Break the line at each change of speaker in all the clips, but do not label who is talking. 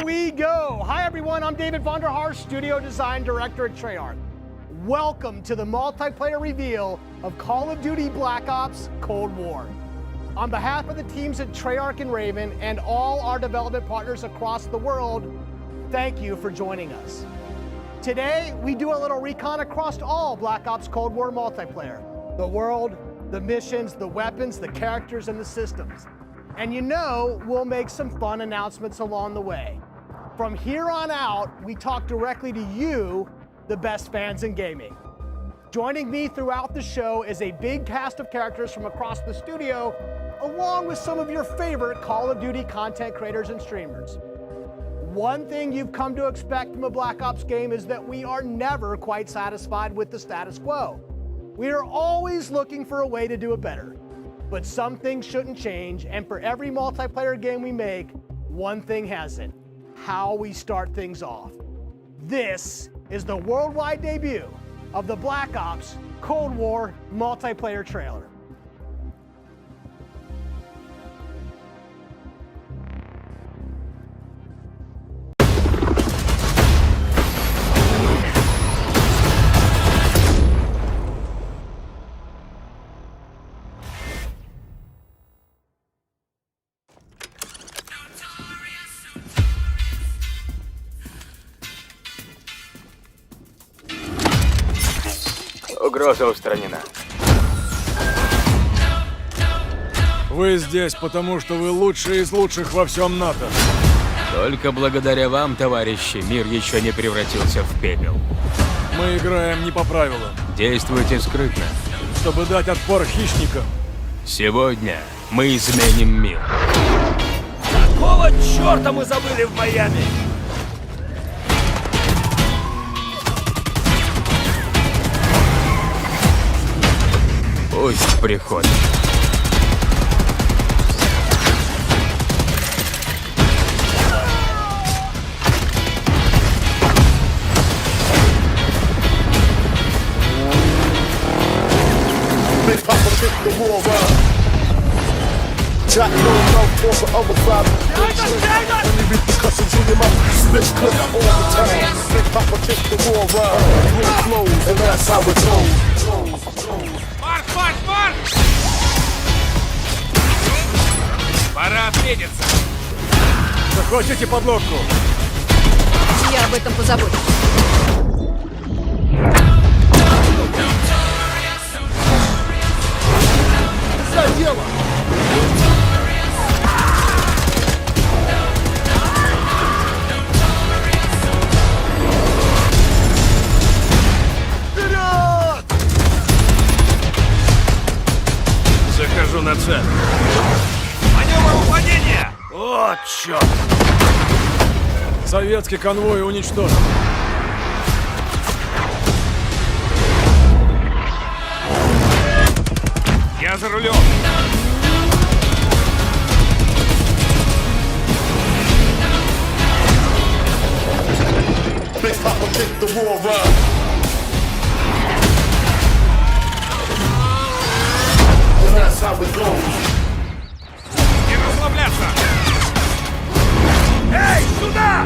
we go. Hi everyone, I'm David Vonderhaar, Studio Design Director at Treyarch. Welcome to the multiplayer reveal of Call of Duty Black Ops Cold War. On behalf of the teams at Treyarch and Raven and all our development partners across the world, thank you for joining us. Today, we do a little recon across all Black Ops Cold War multiplayer. The world, the missions, the weapons, the characters, and the systems. And you know, we'll make some fun announcements along the way. From here on out, we talk directly to you, the best fans in gaming. Joining me throughout the show is a big cast of characters from across the studio, along with some of your favorite Call of Duty content creators and streamers. One thing you've come to expect from a Black Ops game is that we are never quite satisfied with the status quo. We are always looking for a way to do it better. But some things shouldn't change, and for every multiplayer game we make, one thing hasn't: how we start things off. This is the worldwide debut of the Black Ops Cold War multiplayer trailer.
Угроза устранена.
Вы здесь, потому что вы лучшие из лучших во всем НАТО.
Только благодаря вам, товарищи, мир еще не превратился в пепел.
Мы играем не по правилам.
Действуйте скрытно.
Чтобы дать отпор хищникам.
Сегодня мы изменим мир.
Какого черта мы забыли в Майами?
Пусть приходит.
Марш! Пора ответиться!
Захватите подлодку!
Я об этом позабочусь.
За дело! Вперед!
Захожу на цель. Маневр упадения! О, черт!
Советский конвой уничтожен.
Я за рулем! Не расслабляться! Эй, сюда!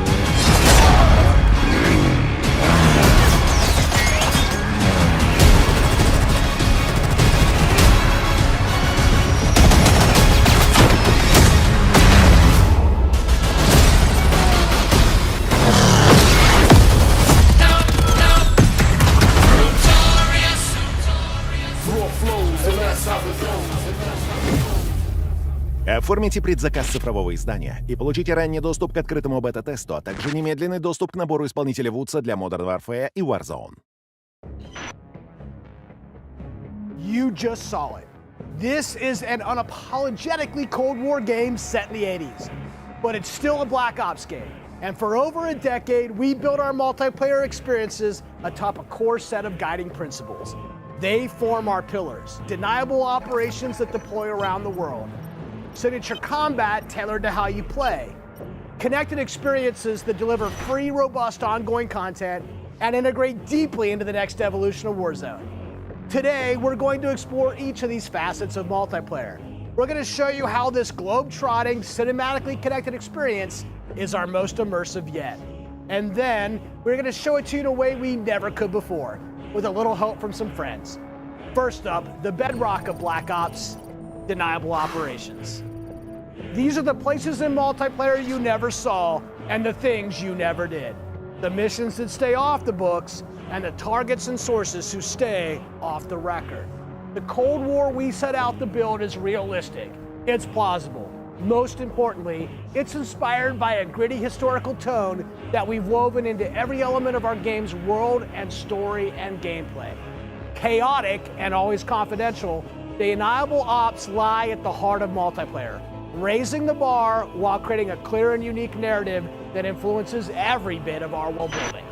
Оформите предзаказ цифрового издания и получите ранний доступ к открытому бета-тесту, а также немедленный доступ к набору исполнителя Вудса для Modern Warfare и Warzone.
You just saw it. This is an unapologetically Cold War game set in the 80s. But it's still a Black Ops game. And for over a decade, we built our multiplayer experiences atop a core set of guiding principles. They form our pillars: deniable operations that deploy around the world, signature combat tailored to how you play, connected experiences that deliver free, robust, ongoing content, and integrate deeply into the next evolution of Warzone. Today, we're going to explore each of these facets of multiplayer. we're gonna show you how this globe-trotting, cinematically connected experience is our most immersive yet. And then we're gonna show it to you in a way we never could before, with a little help from some friends. First up, the bedrock of Black Ops, deniable operations. These are the places in multiplayer you never saw and the things you never did. The missions that stay off the books and the targets and sources who stay off the record. The Cold War we set out to build is realistic. It's plausible. Most importantly, it's inspired by a gritty historical tone that we've woven into every element of our game's world and story and gameplay. Chaotic and always confidential, the deniable ops lie at the heart of multiplayer, raising the bar while creating a clear and unique narrative that influences every bit of our world building.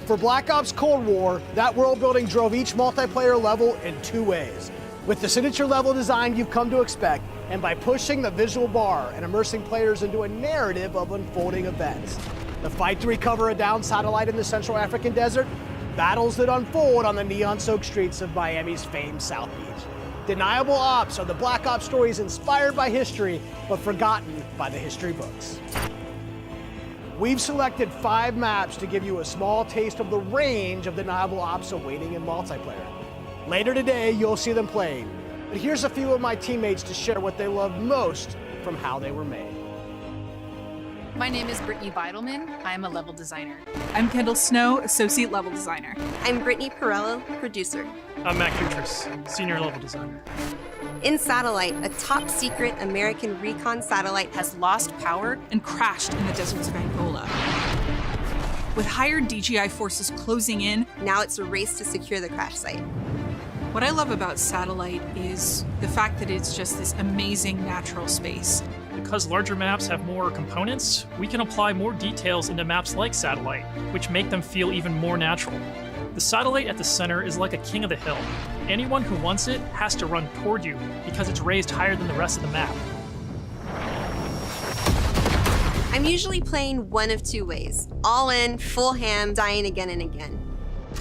For Black Ops Cold War, that world building drove each multiplayer level in two ways. With the signature level design you've come to expect, and by pushing the visual bar and immersing players into a narrative of unfolding events. The fight to recover a downed satellite in the Central African desert, battles that unfold on the neon-soaked streets of Miami's famed South Beach. Deniable Ops are the Black Ops stories inspired by history, but forgotten by the history books. We've selected 5 maps to give you a small taste of the range of deniable ops awaiting in multiplayer. Later today, you'll see them played, but here's a few of my teammates to share what they love most from how they were made.
My name is Brittany Beidelman. I'm a level designer.
I'm Kendall Snow, associate level designer.
I'm Brittany Perello, producer.
I'm Matt Kutris, senior level designer.
In Satellite, a top secret American recon satellite
Has lost power.
And crashed in the deserts of Angola. With hired DGI forces closing in,
now it's a race to secure the crash site.
what I love about Satellite is the fact that it's just this amazing natural space.
Because larger maps have more components, we can apply more details into maps like Satellite, which make them feel even more natural. The satellite at the center is like a king of the hill. Anyone who wants it has to run toward you because it's raised higher than the rest of the map.
I'm usually playing one of two ways. All in, full ham, dying again and again.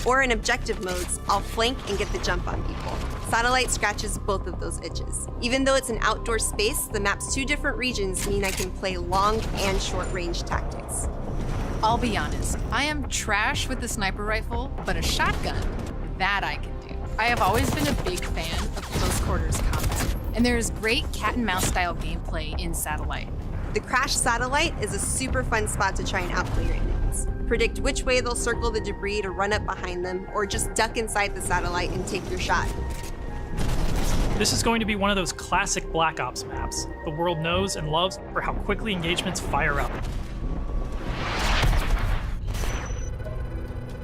Or in objective modes, I'll flank and get the jump on people. Satellite scratches both of those itches. Even though it's an outdoor space, the map's two different regions mean I can play long and short range tactics.
I'll be honest, I am trash with the sniper rifle, but a shotgun, that I can do. I have always been a big fan of close quarters combat, and there is great cat and mouse style gameplay in Satellite.
The Crash Satellite is a super fun spot to try and outplay your enemies. Predict which way they'll circle the debris to run up behind them, or just duck inside the satellite and take your shot.
This is going to be one of those classic Black Ops maps the world knows and loves for how quickly engagements fire up.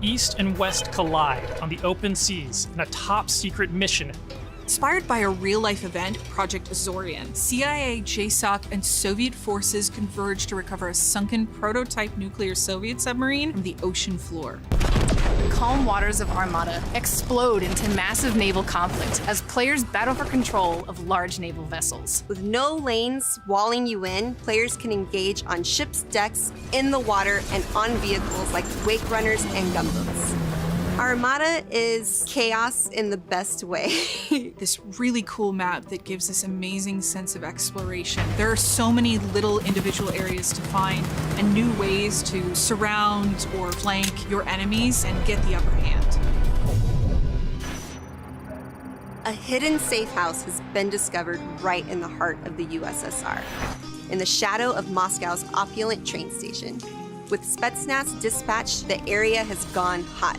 East and West collide on the open seas in a top-secret mission.
Inspired by a real-life event, Project Azorian, CIA, JSOC, and Soviet forces converged to recover a sunken prototype nuclear Soviet submarine from the ocean floor.
The calm waters of Armada explode into massive naval conflict as players battle for control of large naval vessels.
With no lanes walling you in, players can engage on ships' decks, in the water, and on vehicles like wake runners and gunboats. Armada is chaos in the best way.
This really cool map that gives this amazing sense of exploration. There are so many little individual areas to find and new ways to surround or flank your enemies and get the upper hand.
A hidden safe house has been discovered right in the heart of the USSR, in the shadow of Moscow's opulent train station. With Spetsnaz dispatched, the area has gone hot.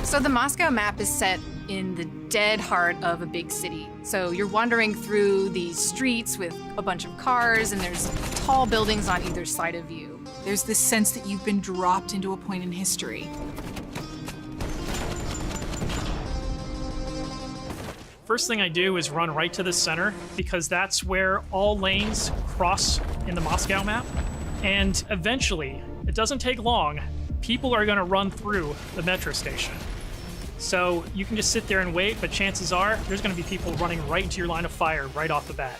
So the Moscow map is set in the dead heart of a big city. So you're wandering through these streets with a bunch of cars, and there's tall buildings on either side of you.
There's this sense that you've been dropped into a point in history.
First thing I do is run right to the center because that's where all lanes cross in the Moscow map. And eventually, it doesn't take long, people are going to run through the metro station. So you can just sit there and wait, but chances are there's going to be people running right into your line of fire right off the bat.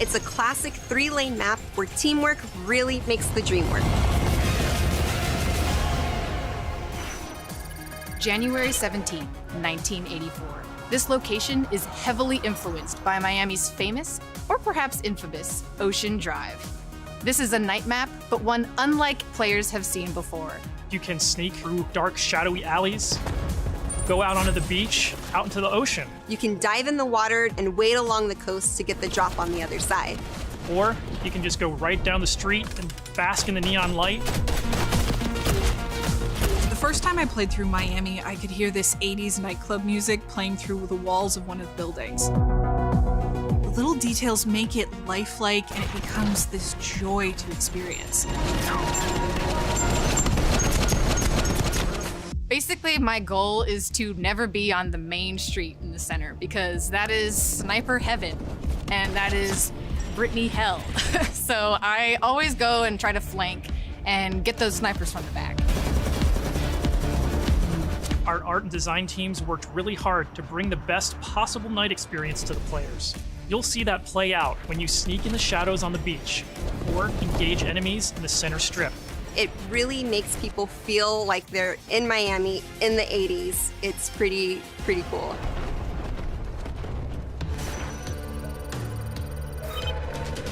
It's a classic 3-lane map where teamwork really makes the dream work.
January 17, 1984. This location is heavily influenced by Miami's famous, or perhaps infamous, Ocean Drive. This is a night map, but one unlike players have seen before.
You can sneak through dark, shadowy alleys, go out onto the beach, out into the ocean.
You can dive in the water and wade along the coast to get the drop on the other side.
Or you can just go right down the street and bask in the neon light.
The first time I played through Miami, I could hear this 80s nightclub music playing through the walls of one of the buildings. The little details make it lifelike, and it becomes this joy to experience.
Basically, my goal is to never be on the main street in the center, because that is sniper heaven, and that is Brittany hell. So I always go and try to flank and get those snipers from the back.
Our art and design teams worked really hard to bring the best possible night experience to the players. You'll see that play out when you sneak in the shadows on the beach or engage enemies in the center strip.
It really makes people feel like they're in Miami in the 80s. It's pretty cool.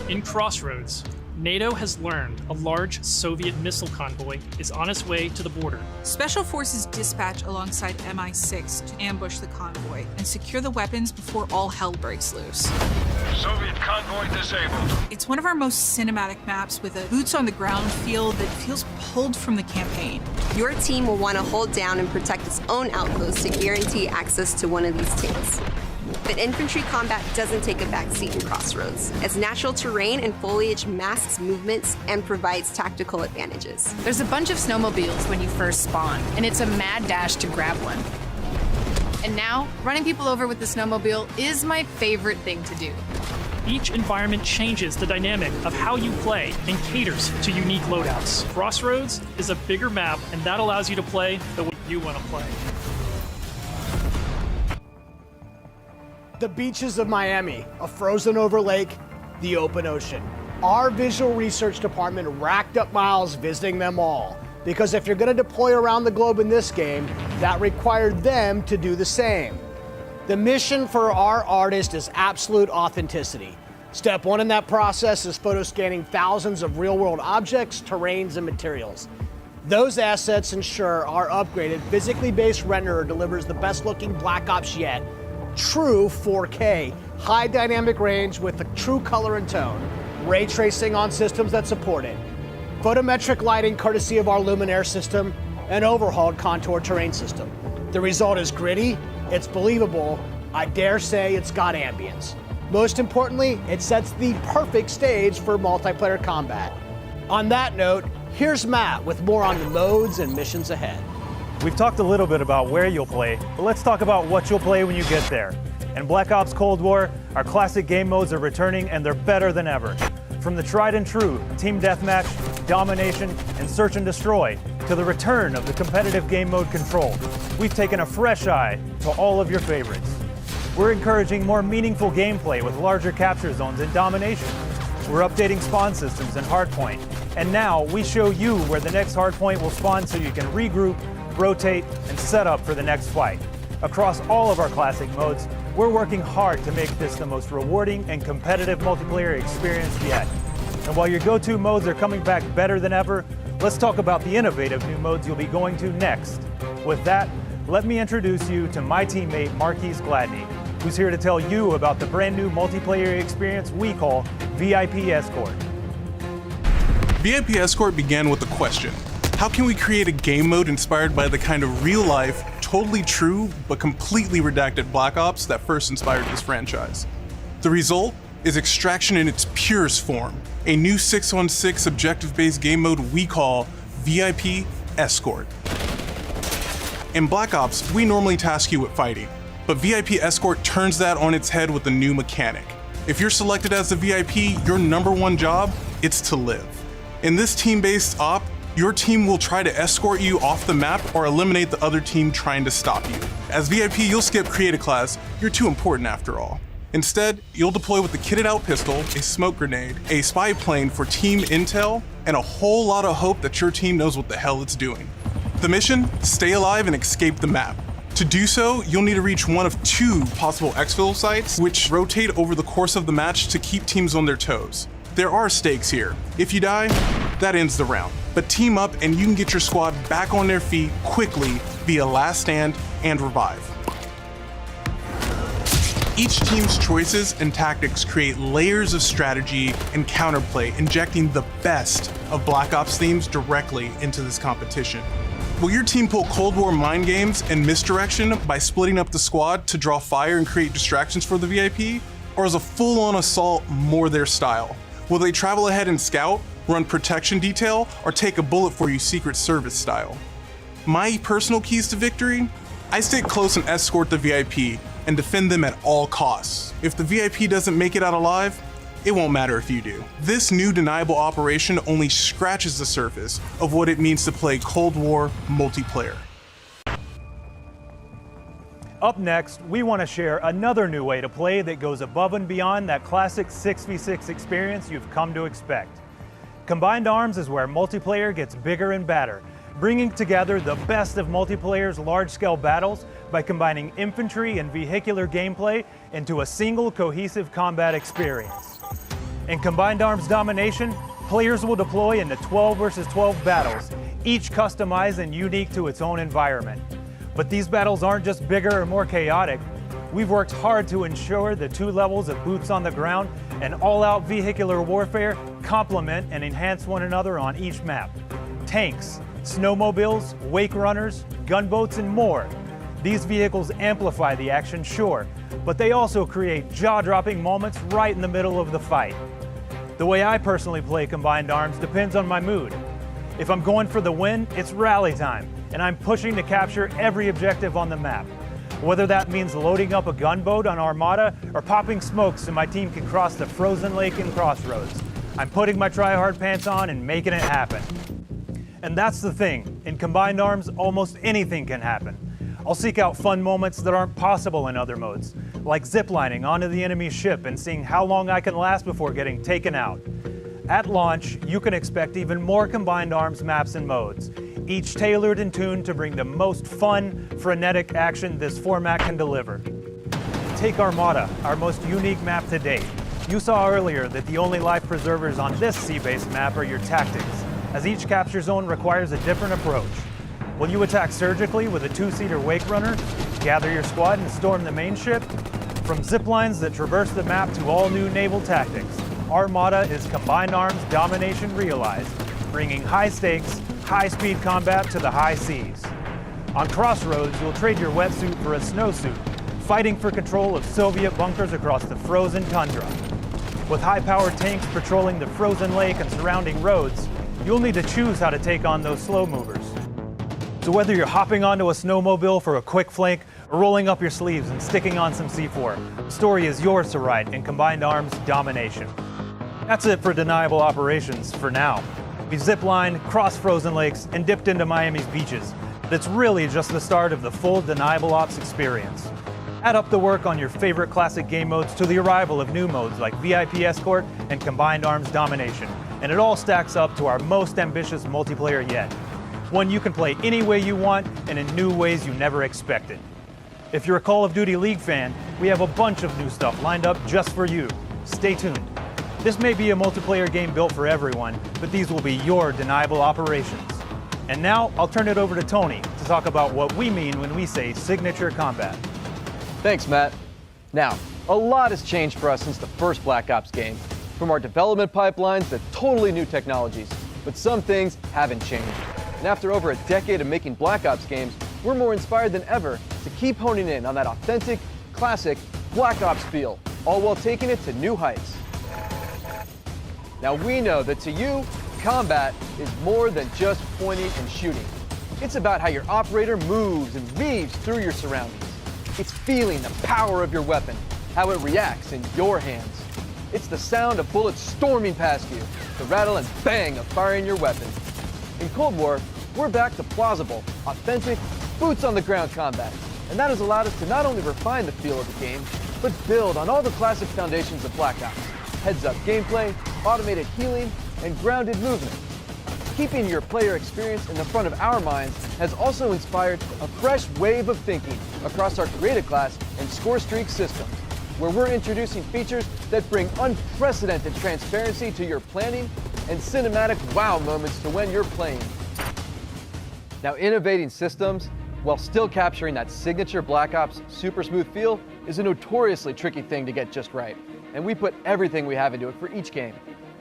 In Crossroads, NATO has learned a large Soviet missile convoy is on its way to the border.
Special forces dispatch alongside MI6 to ambush the convoy and secure the weapons before all hell breaks loose.
Soviet convoy disabled.
It's one of our most cinematic maps with a boots-on-the-ground feel that feels pulled from the campaign.
Your team will want to hold down and protect its own outpost to guarantee access to one of these tanks. But infantry combat doesn't take a backseat in Crossroads, as natural terrain and foliage masks movements and provides tactical advantages.
There's a bunch of snowmobiles when you first spawn, and it's a mad dash to grab one. And now, running people over with the snowmobile is my favorite thing to do.
Each environment changes the dynamic of how you play and caters to unique loadouts. Crossroads is a bigger map, and that allows you to play the way you want to play.
The beaches of Miami, a frozen over lake, the open ocean. Our visual research department racked up miles visiting them all, because if you're going to deploy around the globe in this game, that required them to do the same. The mission for our artist is absolute authenticity. Step one in that process is photo scanning thousands of real-world objects, terrains, and materials. Those assets ensure our upgraded, physically based renderer delivers the best-looking Black Ops yet. True 4K, high dynamic range with a true color and tone, ray tracing on systems that support it, photometric lighting courtesy of our Luminaire system, and overhauled contour terrain system. The result is gritty, it's believable, I dare say it's got ambience. Most importantly, it sets the perfect stage for multiplayer combat. On that note, here's Matt with more on the modes and missions ahead.
We've talked a little bit about where you'll play, but let's talk about what you'll play when you get there. In Black Ops Cold War, our classic game modes are returning and they're better than ever. From the tried and true Team Deathmatch, Domination, and Search and Destroy, to the return of the competitive game mode Control, we've taken a fresh eye to all of your favorites. We're encouraging more meaningful gameplay with larger capture zones in Domination. We're updating spawn systems in Hardpoint, and now we show you where the next hardpoint will spawn so you can regroup, rotate, and set up for the next fight. Across all of our classic modes, we're working hard to make this the most rewarding and competitive multiplayer experience yet. And while your go-to modes are coming back better than ever, let's talk about the innovative new modes you'll be going to next. With that, let me introduce you to my teammate Marquise Gladney, who's here to tell you about the brand new multiplayer experience we call VIP Escort.
VIP Escort began with a question. How can we create a game mode inspired by the kind of real-life, totally true, but completely redacted Black Ops that first inspired this franchise? The result is Extraction in its purest form, a new 6-on-6 objective-based game mode we call VIP Escort. In Black Ops, we normally task you with fighting, but VIP Escort turns that on its head with a new mechanic. If you're selected as the VIP, your #1 job, it's to live. In this team-based op, your team will try to escort you off the map or eliminate the other team trying to stop you. As VIP, you'll skip Create a Class, you're too important after all. Instead, you'll deploy with a kitted out pistol, a smoke grenade, a spy plane for team intel, and a whole lot of hope that your team knows what the hell it's doing. The mission? Stay alive and escape the map. To do so, you'll need to reach one of 2 possible exfil sites, which rotate over the course of the match to keep teams on their toes. There are stakes here. If you die, that ends the round. But team up and you can get your squad back on their feet quickly via last stand and revive. Each team's choices and tactics create layers of strategy and counterplay, injecting the best of Black Ops themes directly into this competition. Will your team pull Cold War mind games and misdirection by splitting up the squad to draw fire and create distractions for the VIP? Or is a full-on assault more their style? Will they travel ahead and scout, run protection detail, or take a bullet for you Secret Service style? My personal keys to victory? I stick close and escort the VIP and defend them at all costs. If the VIP doesn't make it out alive, it won't matter if you do. This new deniable operation only scratches the surface of what it means to play Cold War multiplayer.
Up next, we want to share another new way to play that goes above and beyond that classic 6v6 experience you've come to expect. Combined Arms is where multiplayer gets bigger and badder, bringing together the best of multiplayer's large-scale battles by combining infantry and vehicular gameplay into a single cohesive combat experience. In Combined Arms Domination, players will deploy into 12 versus 12 battles, each customized and unique to its own environment. But these battles aren't just bigger or more chaotic. We've worked hard to ensure the 2 levels of boots on the ground and all-out vehicular warfare complement and enhance one another on each map. Tanks, snowmobiles, wake runners, gunboats, and more. These vehicles amplify the action, sure, but they also create jaw-dropping moments right in the middle of the fight. The way I personally play Combined Arms depends on my mood. If I'm going for the win, it's rally time, and I'm pushing to capture every objective on the map. Whether that means loading up a gunboat on Armada or popping smokes so my team can cross the frozen lake in Crossroads, I'm putting my try-hard pants on and making it happen. And that's the thing, in Combined Arms, almost anything can happen. I'll seek out fun moments that aren't possible in other modes, like ziplining onto the enemy's ship and seeing how long I can last before getting taken out. At launch, you can expect even more Combined Arms maps and modes, each tailored and tuned to bring the most fun, frenetic action this format can deliver. Take Armada, our most unique map to date. You saw earlier that the only life preservers on this sea-based map are your tactics, as each capture zone requires a different approach. Will you attack surgically with a 2-seater wake runner, gather your squad and storm the main ship? From ziplines that traverse the map to all new naval tactics, Armada is Combined Arms Domination realized, bringing high stakes, high-speed combat to the high seas. On Crossroads, you'll trade your wetsuit for a snowsuit, fighting for control of Soviet bunkers across the frozen tundra. With high-powered tanks patrolling the frozen lake and surrounding roads, you'll need to choose how to take on those slow movers. So whether you're hopping onto a snowmobile for a quick flank or rolling up your sleeves and sticking on some C4, the story is yours to write in Combined Arms Domination. That's it for Deniable Operations for now. We've ziplined, crossed frozen lakes, and dipped into Miami's beaches. But it's really just the start of the full Deniable Ops experience. Add up the work on your favorite classic game modes to the arrival of new modes like VIP Escort and Combined Arms Domination, and it all stacks up to our most ambitious multiplayer yet. One you can play any way you want and in new ways you never expected. If you're a Call of Duty League fan, we have a bunch of new stuff lined up just for you. Stay tuned. This may be a multiplayer game built for everyone, but these will be your Deniable Operations. And now, I'll turn it over to Tony to talk about what we mean when we say signature combat.
Thanks, Matt. Now, a lot has changed for us since the first Black Ops game. From our development pipelines to totally new technologies, but some things haven't changed. And after over a decade of making Black Ops games, we're more inspired than ever to keep honing in on that authentic, classic Black Ops feel, all while taking it to new heights. Now we know that to you, combat is more than just pointing and shooting. It's about how your operator moves and weaves through your surroundings. It's feeling the power of your weapon, how it reacts in your hands. It's the sound of bullets storming past you, the rattle and bang of firing your weapon. In Cold War, we're back to plausible, authentic, boots-on-the-ground combat, and that has allowed us to not only refine the feel of the game, but build on all the classic foundations of Black Ops. Heads-up gameplay, automated healing, and grounded movement. keeping your player experience in the front of our minds has also inspired a fresh wave of thinking across our creative class and score streak systems, where we're introducing features that bring unprecedented transparency to your planning and cinematic wow moments to when you're playing. Now, innovating systems while still capturing that signature Black Ops super smooth feel is a notoriously tricky thing to get just right, and we put everything we have into it for each game.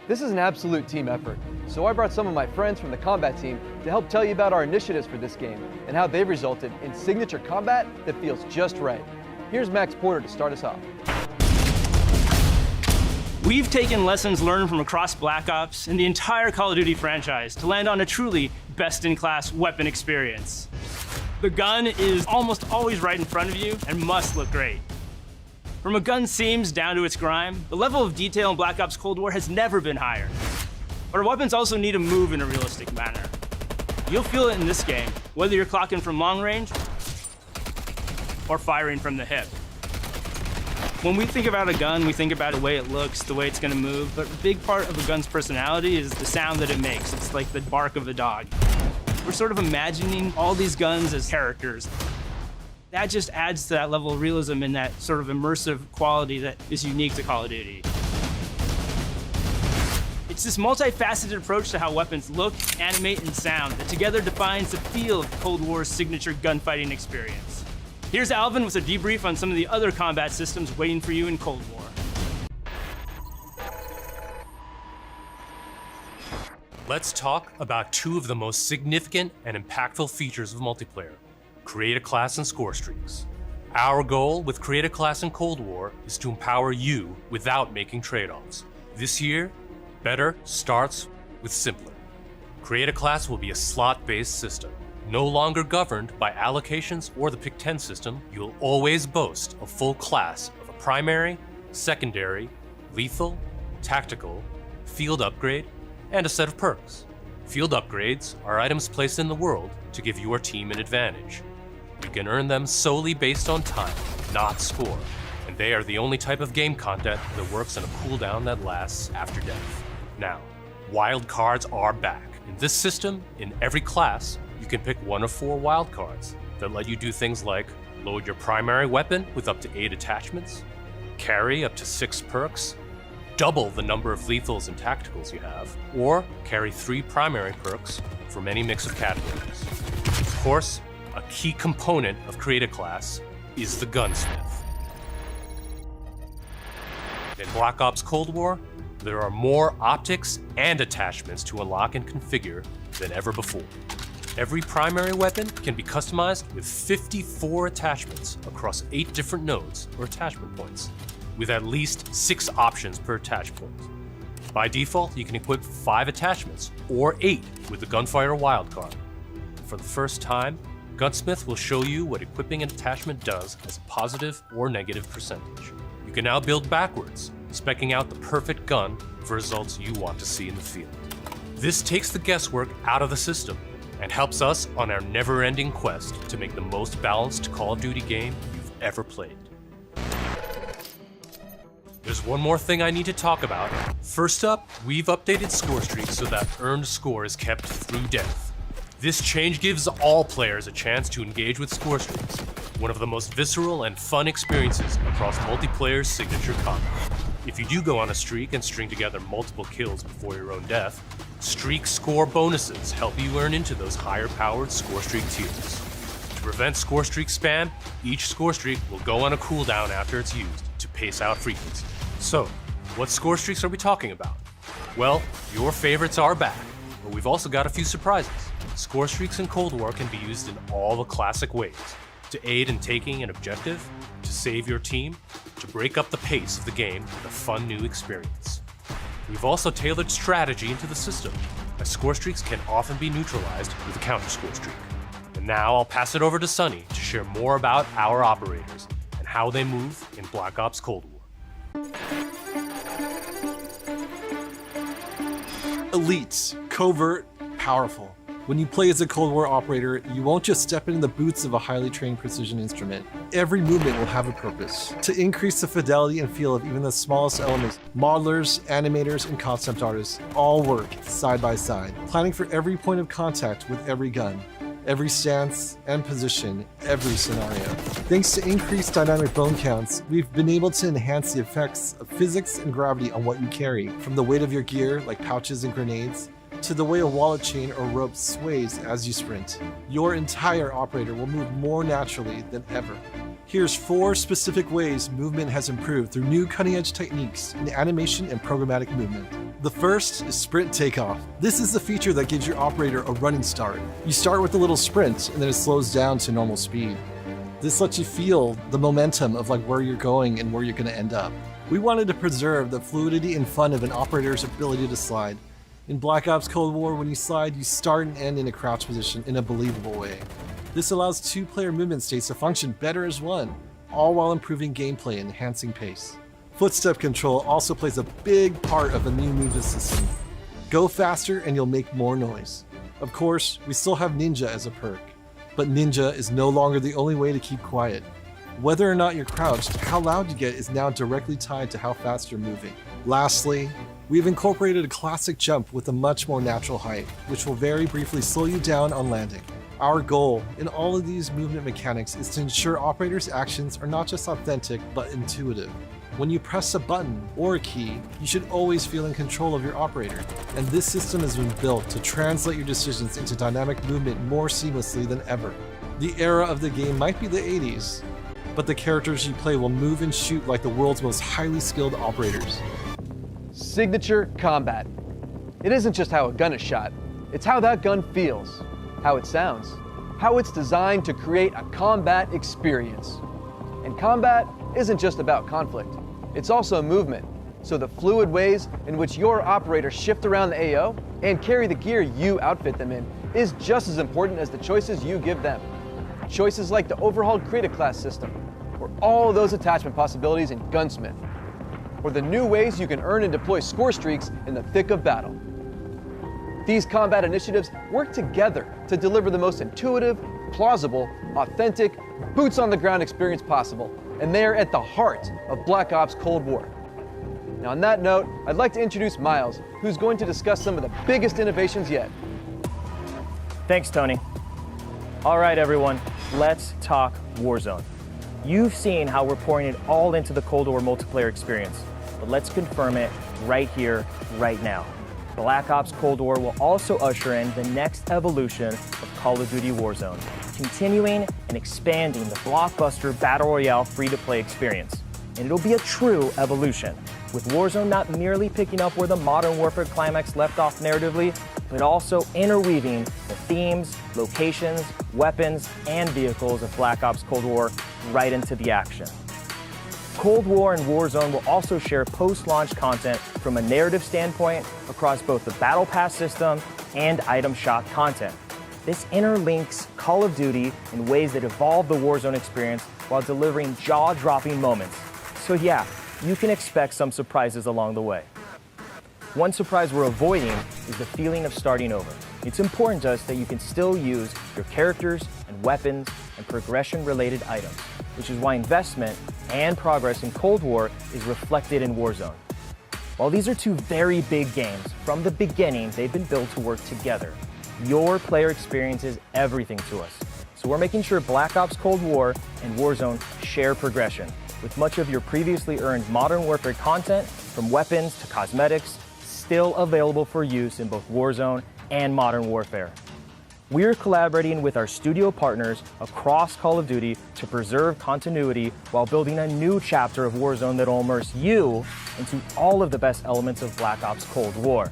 This is an absolute team effort, so I brought some of my friends from the combat team to help tell you about our initiatives for this game and how they've resulted in signature combat that feels just right. Here's Max Porter to start us off.
We've taken lessons learned from across Black Ops and the entire Call of Duty franchise to land on a truly best-in-class weapon experience. The gun is almost always right in front of you and must look great. From a gun's seams down to its grime, the level of detail in Black Ops Cold War has never been higher. But our weapons also need to move in a realistic manner. You'll feel it in this game, whether you're clocking from long range or firing from the hip. When we think about a gun, we think about the way it looks, the way it's gonna move, but a big part of a gun's personality is the sound that it makes. It's like the bark of a dog. We're sort of imagining all these guns as characters. That just adds to that level of realism and that sort of immersive quality that is unique to Call of Duty. It's this multifaceted approach to how weapons look, animate, and sound that together defines the feel of Cold War's signature gunfighting experience. Here's Alvin with a debrief on some of the other combat systems waiting for you in Cold War.
Let's talk about two of the most significant and impactful features of multiplayer: create a class and score streaks. Our goal with Create a Class in Cold War is to empower you without making trade-offs. This year, better starts with simpler. Create a Class will be a slot-based system. No longer governed by allocations or the Pick 10 system, you'll always boast a full class of a primary, secondary, lethal, tactical, field upgrade, and a set of perks. Field upgrades are items placed in the world to give your team an advantage. You can earn them solely based on time, not score, and they are the only type of game content that works on a cooldown that lasts after death. Now, wild cards are back. In this system, in every class, you can pick one of 4 wild cards that let you do things like load your primary weapon with up to 8 attachments, carry up to 6 perks, double the number of lethals and tacticals you have, or carry 3 primary perks from any mix of categories. Of course, a key component of Create a Class is the gunsmith. In Black Ops Cold War, there are more optics and attachments to unlock and configure than ever before. Every primary weapon can be customized with 54 attachments across 8 different nodes or attachment points, with at least 6 options per attach point. By default, you can equip 5 attachments, or 8 with the Gunfighter wildcard. For the first time, Gunsmith will show you what equipping an attachment does as a positive or negative percentage. You can now build backwards, speccing out the perfect gun for results you want to see in the field. This takes the guesswork out of the system and helps us on our never-ending quest to make the most balanced Call of Duty game you've ever played. There's one more thing I need to talk about. First up, we've updated score streaks so that earned score is kept through death. This change gives all players a chance to engage with score streaks, one of the most visceral and fun experiences across multiplayer's signature combat. If you do go on a streak and string together multiple kills before your own death, streak score bonuses help you earn into those higher-powered score streak tiers. To prevent score streak spam, each score streak will go on a cooldown after it's used to pace out frequency. So, what score streaks are we talking about? Well, your favorites are back, but we've also got a few surprises. Score streaks in Cold War can be used in all the classic ways: to aid in taking an objective, to save your team, to break up the pace of the game with a fun new experience. We've also tailored strategy into the system, as score streaks can often be neutralized with a counter score streak. And now I'll pass it over to Sunny to share more about our operators and how they move in Black Ops Cold War.
Elites, covert, powerful.
When you play as a Cold War operator, you won't just step into the boots of a highly trained precision instrument. Every movement will have a purpose. To increase the fidelity and feel of even the smallest elements, modelers, animators, and concept artists all work side by side, planning for every point of contact with every gun, every stance and position, every scenario. Thanks to increased dynamic bone counts, we've been able to enhance the effects of physics and gravity on what you carry, from the weight of your gear, like pouches and grenades, to the way a wallet chain or rope sways as you sprint. Your entire operator will move more naturally than ever. Here's 4 specific ways movement has improved through new cutting-edge techniques in animation and programmatic movement. The first is sprint takeoff. This is the feature that gives your operator a running start. You start with a little sprint and then it slows down to normal speed. This lets you feel the momentum of like where you're going and where you're going to end up. We wanted to preserve the fluidity and fun of an operator's ability to slide. In Black Ops Cold War, when you slide, you start and end in a crouch position in a believable way. This allows 2-player movement states to function better as one, all while improving gameplay and enhancing pace. Footstep control also plays a big part of the new movement system. Go faster and you'll make more noise. Of course, we still have Ninja as a perk, but Ninja is no longer the only way to keep quiet. Whether or not you're crouched, how loud you get is now directly tied to how fast you're moving. Lastly, we've incorporated a classic jump with a much more natural height, which will very briefly slow you down on landing. Our goal in all of these movement mechanics is to ensure operators' actions are not just authentic, but intuitive. When you press a button or a key, you should always feel in control of your operator, and this system has been built to translate your decisions into dynamic movement more seamlessly than ever. The era of the game might be the 80s, but the characters you play will move and shoot like the world's most highly skilled operators.
Signature combat. It isn't just how a gun is shot, it's how that gun feels, how it sounds, how it's designed to create a combat experience. And combat isn't just about conflict, it's also movement. So the fluid ways in which your operators shift around the AO and carry the gear you outfit them in is just as important as the choices you give them. Choices like the overhauled Create a Class system, or all those attachment possibilities in Gunsmith, or the new ways you can earn and deploy score streaks in the thick of battle. These combat initiatives work together to deliver the most intuitive, plausible, authentic, boots-on-the-ground experience possible, and they are at the heart of Black Ops Cold War. Now on that note, I'd like to introduce Miles, who's going to discuss some of the biggest innovations yet.
Thanks, Tony. All right, everyone, let's talk Warzone. You've seen how we're pouring it all into the Cold War multiplayer experience, but let's confirm it right here, right now. Black Ops Cold War will also usher in the next evolution of Call of Duty Warzone, continuing and expanding the blockbuster Battle Royale free-to-play experience. And it'll be a true evolution, with Warzone not merely picking up where the Modern Warfare climax left off narratively, but also interweaving the themes, locations, weapons, and vehicles of Black Ops Cold War right into the action. Cold War and Warzone will also share post-launch content from a narrative standpoint across both the Battle Pass system and item shop content. This interlinks Call of Duty in ways that evolve the Warzone experience while delivering jaw-dropping moments. So yeah, you can expect some surprises along the way. One surprise we're avoiding is the feeling of starting over. It's important to us that you can still use your characters and weapons and progression-related items, which is why investment and progress in Cold War is reflected in Warzone. While these are two very big games, from the beginning they've been built to work together. Your player experience is everything to us. So we're making sure Black Ops Cold War and Warzone share progression, with much of your previously earned Modern Warfare content, from weapons to cosmetics, still available for use in both Warzone and Modern Warfare. We're collaborating with our studio partners across Call of Duty to preserve continuity while building a new chapter of Warzone that'll immerse you into all of the best elements of Black Ops Cold War.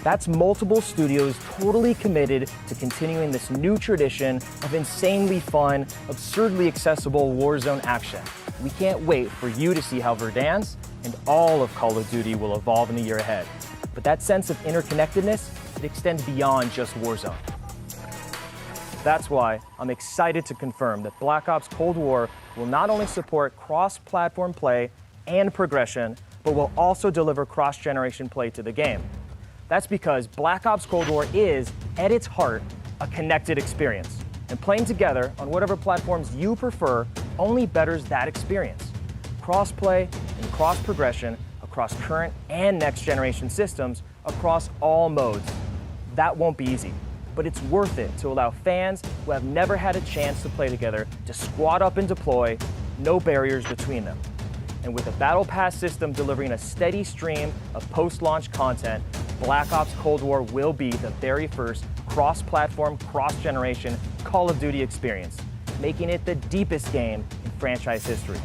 That's multiple studios totally committed to continuing this new tradition of insanely fun, absurdly accessible Warzone action. We can't wait for you to see how Verdansk and all of Call of Duty will evolve in the year ahead. But that sense of interconnectedness, it extends beyond just Warzone. That's why I'm excited to confirm that Black Ops Cold War will not only support cross-platform play and progression, but will also deliver cross-generation play to the game. That's because Black Ops Cold War is, at its heart, a connected experience. And playing together on whatever platforms you prefer only betters that experience. Cross-play and cross-progression across current and next-generation systems across all modes. That won't be easy, but it's worth it to allow fans who have never had a chance to play together to squad up and deploy, no barriers between them. And with a Battle Pass system delivering a steady stream of post-launch content, Black Ops Cold War will be the very first cross-platform, cross-generation Call of Duty experience, making it the deepest game in franchise history.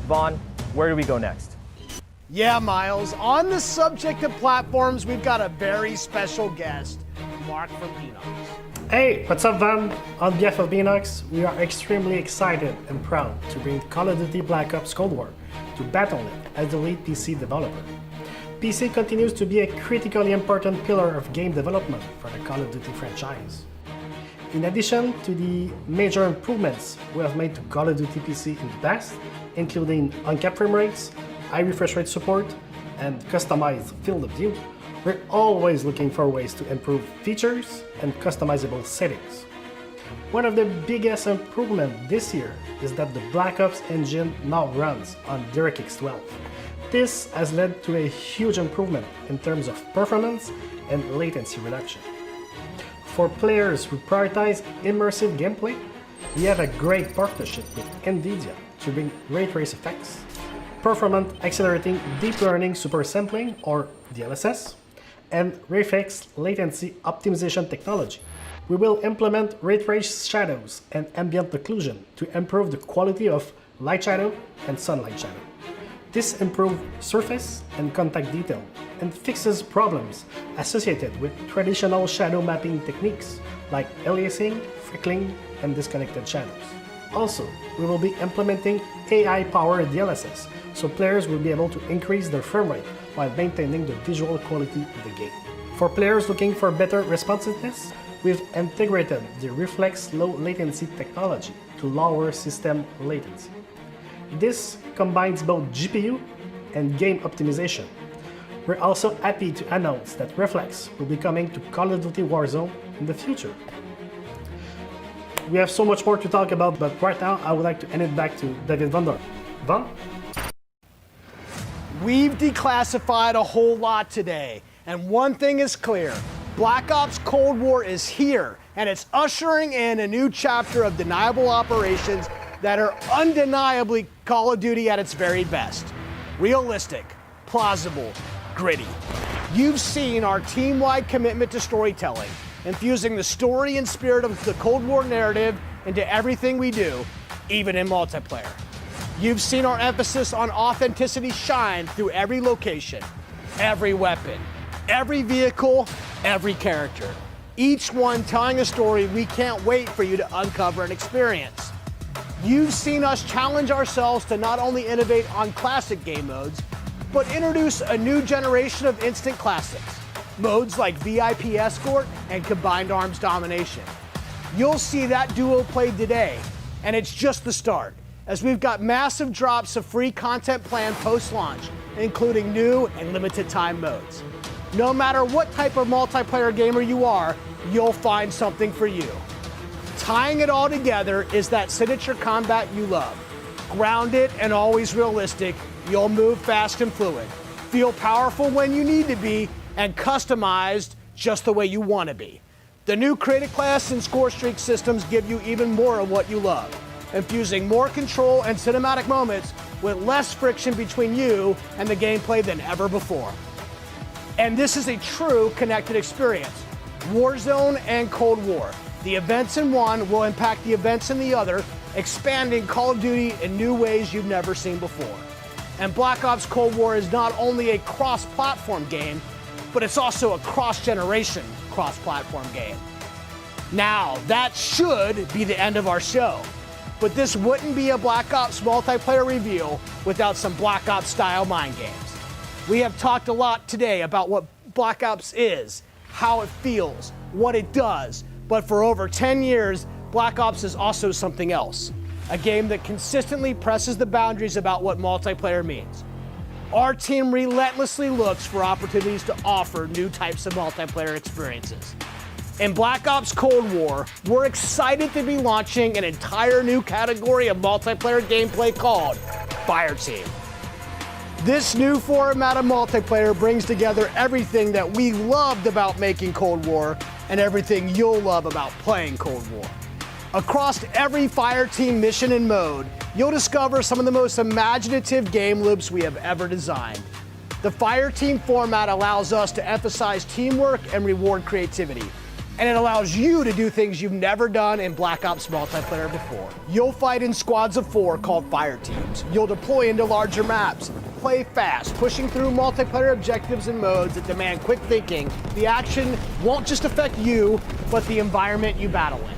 Vaughn, where do we go next?
Yeah, Miles, on the subject of platforms, we've got a very special guest, Mark from Enox.
Hey, what's up, Van? On behalf of Enox, we are extremely excited and proud to bring Call of Duty Black Ops Cold War to Battle.net as the lead PC developer. PC continues to be a critically important pillar of game development for the Call of Duty franchise. In addition to the major improvements we have made to Call of Duty PC in the past, including uncapped frame rates, high refresh rate support, and customized field of view, we're always looking for ways to improve features and customizable settings. One of the biggest improvements this year is that the Black Ops engine now runs on DirectX 12. This has led to a huge improvement in terms of performance and latency reduction. For players who prioritize immersive gameplay, we have a great partnership with NVIDIA to bring ray trace effects, performance accelerating deep learning super sampling or DLSS, and RayFX latency optimization technology. We will implement ray trace shadows and ambient occlusion to improve the quality of light shadow and sunlight shadow. This improves surface and contact detail and fixes problems associated with traditional shadow mapping techniques like aliasing, freckling, and disconnected shadows. Also, we will be implementing AI-powered DLSS, so players will be able to increase their frame rate while maintaining the visual quality of the game. For players looking for better responsiveness, we've integrated the Reflex low latency technology to lower system latency. This combines both GPU and game optimization. We're also happy to announce that Reflex will be coming to Call of Duty Warzone in the future. We have so much more to talk about, but right now I would like to hand it back to David Vander. Van?
We've declassified a whole lot today, and one thing is clear. Black Ops Cold War is here, and it's ushering in a new chapter of deniable operations that are undeniably Call of Duty at its very best. Realistic, plausible, gritty. You've seen our team-wide commitment to storytelling, infusing the story and spirit of the Cold War narrative into everything we do, even in multiplayer. You've seen our emphasis on authenticity shine through every location, every weapon, every vehicle, every character. Each one telling a story we can't wait for you to uncover and experience. You've seen us challenge ourselves to not only innovate on classic game modes, but introduce a new generation of instant classics. Modes like VIP Escort and Combined Arms Domination. You'll see that duo played today, and it's just the start, as we've got massive drops of free content planned post-launch, including new and limited time modes. No matter what type of multiplayer gamer you are, you'll find something for you. Tying it all together is that signature combat you love. Grounded and always realistic, you'll move fast and fluid, feel powerful when you need to be, and customized just the way you want to be. The new creative class and score streak systems give you even more of what you love, infusing more control and cinematic moments with less friction between you and the gameplay than ever before. And this is a true connected experience. Warzone and Cold War. The events in one will impact the events in the other, expanding Call of Duty in new ways you've never seen before. And Black Ops Cold War is not only a cross-platform game, but it's also a cross-generation, cross-platform game. Now, that should be the end of our show, but this wouldn't be a Black Ops multiplayer reveal without some Black Ops style mind games. We have talked a lot today about what Black Ops is, how it feels, what it does, but for over 10 years, Black Ops is also something else. A game that consistently presses the boundaries about what multiplayer means. our team relentlessly looks for opportunities to offer new types of multiplayer experiences. In Black Ops Cold War, we're excited to be launching an entire new category of multiplayer gameplay called Fireteam. This new format of multiplayer brings together everything that we loved about making Cold War and everything you'll love about playing Cold War. Across every Fireteam mission and mode, you'll discover some of the most imaginative game loops we have ever designed. The Fireteam format allows us to emphasize teamwork and reward creativity, and it allows you to do things you've never done in Black Ops multiplayer before. You'll fight in squads of 4 called Fire Teams. You'll deploy into larger maps, play fast, pushing through multiplayer objectives and modes that demand quick thinking. The action won't just affect you, but the environment you battle in.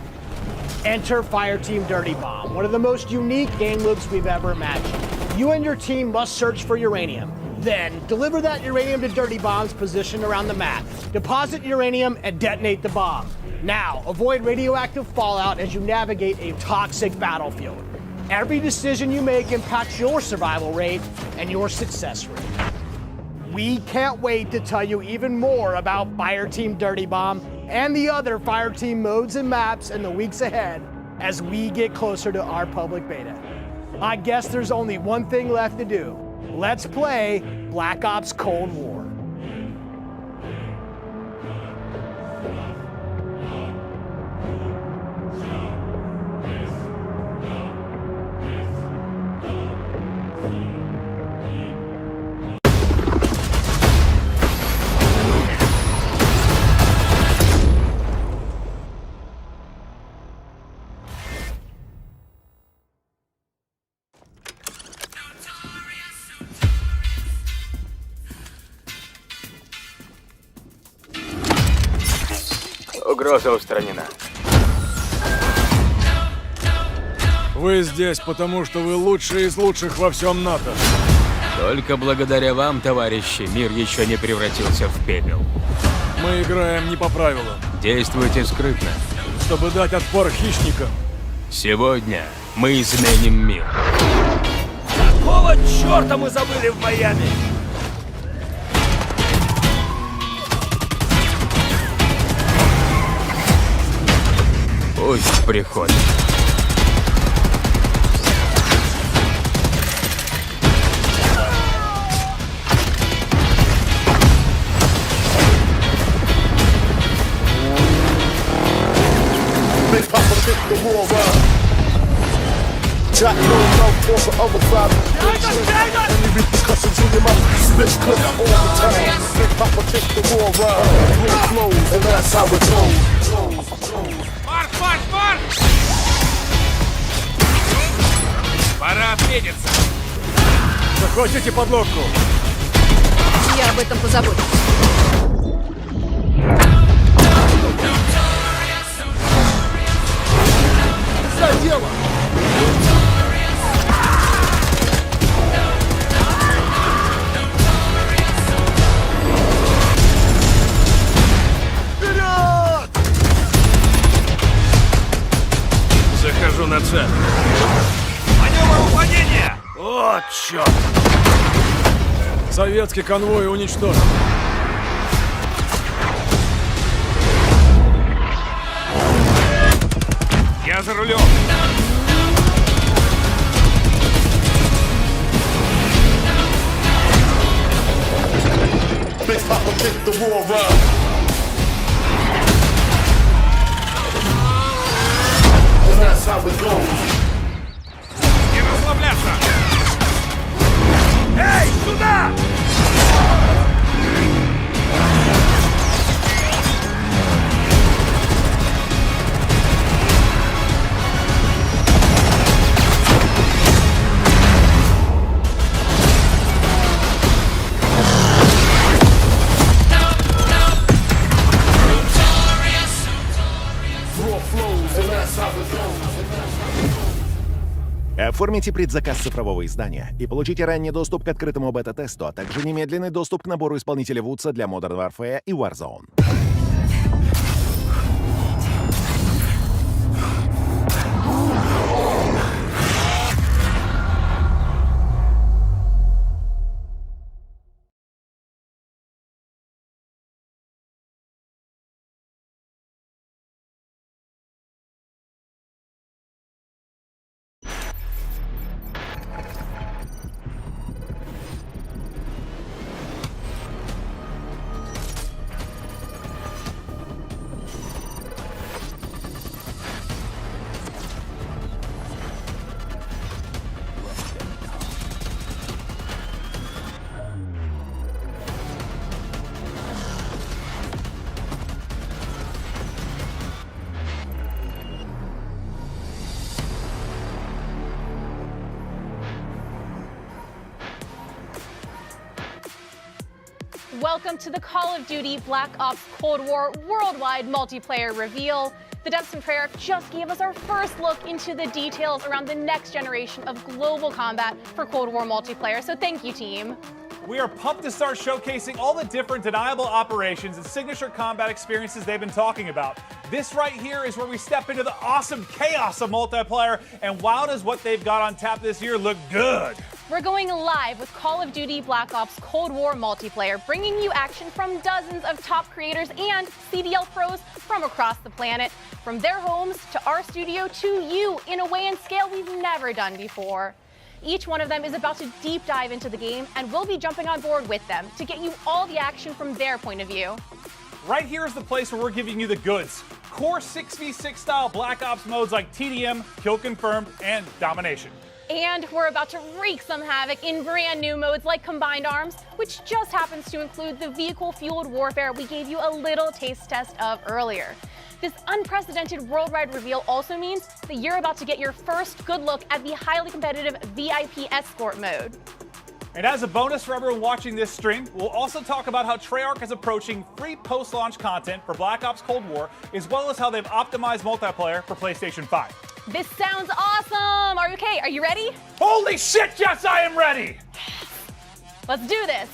Enter Fireteam Dirty Bomb, one of the most unique game loops we've ever imagined. You and your team must search for uranium. Then, deliver that uranium to Dirty Bombs positioned around the map. Deposit uranium and detonate the bomb. Now, avoid radioactive fallout as you navigate a toxic battlefield. Every decision you make impacts your survival rate and your success rate. We can't wait to tell you even more about Fireteam Dirty Bomb and the other Fireteam modes and maps in the weeks ahead as we get closer to our public beta. I guess there's only one thing left to do. Let's play Black Ops Cold War.
Угроза устранена.
Вы здесь, потому что вы лучшие из лучших во всем НАТО.
Только благодаря вам, товарищи, мир еще не превратился в пепел.
Мы играем не по правилам.
Действуйте скрытно.
Чтобы дать отпор хищникам.
Сегодня мы изменим мир.
Какого черта мы забыли в Майами?
Пусть приходит.
Марш, марш! Пора объединиться.
Захватите подлодку.
Я об этом позабочусь.
За дело!
Захожу на цель. Маневр уклонения! О, черт!
Советский конвой уничтожен.
Я за рулем. Не расслабляться! Эй, сюда!
Оформите предзаказ цифрового издания и получите ранний доступ к открытому бета-тесту, а также немедленный доступ к набору исполнителей Вудса для Modern Warfare и Warzone.
welcome to the Call of Duty Black Ops Cold War worldwide multiplayer reveal. The devs from Treyarch just gave us our first look into the details around the next generation of global combat for Cold War multiplayer, so thank you, team.
We are pumped to start showcasing all the different deniable operations and signature combat experiences they've been talking about. This right here is where we step into the awesome chaos of multiplayer, and wow, does what they've got on tap this year look good.
We're going live with Call of Duty Black Ops Cold War multiplayer, bringing you action from dozens of top creators and CDL pros from across the planet, from their homes to our studio to you in a way and scale we've never done before. Each one of them is about to deep dive into the game, and we'll be jumping on board with them to get you all the action from their point of view.
Right here is the place where we're giving you the goods. Core 6v6 style Black Ops modes like TDM, Kill Confirmed, and Domination.
And we're about to wreak some havoc in brand new modes like Combined Arms, which just happens to include the vehicle-fueled warfare we gave you a little taste test of earlier. This unprecedented worldwide reveal also means that you're about to get your first good look at the highly competitive VIP Escort mode.
And as a bonus for everyone watching this stream, we'll also talk about how Treyarch is approaching free post-launch content for Black Ops Cold War, as well as how they've optimized multiplayer for PlayStation 5.
This sounds awesome! Are you okay? Are you ready?
Holy shit, yes, I am ready!
Let's do this!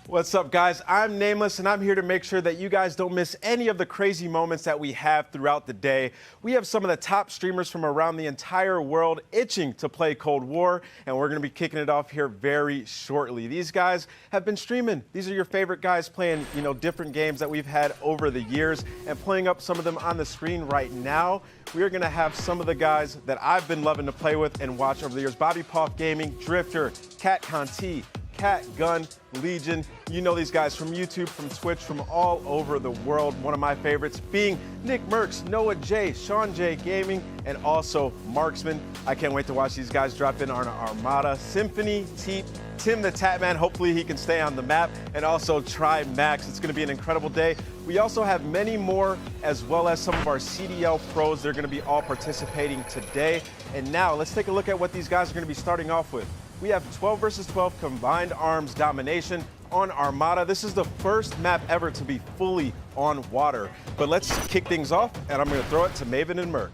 What's up, guys? I'm Nameless, and I'm here to make sure that you guys don't miss any of the crazy moments that we have throughout the day. We have some of the top streamers from around the entire world itching to play Cold War, and we're going to be kicking it off here very shortly. These guys have been streaming. These are your favorite guys playing, different games that we've had over the years, and playing up some of them on the screen right now. We are going to have some of the guys that I've been loving to play with and watch over the years. Bobby Poff Gaming, Drifter, Cat Conti, Cat Gun, Legion. You know these guys from YouTube, from Twitch, from all over the world. One of my favorites being Nick Merckx, Noah J, Sean J Gaming, and also Marksman. I can't wait to watch these guys drop in on our Armada. Symphony, Teep, Tim the Tatman, hopefully he can stay on the map, and also Try Max. It's going to be an incredible day. We also have many more, as well as some of our CDL pros. They're going to be all participating today. And now let's take a look at what these guys are going to be starting off with. We have 12 versus 12 Combined Arms Domination on Armada. This is the first map ever to be fully on water. But let's kick things off, and I'm going to throw it to Maven and Merc.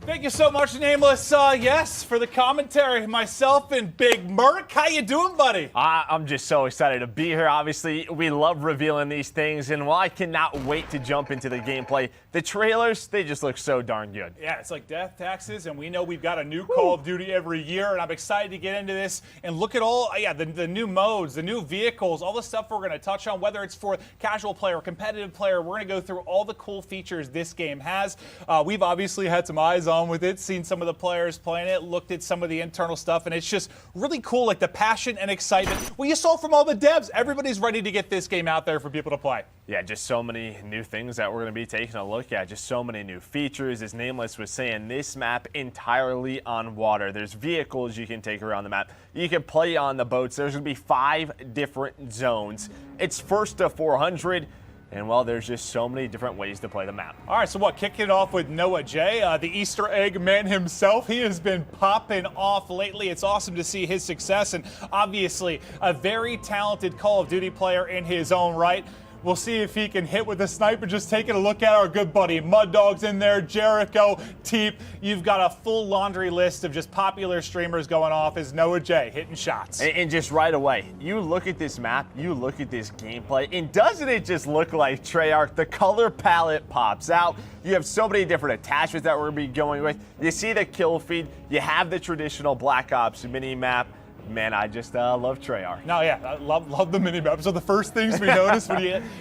Thank you so much, Nameless. Yes, for the commentary, myself and Big Merc. How you doing, buddy?
I'm just so excited to be here. Obviously, we love revealing these things, and while I cannot wait to jump into the gameplay, the trailers, they just look so darn good.
Yeah, it's like death taxes, and we know we've got a new Call of Duty every year, and I'm excited to get into this and look at all, the new modes, the new vehicles, all the stuff we're going to touch on, whether it's for casual player, competitive player. We're going to go through all the cool features this game has. We've obviously had some eyes on with it, seen some of the players playing it, looked at some of the internal stuff, and it's just really cool, like the passion and excitement. Well, you saw from all the devs, everybody's ready to get this game out there for people to play.
Yeah, just so many new things that we're going to be taking a look at, just so many new features. As Nameless was saying, this map entirely on water. There's vehicles you can take around the map. You can play on the boats. There's going to be 5 different zones. It's first to 400. And, well, there's just so many different ways to play the map.
All right, so kicking it off with Noah J, the Easter egg man himself. He has been popping off lately. It's awesome to see his success, and obviously a very talented Call of Duty player in his own right. We'll see if he can hit with a sniper. Just taking a look at our good buddy Mud Dog's in there, Jericho, Teep. You've got a full laundry list of just popular streamers going off as Noah J hitting shots.
And just right away, you look at this map, you look at this gameplay, and doesn't it just look like Treyarch? The color palette pops out. You have so many different attachments that we're going to be going with. You see the kill feed. You have the traditional Black Ops mini map. Man, I just love Treyarch.
No, yeah, I love the mini-map. So the first things we noticed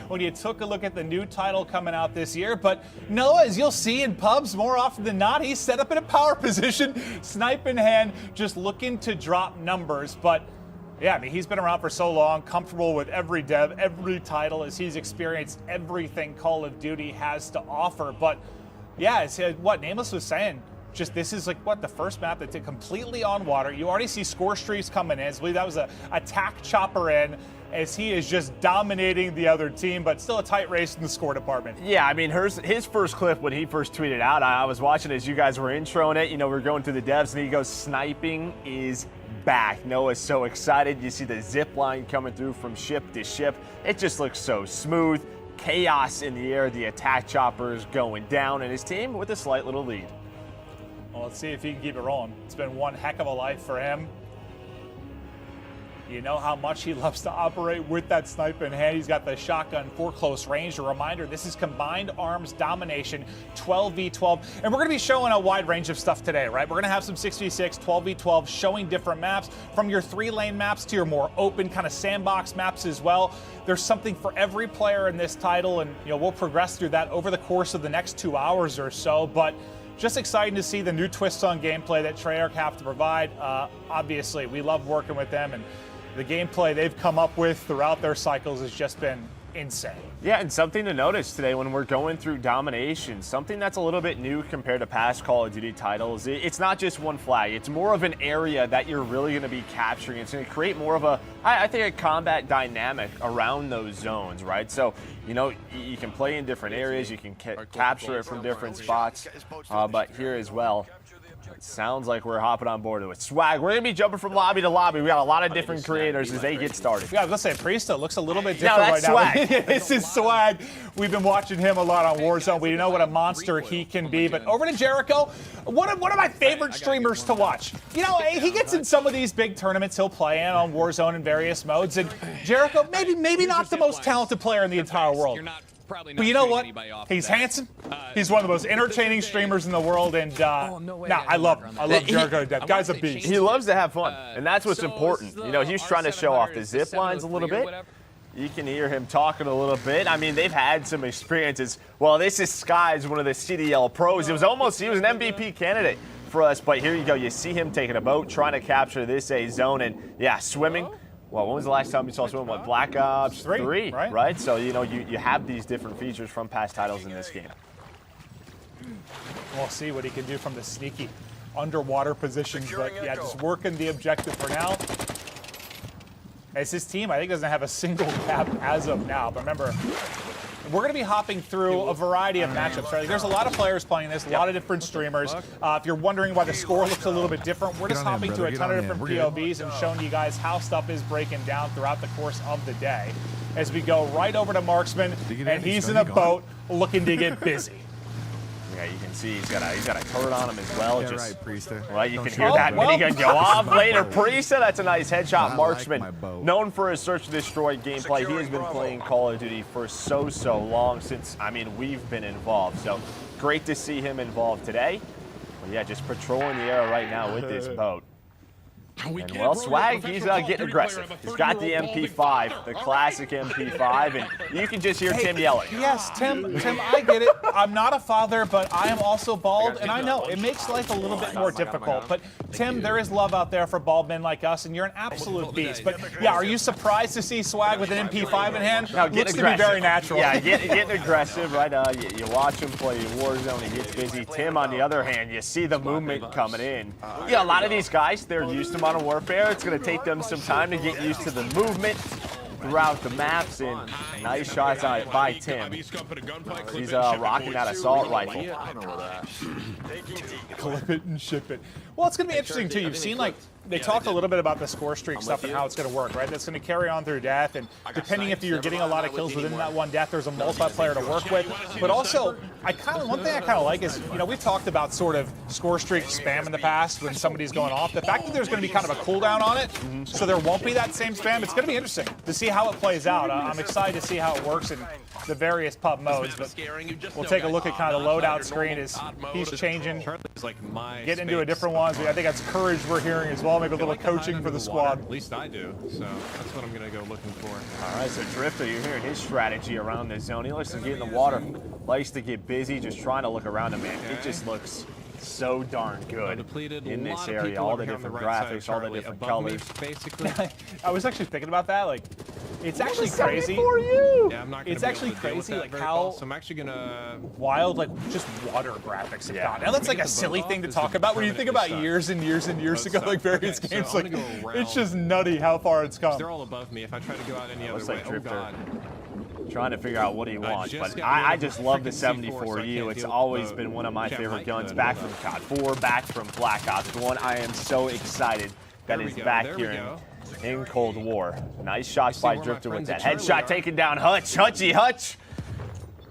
when you took a look at the new title coming out this year. But Noah, as you'll see in pubs more often than not, he's set up in a power position, snipe in hand, just looking to drop numbers. But yeah, I mean, he's been around for so long, comfortable with every dev, every title, as he's experienced everything Call of Duty has to offer. But yeah, it's what Nameless was saying. Just this is the first map that's completely on water. You already see score streaks coming in. I believe that was a attack chopper in, as he is just dominating the other team, but still a tight race in the score department.
Yeah, I mean, his first clip when he first tweeted out, I was watching as you guys were introing it. We were going through the devs, and he goes, sniping is back. Noah's so excited. You see the zip line coming through from ship to ship. It just looks so smooth. Chaos in the air, the attack choppers going down, and his team with a slight little lead.
Well, let's see if he can keep it rolling. It's been one heck of a life for him. You know how much he loves to operate with that sniper in hand. He's got the shotgun for close range. A reminder, this is combined arms domination, 12v12. And we're going to be showing a wide range of stuff today, right? We're going to have some 6v6, 12v12, showing different maps, from your 3-lane maps to your more open kind of sandbox maps as well. There's something for every player in this title, and we'll progress through that over the course of the next 2 hours or so. But just exciting to see the new twists on gameplay that Treyarch have to provide. Obviously, we love working with them, and the gameplay they've come up with throughout their cycles has just been insane.
Yeah, and something to notice today when we're going through domination, something that's a little bit new compared to past Call of Duty titles. It's not just one flag. It's more of an area that you're really going to be capturing. It's going to create more of a, I think, a combat dynamic around those zones, right? So, you can play in different areas. You can capture it from different spots. But here as well, it sounds like we're hopping on board with Swag. We're going to be jumping from lobby to lobby. We got a lot of different creators as they get started.
Yeah, I was going to say, Priesta looks a little bit different right
Swag.
now. This is Swag. We've been watching him a lot on Warzone. We know what a monster he can be. But over to Jericho, one of my favorite streamers to watch. He gets in some of these big tournaments he'll play in on Warzone in various modes. And Jericho, maybe not the most talented player in the entire world. But you know what? He's handsome. He's one of the most entertaining streamers in the world, and I love him. I love Jericho to death. Guy's a beast.
He loves to have fun, and that's what's important. He's trying to show off the zip lines a little bit. You can hear him talking a little bit. I mean, they've had some experiences. Well, this is Sky's one of the CDL pros. He was an MVP candidate for us, but here you go. You see him taking a boat, trying to capture this A zone, and swimming. Well, when was the last time you saw someone with Black Ops 3, right? So, you have these different features from past titles in this game.
We'll see what he can do from the sneaky underwater positions, but just working the objective for now. As his team, I think, doesn't have a single cap as of now, but remember, we're going to be hopping through a variety of matchups, right? There's a lot of players playing this, a lot of different streamers. If you're wondering why the score looks a little bit different, we're just hopping through a ton of different POVs and showing you guys how stuff is breaking down throughout the course of the day. As we go right over to Marksman, and he's in a boat looking to get busy.
Yeah, you can see he's got a turret on him as well.
Yeah, right, Priesta.
Right, you can hear that minigun go off later. Priesta, that's a nice headshot. Marksman, known for his search and destroy gameplay. He has been playing Call of Duty for so long since, we've been involved. So great to see him involved today. But just patrolling the area right now with this boat. And well, Swag, he's getting aggressive. He's got the MP5, the classic MP5, and you can just hear Tim yelling.
Yes, Tim, I get it. I'm not a father, but I am also bald, and I know it makes life a little bit more difficult. But Tim, there is love out there for bald men like us, and you're an absolute beast. But are you surprised to see Swag with an MP5 in hand?
No,
looks to be very natural.
Yeah, getting aggressive, right? You watch him play Warzone, he gets busy. Tim, on the other hand, you see the movement coming in. A lot of these guys, they're used to Modern Warfare. It's going to take them some time to get used to the movement throughout the maps, and nice shots on it by Tim. He's rocking that assault rifle.
Clip it and ship it. Well, it's going to be interesting, too. You've seen, they talked a little bit about the score streak stuff and how it's going to work, right? That's going to carry on through death, and depending if you're getting a lot of kills within that one death, there's a multiplayer to work with. But also, one thing I kind of like is, we've talked about sort of score streak spam in the past when somebody's going off. The fact that there's going to be kind of a cooldown on it, so there won't be that same spam, it's going to be interesting to see how it plays out. I'm excited to see how it works in the various pub modes, but we'll take a look at kind of the loadout screen as he's changing, getting into a different one. I think that's courage we're hearing as well, maybe a little coaching for the squad.
At least I do, so that's what I'm going to go looking for.
All right, so Drifter, you're hearing his strategy around this zone. He likes to get in the water, likes to get busy, just trying to look around him, man. It just looks so darn good in this area. All the different graphics, all the different colors.
Basically.
I was actually thinking about that, it's actually crazy.
Yeah, I'm not
it's actually crazy, how
so I'm actually gonna
wild, just water graphics have gotten. Now that's a silly thing to talk about when you think about years and years and years ago, various games. It's just nutty how far it's come.
They're all above me. If I try to go out any other way, oh God.
Trying to figure out what he wants, but I just love the 74U. It's always been one of my favorite guns, back from COD 4, back from Black Ops 1. I am so excited that is back here in Cold War. Nice shots by Drifter with that headshot taking down Hutch. Hutch.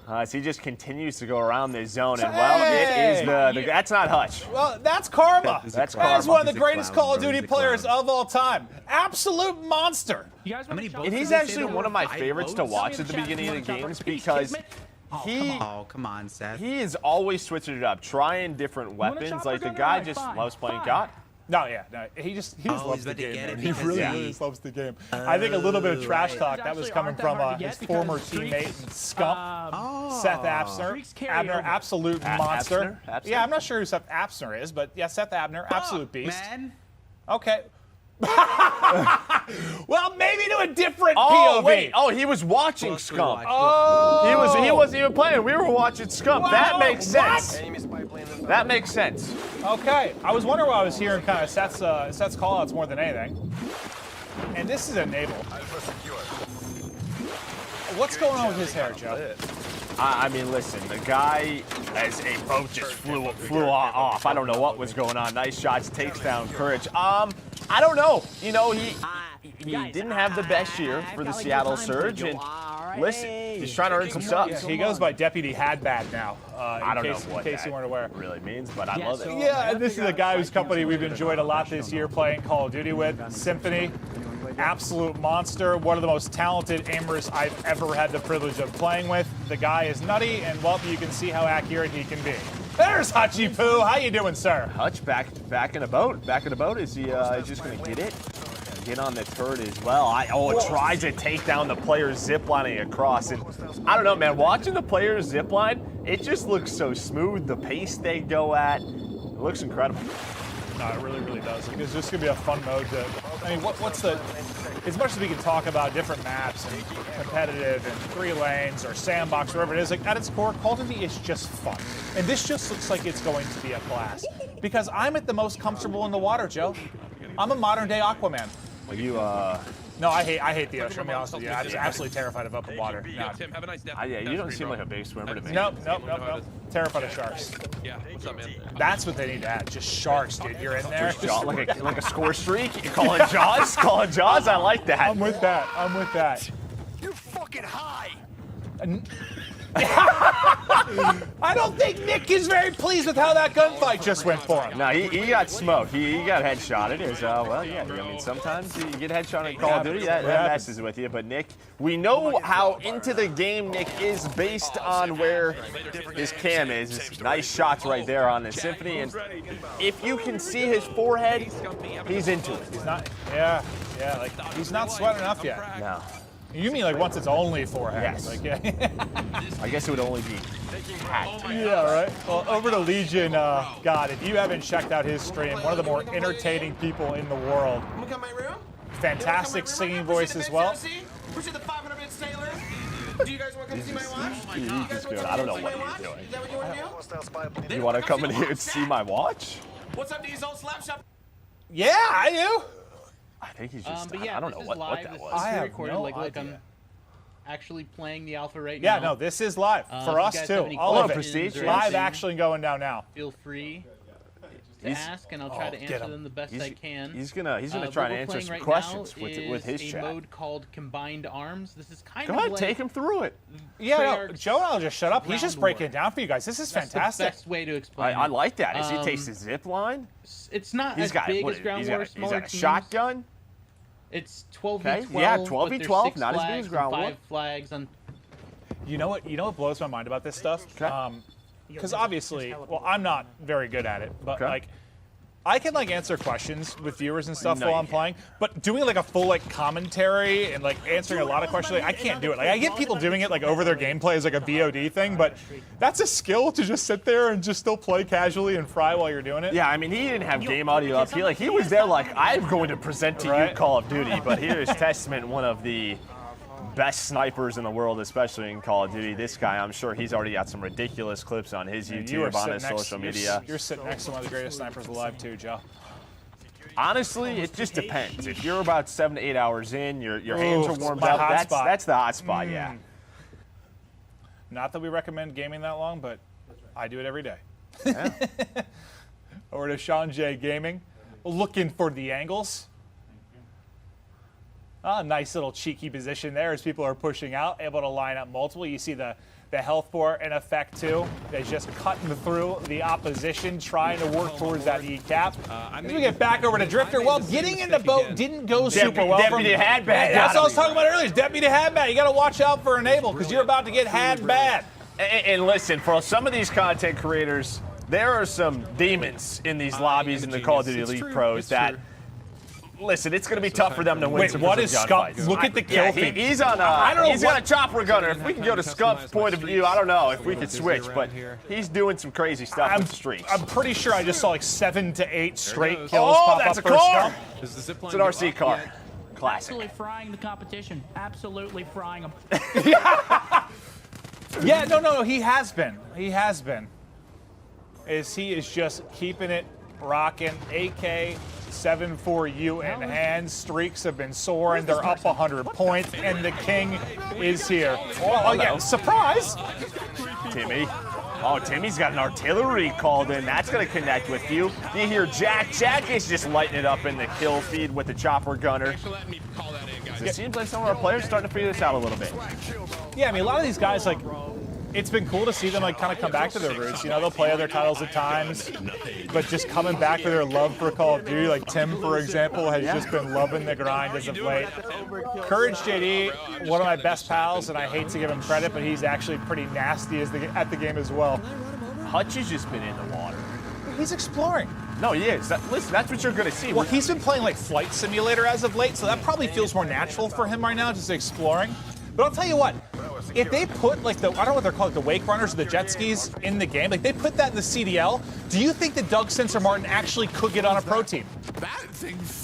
As he just continues to go around this zone, and well, it is the that's not Hutch.
Well, that's Karma.
That's
That is one of the greatest Call of Duty players of all time. Absolute monster.
And he's actually one of my favorites to watch at the beginning of the games because
come on, Seth.
he is always switching it up, trying different weapons. Like the guy just loves playing GOT.
No, he just loves the game. Man. He really just loves the game. I think a little bit of trash talk that was coming from his former teammate and scump, Seth Abner. Abner, absolute monster.
Abner?
Yeah, I'm not sure who Seth Abner is, but yeah, Seth Abner, absolute beast.
Man.
Okay. Well, maybe to a different POV.
Wait. Oh, he was watching Scump.
Oh.
He wasn't even playing. We were watching Scump.
Wow.
That makes sense. That makes sense.
Okay. I was wondering why I was hearing kind of Seth's callouts more than anything. And this is a navel. What's going on with his hair, Joe?
I mean, listen, the guy, as a boat just flew off. I don't know what was going on. Nice shots, takes down Courage. I don't know. You know, he didn't have the best year for the Seattle Surge, and listen, he's trying to earn some subs.
Yeah, he goes by Deputy Hadbad now.
I don't know what
in case you weren't aware.
really means, but I love it.
Yeah, and this is a guy whose company we've enjoyed a lot this year playing Call of Duty with, Symphony. Absolute monster, one of the most talented aimers I've ever had the privilege of playing with. The guy is nutty, and well, you can see how accurate he can be. There's Hutchie Poo. How you doing, sir?
Hutch back in the boat. Back in the boat. Is he just going to get it? Get on the turret as well. Tries to take down the players ziplining across. And I don't know, man. Watching the players zipline, it just looks so smooth. The pace they go at, it looks incredible.
No, it really, really does. Like, it's just going to be a fun mode to, I mean, what's the, as much as we can talk about different maps and competitive and 3 lanes or sandbox, wherever it is, like at its core, Call of Duty is just fun. And this just looks like it's going to be a blast. Because I'm at the most comfortable in the water, Joe. I'm a modern day Aquaman.
Are you,
No, I hate the ocean, I'll be honest with you. I'm just absolutely terrified of open water. No.
Tim, have a nice day.
yeah, you don't seem like a big swimmer to me.
Nope. Terrified of sharks.
Yeah, what's up, man?
That's what they need to add. Just sharks, dude. You're in there.
Like a score streak? You call it Jaws? Call it Jaws? I like that.
I'm with that.
You're fucking high.
I don't think Nick is very pleased with how that gunfight just went for him.
No, he got smoked. He got headshotted. Well, yeah. I mean, sometimes you get headshot in Call of Duty, that messes with you. But Nick, we know how into the game Nick is based on where his cam is. Nice shots right there on the Symphony. And if you can see his forehead, he's into it.
He's not. Yeah. Like he's not sweating enough yet.
No.
You mean like once it's only forehead?
Yes.
Like, yeah.
I guess it would only be hat.
Yeah, right. Well, over to Legion. God, if you haven't checked out his stream, one of the more entertaining people in the world. Fantastic singing voice as well.
Appreciate the 500-bit sailor. Do you guys want to come see my watch?
He's good. I don't know what he's doing.
Is that what you want to do?
You want to come in here and see my watch?
What's up, these old slap shop?
Yeah, I do.
I think he's just.
But yeah,
I don't know what that was.
I have
recorded.
no
Look,
idea.
I'm actually playing the alpha right now.
Yeah, no, this is live for
if you
us
guys
too.
have any
All of it.
questions or
Live
anything,
action going down now.
Feel free to ask, and I'll try to answer them the best I can.
He's gonna try to answer some questions with his chat.
A mode called Combined Arms. This is kind
Go
of
ahead,
like
take him through it.
Yeah, no, Joe and I'll just shut up. He's just breaking it down for you guys. This is
That's
fantastic.
the best way to explain
I
it.
like that. As he takes the zip line.
It's not
He's
as
got
big
what,
as Ground
he's
War,
got,
smaller
he's got a
teams.
shotgun.
It's 12v12.
Okay, yeah,
but
12v12,
there's 6
not as big as
flags
Ground
and
War.
5 flags on.
You know what blows my mind about this stuff? Because obviously, well, I'm not very good at it, but like, I can like answer questions with viewers and stuff while I'm playing, but doing like a full like commentary and like answering a lot of questions, like, I can't do it. Like I get people doing it like over their gameplay as like a VOD thing, but that's a skill to just sit there and just still play casually and fry while you're doing it.
Yeah, I mean, he didn't have game audio up. He was there like, I'm going to present to you Call of Duty, but here's testament, one of the best snipers in the world, especially in Call of Duty. This guy, I'm sure he's already got some ridiculous clips on his YouTube, on his social media.
You're sitting next to one of the greatest snipers alive too, Joe.
Honestly, it just depends. If you're about 7 to 8 hours in, your hands are warmed up, that's the hot spot, yeah.
Not that we recommend gaming that long, but I do it every day.
Yeah.
Over to Sean J Gaming. looking for the angles. Nice little cheeky position there as people are pushing out, able to line up multiple. You see the health bar in effect too. They're just cutting through the opposition, trying to work towards that E-cap. As we get back over to Drifter, well, getting in the boat didn't go super well.
Deputy had bad.
That's what I was talking about earlier. Deputy had bad. You got to watch out for Enable because you're about to get had bad.
And listen, for some of these content creators, there are some demons in these lobbies in the Call of Duty Elite Pros that, listen, it's going to be tough for them to win.
Wait,
some
what is
gunfights.
Scump? Look at the kill feed.
He's on he's got a chopper gunner. If we can go to Scump's point of view, I don't know if we could switch, but he's doing some crazy stuff with streaks.
I'm pretty sure I just saw like 7 to 8 straight kills
Oh,
pop
that's
up
a
for
car.
Scump.
It's an RC car. Classic.
Absolutely frying the competition. Absolutely frying them.
Yeah, no, he has been. He has been. He is just keeping it rocking. AK-74U in hand. Streaks have been soaring. They're up 100 points, and the king is here. Oh, yeah, surprise!
Timmy. Oh, Timmy's got an artillery called in. That's going to connect with you. You hear Jack. Jack is just lighting it up in the kill feed with the chopper gunner. It seems like some of our players are starting to figure this out a little bit.
Yeah, I mean, a lot of these guys, like, it's been cool to see them, like, kind of come back to their roots. You know, they'll play other titles at times, but just coming back to their love for Call of Duty. Like, Tim, for example, has just been loving the grind as of late. Courage JD, one of my best pals, and I hate to give him credit, but he's actually pretty nasty at the game as well.
Hutch has just been in the water.
He's exploring.
No, he is. Listen, that's what you're going to see.
Well, he's been playing, like, Flight Simulator as of late, so that probably feels more natural for him right now, just exploring. But I'll tell you what, if they put, like, I don't know what they're called, the wake runners or the jet skis in the game, like, they put that in the CDL, do you think that Doug Sensor Martin actually could get on a pro team?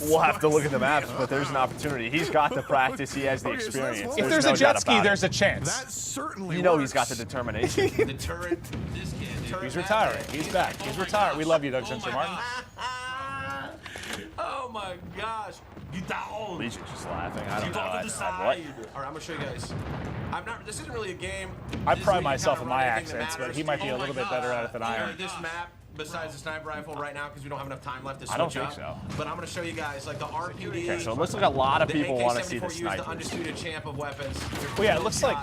We'll have to look at the maps, but there's an opportunity. He's got the practice. He has the experience.
If there's
no
a jet
doubt
ski,
about
there's
it.
a chance.
That certainly
You know he's got the determination.
The turret, this kid.
He's retiring. He's back. He's retired. We love you, Doug Sensor Martin.
Oh my gosh.
Legion's just laughing. I don't know.
All right,
What?
I'm gonna show you guys. This isn't really a game.
I
This is
pride
where you
myself
kinda
in
run
my
anything that
accents, but
matters.
he might be a
Oh
little
my
bit better at it
God.
than I am.
This map, besides the sniper rifle right now, because we don't have enough time left to switch
I don't think
up.
so.
But I'm gonna show you guys like the RPD.
Okay, so it looks like a lot of
the
people want to see the
AK-74U is the
snipers.
undisputed champ of weapons.
Well, yeah, it looks like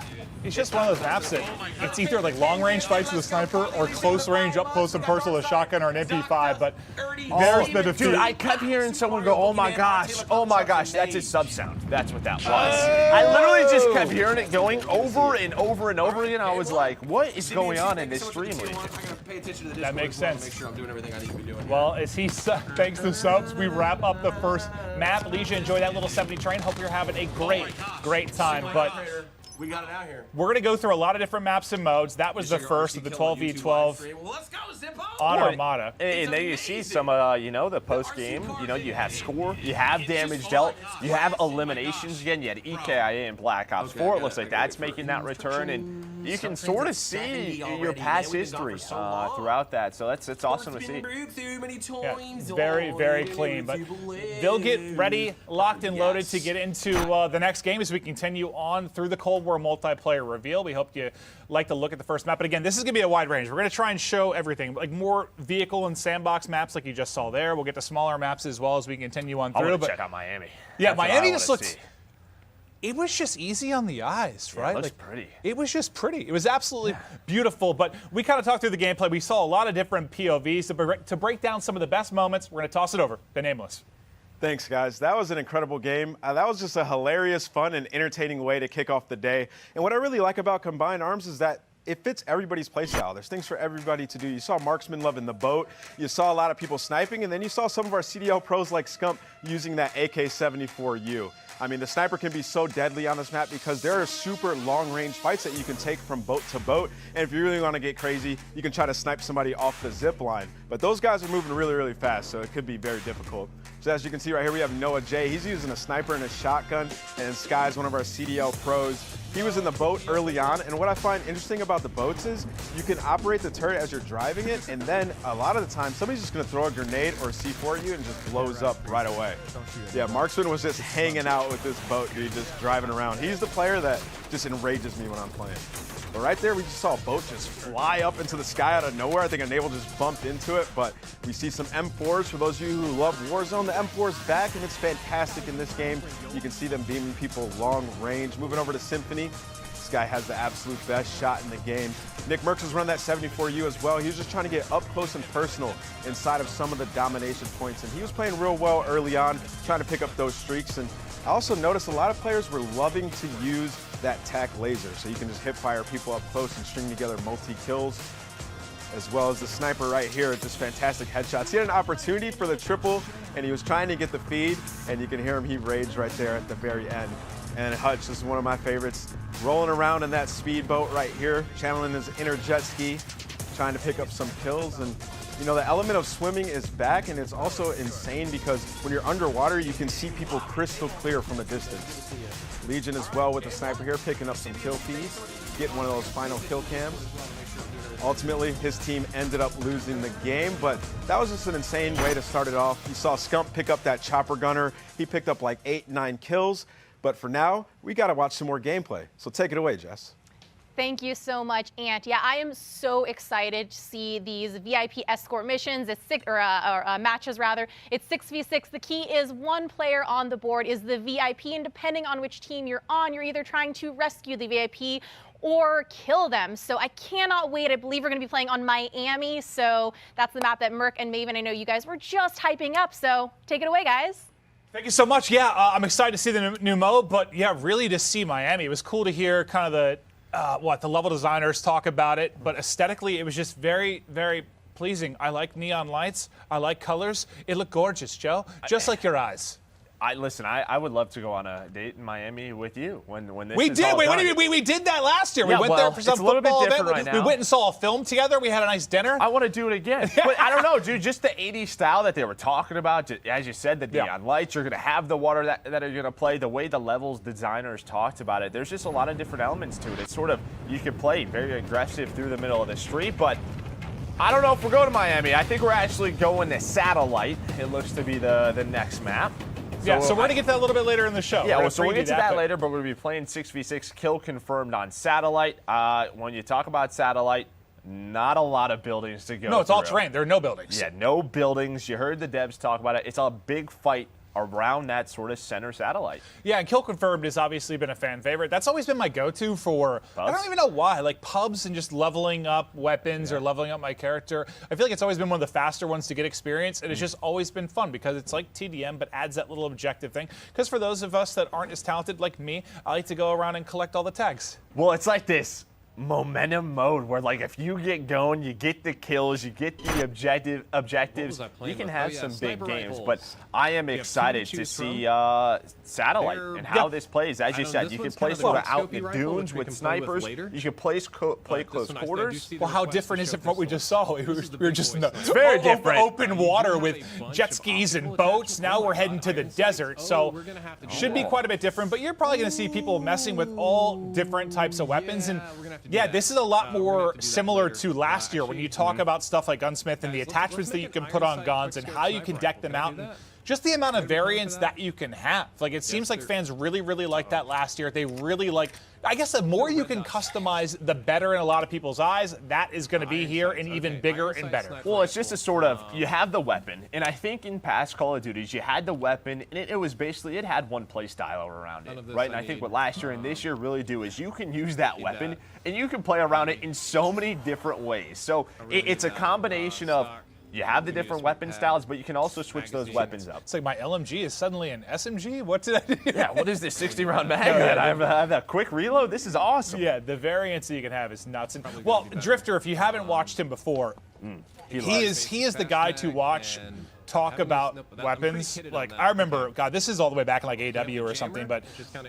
it's just one of those maps that it's either like long range fights with a sniper or close range, up close and personal with a shotgun or an MP5. But there's the defeat.
Dude, I kept hearing someone go, oh my gosh, that's his sub sound. That's what that was. I literally just kept hearing it going over and over and over again. I was like, what is going on in this stream?
That makes sense.
Make sure I'm doing everything I need to be doing.
Well, as he thanks the subs, we wrap up the first map. Leisha, enjoy that little 70 train. Hope you're having a great time. But
we got it out here.
we're going to go through a lot of different maps and modes. That was the first of the 12v12
Well, let's go, Zippo.
on Armada.
And then you see some, the post game. You have score, you have damage dealt, you have eliminations again. You had EKIA and Black Ops 4. It looks like that's making that return, and you can sort of see your past history throughout that. So it's awesome to see.
Yeah, very clean. But they'll get ready, locked and loaded to get into the next game as we continue on through the Cold War multiplayer reveal. We hope you like to look at the first map. But again, this is going to be a wide range. We're going to try and show everything, like more vehicle and sandbox maps like you just saw there. We'll get to smaller maps as well as we continue on
I
through.
want to check out Miami.
Yeah,
That's what
Miami
I
just
wanna
looked.
see.
It was just easy on the eyes, right?
it looks
like,
pretty.
It was just pretty. It was absolutely beautiful. But we kind of talked through the gameplay. We saw a lot of different POVs. To break down some of the best moments, we're going to toss it over to Nameless.
Thanks, guys. That was an incredible game. That was just a hilarious, fun, and entertaining way to kick off the day. And what I really like about Combined Arms is that it fits everybody's playstyle. There's things for everybody to do. You saw Marksman loving the boat. You saw a lot of people sniping. And then you saw some of our CDL pros like Scump using that AK-74U. I mean, the sniper can be so deadly on this map because there are super long-range fights that you can take from boat to boat. And if you really want to get crazy, you can try to snipe somebody off the zip line. But those guys are moving really fast, so it could be very difficult. So as you can see right here, we have Noah J. He's using a sniper and a shotgun, and Sky's one of our CDL pros. He was in the boat early on, and what I find interesting about the boats is you can operate the turret as you're driving it, and then a lot of the time, somebody's just gonna throw a grenade or C4 at you and just blows up right away. Yeah, Marksman was just hanging out with this boat, dude, just driving around. He's the player that just enrages me when I'm playing. But right there, we just saw a boat just fly up into the sky out of nowhere. I think a naval just bumped into it, but we see some M4s. For those of you who love Warzone, the M4 is back, and it's fantastic in this game. You can see them beaming people long range. Moving over to Symphony. This guy has the absolute best shot in the game. Nick Merckx has run that 74U as well. He was just trying to get up close and personal inside of some of the domination points, and he was playing real well early on, trying to pick up those streaks. And I also noticed a lot of players were loving to use that tac laser, so you can just hip fire people up close and string together multi-kills, as well as the sniper right here, just fantastic headshots. He had an opportunity for the triple, and he was trying to get the feed, and you can hear him, he raged right there at the very end. And Hutch, this is one of my favorites, rolling around in that speedboat right here, channeling his inner jet ski, trying to pick up some kills. And you know, the element of swimming is back, and it's also insane because when you're underwater, you can see people crystal clear from a distance. Legion as well with the sniper here, picking up some kill feeds, getting one of those final kill cams. Ultimately, his team ended up losing the game, but that was just an insane way to start it off. You saw Scump pick up that chopper gunner. He picked up like 8-9 kills. But for now, we got to watch some more gameplay. So take it away, Jess.
Thank you so much, Ant. Yeah, I am so excited to see these VIP escort missions. It's matches rather. It's 6v6. The key is one player on the board is the VIP, and depending on which team you're on, you're either trying to rescue the VIP or kill them. So I cannot wait. I believe we're going to be playing on Miami. So that's the map that Merc and Maven, I know you guys were just hyping up. So take it away, guys.
Thank you so much. Yeah, I'm excited to see the new mode, but yeah, really to see Miami. It was cool to hear kind of the level designers talk about it, but aesthetically, it was just very, very pleasing. I like neon lights. I like colors. It looked gorgeous, Joe, just like your eyes.
Listen, I would love to go on a date in Miami with you when this
we
is
did.
all
Wait,
done.
we did that last year.
Yeah,
we went there for some
it's a little bit
football
different
event.
right now.
We went and saw a film together. We had a nice dinner.
I want to do it again. But I don't know, dude. Just the 80s style that they were talking about. As you said, the neon lights. You're going to have the water that are going to play. The way the levels designers talked about it. There's just a lot of different elements to it. It's sort of, you can play very aggressive through the middle of the street, but I don't know if we're going to Miami. I think we're actually going to Satellite. It looks to be the next map.
So we're going to get to that a little bit later in the show.
Yeah, so we'll get to that later, but we're going to be playing 6v6, kill confirmed on Satellite. When you talk about Satellite, not a lot of buildings to go
No, it's all terrain. There are no buildings.
Yeah, no buildings. You heard the devs talk about it. It's a big fight around that sort of center satellite.
Yeah, and Kill Confirmed has obviously been a fan favorite. That's always been my go-to for, pubs? I don't even know why, like pubs and just leveling up weapons or leveling up my character. I feel like it's always been one of the faster ones to get experience, and it's just always been fun because it's like TDM, but adds that little objective thing. Because for those of us that aren't as talented like me, I like to go around and collect all the tags.
Well, it's like this momentum mode where, like, if you get going, you get the kills, you get the objectives, you can have some big games. But I am excited to see Satellite and how this plays. As you said, you can play sort of out in the dunes with snipers. You can play close quarters.
Well, how different is it from what we just saw? We were just in the
very different
open water with jet skis and boats. Now we're heading to the desert, so should be quite a bit different. But you're probably going to see people messing with all different types of weapons. And yeah, this is a lot more similar to last year when you talk about stuff like Gunsmith and the attachments that you can put on guns and how you can deck them out. And just the amount of variance that you can have. Like, it seems like fans really, really liked that last year. They really like, I guess the more you can customize, the better in a lot of people's eyes. That is going to be here and even bigger and better.
Well, it's just a sort of, you have the weapon, and I think in past Call of Duties, you had the weapon, and it was basically, it had one play style around it, right? And I think what last year and this year really do is you can use that weapon, and you can play around it in so many different ways. So it's a combination of, you have the different weapon styles, but you can also switch those weapons up.
It's like my LMG is suddenly an SMG? What did I do?
Yeah, what is this 60-round mag? I have that quick reload? This is awesome.
Yeah, the variance that you can have is nuts. And, well, Drifter, if you haven't watched him before, he is the guy to watch talk about weapons. Like, I remember, God, this is all the way back in like AW or something, but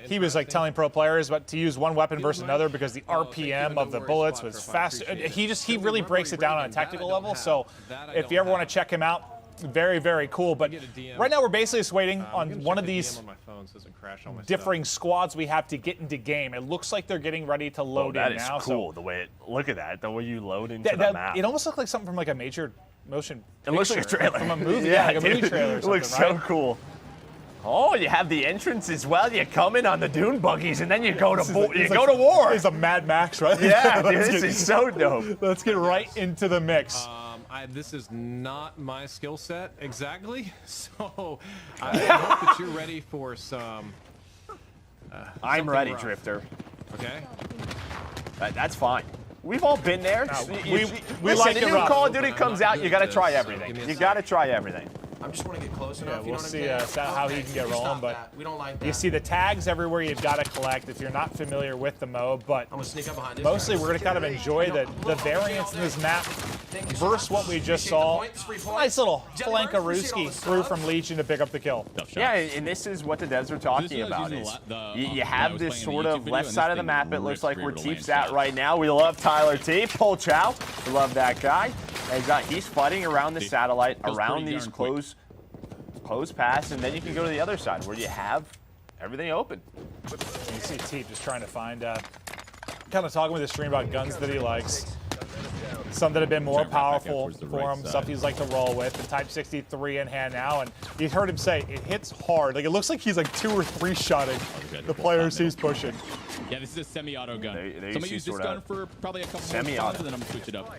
he was like telling pro players to use one weapon versus another because the RPM of the bullets was fast. He really breaks it down on a technical level. So if you ever want to check him out, very, very cool. But right now we're basically just waiting on one of these differing squads we have to get into game. It looks like they're getting ready to load in now.
That is cool, the way look at that, the way you load into the map.
It almost looks like something from like a major motion
It looks like a trailer.
From a movie,
yeah,
like a movie trailer or something,
it looks so cool. Oh, you have the entrance as well. You come in on the dune buggies, and then you go to war.
It's a Mad Max, right?
Yeah, dude, this is so dope.
Let's get right into the mix.
This is not my skill set exactly, so I hope that you're ready for some.
I'm ready,
rough.
Drifter.
Okay.
That's fine. We've all been there.
We
Listen,
like
the
it
new
rough.
Call of Duty comes out, you got to try everything. You got to try everything.
I just want to get close enough.
We'll see how he can get
we
rolling,
stop
but
that. We don't like that.
you see the tags everywhere you've got to collect if you're not familiar with the mode, but
I'm gonna sneak up behind this
mostly
guy.
we're going to kind of enjoy the variance in this map versus what we just saw. Nice little Flankarooski through from Legion to pick up the kill.
Yeah, and this is what the devs are talking about. You have this sort of left side of the map, it looks like where Teep's at right now. We love Tyler Teep, Pol Chow, we love that guy. And he's fighting around the satellite, around these close paths, and then you can go to the other side where you have everything open.
You see Teep just trying to find, kind of talking with his stream about guns that he likes. Some that have been more powerful for him, stuff he's like to roll with. The Type 63 in hand now, and you heard him say it hits hard. Like it looks like he's like 2 or 3 shotting the players he's pushing.
Yeah, this is a semi-auto gun.
There
So I'm gonna use this gun for probably a couple more times, and then I'm gonna switch it up.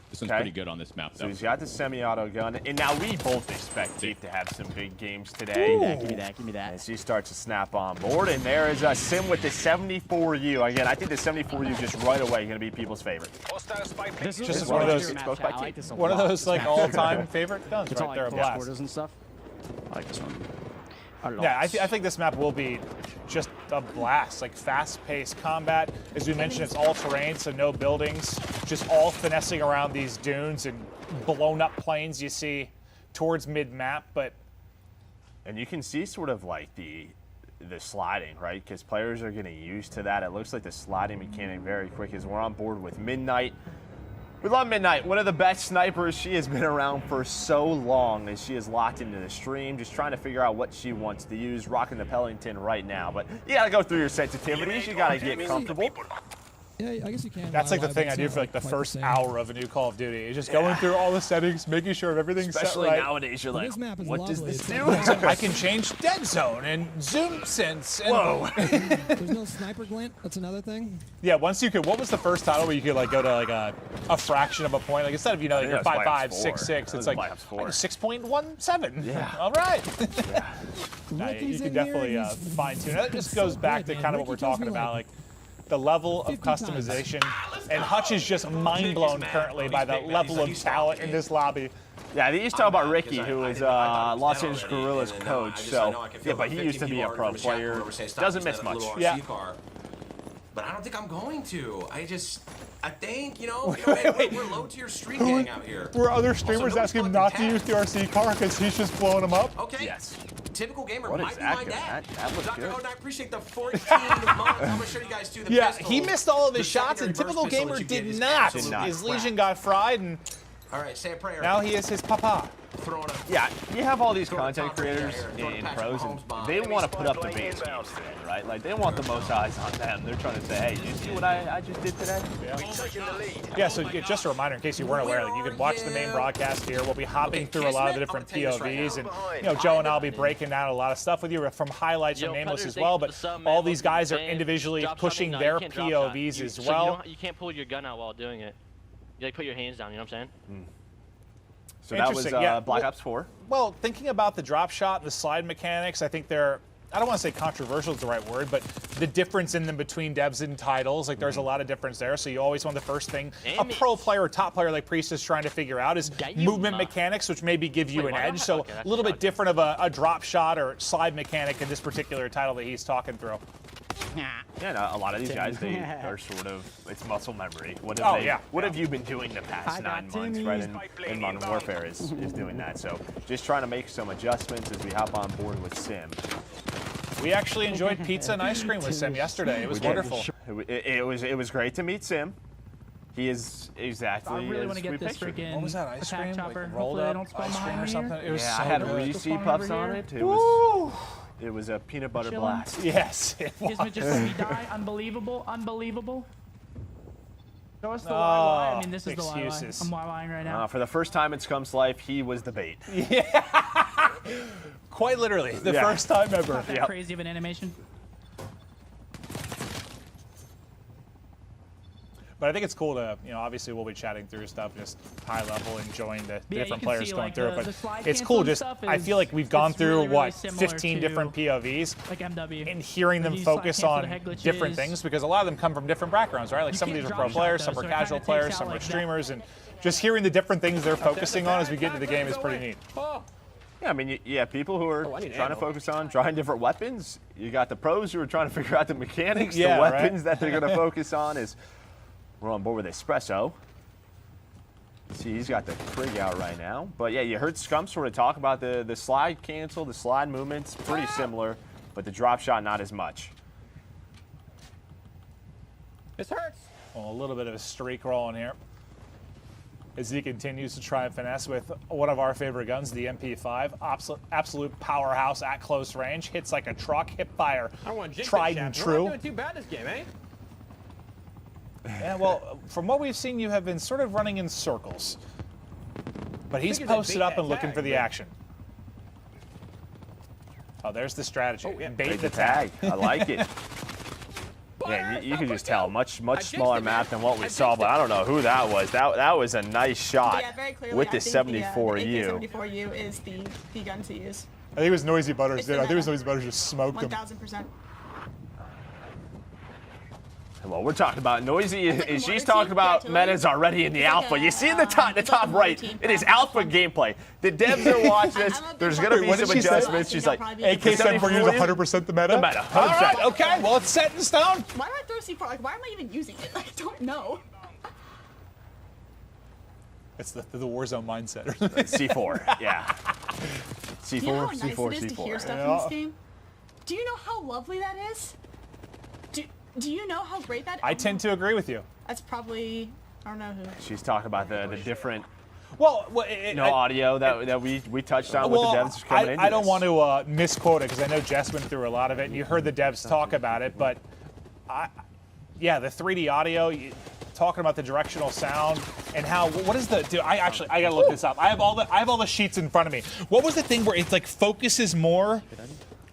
This one's pretty good on this map, though.
So he's got the semi-auto gun, and now we both expect Teep to have some big games today.
Give me that, give me that.
As he starts to snap on board, and there is a Sim with the 74U. Again, I think the 74U just right away going to be people's favorite.
This is just one of those like all-time favorite guns right there, a blast.
And stuff. I like this one.
Yeah, I think this map will be just a blast, like fast-paced combat. As we mentioned, it's all terrain, so no buildings, just all finessing around these dunes and blown-up planes you see towards mid-map.
And you can see sort of like the sliding, right? Because players are getting used to that. It looks like the sliding mechanic very quick as we're on board with Midnight. We love Midnight, one of the best snipers. She has been around for so long as she is locked into the stream, just trying to figure out what she wants to use, rocking the Pellington right now. But you gotta go through your sensitivities, you gotta get comfortable.
Yeah, I guess you can.
That's like the thing I do for like the first hour of a new Call of Duty. Is just going through all the settings, making sure everything's set right.
Especially nowadays, you're like, what does this do?
I can change dead zone and zoom sense. And
whoa.
There's no sniper glint. That's another thing.
Yeah, once you could. What was the first title where you could like go to like a fraction of a point? Like instead of like you're 5.5, 6.6, it's like 6.17.
Yeah.
All right. You can definitely fine tune. That just goes back to kind of what we're talking about, like the level of customization. And Hutch is just mind blown currently by the level of talent in this lobby.
Yeah, they used to talk about Ricky, who is Los Angeles Guerrillas coach. So, yeah, but he used to be a pro player. Doesn't miss much.
Yeah.
But I don't think I'm going to. I think, we're low-tier street gang out here.
Were other streamers asking him not to use the RC car because he's just blowing them up?
Okay.
Yes.
Typical gamer
What
might
is
be my
that
dad.
That looks
Dr.
good.
Odin, I appreciate the 14 months. I'm going to show you guys too.
Yeah, he missed all of his shots, and Typical Gamer did not. His Legion got fried, and
all right, say a prayer.
Now he is his papa.
Yeah, you have all these content creators in pros, and they want to put up the biggest games today, right? Like, they want the most eyes on them. They're trying to say, hey, did you see what I just did today?
Yeah, so just a reminder in case you weren't aware, like, you can watch the main broadcast here. We'll be hopping through a lot of the different POVs, and Joe and I'll be breaking down a lot of stuff with you from highlights from Nameless as well, but all these guys are individually pushing their POVs as well.
You can't pull your gun out while doing it. You like put your hands down, you know what I'm saying?
So that was Black Ops 4.
Well, thinking about the drop shot, the slide mechanics, I think they're, I don't want to say controversial is the right word, but the difference in them between devs and titles, like there's a lot of difference there. So you always want the first thing a pro player or top player like Priest is trying to figure out is movement mechanics, which maybe give you an edge. So a little bit different of a drop shot or slide mechanic in this particular title that he's talking through.
Yeah, no, a lot of these guys, they are sort of, it's muscle memory. What have you been doing the past 9 months, right? And Modern Warfare is doing that. So just trying to make some adjustments as we hop on board with Sim.
We actually enjoyed pizza and ice cream with Sim yesterday. It was wonderful.
It was great to meet Sim. He is exactly
I really
as
want to get
we
this
pictured.
freaking
What was that, ice cream?
chopper.
Like rolled up ice cream or something? It was so
I had
good.
Reese Puffs on it. It was a peanut butter blast.
Yes, it was.
Gives me just see die. Unbelievable. Unbelievable. Show us the YY. I mean, this is
excuses.
the YY. I'm YYing right now.
For the first time in Scum's life, he was the bait.
Yeah. Quite literally, the
Yeah.
first time ever.
Not that crazy of an animation.
But I think it's cool to, obviously we'll be chatting through stuff, just high level, enjoying the
Yeah,
different
you can
players
see,
going
like,
through
the
it. But
slide
it's
cancel
cool
and
just,
stuff
I feel like we've gone
it's
through,
really, really
15
similar
different
to,
POVs.
like MW.
And hearing them
When you slide
focus
cancel
on
the head glitches.
different things, because a lot of them come from different backgrounds, right? Like
You
some of these
can't
are pro
drop shot,
players,
though,
some
so
are
it kinda
casual
takes
players,
out,
some are
like, that.
streamers, and just hearing the different things they're focusing on as we get into the game is pretty neat.
Yeah, I mean, yeah, people who are trying to focus on trying different weapons. You got the pros who are trying to figure out the mechanics,
Yeah,
the
right.
weapons that they're going to focus on. Is we're on board with Espresso. See, he's got the Krig out right now. But yeah, you heard Scump sort of talk about the slide cancel, the slide movements, pretty similar, but the drop shot not as much.
This hurts. Well, a little bit of a streak rolling here as he continues to try and finesse with one of our favorite guns, the MP5. Absolute powerhouse at close range. Hits like a truck, hip fire, tried and true.
We're not doing too bad this game, eh?
Yeah, well, from what we've seen, you have been sort of running in circles. But he's
Figured they'd
posted
bait
up
that
and looking
tag,
for the
but-
action. Oh, there's the strategy. Bait
Bait
the tag.
I like it. Yeah, you can just tell, much smaller map than what we saw, but I don't know who that was. That was a nice shot
Yeah, very clearly,
with
I
the
think the
74U.
AK-74U is the gun to use.
I think it was Noisy Butters,
It's
dude.
the
I think it was
meta.
Noisy Butters just smoked him.
1000%.
Well, we're talking about Noisy. She's talking about metas already in the alpha. You see in the top right, it is alpha gameplay. The devs are watching this. There's going to be
What
some
did she say?
adjustments. She's like,
AK-74U is 100% the meta?
The meta, 100%.
All right, okay. Well, it's set in stone.
Why do I throw C4? Like, why am I even using it? I don't know.
It's the Warzone mindset.
C4, yeah. C4,
Do you know how nice
C4,
it is to hear
C4.
stuff in this game? Do you know how lovely that is? Do you know how great that is?
I tend to agree with you.
That's probably, I don't know who.
She's talking about the different
audio
that we touched on with the devs coming into
I don't
this.
want to misquote it because I know Jess went through a lot of it, and you heard the devs talk about it. But yeah, the 3D audio, talking about the directional sound and how what is the? Dude, I gotta look this up. I have all the sheets in front of me. What was the thing where it like focuses more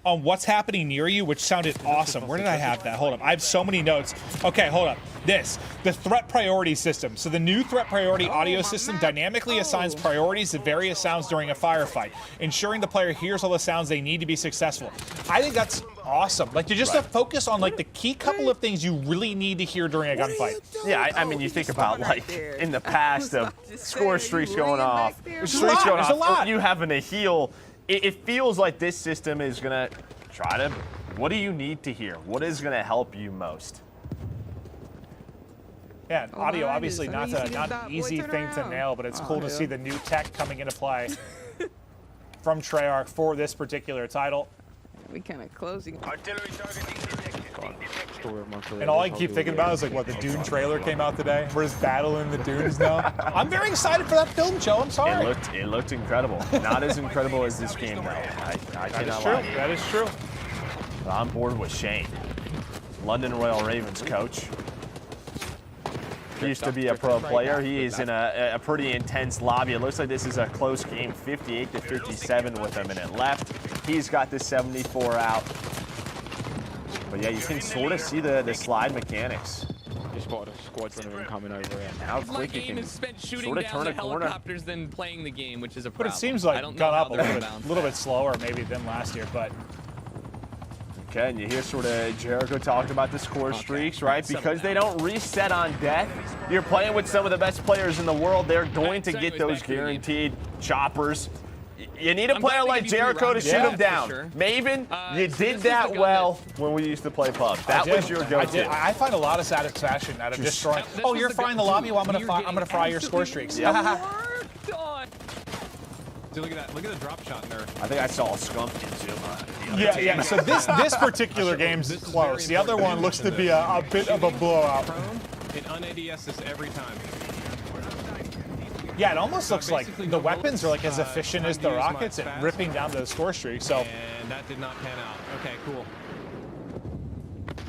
on what's happening near you, which sounded awesome. Where did I have that? Hold up. I have so many notes. Okay, hold up. The threat priority system. So the new threat priority audio system dynamically assigns priorities to various sounds during a firefight, ensuring the player hears all the sounds they need to be successful. I think that's awesome. Like to just to focus on like the key couple of things you really need to hear during a gunfight.
Yeah, I mean, you think about like in the past of score streaks going off,
There's a lot.
you having to heal. It feels like this system is gonna try to. What do you need to hear? What is gonna help you most?
Yeah, audio obviously not an easy thing to nail, but it's cool to see the new tech coming into play from Treyarch for this particular title.
We kind of closing.
And all I keep thinking about is like what the Dune trailer came out today. We're just battling the dunes now. I'm very excited for that film, Joe. I'm sorry.
It looked incredible. Not as incredible as this game though. I cannot lie.
That is true.
But I'm bored with Shane, London Royal Ravens coach. He used to be a pro player. He is in a pretty intense lobby. It looks like this is a close game, 58-57 with a minute left. He's got the 74 out. But yeah, you can sort of see the slide mechanics.
You spotted a squadron of them coming over here.
How
My
quick you
game
can
is spent shooting
sort of
down
turn
the
a corner.
helicopters than playing the game, which is a
But
problem.
it seems like
I don't
gone
know
up
how
a
they're gonna
little bit slower maybe than last year, but
Okay, and you hear sort of Jericho talking about the score streaks, right? Because they don't reset on death. You're playing with some of the best players in the world. They're going to get those guaranteed choppers. You need a player like Jericho to shoot them down.
sure.
Maven, you did that well when we used to play pub. That was your go-to.
I find a lot of satisfaction out of destroying. Oh, you're frying the lobby. Well, I'm gonna fry your score streaks.
Dude, look at that. Look at the drop shot there.
I think I saw a skunk into
Yeah. So this particular game's close. The other one looks to be a bit of a blowout.
It un-ADS this every time.
Yeah, it almost looks like the weapons are like as efficient as the rockets at ripping down those score streaks. So
And that did not pan out. Okay, cool.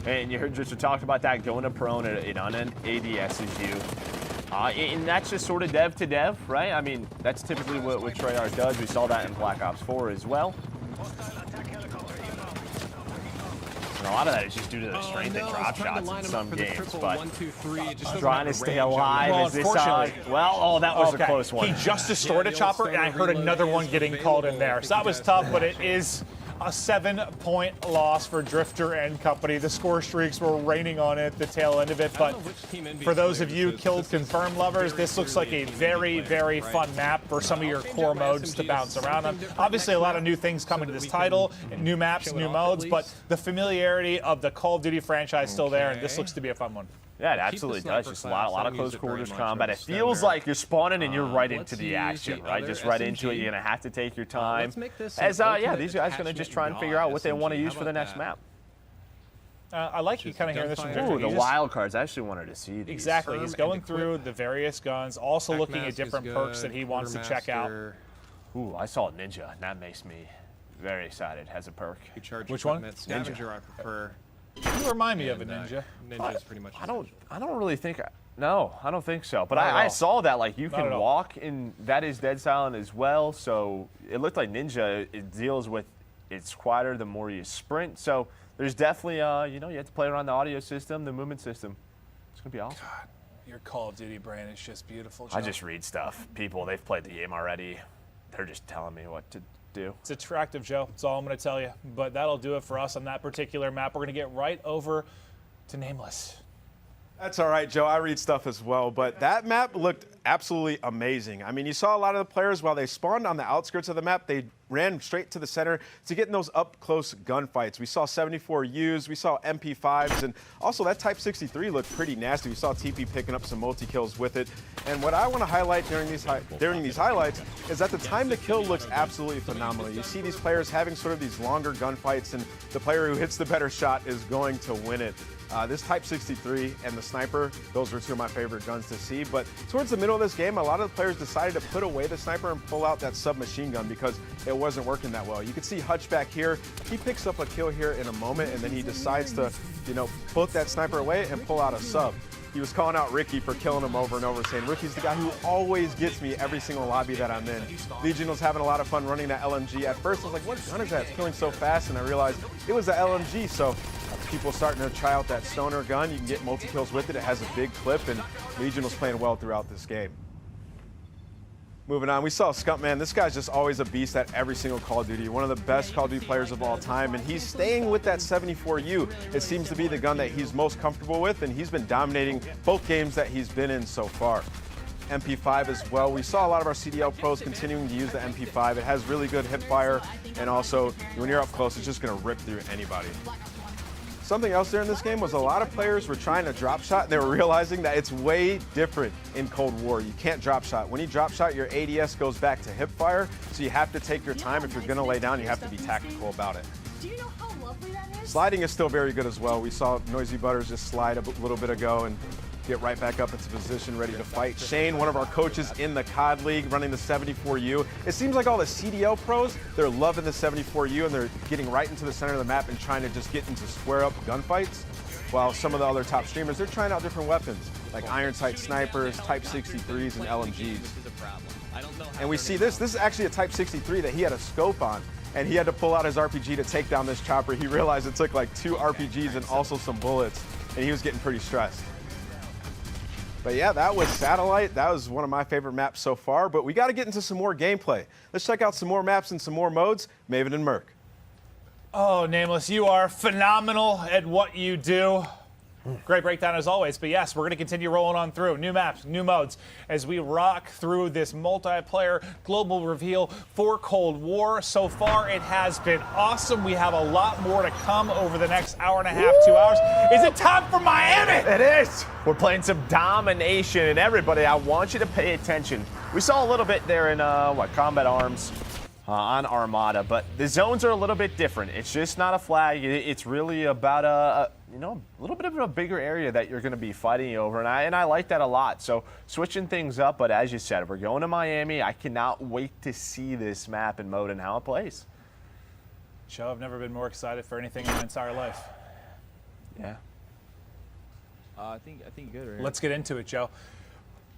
And you heard just talked about that going to prone. It un-ADSs you. And that's just sort of dev to dev, right? I mean, that's typically what Treyarch does. We saw that in Black Ops 4 as well. And a lot of that is just due to the strength and drop shots in some games, but
1, 2, 3, it just
trying to stay alive.
Well,
Is this
unfortunately,
that was a close one.
He just destroyed a chopper, and I heard another one getting called in there. So that was tough, but it is a 7-point loss for Drifter and company. The score streaks were raining on it at the tail end of it, but for those of you Killed Confirmed lovers, this looks like a very, very fun map for some of your core modes to bounce around on. Obviously, a lot of new things coming to this title, new maps, new modes, but the familiarity of the Call of Duty franchise is still there, and this looks to be a fun one.
Yeah, it absolutely does. Just a lot of close quarters combat. It feels like you're spawning and you're right into the action, right? Just right into it. You're going to have to take your time. As, yeah, these guys are going to just try and figure out what they want to use for the next map.
I like you kind of hearing this from Drifter.
Ooh, the wild cards. I actually wanted to see these.
Exactly. He's going through the various guns, also looking at different perks that he wants to check out.
Ooh, I saw Ninja, and that makes me very excited as a perk.
Which one?
Scavenger, I prefer.
You remind me of a ninja.
Ninja is pretty much.
I don't really think. No, I don't think so. But I saw that like you can walk, and that is dead silent as well. So it looked like Ninja. It deals with it's quieter the more you sprint. So there's definitely you know, you have to play around the audio system, the movement system. It's gonna be awesome.
God, your Call of Duty brain is just beautiful, Joe.
I just read stuff. People, they've played the game already. They're just telling me what to do.
It's attractive, Joe. That's all I'm going to tell you. But that'll do it for us on that particular map. We're going to get right over to Nameless.
That's all right, Joe. I read stuff as well, but that map looked absolutely amazing. I mean, you saw a lot of the players, while they spawned on the outskirts of the map, they ran straight to the center to get in those up-close gunfights. We saw 74Us, we saw MP5s, and also that Type 63 looked pretty nasty. We saw TP picking up some multi-kills with it. And what I want to highlight during these highlights is that the time to kill looks absolutely phenomenal. You see these players having sort of these longer gunfights, and the player who hits the better shot is going to win it. This Type 63 and the sniper, those were two of my favorite guns to see. But towards the middle of this game, a lot of the players decided to put away the sniper and pull out that submachine gun because it wasn't working that well. You can see Hutch back here. He picks up a kill here in a moment, and then he decides to, you know, put that sniper away and pull out a sub. He was calling out Ricky for killing him over and over, saying Ricky's the guy who always gets me every single lobby that I'm in. Legion was having a lot of fun running that LMG. At first, I was like, what gun is that? It's killing so fast, and I realized it was the LMG. So people starting to try out that stoner gun. You can get multi-kills with it. It has a big clip, and Legion was playing well throughout this game. Moving on, we saw Scumpman. This guy's just always a beast at every single Call of Duty. One of the best Call of Duty players of all time, and he's staying with that 74U. It seems to be the gun that he's most comfortable with, and he's been dominating both games that he's been in so far. MP5 as well. We saw a lot of our CDL pros continuing to use the MP5. It has really good hip fire, and also when you're up close, it's just going to rip through anybody. Something else there in this game was a lot of players were trying to drop shot. They were realizing that it's way different in Cold War. You can't drop shot. When you drop shot, your ADS goes back to hip fire, so you have to take your time. If you're going to lay down, you have to be tactical about it.
Do you know how lovely that is?
Sliding is still very good as well. We saw Noisy Butters just slide a little bit ago and get right back up into position, ready to fight. Shane, one of our coaches in the COD League, running the 74U. It seems like all the CDL pros, they're loving the 74U, and they're getting right into the center of the map and trying to just get into square-up gunfights, while some of the other top streamers, they're trying out different weapons, like iron sight snipers, Type 63s, and LMGs. And we see this is actually a Type 63 that he had a scope on, and he had to pull out his RPG to take down this chopper. He realized it took like 2 RPGs and also some bullets, and he was getting pretty stressed. But yeah, that was Satellite. That was one of my favorite maps so far, but we got to get into some more gameplay. Let's check out some more maps and some more modes. Maven and Merc.
Oh, Nameless, you are phenomenal at what you do. Great breakdown as always, but yes, we're going to continue rolling on through. New maps, new modes, as we rock through this multiplayer global reveal for Cold War. So far, it has been awesome. We have a lot more to come over the next hour and a half, 2 hours. Is it time for Miami?
It is. We're playing some domination, and everybody, I want you to pay attention. We saw a little bit there in, Combat Arms on Armada, but the zones are a little bit different. It's just not a flag. It's really about a little bit of a bigger area that you're going to be fighting over, and I like that a lot. So switching things up, but as you said, we're going to Miami. I cannot wait to see this map and mode and how it plays.
Joe, I've never been more excited for anything in my entire life.
Yeah.
I think good. Right?
Let's get into it, Joe.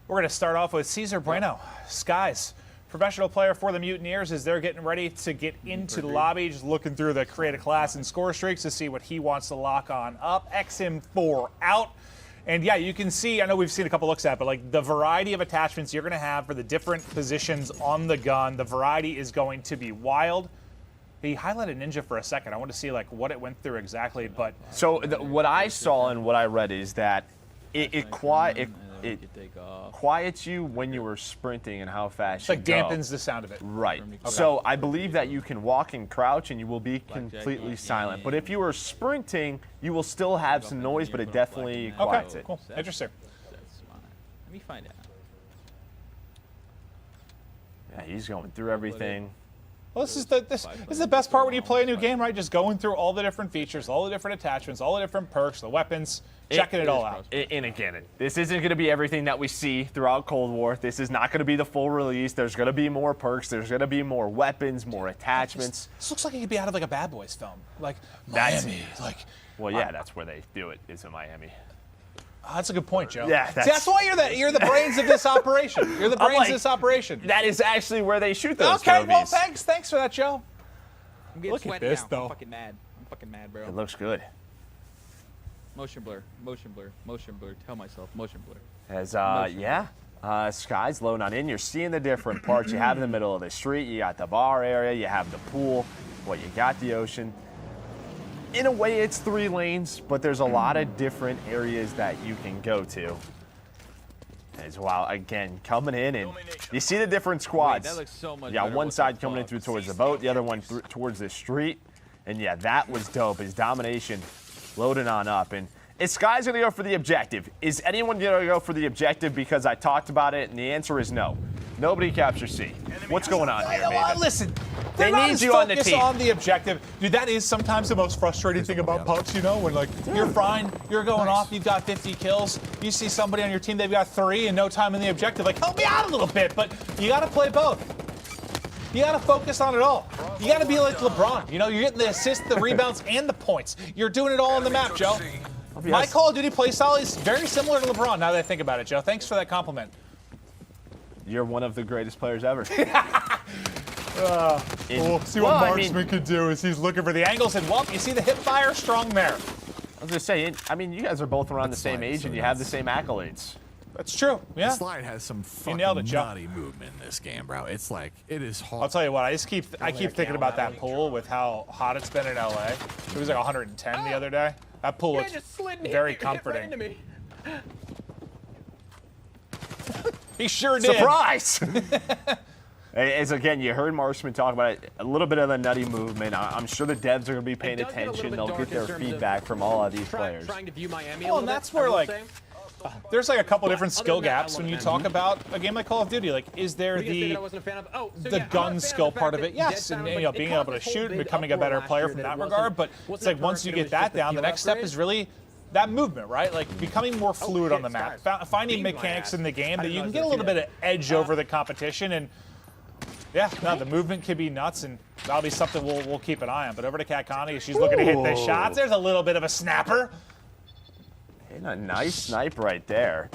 We're going to start off with Cesar Bueno, Skies. professional player for the Mutineers as they're getting ready to get into the lobby, just looking through the create a class and score streaks to see what he wants to lock on up. XM4 out. And yeah, you can see, I know we've seen a couple looks at it, but like the variety of attachments you're going to have for the different positions on the gun, the variety is going to be wild. He highlighted Ninja for a second. I want to see like what it went through exactly, but...
So what I saw and what I read is that it quiets you when you were sprinting and how fast
It's like
you go.
dampens the sound of it.
Right.
Okay.
So I believe that you can walk and crouch and you will be completely silent. But if you were sprinting, you will still have some noise, but it definitely quiets it.
Cool. Interesting.
Let me find out.
Yeah, he's going through everything.
Well, this is the best part when you play a new game, right? Just going through all the different features, all the different attachments, all the different perks, the weapons, checking it all out.
And again, this isn't going to be everything that we see throughout Cold War. This is not going to be the full release. There's going to be more perks. There's going to be more weapons, more attachments.
This looks like it could be out of like a Bad Boys film, like
That's-
Miami. Like,
Well, yeah, that's where they do it. Is in Miami.
That's a good point, Joe.
Yeah,
See, that's why you're the brains of this operation. You're the brains of this operation.
That is actually where they shoot those
Okay,
movies.
well, thanks for that, Joe.
I'm getting
Look at
sweaty
this,
now.
though.
I'm fucking mad. I'm fucking mad, bro.
It looks good.
Motion blur, motion blur, motion blur. Tell myself, motion blur.
As Sky's low on in. You're seeing the different parts. You have in the middle of the street. You got the bar area. You have the pool. Well, you got the ocean. In a way, it's 3 lanes, but there's a lot of different areas that you can go to. As well, again, coming in, and you see the different squads.
Wait, that looks so much
you got
better
one
with
side
the
coming in
fog.
through towards the boat, the other one towards the street. And yeah, that was dope. His domination loading on up. And is Sky's going to go for the objective? Is anyone going to go for the objective because I talked about it? And the answer is no. Nobody captures C. What's going on here, Maven?
Listen,
They
they're not
need
as
you on the
focused
team.
on the objective. Dude, that is sometimes the most frustrating thing about PUBG, you know, when like you're fine, you're going off, you've got 50 kills, you see somebody on your team, they've got 3 and no time in the objective. Like, help me out a little bit, but you got to play both. You got to focus on it all. You got to be like LeBron. You know, you're getting the assists, the rebounds, and the points. You're doing it all on the map, Joe. My Call of Duty playstyle is very similar to LeBron now that I think about it, Joe. Thanks for that compliment.
You're one of the greatest players ever.
We'll see what Marksman could do is he's looking for the angles, and well, you see the hip fire strong there.
I was just saying, I mean, you guys are both around the same age and you have the same accolades.
That's true, yeah.
The slide has some fucking
nailed it, Joe.
nutty movement in this game, bro. It's like, it is hard.
I'll tell you what, I keep thinking about that pool with how hot it's been in LA. It was like 110 the other day. That pool looks very comforting. He sure did.
Surprise! As again, you heard Marksman talk about it, a little bit of the nutty movement. I'm sure the devs are going to be paying attention. They'll get their feedback from all of these players.
Trying to view Miami
Well, and that's where like there's like a couple different skill gaps when you talk about a game like Call of Duty. Like, is there the gun skill part of it? Yes, and you know, being able to shoot and becoming a better player from that regard. But it's like once you get that down, the next step is really that movement, right? Like becoming more fluid on the map, finding mechanics in the game that you can get a little bit of edge over the competition. And yeah, no, the movement could be nuts, and that'll be something we'll keep an eye on. But over to Kat Connie, she's looking to hit the shots. There's a little bit of a snapper.
And a nice snipe right there.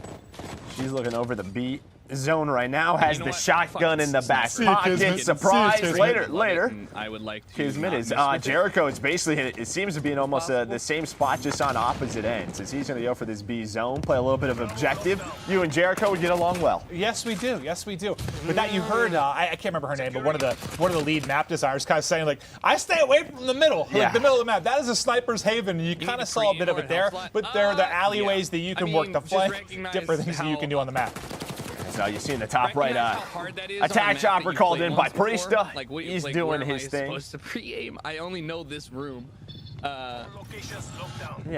She's looking over the B zone right now, has the shotgun in the back pocket. Surprise! Later.
I would like to.
Kismet is Jericho is basically it seems to be in almost the same spot, just on opposite ends. As he's going to go for this B zone, play a little bit of objective. You and Jericho would get along well.
Yes, we do. Yes, we do. But that you heard, I can't remember her name, but one of the lead map designers kind of saying like, I stay away from the middle, like the middle of the map. That is a sniper's haven, and you kind of saw a bit of it there. But there are the alleyways that you can work the flank, different things that you can do on the map.
So you see in the top right, attack chopper called in by Priesta.
Like,
He's
like,
doing
where
his thing.
Am I supposed to pre-aim? I only know this room.
Yeah,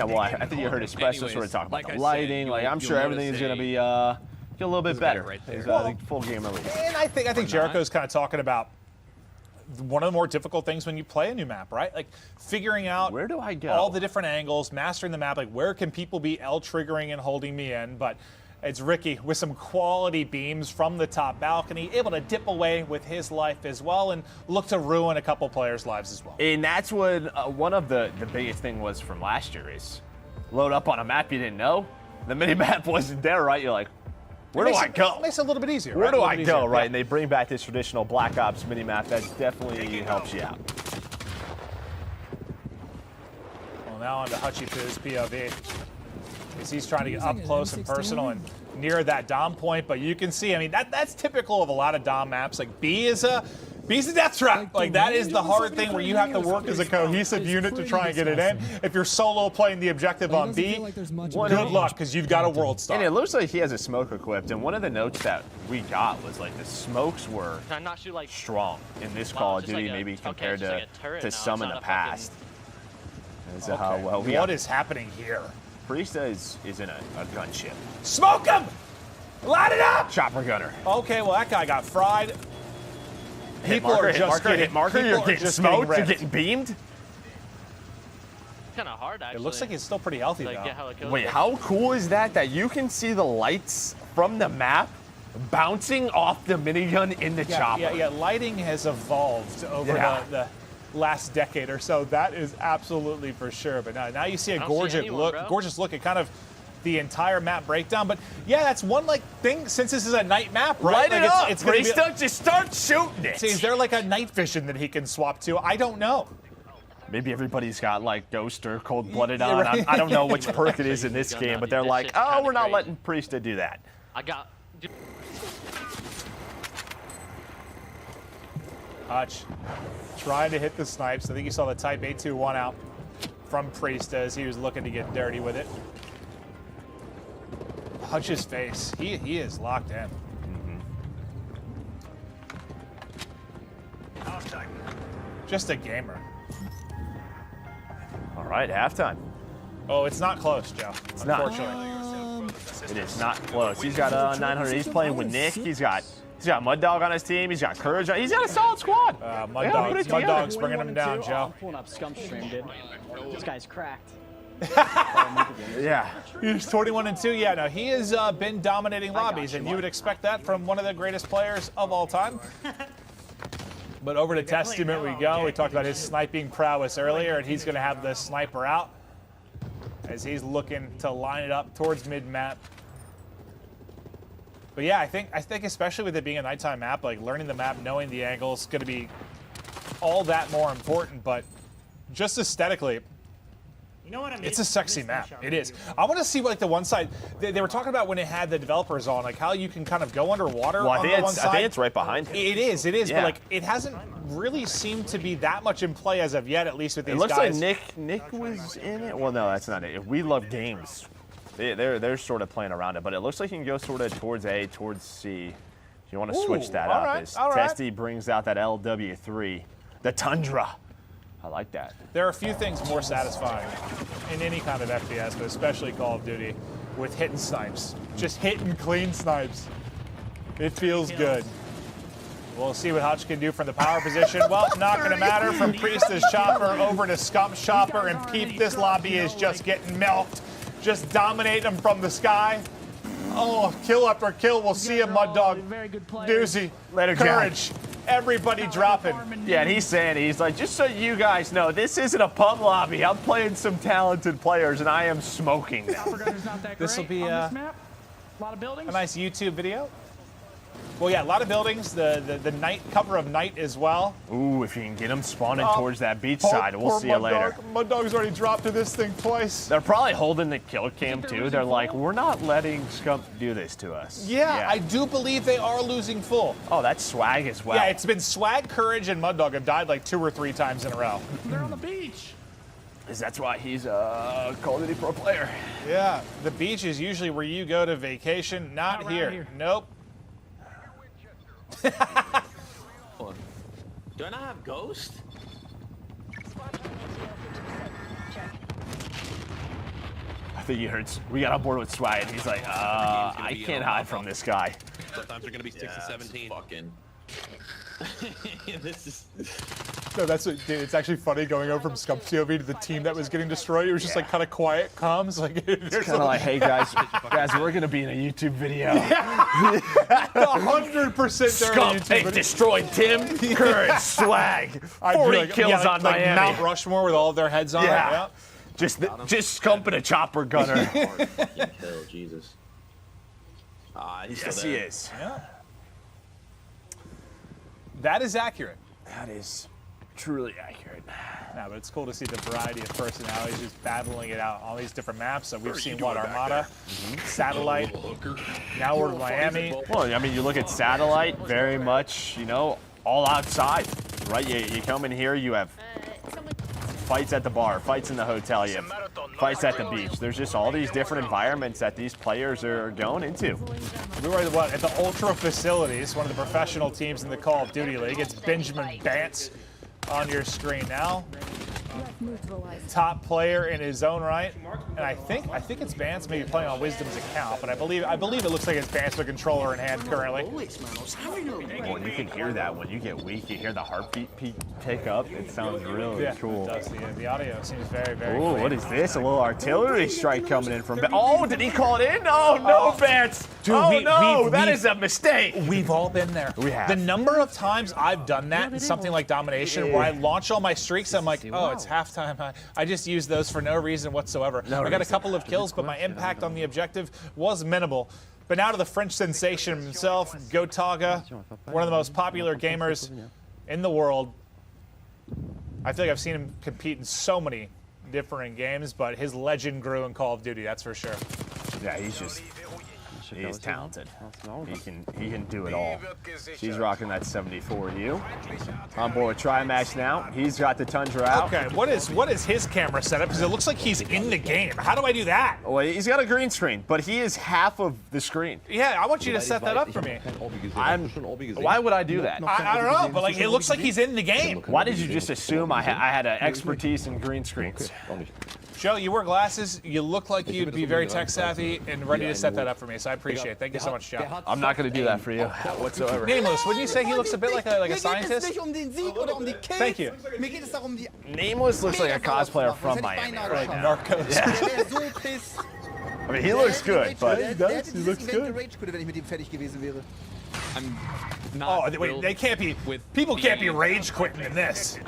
well, I think you heard Espresso sort of talk about the lighting. Like, I'm sure everything is going to be a little bit better. The full game release.
And I think Jericho's kind of talking about one of the more difficult things when you play a new map, right? Like figuring out
where do I go,
all the different angles, mastering the map. Like where can people be L triggering and holding me in? But it's Ricky with some quality beams from the top balcony, able to dip away with his life as well and look to ruin a couple players' lives as well.
And that's what one of the biggest thing was from last year is load up on a map you didn't know. The mini map wasn't there, right? You're like, Where do I go?
Makes it a little bit easier.
Where
right?
do
A little
I
bit
go,
easier.
right?
Yeah.
And they bring back this traditional Black Ops minimap that definitely helps you out.
Well, now on to Hutchie's POV. As he's trying to get up close and personal and near that Dom point, but you can see, I mean, that's typical of a lot of Dom maps. Like B's a death trap. Like that is the hard thing where you have to work as a cohesive unit to try and get it in. If you're solo playing the objective on B, good luck, because you've got a world star.
And it looks like he has a smoke equipped, and one of the notes that we got was like the smokes were strong in this Call of Duty, maybe compared to some in the past. As to how well
what is happening here?
Priesta is in a gunship.
Smoke him! Light it up!
Chopper gunner.
Okay, well that guy got fried.
Hit marker, you're getting smoked, you're getting beamed.
Kind of hard, actually.
It looks like he's still pretty healthy, though.
Wait, how cool is that you can see the lights from the map bouncing off the minigun in the chopper?
Yeah, lighting has evolved over the last decade or so. That is absolutely for sure. But now you see a gorgeous look at kind of the entire map breakdown. But yeah, that's one thing, since this is a night map, right?
Light it up, it's just start shooting it.
See, is there like a night vision that he can swap to? I don't know.
Maybe everybody's got like Ghost or Cold-Blooded on. I don't know which perk it is in this game, but they're like, oh, we're not letting Priesta do that.
Hutch trying to hit the snipes. I think you saw the Type 821 out from Priesta as he was looking to get dirty with it. Hutch's face, he is locked in. Just a gamer.
All right, halftime.
Oh, it's not close, Joe.
It's not. It is not close. He's got 900. He's playing with Nick. He's got Mud Dog on his team. He's got Courage. He's got a solid squad.
Mud Dog's bringing him down, Joe.
I'm pulling up Scump stream, dude. This guy's cracked.
Yeah.
He's 21-2. Yeah, no, he has been dominating lobbies, and you would expect that from one of the greatest players of all time. But over to Testament we go. We talked about his sniping prowess earlier, and he's going to have the sniper out as he's looking to line it up towards mid-map. But yeah, I think especially with it being a nighttime map, like learning the map, knowing the angles is going to be all that more important. But just aesthetically,
you know what I mean?
It's a sexy map. It is. I want to see like the one side they were talking about when it had the developers on, like how you can kind of go underwater.
Well,
on the one side.
I think it's right behind him.
It is.
Yeah.
But like it hasn't really seemed to be that much in play as of yet, at least with these guys.
It looks like Nick was in it. Well, no, that's not it. We Love Games. They're sort of playing around it, but it looks like you can go sort of towards A, towards C. If you want to switch that up, as Testy brings out that LW3, the Tundra. I like that.
There are a few things more satisfying in any kind of FPS, but especially Call of Duty, with hitting snipes. Just hitting clean snipes. It feels good. We'll see what Hutch can do from the power position. Well, not going to matter. From Priesta's chopper over to Scump's chopper, and Peep, this lobby is just getting milked. Just dominate them from the sky. Oh, kill after kill. We'll see him, Mud Dog. Doozy.
Later,
Courage. Everybody dropping.
Yeah, and he's like, just so you guys know, this isn't a pub lobby. I'm playing some talented players, and I am smoking them.
This will be
a lot of buildings.
A nice YouTube video. Well, yeah, a lot of buildings. The night cover of night as well.
Ooh, if you can get them spawning towards that beach side, we'll see you later.
Mud Dog's already dropped to this thing twice.
They're probably holding the kill cam too. They're like, we're not letting Scump do this to us.
Yeah, I do believe they are losing full.
Oh, that's Swag as well.
Yeah, it's been Swag, Courage, and Mud Dog have died like 2 or 3 times in a row.
They're on the beach.
That's why he's a Call of Duty pro player.
Yeah, the beach is usually where you go to vacation. Not here. Nope.
Do I not have Ghost?
I think he hurts. We got on board with Swag, and he's like, I can't hide from this guy.
Sometimes they're gonna be 6 to 17. Fucking. This is.
No, that's what, dude. It's actually funny going over from Scump's POV to the team that was getting destroyed. It was just like kind of quiet, calms. Like
it's kind of like, hey guys, we're gonna be in a YouTube video.
100%
Scump, hey, destroyed Tim, Courage, Swag, 40 kills on
like
Miami.
Mount Rushmore with all of their heads on.
Yeah. Just Scump and a chopper gunner.
Hell, Jesus. He's
yes,
still
he
there.
is.
Yeah. That is accurate.
That is truly accurate.
Yeah, but it's cool to see the variety of personalities just battling it out on all these different maps. So we've seen what, Armada, Satellite, now we're in Miami.
Well, I mean, you look at Satellite, very much, you know, all outside, right? You come in here, you have fights at the bar, fights in the hotel, you have fights at the beach. There's just all these different environments that these players are going into.
We were at the Ultra Facilities, one of the professional teams in the Call of Duty League. It's Benjamin Bantz on your screen now. Top player in his own right, and I think it's Bantz maybe playing on Wisdom's account, but I believe it looks like it's Bantz with controller in hand currently.
Well, you can hear that when you get weak. You hear the heartbeat pick up. It sounds really cool.
It does. The audio seems very, very
Ooh,
clean.
what is this? A little artillery strike coming in from. Oh, did he call it in? Oh no, Bantz!
Dude,
Oh no, that is a mistake.
We've all been there.
We have.
The number of times I've done that in something like Domination, where I launch all my streaks, I'm like, oh, it's halftime. I just use those for no reason whatsoever. I got a couple of kills, but my impact on the objective was minimal. But now to the French sensation himself, Gotaga, one of the most popular gamers in the world. I feel like I've seen him compete in so many different games, but his legend grew in Call of Duty, that's for sure.
Yeah, he's talented. He can do it all. He's rocking that 74U. On board with Trimax now. He's got the Tundra out.
Okay, what is his camera setup? Because it looks like he's in the game. How do I do that?
Well, he's got a green screen, but he is half of the screen.
Yeah, I want you to set that up for me.
Why would I do that?
I don't know, but like it looks like he's in the game.
Why did you just assume I had an expertise in green screens?
Joe, you wear glasses. You look like you'd be very tech savvy and ready to set that up for me. So I appreciate it. Thank you so much, Joe.
I'm not going to do that for you whatsoever.
Nameless, wouldn't you say he looks a bit like a scientist? Thank you.
Nameless looks like a cosplayer from Miami right now.
Narcos.
I mean, he looks good, but
he does. He looks good.
I'm not.
Oh, wait, they can't be. People can't be rage quitting in this.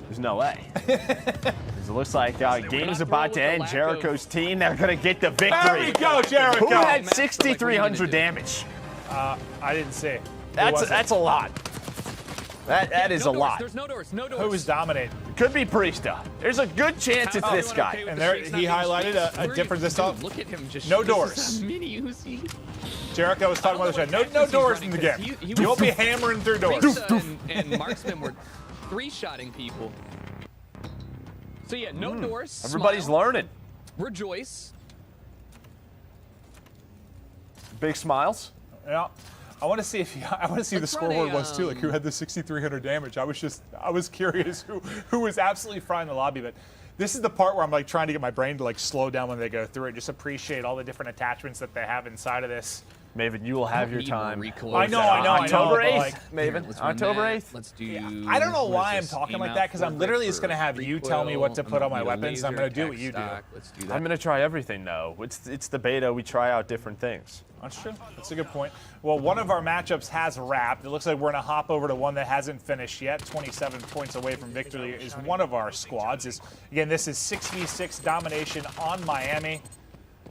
There's no way. It looks like game's about to end. Jericho's team, they're going to get the victory.
There we go, Jericho.
Who had 6,300 damage?
I didn't see.
That's a lot. That is a lot.
There's no doors. No doors.
Who was dominating?
Could be Priesta. There's a good chance it's this guy.
And there he highlighted a difference this time.
Look at him just.
No doors.
Mini Uzi.
Jericho was talking about the show. No doors in the game. You won't be hammering through doors.
And Marksman were three-shotting people. So yeah, no doors.
Everybody's learning.
Rejoice.
Big smiles.
Yeah. I want to see if the scoreboard was too. Like who had the 6,300 damage? I was curious who was absolutely frying the lobby. But this is the part where I'm like trying to get my brain to like slow down when they go through it. Just appreciate all the different attachments that they have inside of this.
Maven, you will have your time.
I know.
October 8th,
like,
Maven. October 8th.
Let's do.
Yeah, I don't know why I'm talking like that because I'm literally just gonna have you tell me what to put on my weapons. I'm gonna do what you do.
Let's do that.
I'm gonna try everything though. It's the beta. We try out different things.
That's true. That's a good point. Well, one of our matchups has wrapped. It looks like we're gonna hop over to one that hasn't finished yet. 27 points away from victory is one of our squads. Again, this is 6v6 domination on Miami.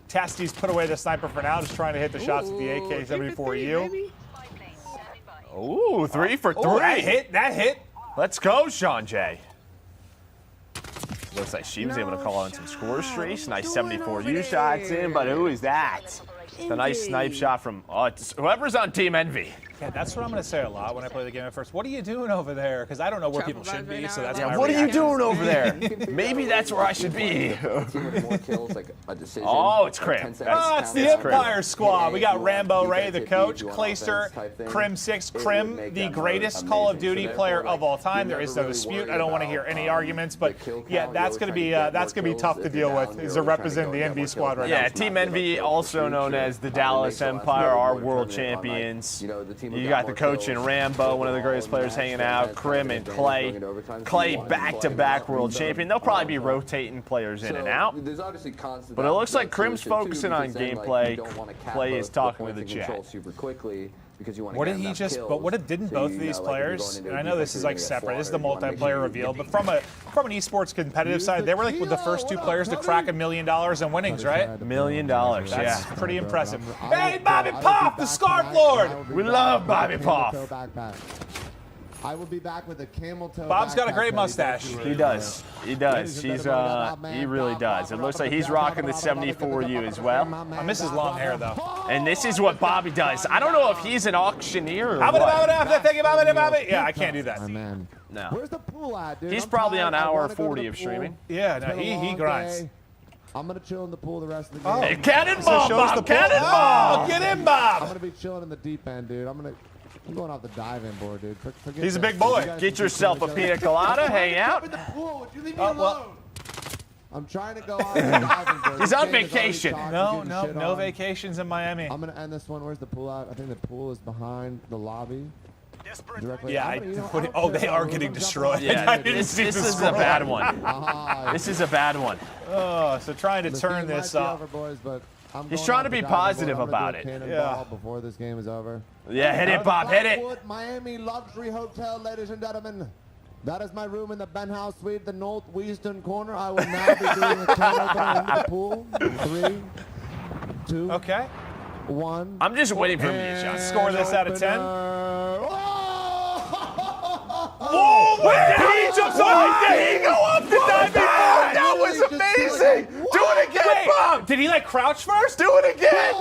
Tasty's put away the sniper for now, just trying to hit the shots with the AK-74U.
Ooh, 3 for 3.
Oh, that hit.
Let's go, Sean J. Looks like she was able to call on some score streaks. Nice 74U shots in, but who is that? The nice snipe shot from whoever's on Team Envy.
Yeah, that's what I'm going to say a lot when I play the game at first. What are you doing over there? Because I don't know where people should be, so that's my
what are you
reaction.
doing over there? Maybe that's where I should be. Oh, it's Crim.
Oh, it's the Empire squad. We got Rambo Ray, the coach, Clayster, Crim6, Crim, the greatest Call of Duty player of all time. There is no dispute. I don't want to hear any arguments, but yeah, that's going to be tough to deal with. Is to represent the Envy squad right now.
Yeah, Team Envy, also known as the Dallas Empire, are world champions. You got the coach in Rambo, one of the greatest players hanging out, Crim and Clay. Clay back-to-back world champion. They'll probably be rotating players in and out. But it looks like Crim's focusing on gameplay. Clay is talking with the chat.
because you want to
What
get
did he
enough
just?
kills,
But what didn't
so
both
you
of these
know, like, if you're
players?
going into
And
a
I know this
defense,
is
you're
like
gonna get
separate. This is the
slaughtered. You wanna make sure
multiplayer
you
reveal.
get
But from an esports competitive side, they were like with the first two players to crack $1 million in winnings, right?
$1 million,
That's
yeah.
pretty impressive. Hey, Bobby Pop, the Scarf Lord!
We love Bobby Pop.
I will be back with a camel toe.
Bob's got a
backpack
great
that
mustache.
He does. He does. He's he really does. It looks like he's rocking the 74U as well.
I miss his long hair though.
And this is what Bobby does. I don't know if he's an auctioneer or what.
Yeah, I can't do that.
No.
Where's the pool at, dude?
He's
I'm
probably
tired.
on
I
hour
wanna go to
40
the
of
pool.
streaming.
Yeah, no,
It's been a
he
long
grinds.
day. I'm gonna chill in the pool the rest of the
Oh.
game.
Hey, cannonball, Bob! Cannonball!
Oh, get in,
I'm
Bob!
gonna be chilling in the deep end, dude. I'm going off the diving board, dude. Forget
He's a
that.
big boy.
You guys
Get
can
yourself a
chill
pina
together.
colada, hang out.
Would you leave me
Oh,
alone?
well.
I'm trying to go off the diving board.
He's
This
on
game is already
vacation.
talked,
No,
getting
no,
shit
no
on.
vacations in Miami.
I'm gonna end this one. Where's the pool at? I think the pool is behind the lobby. Directly.
Yeah, oh, they are getting destroyed.
Yeah,
I didn't
this
see the
is a
scroll.
bad one. This is a bad one.
Oh, so trying to turn this up.
Over, boys, but I'm
He's
going
trying
off
to
the
be
diving board.
positive
I'm gonna
about
do a
it.
cannonball
Yeah.
before this game is over.
Yeah, hit it, Bob, hit it.
Blackwood, Miami Luxury Hotel, ladies and gentlemen. That is my room in the penthouse suite, the northwestern corner. I will now be doing a can opener into the pool. 3, 2,
Okay.
1.
I'm just waiting for him to get shot.
Score this out of 10.
Oh, where did he jump off? Did he go off the diving board? That was amazing. Do it again, Bob.
Did he like crouch first?
Do it again.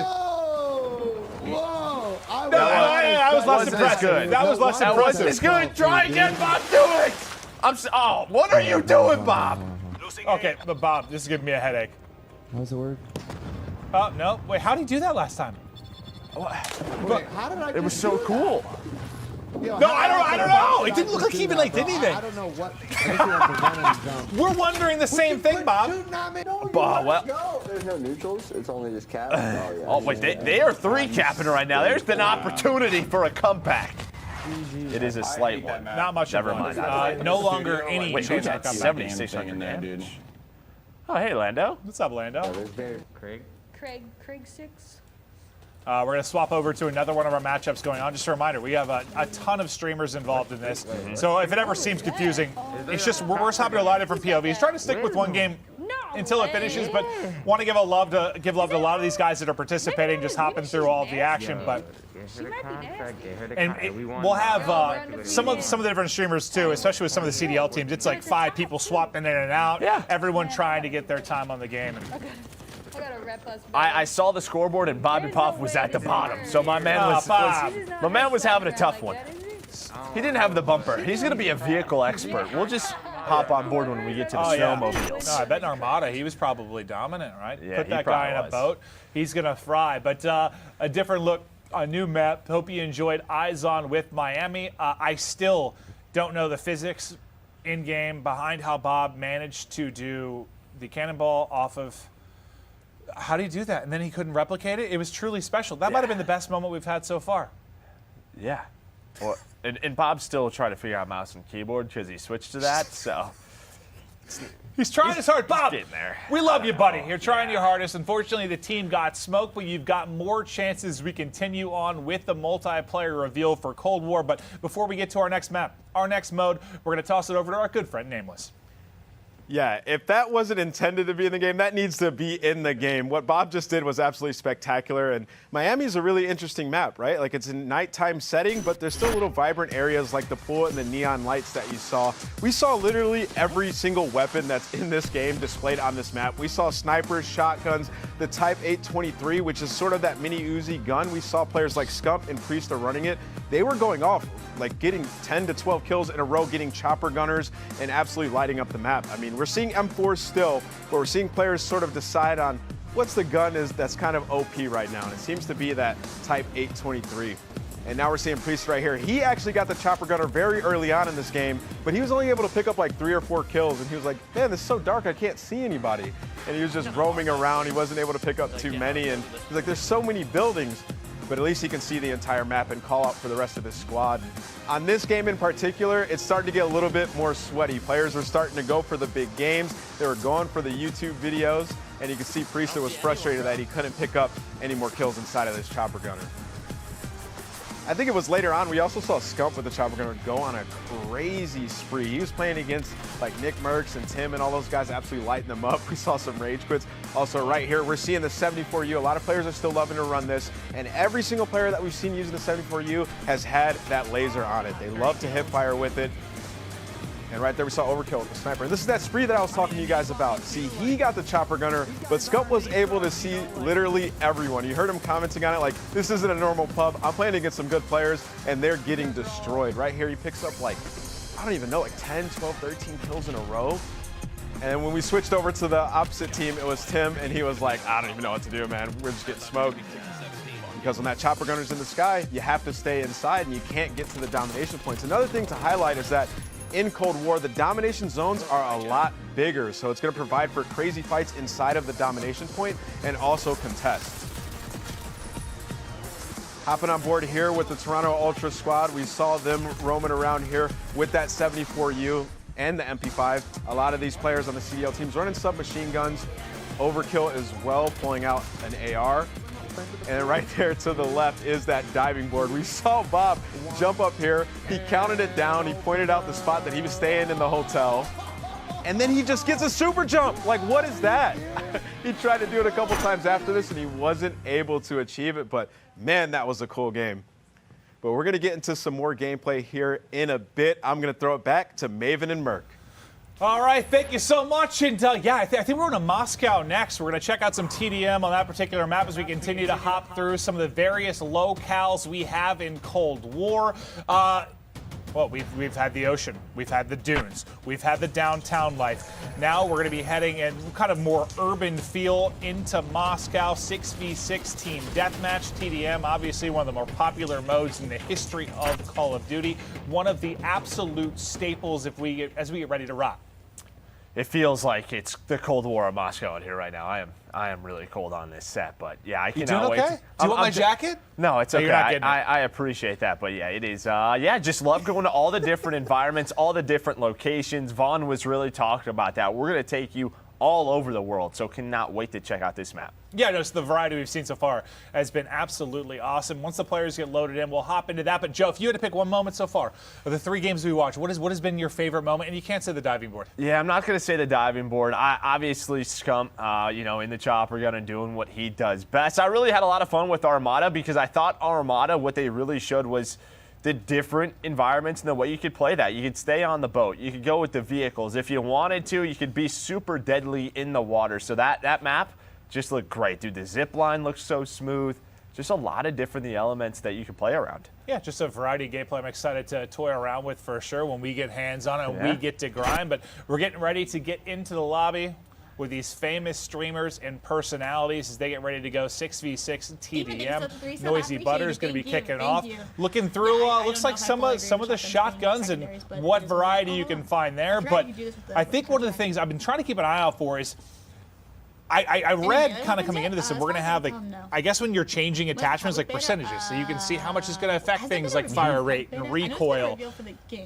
Whoa!
That was less
Wasn't as
impressive.
good.
That was less
That wasn't
impressive.
as good. Try again, Bob. Do it. Oh, what are you doing, Bob?
Okay, but Bob, this is giving me a headache.
How's the word?
Oh, no. Wait, how did he do that last time?
Wait, how did I
It was
just
so
do
cool.
that? Yo,
No,
how
I
did
don't know. It didn't look like he even like did anything.
I don't know what. I think you have to run and jump.
We're wondering the same thing, Bob.
Bob, well.
There's no neutrals. It's only just cap.
Oh, wait, they are 3-capping right now. There's an opportunity for a comeback. It is a slight one.
Not much.
Never
of one.
mind.
No longer any
Wait,
chance
who's
of
at
comeback.
7,600 damage? Oh, hey, Lando.
What's up, Lando?
Craig 6.
We're going to swap over to another one of our matchups going on. Just a reminder, we have a ton of streamers involved in this. So if it ever seems confusing, it's just we're hopping to a lot of different POVs. Trying to stick with one game until it finishes, but want to give love to a lot of these guys that are participating, just hopping through all of the action. But we'll have some of the different streamers too, especially with some of the CDL teams. It's like 5 people swapping in and out.
Yeah.
Everyone trying to get their time on the game.
I gotta rep us.
I saw the scoreboard and Bobby Pop was at the bottom, so my man was having a tough one. He didn't have the bumper. He's going to be a vehicle expert. We'll just hop on board when we get to the snowmobiles.
No, I bet in Armada he was probably dominant, right?
Yeah,
Put
he
that guy in
probably
a boat, he's going to fry. But a different look, a new map. Hope you enjoyed Eyes On with Miami. I still don't know the physics in-game behind how Bob managed to do the cannonball off of... How do you do that? And then he couldn't replicate it? It was truly special. That might have been the best moment we've had so far.
Yeah. Well, and Bob's still trying to figure out mouse and keyboard because he switched to that, so...
He's trying his hard. Bob,
getting there.
we love you, buddy. You're trying your hardest. Unfortunately, the team got smoked, but you've got more chances as we continue on with the multiplayer reveal for Cold War. But before we get to our next map, our next mode, we're going to toss it over to our good friend, Nameless.
Yeah, if that wasn't intended to be in the game, that needs to be in the game. What Bob just did was absolutely spectacular, and Miami's a really interesting map, right? Like, it's a nighttime setting, but there's still little vibrant areas like the pool and the neon lights that you saw. We saw literally every single weapon that's in this game displayed on this map. We saw snipers, shotguns, the Type 823, which is sort of that mini Uzi gun. We saw players like Scump and Priest are running it. They were going off, like getting 10 to 12 kills in a row, getting chopper gunners, and absolutely lighting up the map. I mean, we're seeing M4s still, but we're seeing players sort of decide on what's the gun that's kind of OP right now, and it seems to be that Type 823. And now we're seeing Priest right here. He actually got the chopper gunner very early on in this game, but he was only able to pick up like 3 or 4 kills, and he was like, man, this is so dark, I can't see anybody. And he was just roaming around. He wasn't able to pick up too many, and he's like, there's so many buildings, but at least he can see the entire map and call out for the rest of his squad. On this game in particular, it's starting to get a little bit more sweaty. Players are starting to go for the big games. They were going for the YouTube videos, and you can see Priester was frustrated that he couldn't pick up any more kills inside of this chopper gunner. I think it was later on, we also saw Scump with the chopper gunner go on a crazy spree. He was playing against like Nick Merckx and Tim and all those guys, absolutely lighting them up. We saw some rage quits. Also right here, we're seeing the 74U. A lot of players are still loving to run this, and every single player that we've seen using the 74U has had that laser on it. They love to hip fire with it. And right there we saw overkill with the sniper. And this is that spree that I was talking to you guys about. See, he got the chopper gunner, but Scump was able to see literally everyone. You heard him commenting on it like, this isn't a normal pub. I'm playing against some good players, and they're getting destroyed. Right here, he picks up like, I don't even know, like 10, 12, 13 kills in a row. And when we switched over to the opposite team, it was Tim, and he was like, I don't even know what to do, man. We're just getting smoked. Because when that chopper gunner's in the sky, you have to stay inside, and you can't get to the domination points. Another thing to highlight is that in Cold War, the domination zones are a lot bigger, so it's going to provide for crazy fights inside of the domination point and also contest. Hopping on board here with the Toronto Ultra squad, we saw them roaming around here with that 74U and the MP5. A lot of these players on the CDL teams running submachine guns, overkill as well, pulling out an AR. And right there to the left is that diving board. We saw Bob jump up here. He counted it down. He pointed out the spot that he was staying in the hotel. And then he just gets a super jump. Like, what is that? He tried to do it a couple times after this, and he wasn't able to achieve it. But, man, that was a cool game. But we're going to get into some more gameplay here in a bit. I'm going to throw it back to Maven and Merc.
All right, thank you so much. And yeah, I think we're going to Moscow next. We're going to check out some TDM on that particular map as we continue to hop through some of the various locales we have in Cold War. Well, we've had the ocean, we've had the dunes, we've had the downtown life. Now we're going to be heading in kind of more urban feel into Moscow. 6v6 team deathmatch. TDM, obviously one of the more popular modes in the history of Call of Duty. One of the absolute staples as we get ready to rock.
It feels like it's the Cold War of Moscow in here right now. I am really cold on this set, but yeah, I cannot wait.
Okay? Do you want my jacket?
No, it's
No,
okay.
you're not getting it.
I appreciate that, but yeah, it is. Yeah, just love going to all the different environments, all the different locations. Vaughn was really talking about that. We're going to take you all over the world, so cannot wait to check out this map.
Yeah, just the variety we've seen so far has been absolutely awesome. Once the players get loaded in, we'll hop into that. But Joe, if you had to pick one moment so far of the 3 games we watched, what has been your favorite moment? And you can't say the diving board.
Yeah, I'm not going to say the diving board. Obviously, Scump, in the chopper gun and doing what he does best. I really had a lot of fun with Armada because I thought Armada, what they really showed was the different environments and the way you could play that. You could stay on the boat. You could go with the vehicles. If you wanted to, you could be super deadly in the water. So that map just looked great, dude. The zip line looks so smooth. Just a lot of different elements that you can play around.
Yeah, just a variety of gameplay I'm excited to toy around with for sure when we get hands on it and we get to grind. But we're getting ready to get into the lobby with these famous streamers and personalities as they get ready to go 6v6 TDM. Noisy Butter is going to be kicking off. Looking through, looks like some of the shotguns and what variety you can find there. But I think one of the things I've been trying to keep an eye out for is I read kind of coming into this, and we're going to have, like, I guess when you're changing attachments, like percentages, so you can see how much is going to affect things like fire rate and recoil,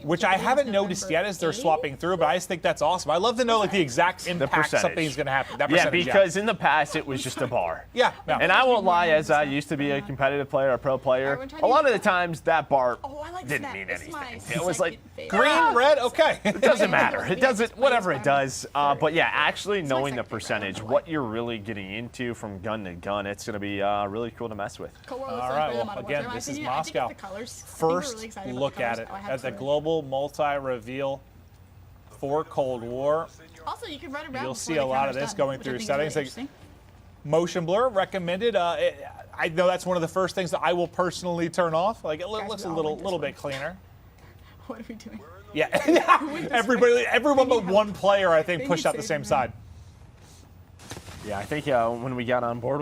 which I haven't noticed yet as they're swapping through, but I just think that's awesome. I love to know, like, the exact impact something's going to happen. That
yeah, because in the past, it was just a bar.
Yeah.
And I won't lie, as I used to be a competitive player, a pro player, a lot of the times that bar didn't mean anything. It was like,
green, red, okay.
It doesn't matter. It doesn't, whatever it does. But yeah, actually knowing the percentage, what you're really getting into from gun to gun, it's going to be really cool to mess with.
All right, well, again, this is Moscow. First look at it, at the global multi-reveal for Cold War.
Also, you can run around.
You'll see a lot of this going through settings. Like motion blur recommended. I know that's one of the first things that I will personally turn off. Like it looks a little bit cleaner.
What are we doing?
Yeah, everyone but one player, I think, pushed out the same side.
Yeah, I think when we got on board,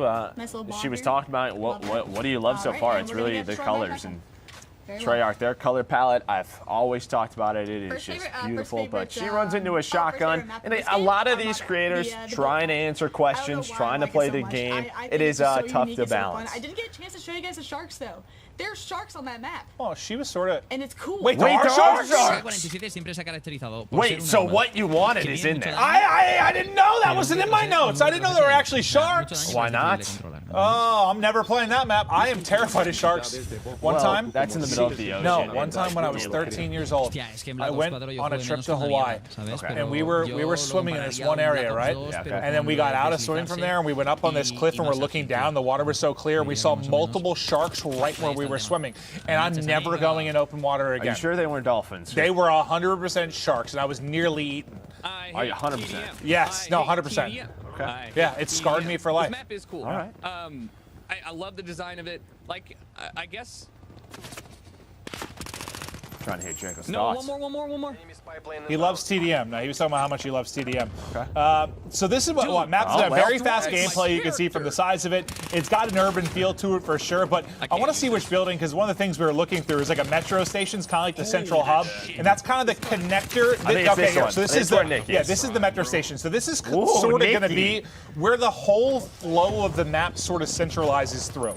she was talking about what do you love so far? It's really the colors and Treyarch, their color palette. I've always talked about it. It is just beautiful. But she runs into a shotgun, and a lot of these creators trying to answer questions, trying to play the game. It is tough to balance.
I didn't get a chance to show you guys the sharks though. There's sharks on that map.
Oh, she was sort of.
And it's cool.
Wait, there are sharks?
Wait, so what you wanted is in there?
I didn't know that wasn't in my notes. I didn't know there were actually sharks.
Why not?
Oh, I'm never playing that map. I am terrified of sharks. One time.
That's in the middle of the ocean.
No, one time when I was 13 years old, I went on a trip to Hawaii, and we were swimming in this one area, right? And then we got out of swimming from there, and we went up on this cliff, and we're looking down. The water was so clear, we saw multiple sharks right where we were swimming. And I'm never going in open water again.
Are you sure they weren't dolphins?
They were 100% sharks, and I was nearly eaten.
Are you 100%?
Yes, no, 100%.
Okay.
Yeah, it scarred me for life.
This map is cool.
All right.
I love the design of it. Like, I guess.
Trying to hear Jacob's
No,
thoughts.
one more.
He loves TDM. Now, he was talking about how much he loves TDM. Okay. So this is what maps a very fast gameplay. You can see from the size of it. It's got an urban feel to it for sure, but I want to see which building, because one of the things we were looking through is like a metro station, kind of like the central hub, and that's kind of the connector. So this is this is the metro station. So this is sort of going to be where the whole flow of the map sort of centralizes through.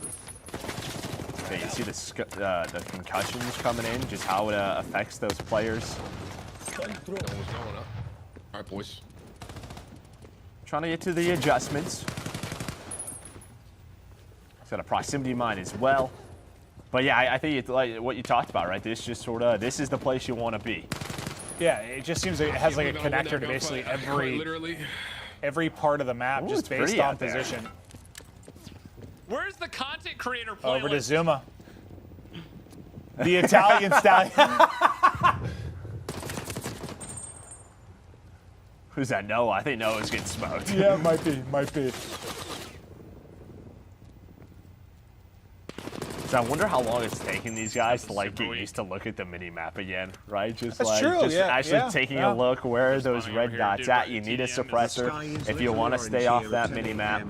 Okay, you see the concussions coming in, just how it affects those players.
All right, boys.
Trying to get to the adjustments. It's got a proximity mine as well. But yeah, I think it's like what you talked about, right? This just sort of, this is the place you want to be.
Yeah, it just seems like it has like a connector to basically every part of the map, just based on position.
Where's the content creator playlist?
Over to Zuma. The Italian stallion.
Who's that? Noah? I think Noah's getting smoked.
Yeah, might be.
So I wonder how long it's taking these guys to like get used to look at the mini map again, right? Just
That's
like
true,
just actually taking a look where are those red dots at. You need a suppressor if you want to stay off that mini map.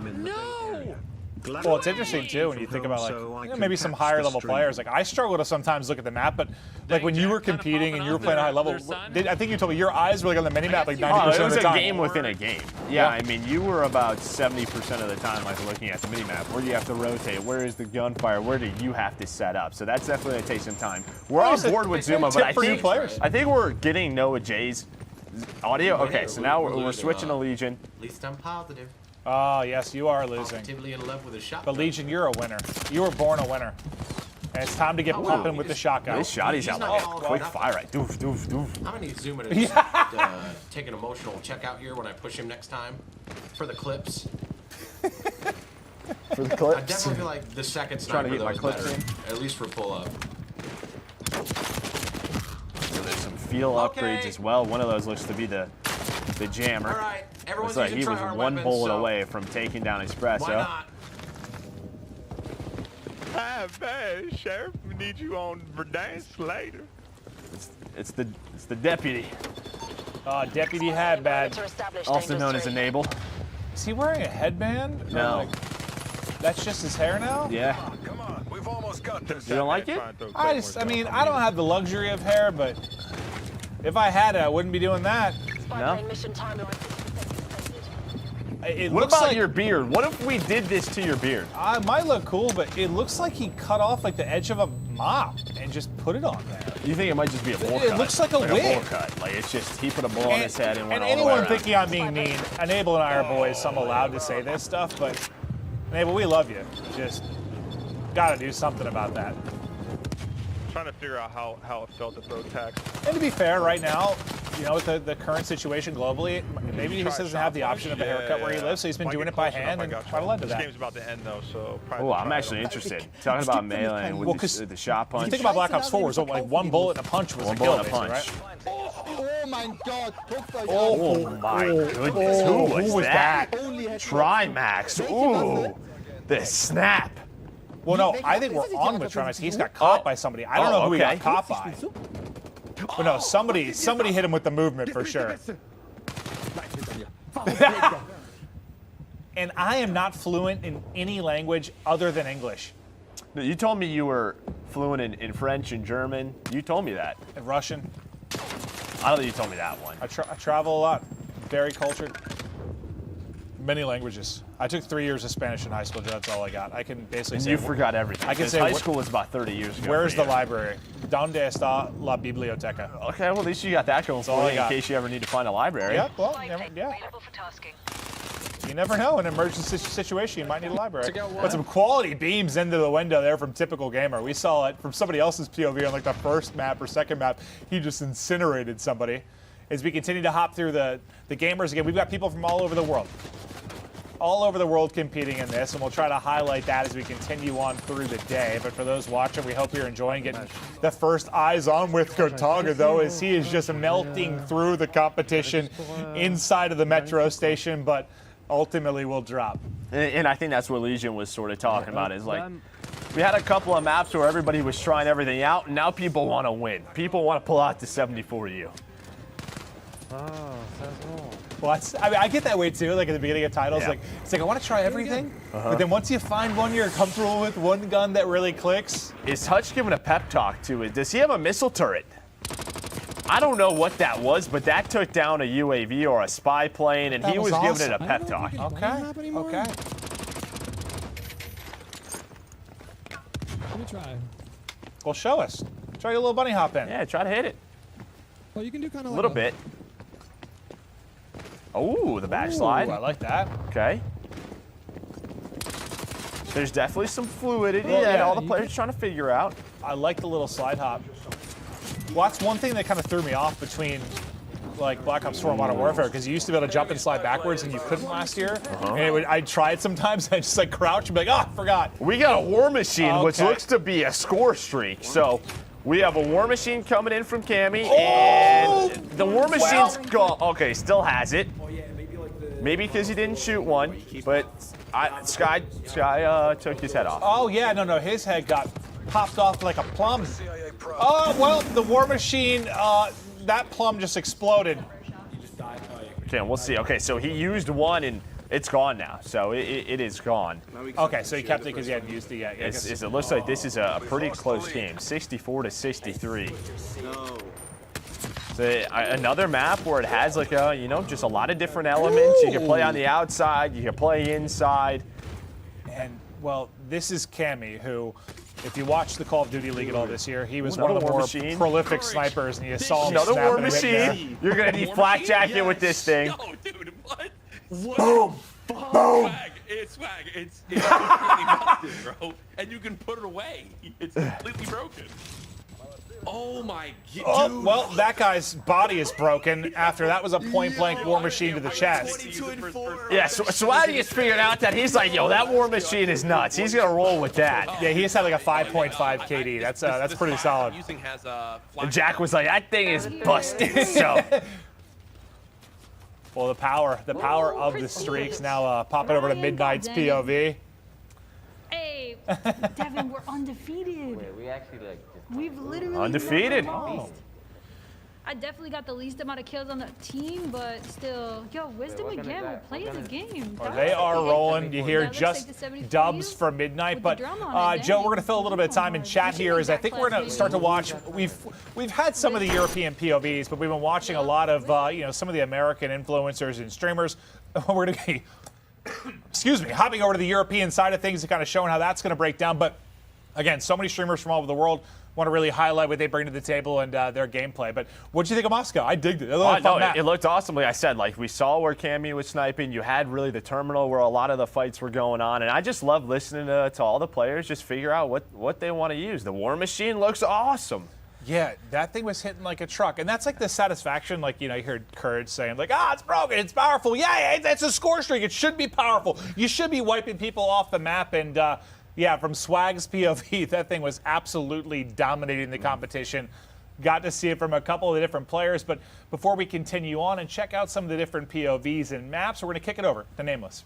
Well, it's interesting too when you think about like maybe some higher level players. Like I struggle to sometimes look at the map, but like when you were competing and you were playing a high level, I think you told me your eyes were like on the mini map like 90% of the time.
It was a game within a game. Yeah, I mean you were about 70% of the time like looking at the mini map. Where do you have to rotate? Where is the gunfire? Where do you have to set up? So that's definitely going to take some time. We're on board with Zuma, but I think we're getting Noah J's audio. Okay, so now we're switching to Legion.
At least I'm positive.
Oh, yes, you are losing.
Positively in love with a shotgun.
But Legion, you're a winner. You were born a winner. And it's time to get popping with the shotgun.
This shotty's out like quick fire right. Doof, doof, doof.
I'm going to use Zuma to take an emotional check out here when I push him next time. For the clips.
For the clips?
I definitely feel like the second sniper,
trying to get my clips in.
At least for pull-up.
So there's some field upgrades as well. One of those looks to be the jammer.
All right, everyone's
looks like he was
Treyarch
one
weapons,
bullet
so
away from taking down Espresso.
why not?
Hi, man, Sheriff. We need you on Verdansk later.
It's the deputy.
Deputy Hadbad.
Also known as Enable.
Is he wearing a headband?
No.
Like, that's just his hair now?
Yeah.
Come on, we've almost got this.
You don't like it?
I mean, I don't have the luxury of hair, but if I had it, I wouldn't be doing that.
No?
It
What
looks
about
like,
your beard? What if we did this to your beard?
It might look cool, but it looks like he cut off like the edge of a mop and just put it on there.
You think it might just be a bowl cut?
It looks like a wig.
A bowl cut. Like it's just he put a bowl on his head and went all the way
anyone
around.
thinking I'm being mean, Enable and I are boys, so I'm allowed to say this stuff, but Enable, we love you. Just gotta do something about that.
Trying to figure out how it felt to throw tax.
And to be fair, right now, you know, with the current situation globally, maybe he just doesn't have the option of a haircut where he lives, so he's been doing it by hand and probably led to that.
This game's about to end though, so probably.
Oh, I'm actually interested. Talking about melee and with the shot punch.
If you think about Black Ops 4, it was like one bullet and a punch was
One
a kill,
bullet and a
basically,
punch.
right?
Oh my god.
Oh my goodness, who was that? Trimax. Ooh, the snap.
Well, no, I think we're on with Trimax. He's got caught by somebody. I don't know who he got caught by. But no, somebody hit him with the movement for sure. And I am not fluent in any language other than English.
You told me you were fluent in French and German. You told me that.
And Russian.
I don't think you told me that one.
I travel a lot. Very cultured. Many languages. I took 3 years of Spanish in high school, Joe. That's all I got. I can basically say...
You forgot everything.
I can say...
High school was about 30 years ago.
Where's the library? ¿Dónde está la biblioteca?
Okay, well, at least you got that going for you in case you ever need to find a library.
Yeah, well, yeah. You never know. In an emergency situation, you might need a library. But some quality beams into the window there from Typical Gamer. We saw it from somebody else's POV on like the first map or second map. He just incinerated somebody. As we continue to hop through the gamers again, we've got people from all over the world. All over the world competing in this, and we'll try to highlight that as we continue on through the day. But for those watching, we hope you're enjoying getting the first eyes on with Kotaga, though, as he is just melting through the competition inside of the metro station, but ultimately will drop.
And I think that's what Legion was sort of talking about, is like, we had a couple of maps where everybody was trying everything out, and now people want to win. People want to pull out the 74U.
Well, I mean, I get that way too. Like at the beginning of titles, like it's like I want to try everything, but then once you find one you're comfortable with, one gun that really clicks.
Is Hutch giving a pep talk to it? Does he have a missile turret? I don't know what that was, but that took down a UAV or a spy plane, and he was giving it a pep talk.
Okay.
Let me try.
Well, show us. Try your little bunny hop in.
Yeah, try to hit it.
Well, you can do kind of
A little bit. Oh, the back slide.
I like that.
Okay. There's definitely some fluidity that all the players are trying to figure out.
I like the little slide hop. Well, that's one thing that kind of threw me off between like Black Ops 4 and Modern Warfare, because you used to be able to jump and slide backwards and you couldn't last year. And I tried sometimes, I just like crouch and be like, oh, forgot.
We got a War Machine, which looks to be a score streak. So we have a War Machine coming in from Cammy, and the War Machine's gone. Okay, still has it. Maybe because he didn't shoot one, but Sky took his head off.
Oh yeah, no, his head got popped off like a plum. Oh well, the War Machine, that plum just exploded.
Okay, we'll see. Okay, so he used one and it's gone now. So it is gone.
Okay, so he kept it because he hadn't used it yet.
It looks like this is a pretty close game, 64-63. So another map where it has like just a lot of different elements. You can play on the outside, you can play inside.
And well, this is Cammy, who, if you watch the Call of Duty League at all this year, he was one of the more prolific snipers, and you saw him
another
snapping
War
a hit there.
Machine. You're gonna need flak jacket with this thing.
Yo, dude, what?
Boom! Boom!
It's swag. It's completely busted, bro. And you can put it away. It's completely broken. Oh my god.
Oh, well, that guy's body is broken after that was a point-blank War Machine to the chest.
Yeah, so Swaggy has figured out that he's like, yo, that War Machine is nuts. He's gonna roll with that.
Yeah, he just had like a 5.5 KD. That's pretty solid.
And Jack was like, that thing is busted. So.
Well, the power of the streaks now popping over to Midnight's POV.
Hey, Devin, we're undefeated.
Wait, we actually like
We've literally
undefeated.
I definitely got the least amount of kills on the team, but still, yo, Wisdom again. We're playing the game.
They are rolling. You hear just dubs for Midnight, but Joe, we're gonna fill a little bit of time in chat here. As I think we're gonna start to watch. We've had some of the European POVs, but we've been watching a lot of some of the American influencers and streamers. We're gonna be, excuse me, hopping over to the European side of things and kind of showing how that's gonna break down. But again, so many streamers from all over the world want to really highlight what they bring to the table and their gameplay. But what did you think of Moscow? I digged it.
It looked awesome. Like I said, like we saw where Cammy was sniping. You had really the terminal where a lot of the fights were going on. And I just love listening to all the players just figure out what they want to use. The War Machine looks awesome.
Yeah, that thing was hitting like a truck. And that's like the satisfaction, like, you heard Courage saying, like, it's broken, it's powerful. Yeah, it's a score streak. It should be powerful. You should be wiping people off the map. And, yeah, from Swag's POV, that thing was absolutely dominating the competition. Got to see it from a couple of different players. But before we continue on and check out some of the different POVs and maps, we're going to kick it over to Nameless.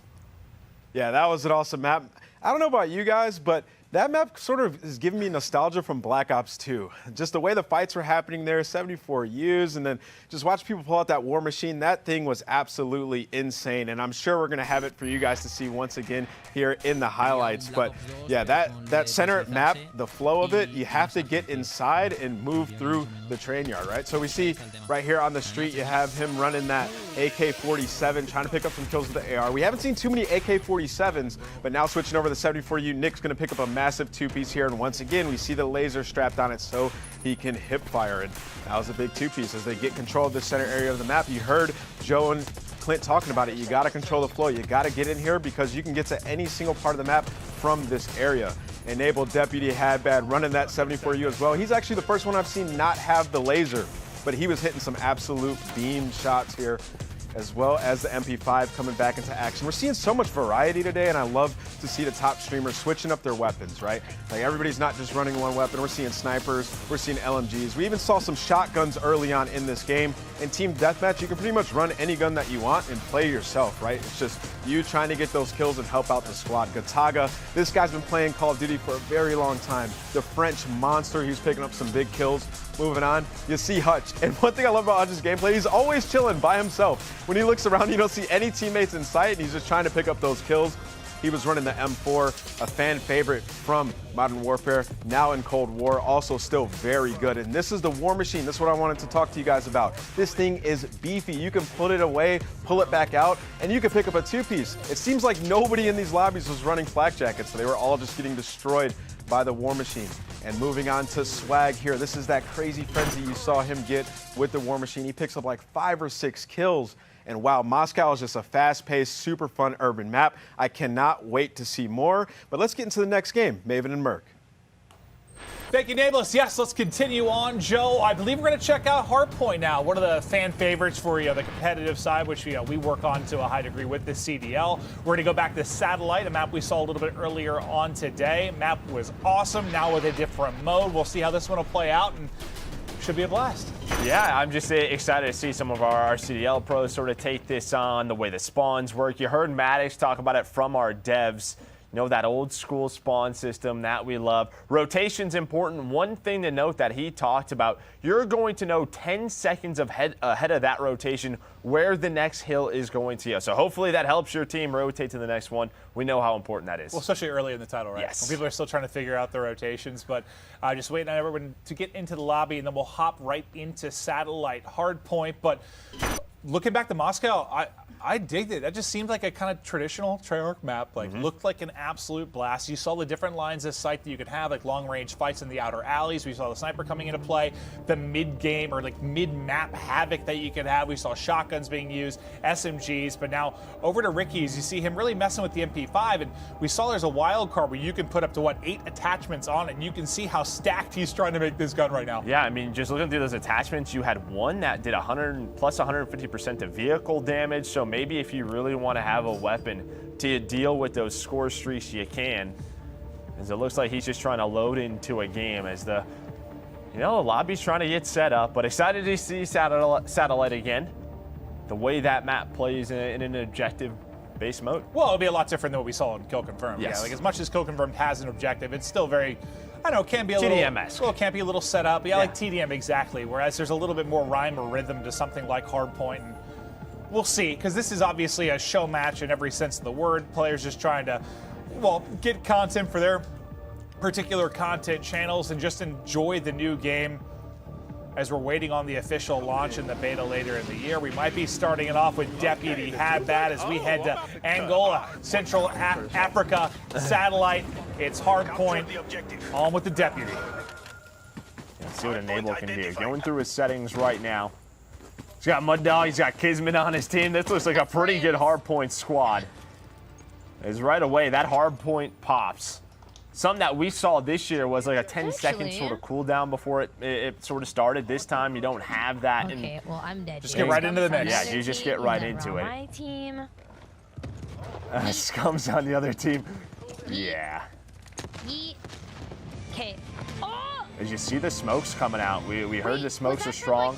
Yeah, that was an awesome map. I don't know about you guys, but that map sort of is giving me nostalgia from Black Ops 2. Just the way the fights were happening there, 74 U's, and then just watch people pull out that War Machine. That thing was absolutely insane, and I'm sure we're going to have it for you guys to see once again here in the highlights. But yeah, that center map, the flow of it, you have to get inside and move through the train yard, right? So we see right here on the street, you have him running that AK-47, trying to pick up some kills with the AR. We haven't seen too many AK-47s, but now switching over to the 74U, Nick's going to pick up a massive two-piece here, and once again, we see the laser strapped on it so he can hip fire it. That was a big two-piece as they get control of the center area of the map. You heard Joe and Clint talking about it. You got to control the flow. You got to get in here because you can get to any single part of the map from this area. Enabled Deputy had bad running that 74U as well. He's actually the first one I've seen not have the laser, but he was hitting some absolute beam shots here, as well as the MP5 coming back into action. We're seeing so much variety today, and I love to see the top streamers switching up their weapons, right? Like everybody's not just running one weapon. We're seeing snipers, we're seeing LMGs. We even saw some shotguns early on in this game. In Team Deathmatch, you can pretty much run any gun that you want and play yourself, right? It's just you trying to get those kills and help out the squad. Gataga, this guy's been playing Call of Duty for a very long time. The French monster, he's picking up some big kills. Moving on, you see Hutch. And one thing I love about Hutch's gameplay, he's always chilling by himself. When he looks around, you don't see any teammates in sight, and he's just trying to pick up those kills. He was running the M4, a fan favorite from Modern Warfare, now in Cold War, also still very good. And this is the War Machine. This is what I wanted to talk to you guys about. This thing is beefy. You can put it away, pull it back out, and you can pick up a two-piece. It seems like nobody in these lobbies was running flak jackets, so they were all just getting destroyed by the War Machine. And moving on to swag here. This is that crazy frenzy you saw him get with the War Machine. He picks up like 5 or 6 kills. And wow, Moscow is just a fast-paced, super fun urban map. I cannot wait to see more. But let's get into the next game, Maven and Merc.
Thank you, Nameless. Yes, let's continue on. Joe, I believe we're going to check out Hardpoint now, one of the fan favorites for the competitive side, which we work on to a high degree with the CDL. We're going to go back to Satellite, a map we saw a little bit earlier on today. Map was awesome, now with a different mode. We'll see how this one will play out, and should be a blast.
Yeah, I'm just excited to see some of our CDL pros sort of take this on, the way the spawns work. You heard Maddox talk about it from our devs. You know, that old school spawn system that we love. Rotation's important. One thing to note that he talked about, you're going to know 10 seconds ahead of that rotation where the next hill is going to go. So hopefully that helps your team rotate to the next one. We know how important that is.
Well, especially early in the title, right?
Yes.
When people are still trying to figure out the rotations. But just waiting on everyone to get into the lobby, and then we'll hop right into Satellite Hardpoint. But looking back to Moscow, I digged it. That just seemed like a kind of traditional Treyarch map. Like, looked like an absolute blast. You saw the different lines of sight that you could have, like long-range fights in the outer alleys. We saw the sniper coming into play, the mid-game or like mid-map havoc that you could have. We saw shotguns being used, SMGs. But now over to Ricky's, you see him really messing with the MP5, and we saw there's a wild card where you can put up to 8 attachments on it, and you can see how stacked he's trying to make this gun right now.
Yeah, I mean, just looking through those attachments, you had one that did 100 plus 150% of vehicle damage. So maybe if you really want to have a weapon to deal with those score streaks, you can. As it looks like he's just trying to load into a game as the lobby's trying to get set up. But excited to see Satellite again. The way that map plays in an objective-based mode.
Well, it'll be a lot different than what we saw in Kill Confirmed.
Yes.
Yeah, like as much as Kill Confirmed has an objective, it's still very, I don't know, can be a little
TDM-esque.
Well, can't be a little set up. Yeah, like TDM exactly. Whereas there's a little bit more rhyme or rhythm to something like Hardpoint. And we'll see, because this is obviously a show match in every sense of the word. Players just trying to, get content for their particular content channels and just enjoy the new game as we're waiting on the official launch in the beta later in the year. We might be starting it off with Deputy Hadbad as we head to Angola, Central Africa, Satellite. It's Hardpoint, on with the Deputy.
Let's see what Enable can do. Going through his settings right now. He's got Mud Dog, he's got Kismet on his team. This looks like a pretty good Hardpoint squad. As right away, that Hardpoint pops. Something that we saw this year was like a 10-second sort of cooldown before it sort of started. This time, you don't have that.
Okay, well, I'm dead.
Just get right into the mix.
Yeah, you just get right into it.
My team.
Scum's on the other team. Yeah.
Okay.
As you see the smokes coming out, we heard the smokes are strong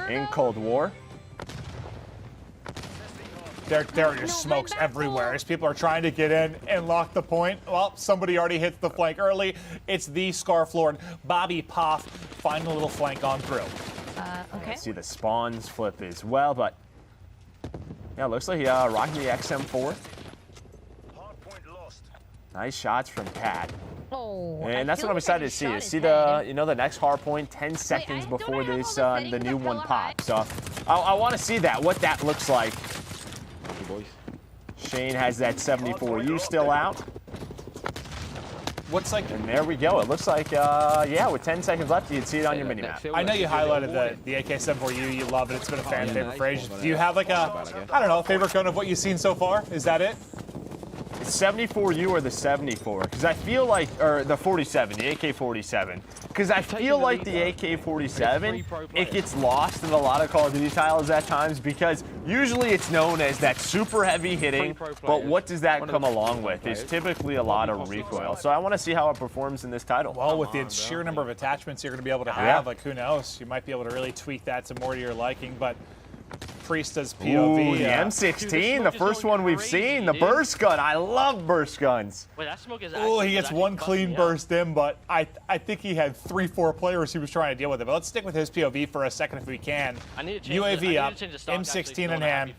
in Cold War.
There are just smokes everywhere as people are trying to get in and lock the point. Well, somebody already hits the flank early. It's the Scarf Lord, Bobby Poff, finding a little flank on through.
Okay.
See the spawns flip as well, but yeah, it looks like he rocking the XM4. Nice shots from Cat.
Oh,
and that's what I'm excited to see. Is see the the next Hardpoint 10 seconds before this the new one pops. So I want to see that, what that looks like. Shane has that 74U still out.
What's like?
And there we go. It looks like, yeah, with 10 seconds left, you can see it on your minimap.
I know you highlighted the AK-74U. You love it. It's been a fan favorite for ages. Do you have like a, I don't know, favorite gun of what you've seen so far? Is that it?
It's 74U or the 74? Because I feel like, or the 47, the AK-47. Because I feel like the AK-47, it gets lost in a lot of Call of Duty titles at times because usually it's known as that super heavy hitting, but what does that come along with? It's typically a lot of recoil. So I want to see how it performs in this title.
Well, with the sheer number of attachments you're going to be able to have, like who knows? You might be able to really tweak that to more to your liking, but Priesta's POV.
Ooh, the M16, the first one we've seen, the burst gun. I love burst guns.
Wait, that smoke is
Oh, he gets one clean burst in, but I think he had 3-4 players he was trying to deal with it. But let's stick with his POV for a second if we can. UAV up, M16 in hand.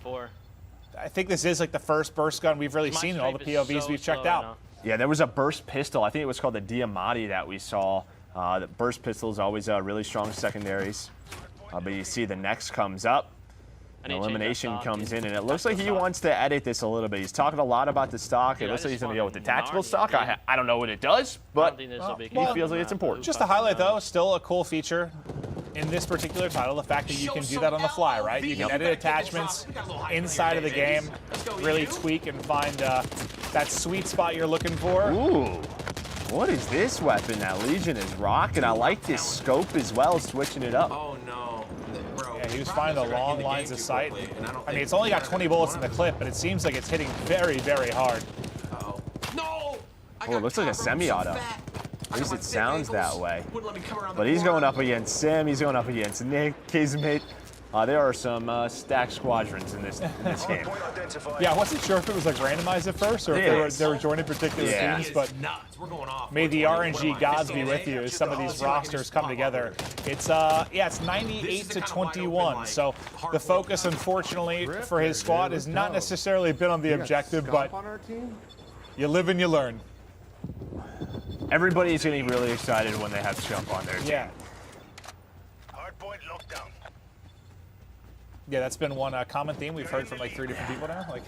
I think this is like the first burst gun we've really seen in all the POVs we've checked out.
Yeah, there was a burst pistol. I think it was called the Diamatti that we saw. The burst pistol is always really strong secondaries. But you see the next comes up. An elimination comes in, and it looks like he wants to edit this a little bit. He's talking a lot about the stock. It looks like he's going to go with the tactical stock. I don't know what it does, but he feels like it's important.
Just to highlight, though, still a cool feature in this particular title, the fact that you can do that on the fly, right? You can edit attachments inside of the game, really tweak and find that sweet spot you're looking for.
Ooh, what is this weapon that Legion is rocking? I like this scope as well, switching it up.
Oh, no.
Yeah, he was finding the long lines of sight. I mean, it's only got 20 bullets in the clip, but it seems like it's hitting very, very hard.
No!
Oh, it looks like a semi-auto. At least it sounds that way. But he's going up against Sim. He's going up against Nick, Kismet. There are some stacked squadrons in this game.
Yeah, I wasn't sure if it was like randomized at first or if they were joining particular teams, but may the RNG gods be with you as some of these rosters come together. It's it's 98 to 21. So the focus, unfortunately, for his squad has not necessarily been on the objective, but you live and you learn.
Everybody's getting really excited when they have Scump on their team.
Yeah. Yeah, that's been one common theme we've heard from like 3 different people now. Like,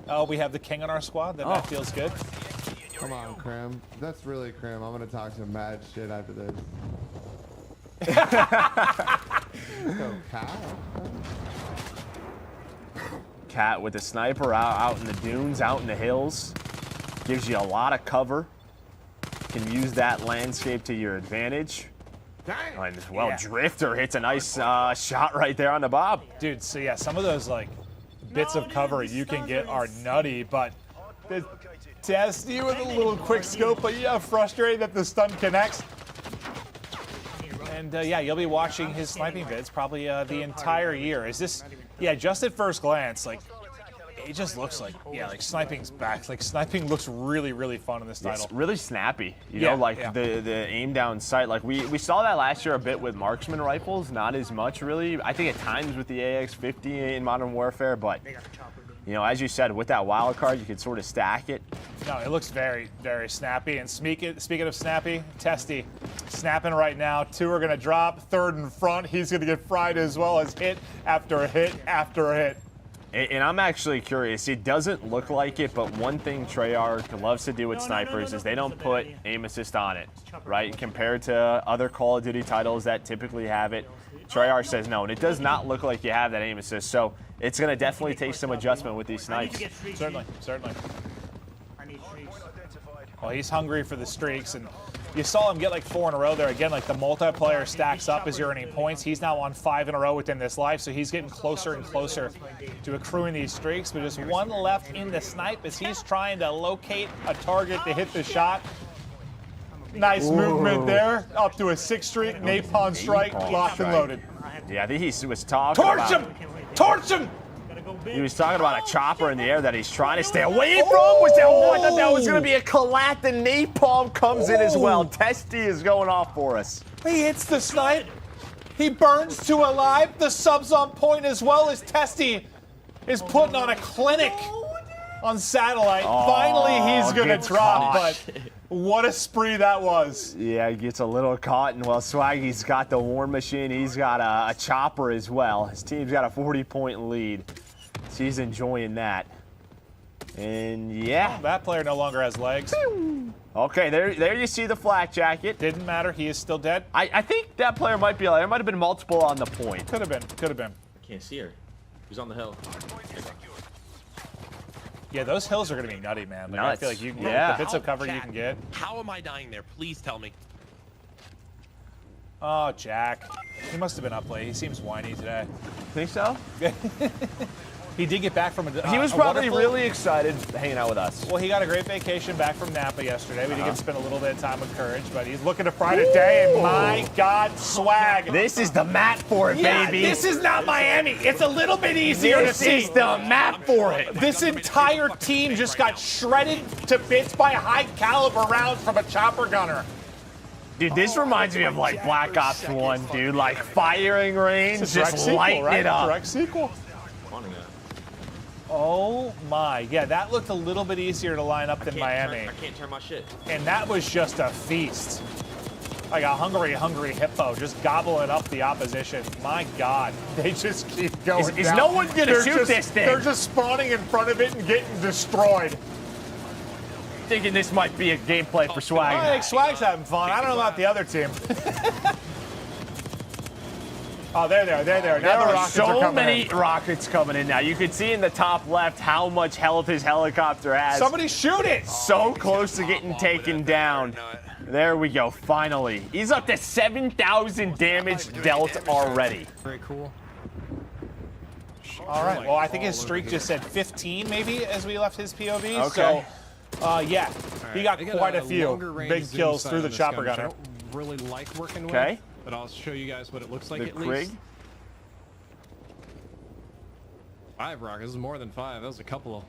oh, we have the king on our squad. That feels good.
Come on, Crim. That's really Crim. I'm gonna talk some mad shit after this. Go,
Cat with the sniper out in the dunes, out in the hills. Gives you a lot of cover. Can use that landscape to your advantage. And well, Drifter hits a nice shot right there on the bob.
Dude, so yeah, some of those like bits of cover you can get are nutty, but the testy with a little quick scope, but yeah, frustrating that the stun connects. And yeah, you'll be watching his sniping vids probably the entire year. Is this, yeah, just at first glance, like, it just looks like, yeah, like sniping's back. Like sniping looks really, really fun in this title.
It's really snappy, you know, like the aim down sight. Like we saw that last year a bit with marksman rifles, not as much really. I think at times with the AX-50 in Modern Warfare, but you know, as you said, with that wild card, you could sort of stack it.
No, it looks very, very snappy. And speaking of snappy, Testy snapping right now. 2 are gonna drop, 3rd in front. He's gonna get fried as well as hit after a hit after a hit.
And I'm actually curious. It doesn't look like it, but one thing Treyarch loves to do with snipers is they don't put aim assist on it, right? Compared to other Call of Duty titles that typically have it, Treyarch says no, and it does not look like you have that aim assist. So it's going to definitely take some adjustment with these snipes.
Certainly, certainly. Well, he's hungry for the streaks, and you saw him get like 4 in a row there. Again, like the multiplayer stacks up as you're earning points. He's now on 5 in a row within this life, so he's getting closer and closer to accruing these streaks. But just 1 left in the snipe as he's trying to locate a target to hit the shot. Nice movement there, up to a 6 streak, napalm strike, locked and loaded.
Yeah, I think he was talking
about... Torch him! Torch him!
He was talking about a chopper in the air that he's trying to stay away from. Was that one? I thought that was going to be a collat. The napalm comes in as well. Testy is going off for us.
He hits the snipe. He burns to alive. The sub's on point as well as Testy is putting on a clinic on satellite. Finally, he's going to drop, but What a spree that was.
Yeah, he gets a little caught, and well, Swaggy's got the War Machine. He's got a chopper as well. His team's got a 40-point lead. So he's enjoying that. And yeah.
That player no longer has legs.
Okay, there you see the flak jacket.
Didn't matter, he is still dead.
I think that player might be, there might have been multiple on the point.
Could have been.
I can't see her. Who's on the hill?
Yeah, those hills are gonna be nutty, man. Like, I feel like you can get the bits of cover you can get.
How am I dying there? Please tell me.
Oh, Jack. He must have been up late. He seems whiny today.
Think so?
He did get back from a
He was probably really excited hanging out with us.
Well, he got a great vacation back from Napa yesterday. We did get to spend a little bit of time with Courage, but he's looking to Friday today, and my God, swag.
This is the map for it, baby.
This is not Miami. It's a little bit easier to see.
This is the map for it.
This entire team just got shredded to bits by high caliber rounds from a chopper gunner.
Dude, this reminds me of like Black Ops 1, dude. Like firing range, just lighting it up.
Direct sequel. Oh my, yeah, that looked a little bit easier to line up than Miami.
I can't turn my shit.
And that was just a feast. Like a hungry hippo just gobbling up the opposition. My God, they just keep going
Is
down.
no one gonna shoot this thing?
They're just spawning in front of it and getting destroyed.
Thinking this might be a gameplay for Swag.
I think Swag's having fun. I don't know about the other team. Oh, there. Now
There
the
are
rockets are
so
coming
many
in.
rockets coming in now. You can see in the top left how much health his helicopter has.
Somebody shoot it!
So close to getting taken down. There we go, finally. He's up to 7,000 damage dealt already.
Very cool.
All right, well, I think his streak just said 15 maybe as we left his POV.
Okay.
So, yeah, he got quite a few
longer-range
big
zoom
kills
side
through
of
the
this
chopper
gun, which
gunner.
I don't really like working
Okay.
with, but I'll show you guys what it looks like
The
at
Krig.
least. 5 rockets. This is more than 5. That was a couple.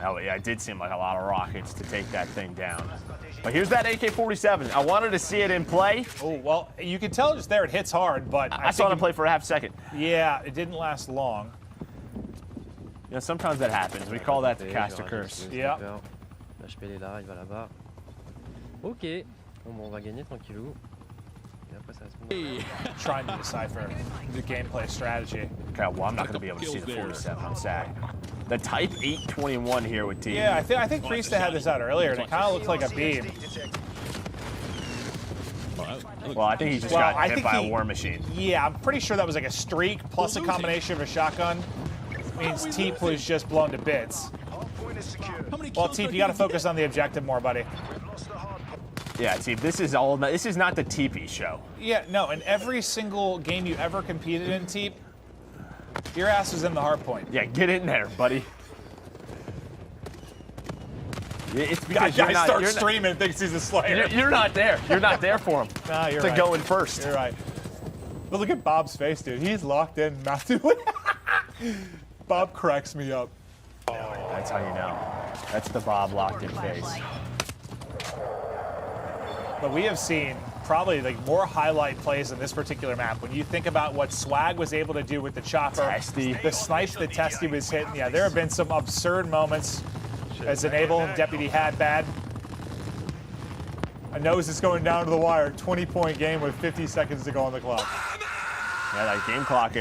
Oh yeah, it did seem like a lot of rockets to take that thing down. But here's that AK-47. I wanted to see it in play.
Oh, well, you can tell just there it hits hard, but
I saw it in play for a half second.
Yeah, it didn't last long.
You know, sometimes that happens. We call that the caster curse.
Yeah.
HP il est là, il va là-bas. Ok. Bon, on va gagner tranquillou. Et après ça se
Trying to decipher the gameplay strategy.
Okay, well, I'm not going to be able to see the 47. I'm sad. The Type 821 here with T.
Yeah, I think Priesta had this out earlier, and it kind of looks like a beam.
Well, I think he just got hit by a War Machine.
Yeah, I'm pretty sure that was like a streak plus a combination of a shotgun. Means Teep was just blown to bits. Well, Teep, you got to focus on the objective more, buddy.
Yeah, Teep, this is not the TP show.
Yeah, no, in every single game you ever competed in, Teep, your ass was in the hard point.
Yeah, get in there, buddy. It's
Guy starts streaming and thinks he's a Slayer.
You're not there. You're not there for him.
Nah, you're
to
right.
go in first.
You're right. But look at Bob's face, dude. He's locked in. Bob cracks me up.
That's how you know. That's the Bob locked in face.
But we have seen probably like more highlight plays in this particular map. When you think about what Swag was able to do with the chopper, the snipes that Testy was hitting, yeah, there have been some absurd moments as Enable and Deputy had bad. A nose is going down to the wire. 20-point game with 50 seconds to go on the clock.
Yeah, that game clock.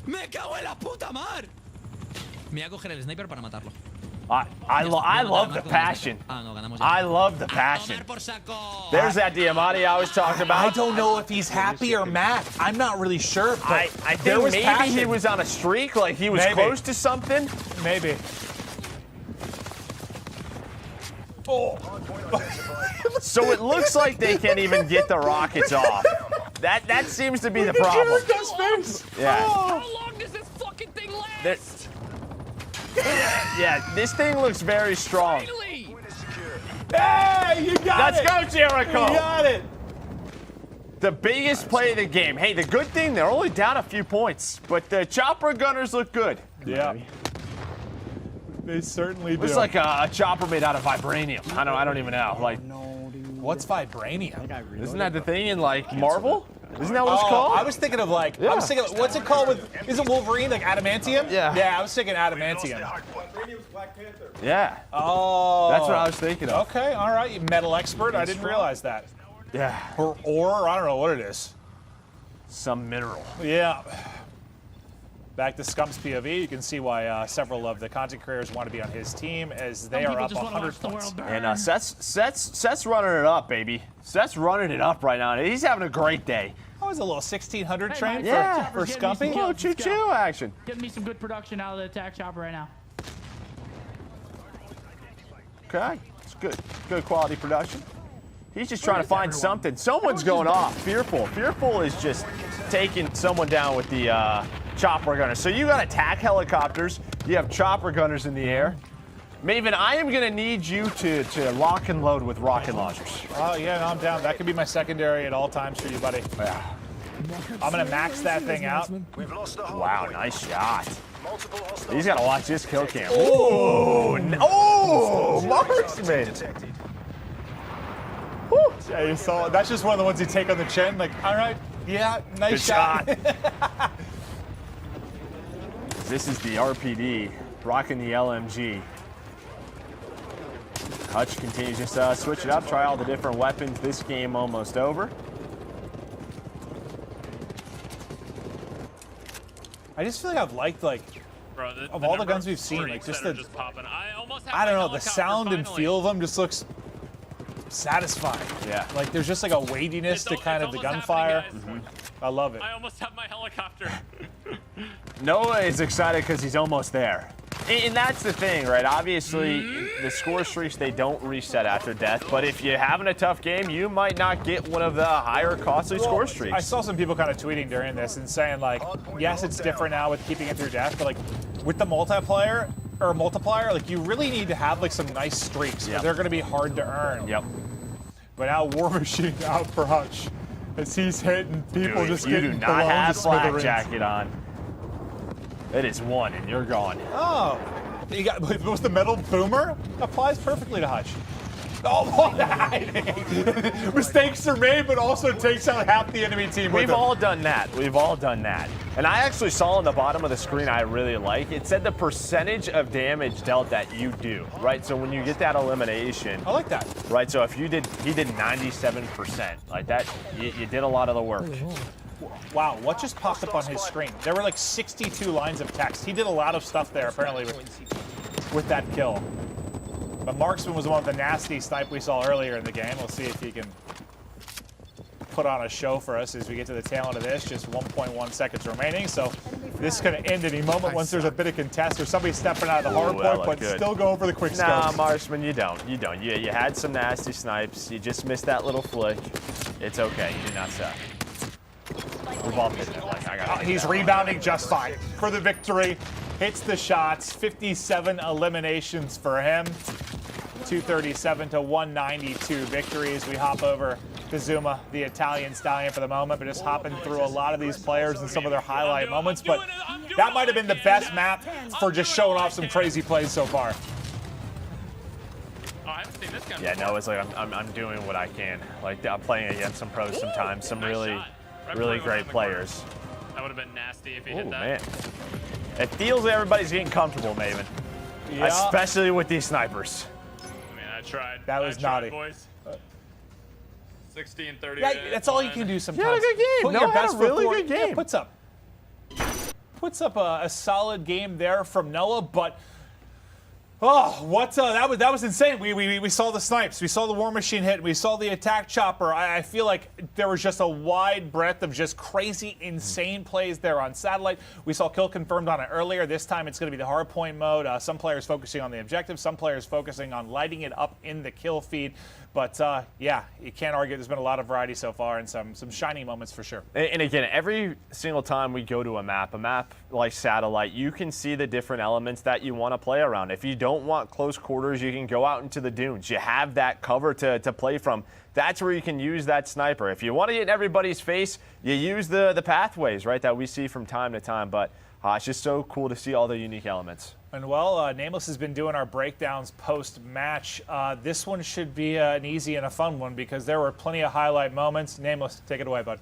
Me cago en la puta madre. Me voy a coger el sniper para matarlo.
I love the passion. I love the passion. There's that Diamante I was talking about.
I don't know if he's happy or mad. I'm not really sure. But
I think maybe he was on a streak, like he was close to something.
Maybe. Oh.
So it looks like they can't even get the rockets off. That seems to be the problem. Yeah.
How long does this fucking thing last?
Yeah, this thing looks very strong.
Hey, you got it!
Let's go, Jericho!
You got it!
The biggest play of the game. Hey, the good thing, they're only down a few points, but the chopper gunners look good.
Yeah. They certainly do.
Looks like a chopper made out of vibranium. I don't even know. Like,
what's vibranium?
Isn't that the thing in like Marvel? Isn't that what it's called?
I was thinking of like, I was thinking, what's it called with, is it Wolverine, like adamantium?
Yeah.
Yeah, I was thinking adamantium.
Yeah.
Oh.
That's what I was thinking of.
Okay, all right, you metal expert. I didn't realize that.
Yeah.
Or I don't know what it is.
Some mineral.
Yeah. Back to Scump's POV, you can see why several of the content creators want to be on his team, as they are up 100 points.
And Seth's running it up, baby. Seth's running it up right now. He's having a great day.
Oh, it's a little 1600 train for
Get
Scumpy.
me some
Oh, choo-choo action.
Getting me some good production out of the attack chopper right now.
Okay, it's good quality production. He's just trying to find something. Someone's going off. Fearful. Fearful is just taking someone down with the chopper gunner. So you got attack helicopters. You have chopper gunners in the air. Maven, I am going to need you to lock and load with rocket launchers.
Oh, yeah, no, I'm down. That could be my secondary at all times for you, buddy.
Yeah.
I'm going to max that thing out.
Wow, nice shot. He's got to watch this kill cam. Oh, marksman.
Yeah, you saw it. That's just one of the ones you take on the chin. Like, all right, yeah, nice shot.
This is the RPD, rocking the LMG. Hutch continues to switch it up, try all the different weapons. This game almost over.
I just feel like I've liked, like,
Bro,
of all the guns we've seen, like, just the, I don't know, the sound and feel of them just looks satisfying.
Yeah.
Like, there's just like a weightiness to kind of the gunfire. I love it.
I almost have my helicopter.
Noah is excited because he's almost there. And that's the thing, right? Obviously, the score streaks, they don't reset after death. But if you're having a tough game, you might not get one of the higher costly score streaks.
I saw some people kind of tweeting during this and saying, like, yes, it's different now with keeping it through death, but, like, with the multiplier, like, you really need to have, like, some nice streaks. Yep. They're going to be hard to earn.
Yep.
But now War Machine out for Hutch. As he's hitting people,
Dude,
just
you
getting
do not have flak
smithereens.
jacket on. It is one, and you're gone.
Oh, you got, was the metal boomer? Applies perfectly to Hutch. Oh, mistakes are made, but also takes out half the enemy team.
We've all done that. We've all done that. And I actually saw on the bottom of the screen, I really like, it said the percentage of damage dealt that you do, right? So when you get that elimination.
I like that.
Right, so if he did 97%, like that, you did a lot of the work.
Wow, what just popped up on his screen? There were like 62 lines of text. He did a lot of stuff there, apparently, with that kill. But Marksman was one of the nasty snipe we saw earlier in the game. We'll see if he can put on a show for us as we get to the tail end of this. Just 1.1 seconds remaining, so this is going to end any moment once there's a bit of contest or somebody stepping out of the hard point, but still going for the quick scopes.
Nah, Marksman, you don't. You don't. You had some nasty snipes. You just missed that little flick. It's okay. You did not suck. We've all been there. Like, I got
he's rebounding just fine for the victory. Hits the shots. 57 eliminations for him. 237 to 192 victories. We hop over to Zuma, the Italian stallion, for the moment, but just hopping through a lot of these players and some of their highlight moments. But that might have been the best map for just showing off some crazy plays so far.
Yeah, no, it's like I'm doing what I can. Like, I'm playing against some pros sometimes, some really great players.
That would have been nasty if he hit that.
Man. It feels like everybody's getting comfortable, Maven.
Yeah.
Especially with these snipers.
I mean, I tried.
That was naughty.
Boys. 60-30.
Yeah, that's all you can do sometimes.
Yeah, good game.
Put
No,
your
had
best
a really
foot
good
forward.
game.
Yeah, puts up a solid game there from Noah, but that was insane. We saw the snipes, we saw the War Machine hit, we saw the attack chopper. I feel like there was just a wide breadth of just crazy, insane plays there on satellite. We saw kill confirmed on it earlier. This time it's going to be the hard point mode. Some players focusing on the objective, some players focusing on lighting it up in the kill feed. But yeah, you can't argue. There's been a lot of variety so far and some shiny moments for sure.
And again, every single time we go to a map like satellite, you can see the different elements that you want to play around. If you don't want close quarters, you can go out into the dunes. You have that cover to play from. That's where you can use that sniper. If you want to get in everybody's face, you use the pathways, right, that we see from time to time. But it's just so cool to see all the unique elements.
And well, Nameless has been doing our breakdowns post-match. This one should be an easy and a fun one because there were plenty of highlight moments. Nameless, take it away, bud.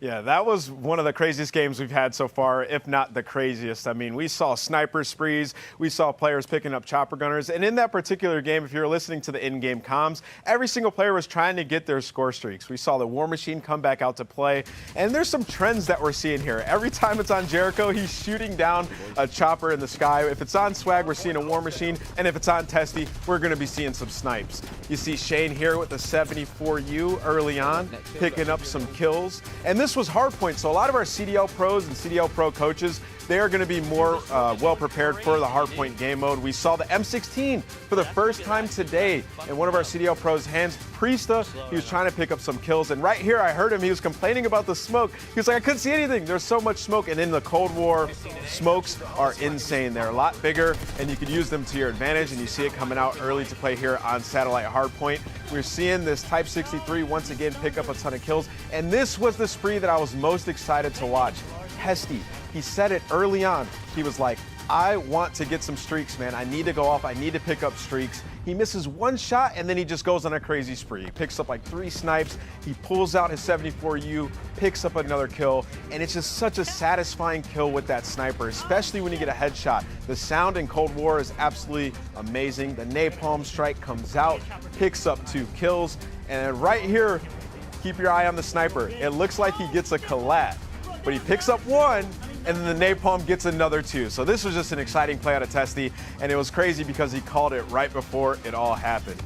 Yeah, that was one of the craziest games we've had so far, if not the craziest. I mean, we saw sniper sprees, we saw players picking up chopper gunners, and in that particular game, if you're listening to the in-game comms, every single player was trying to get their score streaks. We saw the War Machine come back out to play, and there's some trends that we're seeing here. Every time it's on Jericho, he's shooting down a chopper in the sky. If it's on Swag, we're seeing a War Machine, and if it's on Testy, we're going to be seeing some snipes. You see Shane here with the 74U early on, picking up some kills, and this was hardpoint, so a lot of our CDL pros and CDL pro coaches, they are going to be more well prepared for the hardpoint game mode. We saw the M16 for the first time today in one of our CDL pros' hands. Priesta, he was trying to pick up some kills, and right here I heard him, he was complaining about the smoke. He was like, I couldn't see anything, there's so much smoke, and in the Cold War, smokes are insane. They're a lot bigger, and you can use them to your advantage, and you see it coming out early to play here on Satellite Hardpoint. We're seeing this Type 63 once again pick up a ton of kills, and this was the spree that I was most excited to watch. Testy, he said it early on. He was like, I want to get some streaks, man. I need to go off. I need to pick up streaks. He misses one shot, and then he just goes on a crazy spree. He picks up like 3 snipes. He pulls out his 74U, picks up another kill, and it's just such a satisfying kill with that sniper, especially when you get a headshot. The sound in Cold War is absolutely amazing. The napalm strike comes out, picks up 2 kills, and right here, keep your eye on the sniper. It looks like he gets a collat, but he picks up 1, and then the napalm gets another 2. So this was just an exciting play out of Testy, and it was crazy because he called it right before it all happened.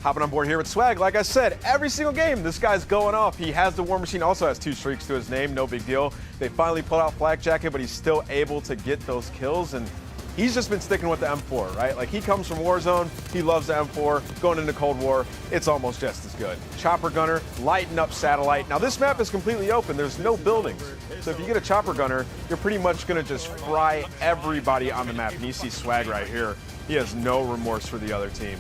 Hopping on board here with Swag, like I said, every single game, this guy's going off. He has the War Machine, also has 2 streaks to his name, no big deal. They finally pulled out Flak Jacket, but he's still able to get those kills, and he's just been sticking with the M4, right? Like, he comes from Warzone, he loves the M4, going into Cold War, it's almost just as good. Chopper Gunner, lighting up Satellite. Now, this map is completely open, there's no buildings. So if you get a Chopper Gunner, you're pretty much gonna just fry everybody on the map. And you see Swag right here, he has no remorse for the other team.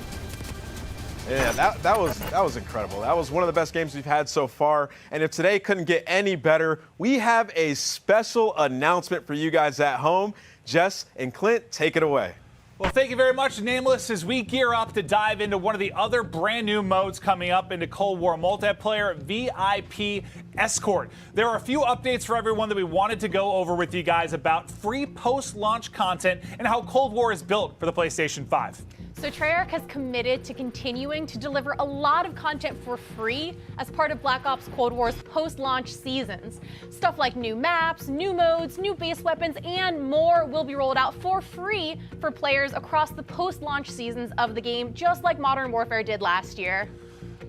Yeah, that was incredible. That was one of the best games we've had so far. And if today couldn't get any better, we have a special announcement for you guys at home. Jess and Clint, take it away.
Well, thank you very much, Nameless, as we gear up to dive into one of the other brand new modes coming up into Cold War multiplayer, VIP Escort. There are a few updates for everyone that we wanted to go over with you guys about free post-launch content and how Cold War is built for the PlayStation 5.
So Treyarch has committed to continuing to deliver a lot of content for free as part of Black Ops Cold War's post-launch seasons. Stuff like new maps, new modes, new base weapons, and more will be rolled out for free for players across the post-launch seasons of the game, just like Modern Warfare did last year.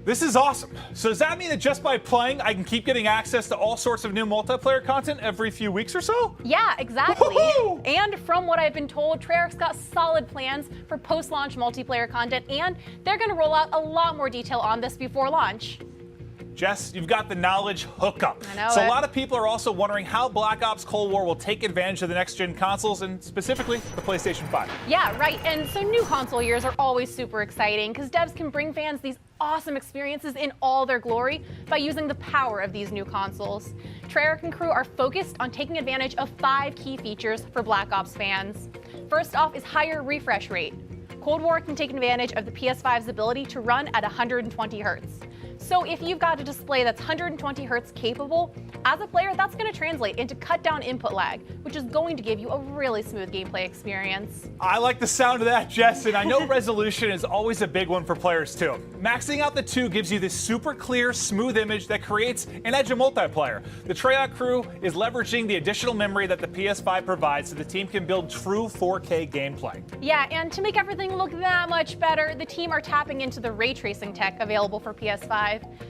This is awesome. So does that mean that just by playing, I can keep getting access to all sorts of new multiplayer content every few weeks or so?
Yeah, exactly. And from what I've been told, Treyarch's got solid plans for post-launch multiplayer content, and they're going to roll out a lot more detail on this before launch.
Jess, you've got the knowledge hookup.
I know
so
it.
A lot of people are also wondering how Black Ops Cold War will take advantage of the next-gen consoles, and specifically the PlayStation 5.
Yeah, right. And so new console years are always super exciting because devs can bring fans these awesome experiences in all their glory by using the power of these new consoles. Treyarch and crew are focused on taking advantage of 5 key features for Black Ops fans. First off is higher refresh rate. Cold War can take advantage of the PS5's ability to run at 120 Hz. So if you've got a display that's 120 Hz capable, as a player, that's going to translate into cut down input lag, which is going to give you a really smooth gameplay experience.
I like the sound of that, Jess, and I know resolution is always a big one for players too. Maxing out the 2 gives you this super clear, smooth image that creates an edge of multiplayer. The Treyarch crew is leveraging the additional memory that the PS5 provides so the team can build true 4K gameplay.
Yeah, and to make everything look that much better, the team are tapping into the ray tracing tech available for PS5.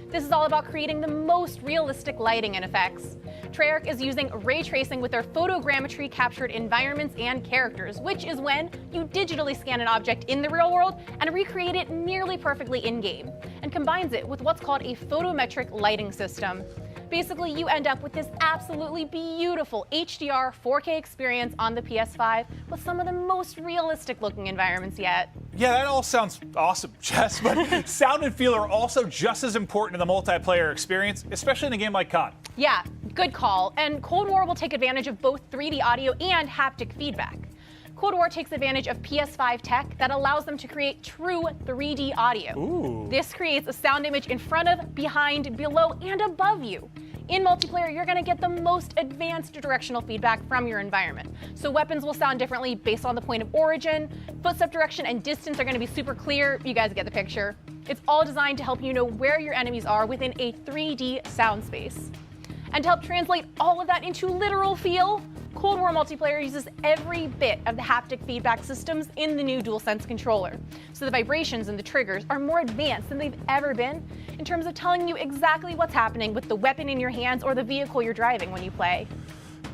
This is all about creating the most realistic lighting and effects. Treyarch is using ray tracing with their photogrammetry captured environments and characters, which is when you digitally scan an object in the real world and recreate it nearly perfectly in-game, and combines it with what's called a photometric lighting system. Basically, you end up with this absolutely beautiful HDR 4K experience on the PS5 with some of the most realistic looking environments yet.
Yeah, that all sounds awesome, Jess, but sound and feel are also just as important in the multiplayer experience, especially in a game like COD.
Yeah, good call. And Cold War will take advantage of both 3D audio and haptic feedback. Cold War takes advantage of PS5 tech that allows them to create true 3D audio.
Ooh.
This creates a sound image in front of, behind, below, and above you. In multiplayer, you're going to get the most advanced directional feedback from your environment. So weapons will sound differently based on the point of origin. Footstep direction and distance are going to be super clear. You guys get the picture. It's all designed to help you know where your enemies are within a 3D sound space. And to help translate all of that into literal feel, Cold War multiplayer uses every bit of the haptic feedback systems in the new DualSense controller. So the vibrations and the triggers are more advanced than they've ever been in terms of telling you exactly what's happening with the weapon in your hands or the vehicle you're driving when you play.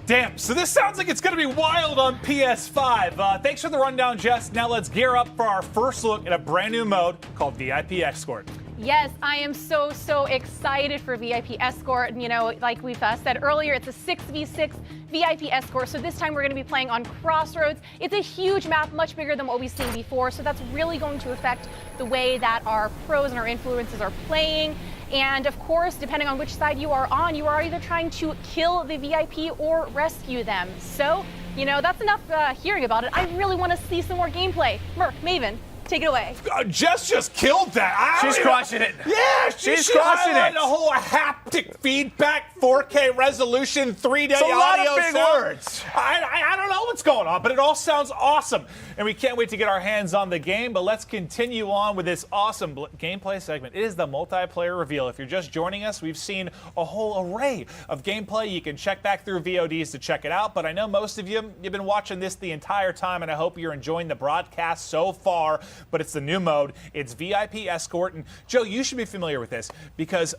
Damn, so this sounds like it's going to be wild on PS5. Thanks for the rundown, Jess. Now let's gear up for our first look at a brand new mode called VIP Escort.
Yes, I am so excited for VIP Escort. And, you know, like we've said earlier, it's a 6v6 VIP Escort. So this time we're going to be playing on Crossroads. It's a huge map, much bigger than what we've seen before. So that's really going to affect the way that our pros and our influencers are playing. And of course, depending on which side you are on, you are either trying to kill the VIP or rescue them. So, you know, that's enough hearing about it. I really want to see some more gameplay. Merc, Maven, take it away.
Jess just killed that.
She's crushing it.
Yeah,
she's crushing it.
A whole haptic feedback, 4K resolution, 3D
It's a lot
audio
of big
sound.
words.
I don't know what's going on, but it all sounds awesome. And we can't wait to get our hands on the game, but let's continue on with this awesome gameplay segment. It is the multiplayer reveal. If you're just joining us, we've seen a whole array of gameplay. You can check back through VODs to check it out, but I know most of you've been watching this the entire time, and I hope you're enjoying the broadcast so far. But it's the new mode. It's VIP Escort. And Joe, you should be familiar with this because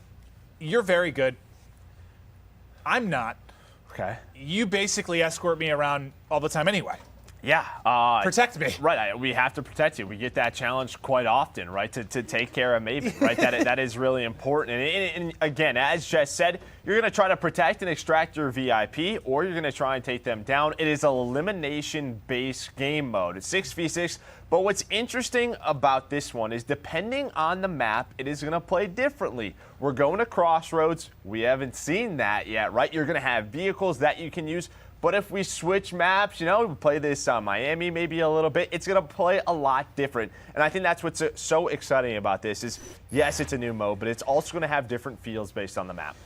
you're very good. I'm not.
Okay.
You basically escort me around all the time anyway.
Yeah.
Protect me.
Right. We have to protect you. We get that challenge quite often, right, to take care of Maven, right? that is really important. And again, as Jess said, you're going to try to protect and extract your VIP, or you're going to try and take them down. It is an elimination-based game mode. It's 6v6. But what's interesting about this one is depending on the map, it is going to play differently. We're going to Crossroads. We haven't seen that yet, right? You're going to have vehicles that you can use. But if we switch maps, you know, we play this Miami maybe a little bit, it's going to play a lot different. And I think that's what's so exciting about this is, yes, it's a new mode, but it's also going to have different feels based on the map.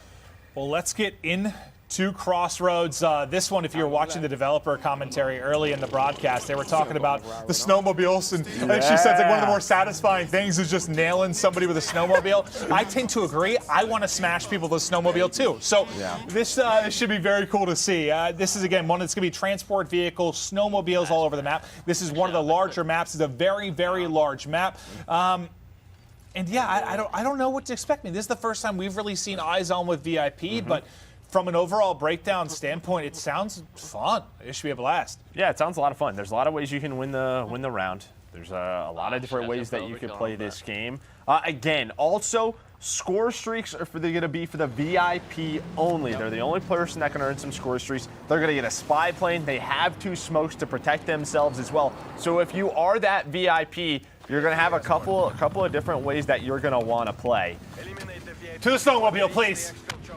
Well, let's get into Crossroads. This one, if you were watching the developer commentary early in the broadcast, they were talking about the snowmobiles. And I think she said like one of the more satisfying things is just nailing somebody with a snowmobile. I tend to agree. I want to smash people with a snowmobile too. So this should be very cool to see. This is, again, one that's going to be transport vehicles, snowmobiles all over the map. This is one of the larger maps. It's a very, very large map. And yeah, I don't know what to expect. This is the first time we've really seen eyes on with VIP, but from an overall breakdown standpoint, it sounds fun. It should be a blast. Yeah, it sounds a lot of fun. There's a lot of ways you can win the round. There's a lot of different ways that you could play this game. Again, also, score streaks are going to be for the VIP only. They're the only person that can earn some score streaks. They're going to get a spy plane. They have 2 smokes to protect themselves as well. So if you are that VIP, you're going to have a couple of different ways that you're going to want to play.
To the snowmobile, please.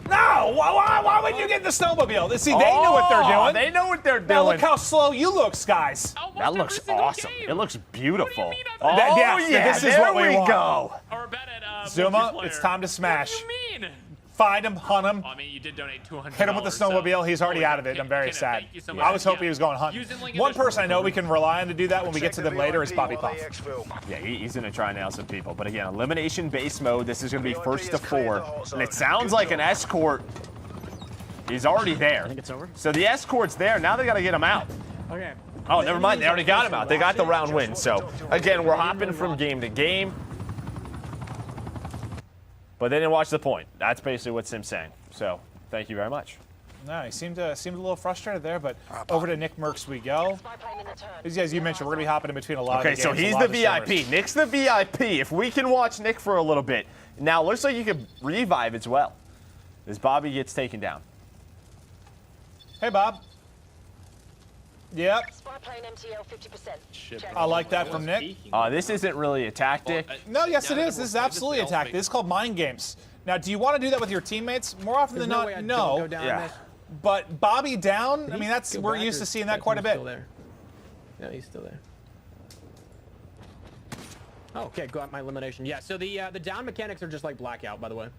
No! Why would you get the snowmobile? See, they knew what they're doing.
They know what they're doing.
Now look how slow you look, guys.
That looks awesome. It looks beautiful.
This is what we want.
Go.
Zuma, it's time to smash.
What do you mean?
Find him, hunt him.
I mean, you did donate $200.
Hit him with the snowmobile. He's already out of it. I'm very sad.
So much.
I was hoping he was going hunt. One person I know we can rely on to do that when we get to them later is Bobby Puff.
Yeah, he's going to try and nail some people. But again, elimination-based mode. This is going to be first to 4. And it sounds like an escort is already there. I think it's over. So the escort's there. Now they got to get him out.
Okay.
Oh, never mind. They already got him out. They got the round win. So again, we're hopping from game to game. But they didn't watch the point. That's basically what Sim's saying. So thank you very much.
No, he seemed a little frustrated there, but over to Nick Merckx we go. As you mentioned, we're going to be hopping in between a lot of the games.
Okay, so he's the VIP. Nick's the VIP. If we can watch Nick for a little bit. Now, looks like you could revive as well as Bobby gets taken down.
Hey, Bob. Yep. I like that from Nick.
This isn't really a tactic.
No, yes it is. This is absolutely a tactic. This is called mind games. Now, do you want to do that with your teammates? More often than not, no. But Bobby down, I mean, we're used to seeing that quite a bit.
Yeah, he's still there. Oh, okay, got my elimination. Yeah, so the down mechanics are just like blackout, by the way.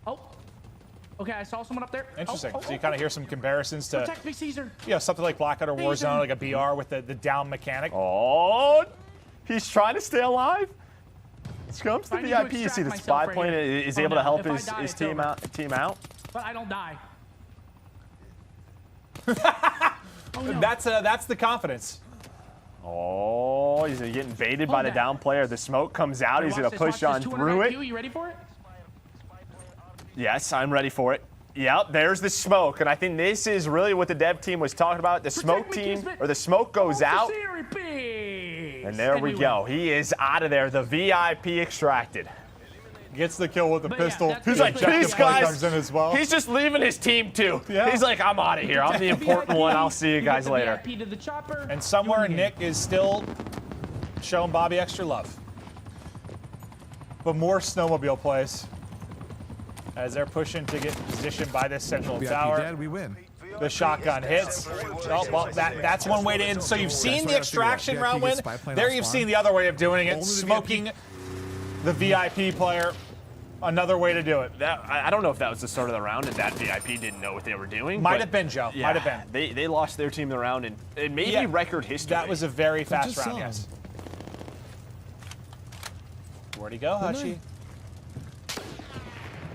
Oh. Okay, I saw someone up there.
Interesting. So you kind of hear some comparisons to,
Protect me, Caesar.
you know, something like Blackout or Warzone, like a BR with the down mechanic.
Oh, he's trying to stay alive. This comes to
I need
VIP.
to
You see the
extract
spy
myself
plane
right here.
is
Oh,
able
no.
to help
If I
his
die, it's
team
over.
out.
But I don't die.
That's the confidence.
Oh, he's getting baited by the down player. The smoke comes out. He's going to push on through it.
You ready for it?
Yes, I'm ready for it. Yep, there's the smoke. And I think this is really what the dev team was talking about. The smoke team, or the smoke goes out. And there we go. He is out of there. The VIP extracted.
Gets the kill with the pistol.
He's like, these guys.
Comes in as well.
He's just leaving his team too.
Yeah.
He's like, I'm out of here. I'm the important one. I'll see you guys later.
And somewhere Nick is still showing Bobby extra love. But more snowmobile plays as they're pushing to get positioned by this central tower.
Dead, we win.
The shotgun hits. Oh, well, that's one way to end. So you've seen the extraction round win. There you've seen the other way of doing it, smoking the VIP player. Another way to do it.
I don't know if that was the start of the round and that VIP didn't know what they were doing.
Might have been, Joe.
Yeah,
Might have been.
They lost their team the round and it may be record history.
That was a very fast round, yes. Where'd he go, Hutchie?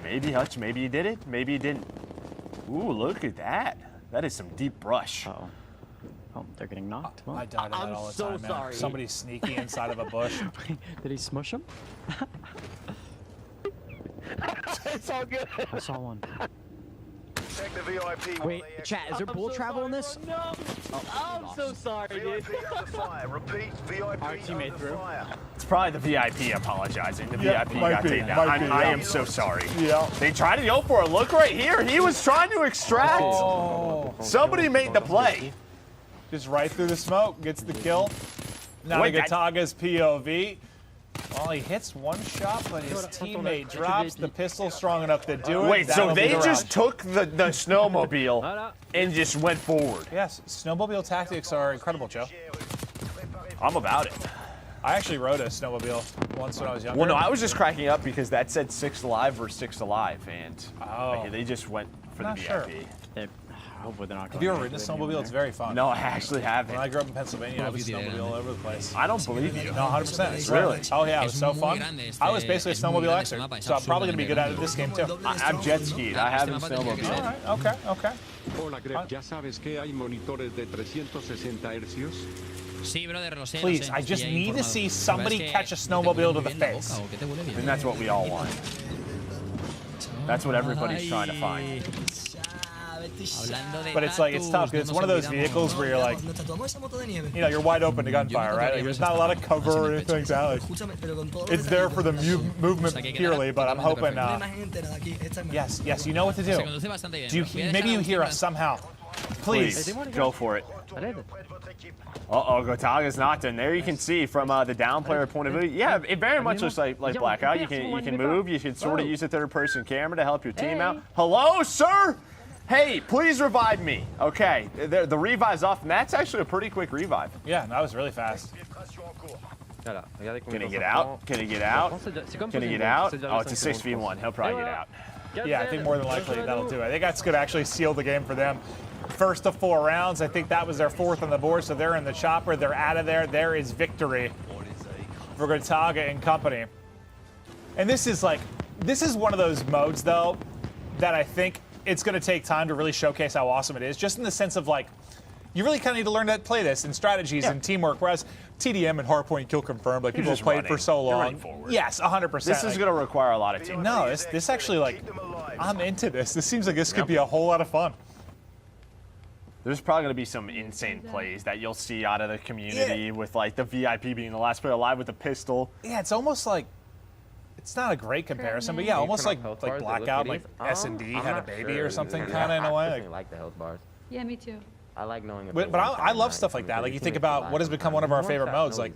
Maybe Hutch, maybe he did it, maybe he didn't. Ooh, look at that. That is some deep brush.
Uh-oh. Oh, they're getting knocked. Well,
I die to that all the time, man. Somebody's sneaky inside of a bush.
Did he smush him?
It's all good.
I saw one.
Check the VIP.
Wait, chat, is there bullet travel in this?
No.
I'm so sorry, dude.
Repeat, VIP.
Our teammate threw.
It's probably the VIP apologizing. The
Yeah,
VIP
might
got
be,
taken
might
down.
be,
I
yeah.
am so sorry.
Yeah.
They tried to go for it. Look right here. He was trying to extract.
Oh.
Somebody made the play.
Just right through the smoke, gets the kill. Nagataga's POV. Well, he hits one shot, but his teammate drops the pistol strong enough to do it.
Wait, so
That'll be
they
the
just
round.
took the snowmobile and just went forward.
Yes, snowmobile tactics are incredible, Joe.
I'm about it.
I actually rode a snowmobile once when I was younger.
Well, no, I was just cracking up because that said 6 alive versus 6 alive, and they just went for
Not
the
sure.
VIP.
Hopefully they're not
Have you ever ridden a snowmobile? It's very fun.
No, I actually haven't.
When I grew up in Pennsylvania, I was snowmobile all over the place.
I don't believe you.
No, 100%. It's
Really?
Oh yeah, it was so fun. I was basically a snowmobile expert, so I'm probably gonna be good at it this game too.
I'm jet skied. I haven't snowmobiled.
All right. Okay. Okay.
Hola, Greg. ¿Ya sabes que hay monitores de 360 hercios?
Sí, brother, lo sé.
Please, I just need to see somebody catch a snowmobile to the face.
And that's what we all want. That's what everybody's trying to find.
But it's like, it's tough, because it's one of those vehicles where you're like, you know, you're wide open to gunfire, right? Like, there's not a lot of cover or anything like that. Like, it's there for the movement purely, but I'm hoping, yes, you know what to do. Maybe you hear us somehow. Please.
Go for it. Uh-oh, Gotaga's knocked in. There you can see from the down player point of view. Yeah, it very much looks like Blackout. You can move. You can sort of use a third-person camera to help your team out. Hello, sir? Hey, please revive me. Okay, the revive's off, and that's actually a pretty quick revive.
Yeah, that was really fast.
Can he get out? Can he get out? Can he get out? Oh, it's a 6v1. He'll probably get out.
Yeah, I think more than likely that'll do it. I think that's going to actually seal the game for them. First of 4 rounds. I think that was their 4th on the board, so they're in the chopper. They're out of there. There is victory for Gotaga and company. And this is one of those modes, though, that I think it's going to take time to really showcase how awesome it is, just in the sense of, like, you really kind of need to learn to play this and strategies and teamwork, whereas TDM and Hardpoint Kill Confirmed, like, people have played for so long. Yes, 100%.
This is going to require a lot of teamwork.
No, this actually, like, I'm into this. This seems like this could be a whole lot of fun.
There's probably going to be some insane plays that you'll see out of the community with, like, the VIP being the last player alive with a pistol.
Yeah, it's almost like, it's not a great comparison, but yeah, almost like Blackout, like S&D had a baby or something, kind of in a way.
I like the health bars.
Yeah, me too.
I like knowing.
But I love stuff like that. Like, you think about what has become one of our favorite modes, like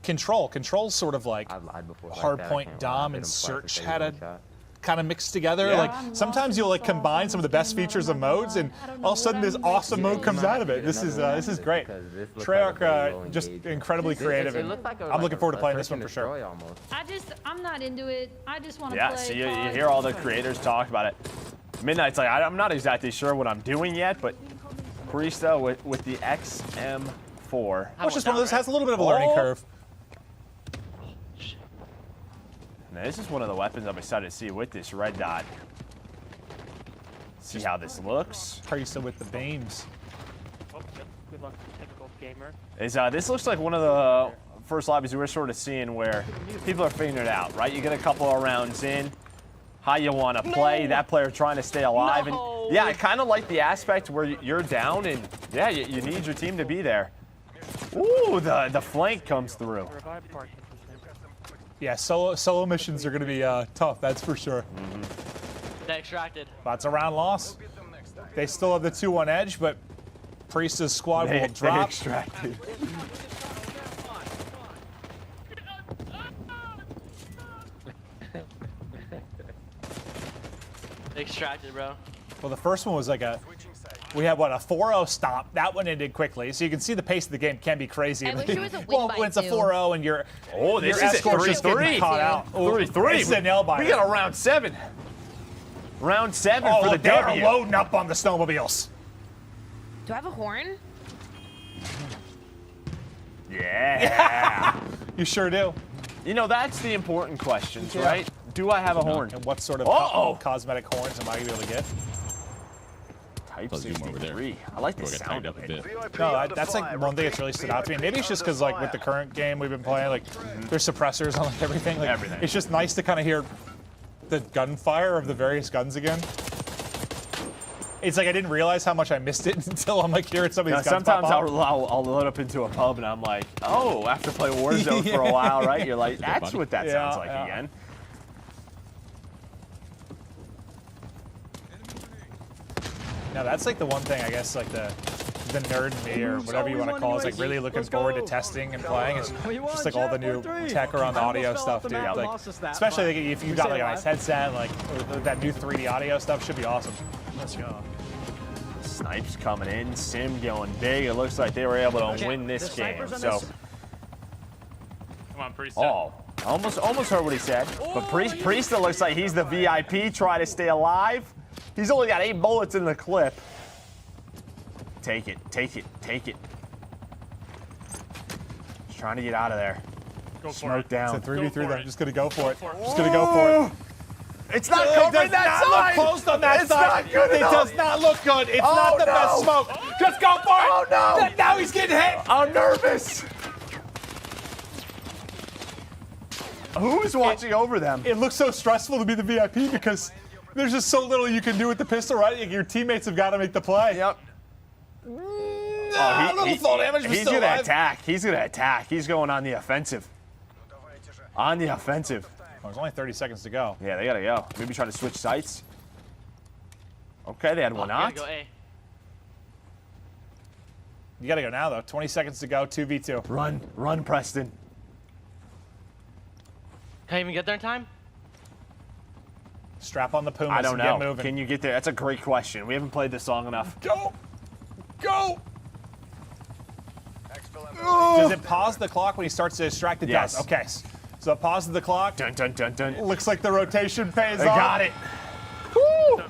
Control. Control's sort of like Hardpoint, Dom, and Search had a kind of mixed together.
Yeah.
Like, sometimes you'll like combine some of the best features of modes, and all of a sudden this awesome mode comes out of it. This is great. Treyarch just incredibly creative, and I'm looking forward to playing this one for sure.
I'm not into it. I just want to
Yeah,
play.
so you hear all the creators talk about it. Midnight's like, I'm not exactly sure what I'm doing yet, but Priesta with the XM4.
Which is one of those has a little bit of a learning curve.
Now, this is one of the weapons I'm excited to see with this red dot. See how this looks.
Priesta with the beams.
Good luck, technical gamer.
This looks like one of the first lobbies we're sort of seeing where people are figuring it out, right? You get a couple of rounds in, how you want to play, that player trying to stay alive. And yeah, I kind of like the aspect where you're down and yeah, you need your team to be there. Ooh, the flank comes through.
Yeah, solo missions are going to be tough, that's for sure.
They extracted.
That's a round loss. They still have the 2-1 edge, but Priesta's squad will drop.
They extracted.
They extracted, bro.
Well, the first one was like we had what, a 4-0 stop. That one ended quickly, so you can see the pace of the game can be crazy.
I wish it was a win
well,
by
when it's a
2.
4-0 and you're
this
your
is a
escort's just getting
3-3.
caught out.
3-3.
This is a nail biter.
We got a round 7. Round 7 for the
look, they are
W.
loading up on the snowmobiles.
Do I have a horn?
Yeah.
You sure do.
You know, that's the important questions, right? Do I have a horn?
And what sort of cosmetic horns am I going to be able to get?
Type 63. I like the sound of it.
No, that's like one thing that's really stood out to me. Maybe it's just because like with the current game we've been playing, like there's suppressors on like everything. Like,
Everything.
It's just nice to kind of hear the gunfire of the various guns again. It's like I didn't realize how much I missed it until I'm like hearing some of these guns
sometimes
pop up.
I'll load up into a pub and I'm like, oh, after playing Warzone for a while, right? You're like, that's what that sounds like again.
Now that's like the one thing I guess like the nerd in me or whatever you want to call it is like really looking forward to testing and playing is just like all the new tech around the audio stuff, dude. Like, especially like, if you got like a nice headset, like that new 3D audio stuff should be awesome. Let's go.
Snipes coming in, Sim going big. It looks like they were able to win this game. So,
Come on, Priesta.
oh, almost heard what he said. But Priesta looks like he's the VIP. Try to stay alive. He's only got 8 bullets in the clip. Take it, take it, take it. Just trying to get out of there.
Go for
Smoke
it.
down.
It's a 3v3 though. I'm just gonna go for it. Just gonna go for it.
It's not covering that side.
It does not look closed on that side.
Not good
it
enough.
does not look good. It's not the best smoke. Just go for it.
Oh no!
Now he's getting hit.
I'm nervous. Who's watching over them?
It looks so stressful to be the VIP because there's just so little you can do with the pistol, right? Your teammates have got to make the play.
Yep.
Little fall damage, but
He's
still
gonna
alive.
attack. He's gonna attack. He's going on the offensive. On the offensive.
Oh, there's only 30 seconds to go.
Yeah, they gotta go. Maybe try to switch sites. Okay, they had one out.
You gotta go now though. 20 seconds to go. 2v2.
Run, Preston.
Can I even get there in time?
Strap on the Pumas
I don't
and get
know.
moving.
Can you get there? That's a great question. We haven't played this long enough.
Go! Go! Does it pause the clock when he starts to distract? It
Yes.
does. Okay. So it pauses the clock.
Dun dun dun dun.
Looks like the rotation pays
I
off.
got it. Woo!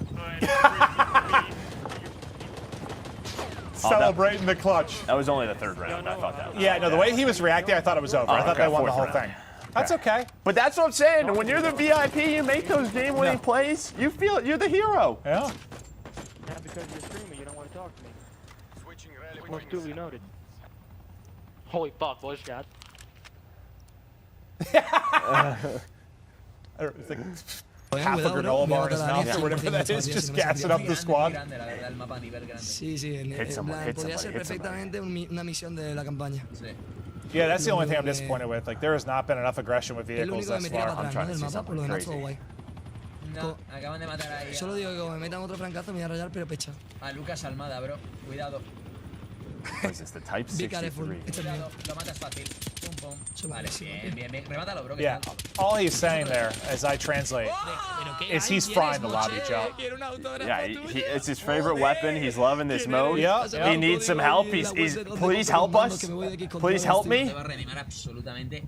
Celebrating the clutch.
That was only the 3rd round. I thought that was.
Yeah, no, the way he was reacting, I thought it was over. I thought
okay,
they won the
4th
whole
round.
thing. That's okay.
But that's what I'm saying. When you're the VIP, you make those game-winning plays. You feel you're the hero.
Yeah.
Yeah, because you're streaming, you don't want to talk to me. Most duly noted. Holy fuck, voice chat.
It's like half a granola bar in his mouth or whatever that is, just gassing up the squad.
Sí, sí, podría ser perfectamente una misión de la campaña.
Yeah, that's the only thing I'm disappointed with. Like, there has not been enough aggression with
Es lo
vehicles
único que
thus
me tira
far.
para atrás, ¿no? Del mapa, por lo demás todo guay.
No, acaban de matar ahí.
Solo digo que como me metan otro francazo me voy a rayar, pero pecha.
A Lucas Almada, bro. Cuidado.
What is this, the Type
Be careful.
63?
It's a mío.
Lo matas fácil. Pum, pum. Vale, bien. Remátalo, bro.
Yeah, all he's saying there, as I translate, is he's frying the lobby, Joe.
Yeah, it's his favorite weapon. He's loving this mode.
Yeah.
He needs some help. He's please help us. Please help me.
Va a reanimar absolutamente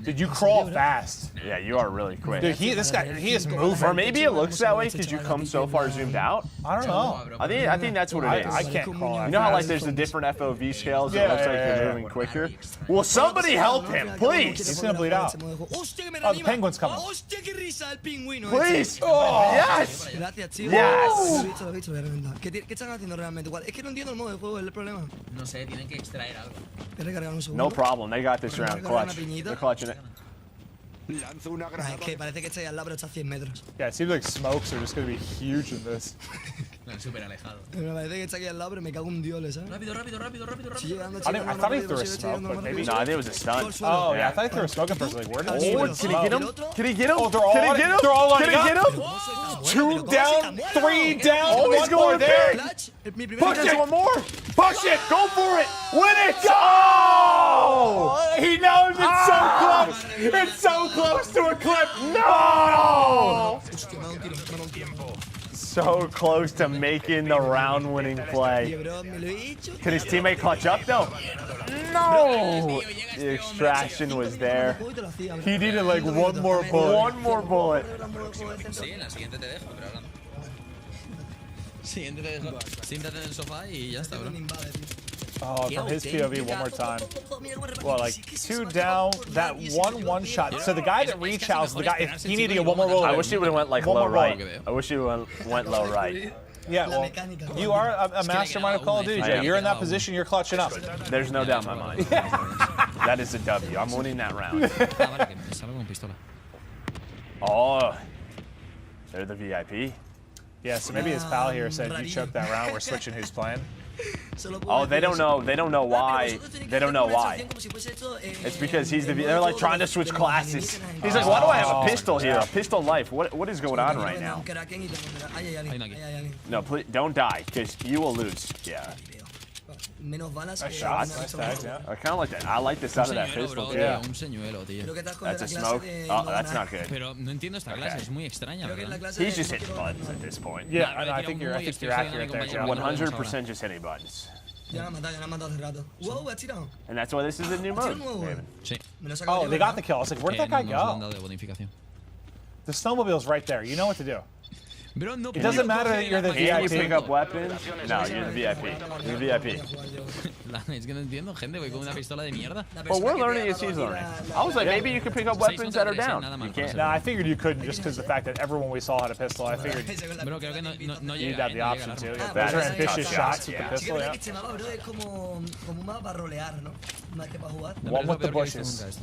Dude, you crawl fast.
Yeah, you are really quick.
Dude, he is moving.
Or maybe it looks that way because you come so far zoomed out.
I don't know.
I think that's what it is.
I can't crawl.
You know how like there's the different FOV scales that looks like you're moving quicker? Well, somebody help him, please.
He's gonna bleed out. Oh, the penguin's coming.
Please. Oh, yes. Yes.
¿Qué están haciendo realmente? Es que no entiendo el modo de juego, es el problema.
No sé, tienen que extraer algo.
No problem. They got this round. Clutch. They're clutching it.
Es que parece que está ahí al lado, pero está a 100 metros.
Yeah, it seems like smokes are just gonna be huge in this.
Súper alejado.
Me parece que está aquí al lado, pero me cago en Dios, ¿sabes?
Rápido.
I thought he threw a smoke, but maybe.
No, I think it was a stunt.
Oh, yeah, I thought he threw a smoke at first. Like, where did he
Can he get him? Can he get him?
Oh, they're all
Can he get him?
They're all
Can
lining
he get
up.
him?
2 down, 3 down,
Oh, he's
one more
going
there.
big. Push it. One more. Push it. Go for it. Win it. Oh!
He knows it's so close. It's so close to a clip. No!
So close to making the round-winning play. Can his teammate clutch up though? No! The extraction was there.
He needed like one more bullet.
One more bullet.
Sí, en la siguiente te dejo, pero ahora no.
Siguiente te dejo. Siéntate en el sofá y ya está, bro.
Oh, from his POV one more time. Well, like 2 down, that one shot. So the guy that rechows, the guy, if he needed to get one more bullet.
I wish he would have went like low right. I wish he went low right.
Yeah, well, you are a mastermind of Call of Duty, Jay. You're in that position, you're clutching up.
There's no doubt in my mind. That is a W. I'm winning that round. Oh, they're the VIP.
Yeah, so maybe his pal here said you choked that round. We're switching who's playing.
Oh, they don't know. They don't know why. They don't know why. It's because they're like trying to switch classes. He's like, why do I have a pistol here? A pistol life. What is going on right now? No, please don't die, because you will lose. Yeah.
Nice shots. Nice tags, yeah.
I kind of like that. I like the sound of that pistol too.
Yeah.
That's a smoke. Oh, that's not good.
Pero no entiendo esta clase, es muy extraña, ¿verdad?
He's just hitting buttons at this point.
Yeah, I think you're accurate there, Joe.
100% just hitting buttons. And that's why this is a new mode.
Oh, they got the kill. I was like, where'd that guy go? The snowmobile's right there. You know what to do. It doesn't matter that you're the VIP.
Can you pick up weapons? No, you're the VIP. You're the VIP.
Es que no entiendo, gente, voy con una pistola de mierda.
Well, we're learning as he's learning. I was like, maybe you could pick up weapons that are down. You can't.
No, I figured you couldn't just because the fact that everyone we saw had a pistol. I figured you'd have the option to. Those are ambitious shots with the pistol, yeah. One with the bushes.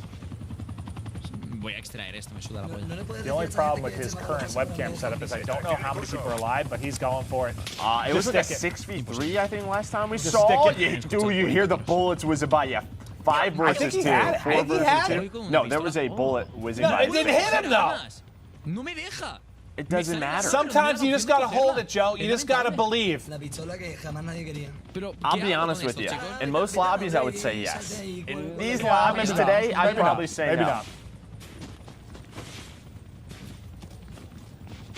Voy a extraer esto, me suda la polla.
The only problem with his current webcam setup is I don't know how many people are alive, but he's going for it.
It was like a 6v3, I think, last time we saw. Dude, you hear the bullets whizzing by you. 5 versus 2. 4 versus 2. No, there was a bullet whizzing by.
It didn't hit him though.
No me deja.
It doesn't matter.
Sometimes you just gotta hold it, Joe. You just gotta believe.
I'll be honest with you. In most lobbies, I would say yes. In these lobbies today, I'd probably say
maybe
no.
not.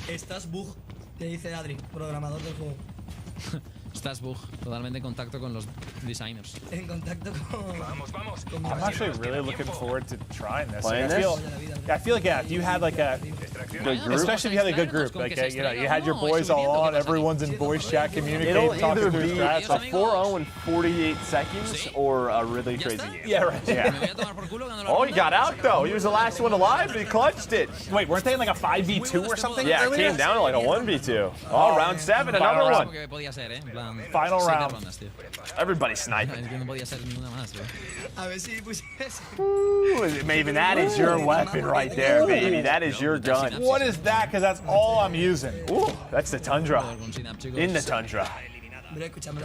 Estás bug, te dice Adri, programador del juego.
Estás bug, totalmente en contacto con los designers.
En contacto con... Vamos.
I'm actually really looking forward to trying this.
Playing
I feel like, yeah, if you had like a good group, especially if you had a good group, like you know, you had your boys all on, everyone's in voice chat communicating,
It'll
talking
either
through
be
strats.
a 4-0 in 48 seconds or a really crazy game.
Yeah, right.
Yeah. Oh, he got out though. He was the last one alive, but he clutched it.
Wait, weren't they in like a 5v2 or something?
Yeah, it came down to like a 1v2 Oh, round 7, another one.
Final round.
Everybody sniping.
Ooh,
Maven, that is your weapon right there, baby. That is your gun.
What is that? Because that's all I'm using.
Ooh, that's the tundra. In the tundra.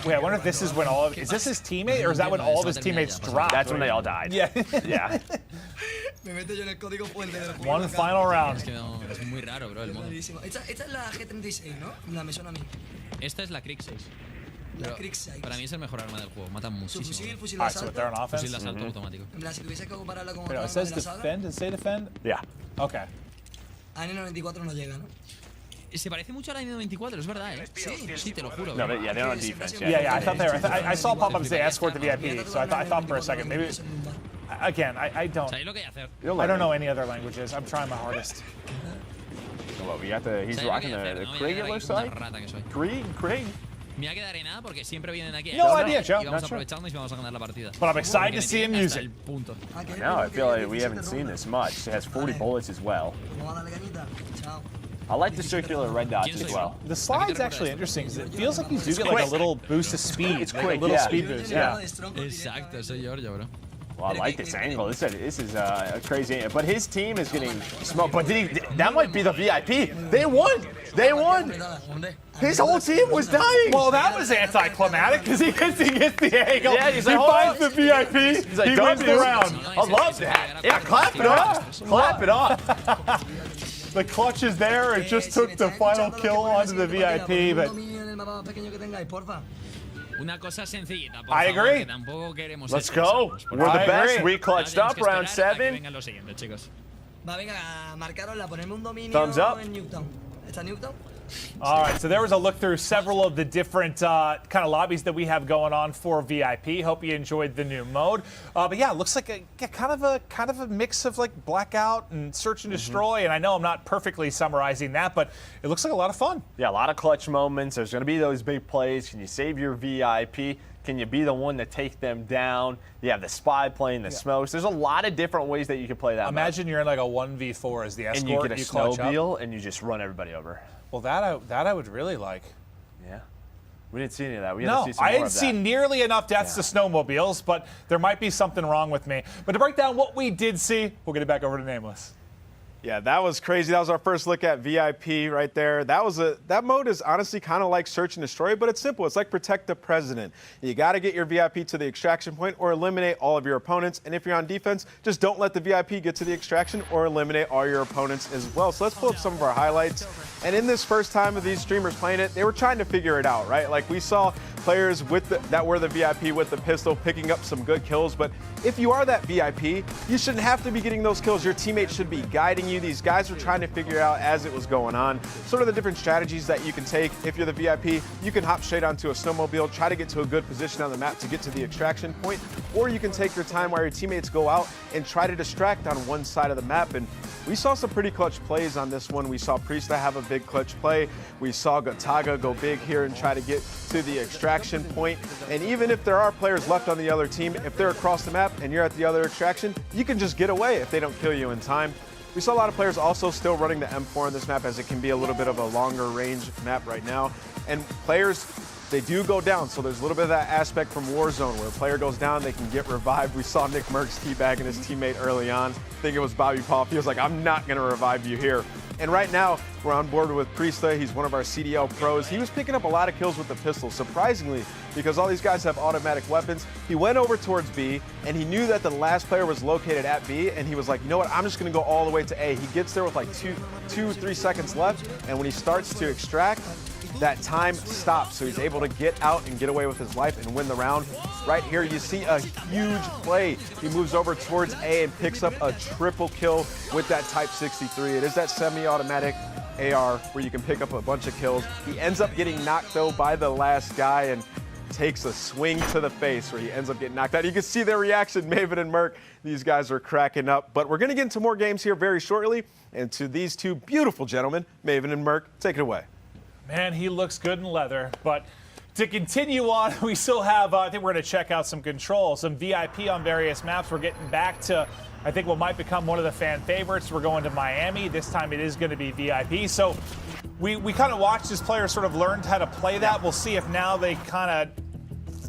Wait, I wonder if this is when all of... Is this his teammate, or is that when all of his teammates dropped?
That's when they all died.
Yeah.
Yeah.
One final round.
Es muy raro, bro, el modo.
Esta es la G36, ¿no? Me suena a mí.
Esta es la Crick 6.
La Crick 6.
Para mí es el mejor arma del juego, mata muchísimo.
Fusil de asalto.
So they're on offense?
Fusil de asalto automático.
En plan, si tuviese que compararla con
Pero
otra
it says
de la saga,
defend. Does it say defend?
Yeah.
Okay.
a N94 no llega, ¿no?
Se parece mucho a la N94, es verdad, ¿eh? Sí, te lo juro.
No, yeah, they're on defense.
Yeah, I thought they were. I saw pop-up say escort the VIP, so I thought for a second maybe. Again, I don't.
¿Sabéis lo que hay que hacer?
I don't know any other languages. I'm trying my hardest.
Well, we got the. He's
¿Sabéis lo
rocking
que hay que hacer,
the
no? Voy a
Krieg
quedar
it
ahí
looks
como
like.
una rata que soy.
Krieg.
Me voy a quedar en nada porque siempre vienen aquí.
No idea, Joe.
Y vamos
Not sure.
aprovechando y vamos a ganar la partida.
But I'm excited to see him use it.
Punto.
No, I feel like we haven't seen this much. It has 40 bullets as well. I like the circular red dots as well.
The slide's actually interesting because it feels like you do get like a little boost of speed.
It's
like
quick,
a little
yeah.
speed boost.
Yeah.
Exacto, soy Giorgio, bro.
Well, I like this angle. This is a crazy. But his team is getting smoked. But that might be the VIP. They won. They won. His whole team was dying.
Well, that was anticlimactic because he gets the angle.
Yeah, he's like,
he finds the VIP.
He's like,
he wins the round.
I love that. Yeah, clap it up. Clap it up.
The clutch is there. It just took the final kill onto the VIP, but
Una cosa sencillita, por
I
favor,
agree.
que tampoco queremos
Let's
excusas,
go.
por
We're the
I
best.
agree.
We clutched
Ahora
up
tenemos que
round
esperar a que
7.
vengan los siguientes, chicos.
Va, venga, marcarosla, ponerme un dominio
Thumbs up.
en Newton. ¿Está Newton?
all right. So there was a look through several of the different kind of lobbies that we have going on for VIP. Hope you enjoyed the new mode. But yeah, it looks like a kind of a mix of like Blackout and Search and Destroy. And I know I'm not perfectly summarizing that, but it looks like a lot of fun.
Yeah, a lot of clutch moments. There's going to be those big plays. Can you save your VIP? Can you be the one to take them down? You have the spy playing the smokes. There's a lot of different ways that you can play that.
Imagine you're in like a 1v4 as the escort.
and you get a
clutch up.
snowmobile and you just run everybody over.
Well, that I would really like.
Yeah. We didn't see any of that. We had
No,
to see some
I
more
didn't
of
see
that.
nearly enough deaths to snowmobiles, but there might be something wrong with me. But to break down what we did see, we'll get it back over to Nameless.
Yeah, that was crazy. That was our first look at VIP right there. That mode is honestly kind of like Search and Destroy, but it's simple. It's like Protect the President. You got to get your VIP to the extraction point or eliminate all of your opponents. And if you're on defense, just don't let the VIP get to the extraction or eliminate all your opponents as well. So let's pull up some of our highlights. And in this first time of these streamers playing it, they were trying to figure it out, right? Like we saw players that were the VIP with the pistol picking up some good kills. But if you are that VIP, you shouldn't have to be getting those kills. Your teammates should be guiding you. These guys were trying to figure out as it was going on sort of the different strategies that you can take. If you're the VIP, you can hop straight onto a snowmobile, try to get to a good position on the map to get to the extraction point, or you can take your time while your teammates go out and try to distract on one side of the map. And we saw some pretty clutch plays on this one. We saw Priesta have a big clutch play. We saw Gotaga go big here and try to get to the extraction point. And even if there are players left on the other team, if they're across the map and you're at the other extraction, you can just get away if they don't kill you in time. We saw a lot of players also still running the M4 on this map, as it can be a little bit of a longer range map right now. And players, they do go down, so there's a little bit of that aspect from Warzone where a player goes down, they can get revived. We saw Nick Merckx teabagging his teammate early on. I think it was Bobby Poff. He was like, I'm not going to revive you here. And right now, we're on board with Priesta. He's one of our CDL pros. He was picking up a lot of kills with the pistol, surprisingly, because all these guys have automatic weapons. He went over towards B, and he knew that the last player was located at B, and he was like, you know what, I'm just going to go all the way to A. He gets there with like 3 seconds left, and when he starts to extract, that time stops, so he's able to get out and get away with his life and win the round. Right here, you see a huge play. He moves over towards A and picks up a triple kill with that Type 63. It is that semi-automatic AR where you can pick up a bunch of kills. He ends up getting knocked, though, by the last guy and takes a swing to the face where he ends up getting knocked out. You can see their reaction, Maven and Merc. These guys are cracking up. But we're going to get into more games here very shortly. And to these two beautiful gentlemen, Maven and Merc, take it away.
Man, he looks good in leather. But to continue on, we still have, I think we're going to check out some controls, some VIP on various maps. We're getting back to, I think, what might become one of the fan favorites. We're going to Miami. This time it is going to be VIP. So we kind of watched as players sort of learned how to play that. We'll see if now they kind of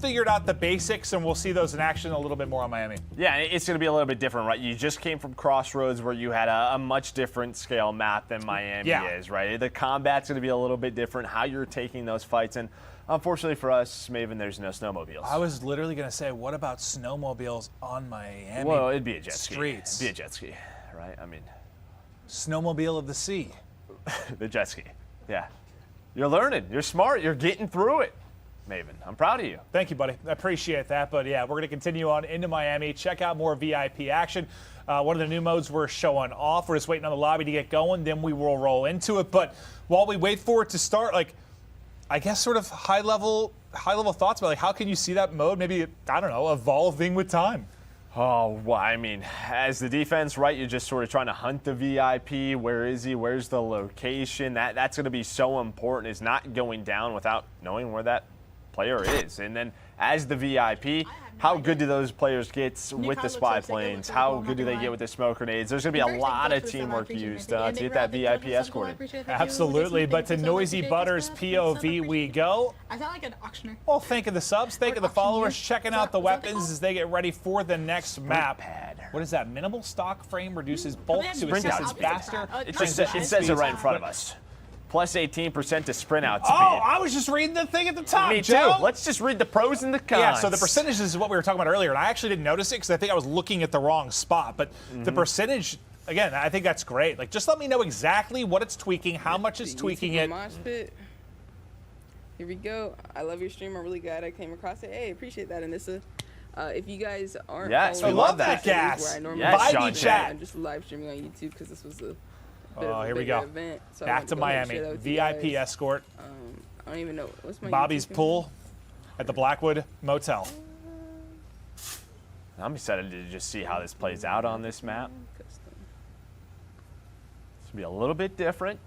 figured out the basics, and we'll see those in action a little bit more on Miami.
Yeah, it's going to be a little bit different, right? You just came from Crossroads where you had a much different scale map than Miami is, right? The combat's going to be a little bit different, how you're taking those fights. And unfortunately for us, Maven, there's no snowmobiles.
I was literally going to say, what about snowmobiles on Miami
Well, it'd be a jet
streets?
ski. It'd be a jet ski, right? I mean,
snowmobile of the sea.
The jet ski, yeah. You're learning. You're smart. You're getting through it. Maven, I'm proud of you.
Thank you, buddy. I appreciate that. But yeah, we're going to continue on into Miami. Check out more VIP action. One of the new modes we're showing off. We're just waiting on the lobby to get going. Then we will roll into it. But while we wait for it to start, like, I guess sort of high level thoughts about like how can you see that mode maybe, I don't know, evolving with time?
Oh, well, I mean, as the defense, right, you're just sort of trying to hunt the VIP. Where is he? Where's the location? That's going to be so important, is not going down without knowing where that player is. And then as the VIP, how good do those players get with the spy planes? How good do they get with the smoke grenades? There's going to be a lot of teamwork used to get that VIP escorted.
Absolutely, but to Noisy Butters POV we go.
I sound like an auctioneer.
Well, thank you the subs, thank you the followers, checking out the weapons as they get ready for the next map. What is that? Minimal stock frame reduces bulk to assistance faster.
It says it right in front of us. Plus 18% to sprint out speed.
Oh, I was just reading the thing at the top,
Me
Joe.
too. Let's just read the pros and the cons.
Yeah, so the percentages is what we were talking about earlier, and I actually didn't notice it because I think I was looking at the wrong spot. But the percentage, again, I think that's great. Like, just let me know exactly what it's tweaking, how much it's tweaking it.
Here we go. I love your stream. I'm really glad I came across it. Hey, appreciate that, Anissa. If you guys aren't
I love that gas.
Where I normally
Vibey chat.
I'm just live streaming on YouTube because this was a
Oh, here we go.
Event, so
back to Miami. VIP escort.
I don't even know. What's my
Bobby's pool at the Blackwood Motel.
I'm excited to just see how this plays out on this map. This will be a little bit different.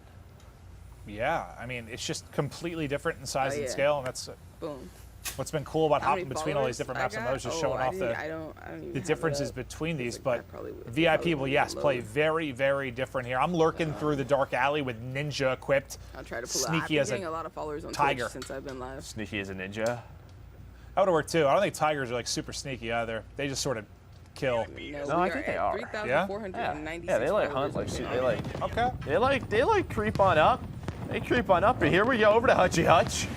Yeah, I mean, it's just completely different in size and scale, and that's what's been cool about hopping between all these different maps and those, just showing off the differences between these. But VIP will, yes, play very, very different here. I'm lurking through the dark alley with ninja equipped.
I'll try to pull
sneaky as
a lot of followers on
tiger
Twitch since I've been live.
Sneaky as a ninja.
That would have worked too. I don't think tigers are like super sneaky either. They just sort of kill.
No, I think they are.
Yeah?
Yeah, they like hunt like shit. They like they like creep on up. They creep on up, and here we go over to Hutchie Hutch.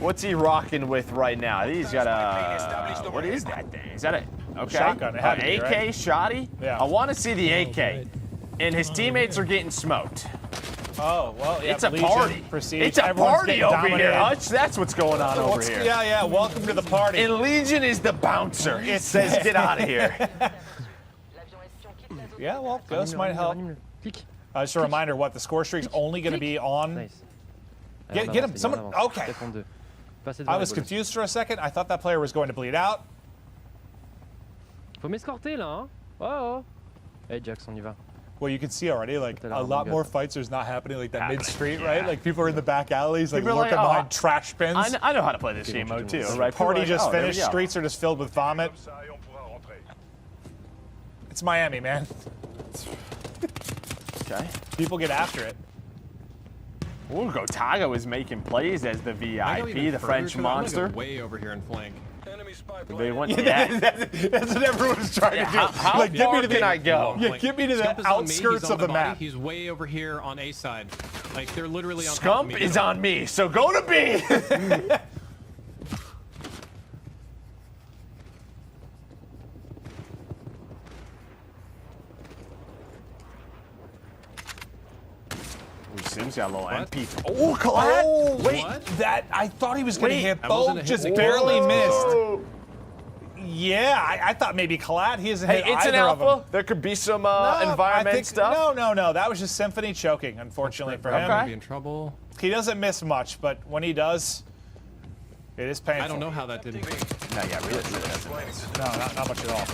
What's he rocking with right now? He's got a, what is that thing? Is that a
shotgun?
An AK right? Shotty? Yeah. I want to see the AK. And his teammates are getting smoked.
Oh, well, yeah,
it's a
Legion,
party.
Prestige.
It's a party over here, Hutch. That's what's going on over here.
Yeah, yeah, welcome to the party.
And Legion is the bouncer. It says, get out of here.
Yeah, well, Ghost might help. Just a reminder, what, the score streak's only going to be on... Get him, someone, okay. I was confused for a second. I thought that player was going to bleed out.
Faut m'escorter là, hein? Oh. Hey Jax, on y va.
Well, you can see already, like, a lot more fights are not happening like that mid-street, right? Like, people are in the back alleys, like, lurking behind trash bins.
I know how to play this game mode, too. Right?
Party just finished. Streets are just filled with vomit. It's Miami, man.
Okay.
People get after it.
Ooh, Gotago is making plays as the VIP, the French monster.
Way over here and flank.
They want
that's what everyone's trying to do.
How
like,
far can I go?
Yeah, get me to the outskirts of the map.
He's way over here on A side. Like, they're literally on
top of me. Scump is on me, so go to B. Sim's got a little MP. Oh, Colette!
Oh, wait, that I thought he was going to hit both, just barely missed. Yeah, I thought maybe Colette. He hasn't hit
it's
either
an
of
alpha.
them.
There could be some environment stuff.
No. That was just Symphony choking, unfortunately for him.
Okay. Be in trouble.
He doesn't miss much, but when he does, it is painful.
I don't know how that didn't.
No, yeah, really doesn't miss.
No, not much at all.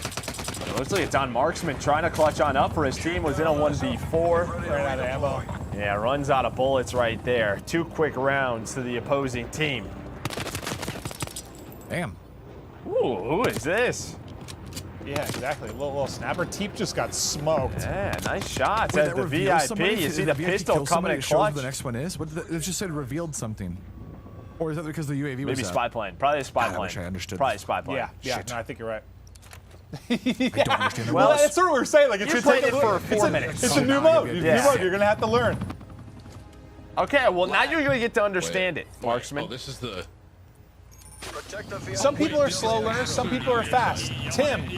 It looks like it's on Marksman trying to clutch on up for his team. Was in a 1v4.
Ran out of ammo.
Yeah, runs out of bullets right there. 2 quick rounds to the opposing team.
Damn.
Ooh, who is this?
Yeah, exactly. A little snapper. Teep just got smoked.
Yeah, nice shots as the VIP. You see the pistol coming in clutch.
The next one is? What did it just said revealed something. Or is that because the UAV was
Maybe spy plane. Probably a spy plane.
I wish I understood.
Probably a spy plane.
Yeah, no, I think you're right.
I don't understand the
well,
rules.
that's what we're saying. Like,
you played it for 4 minutes.
It's a new mode. New mode. You're gonna have to learn.
Okay, well now you're gonna get to understand it, Marksman.
Oh, this is the.
Some people are slow learners. Some people are fast. Tim,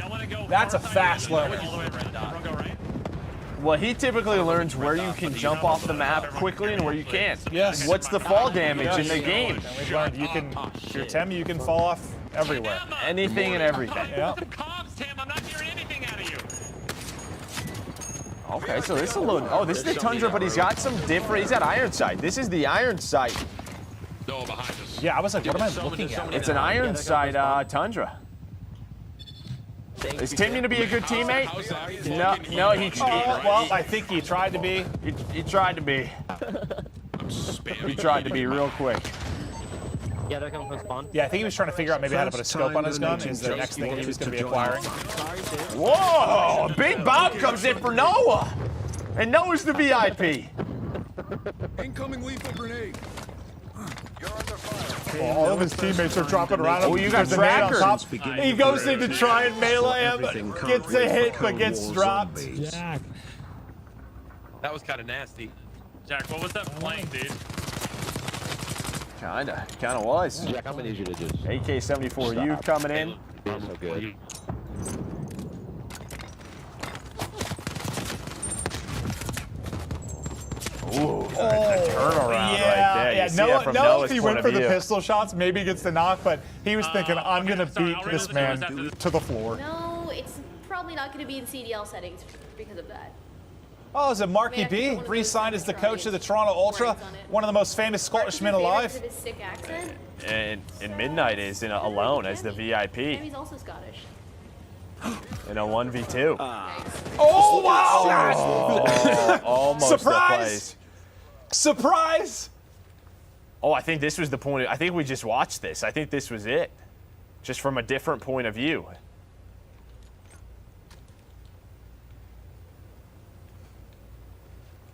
that's a fast learner.
Well, he typically learns where you can jump off the map quickly and where you can't.
Yes.
What's the fall damage in the game?
And we've learned you can. If you're Tim, you can fall off everywhere.
Anything and everything.
Yeah.
Okay, so this is a little. Oh, this is the Tundra, but he's got some different. He's got iron sight. This is the iron sight.
No, behind us.
Yeah, I was like, what am I looking at?
It's an iron sight Tundra. Is Timmy to be a good teammate? No,
well, I think he tried to be.
He tried to be. He tried to be real quick.
Yeah, they're coming from spawn.
Yeah, I think he was trying to figure out maybe how to put a scope on his gun. Is the next thing he was going to be acquiring.
Whoa! A big bomb comes in for Noah, and Noah's the VIP.
Incoming lethal grenade.
All of his teammates are dropping around him.
Oh, you got
There's a nade on
trackers.
top. He goes in to try and melee him, gets a hit, but gets dropped.
Jack.
That was kind of nasty.
Jack, what was that flank, dude?
Kinda was.
Jack, I'm gonna need you to just
AK-74U coming in.
Not so good.
Ooh, turnaround right there.
Yeah,
You see that from
Noah,
Noah's
if he
point
went
of
for the
view.
pistol shots, maybe he gets the knock, but he was thinking, I'm going to beat this man to the floor.
No, it's probably not going to be in CDL settings because of that.
Oh, is it Marky B? Re-signed as the coach of the Toronto Ultra, one of the most famous Scottishmen alive.
His sick accent.
And Midnight is alone as the VIP
He's also Scottish.
in a 1v2.
Oh, wow!
Oh, almost
Surprise!
the plays.
Surprise!
Oh, I think this was the point. I think we just watched this. I think this was it. Just from a different point of view.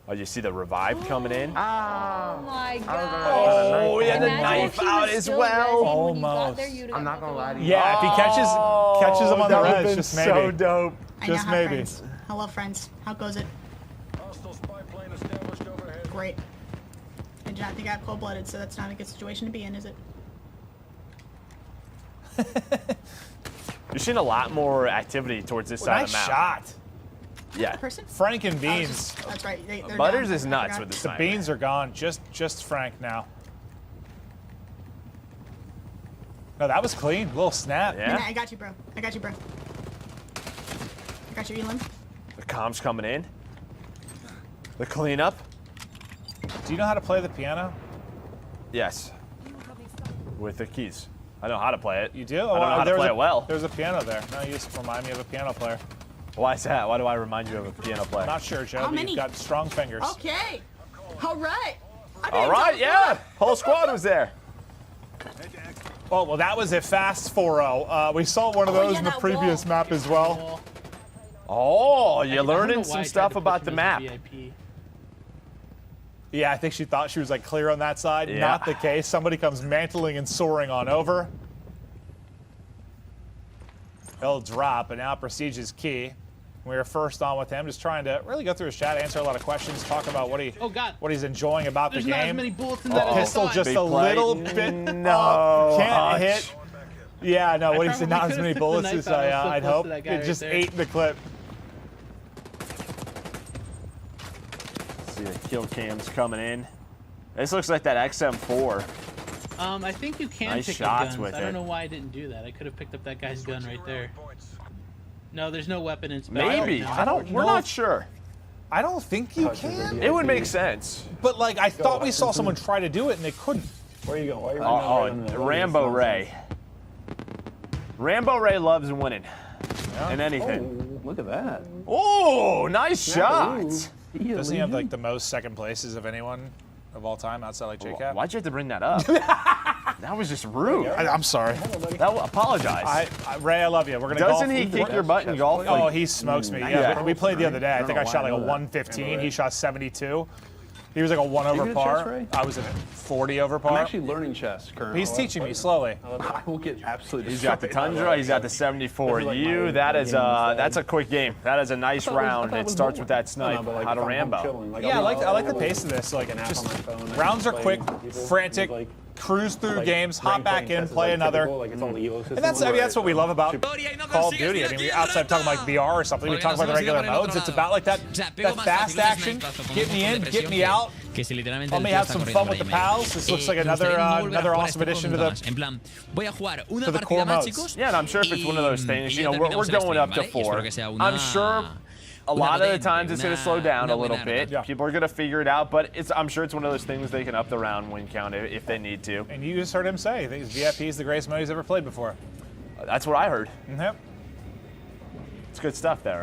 Oh, you see the revive coming in?
Oh my god.
Oh, he had the knife out as well.
Almost.
I'm not gonna lie to you.
Yeah, if he catches him on the res, just maybe.
So dope.
Just maybe.
Hello, friends. How goes it? Great. I did not think I got cold-blooded, so that's not a good situation to be in, is it?
You're seeing a lot more activity towards this side of the
Nice
map.
shot.
Yeah.
Frank and Beans.
That's right. They're
Butters
down.
is
I
nuts
forgot.
with the
The
sniper.
Beans are gone. Just Frank now. No, that was clean. Little snap.
Yeah.
I got you, bro. I got you, bro. I got you, Elam.
The comms coming in. The cleanup.
Do you know how to play the piano?
Yes. With the keys. I know how to play it.
You do?
I don't know how to
There's
play it well.
There's a piano there. No, you just remind me of a piano player.
Why is that? Why do I remind you of a piano player?
I'm not sure, Joe,
How
but
many?
you've got strong fingers.
Okay. All right.
All right, yeah. Whole squad was there.
Oh, well, that was a fast 4-0. We saw one of those in the previous map as well.
Oh, you're learning some stuff about the map.
Yeah, I think she thought she was like clear on that side.
Yeah.
Not the case. Somebody comes mantling and soaring on over. He'll drop, and now Prestige is key. We were first on with him, just trying to really go through his chat, answer a lot of questions, talk about what he's enjoying about
There's
the
not as
game.
many bullets in that as I
Pistol
thought.
just
Big
a
play.
little bit.
No.
Can't hit. Yeah, no. What he said,
probably
not as
could've
many
took the
bullets
knife
as
out. I was so
I'd
close
hope.
to that guy
It
right
just
there.
ate the clip.
See the kill cams coming in. This looks like that XM4.
I think you can
Nice
pick
shots
up guns.
with
I don't
it.
know why I didn't do that. I could have picked up that guy's gun right there. No, there's no weapon in spec.
Maybe. We're not sure.
I don't think you can.
It would make sense.
But like, I thought we saw someone try to do it and they couldn't.
Where you going? Why are you
Rambo Ray. Rambo Ray loves winning. And anything.
Oh, look at that.
Oh, nice shot.
Doesn't he have like the most second places of anyone of all time outside like JCap?
Why'd you have to bring that up? That was just rude.
I'm sorry.
Apologize.
Ray, I love you. We're gonna golf.
Doesn't he kick your butt in golf?
Oh, he smokes me. Yeah, we played the other day. I think I shot like a
know that.
115. He shot 72. He was like a 1 over
good at chess,
par.
Ray?
I was at 40 over par.
I'm actually learning chess currently.
He's teaching me slowly.
I will get absolutely
He's got the
destroyed.
Tundra. He's got the 74U. That is that's a quick game. That is a nice round. It starts with that snipe out of Rambo.
Yeah, I like the pace of this. Like, just rounds are quick, frantic, cruise through games, hop back in, play another. And that's what we love about Call of Duty. I mean, outside of talking like VR or something, we talk about the regular modes. It's about like that fast action. Get me in, get me out. Let me have some fun with the pals. This looks like another awesome addition to the core modes.
Yeah, and I'm sure if it's one of those things, you know, we're going up to 4. I'm sure a lot of the times it's going to slow down a little bit.
Yeah.
People are going to figure it out, but I'm sure it's one of those things they can up the round win count if they need to.
And you just heard him say, he thinks VIP is the greatest mode he's ever played before.
That's what I heard.
Yep.
It's good stuff there,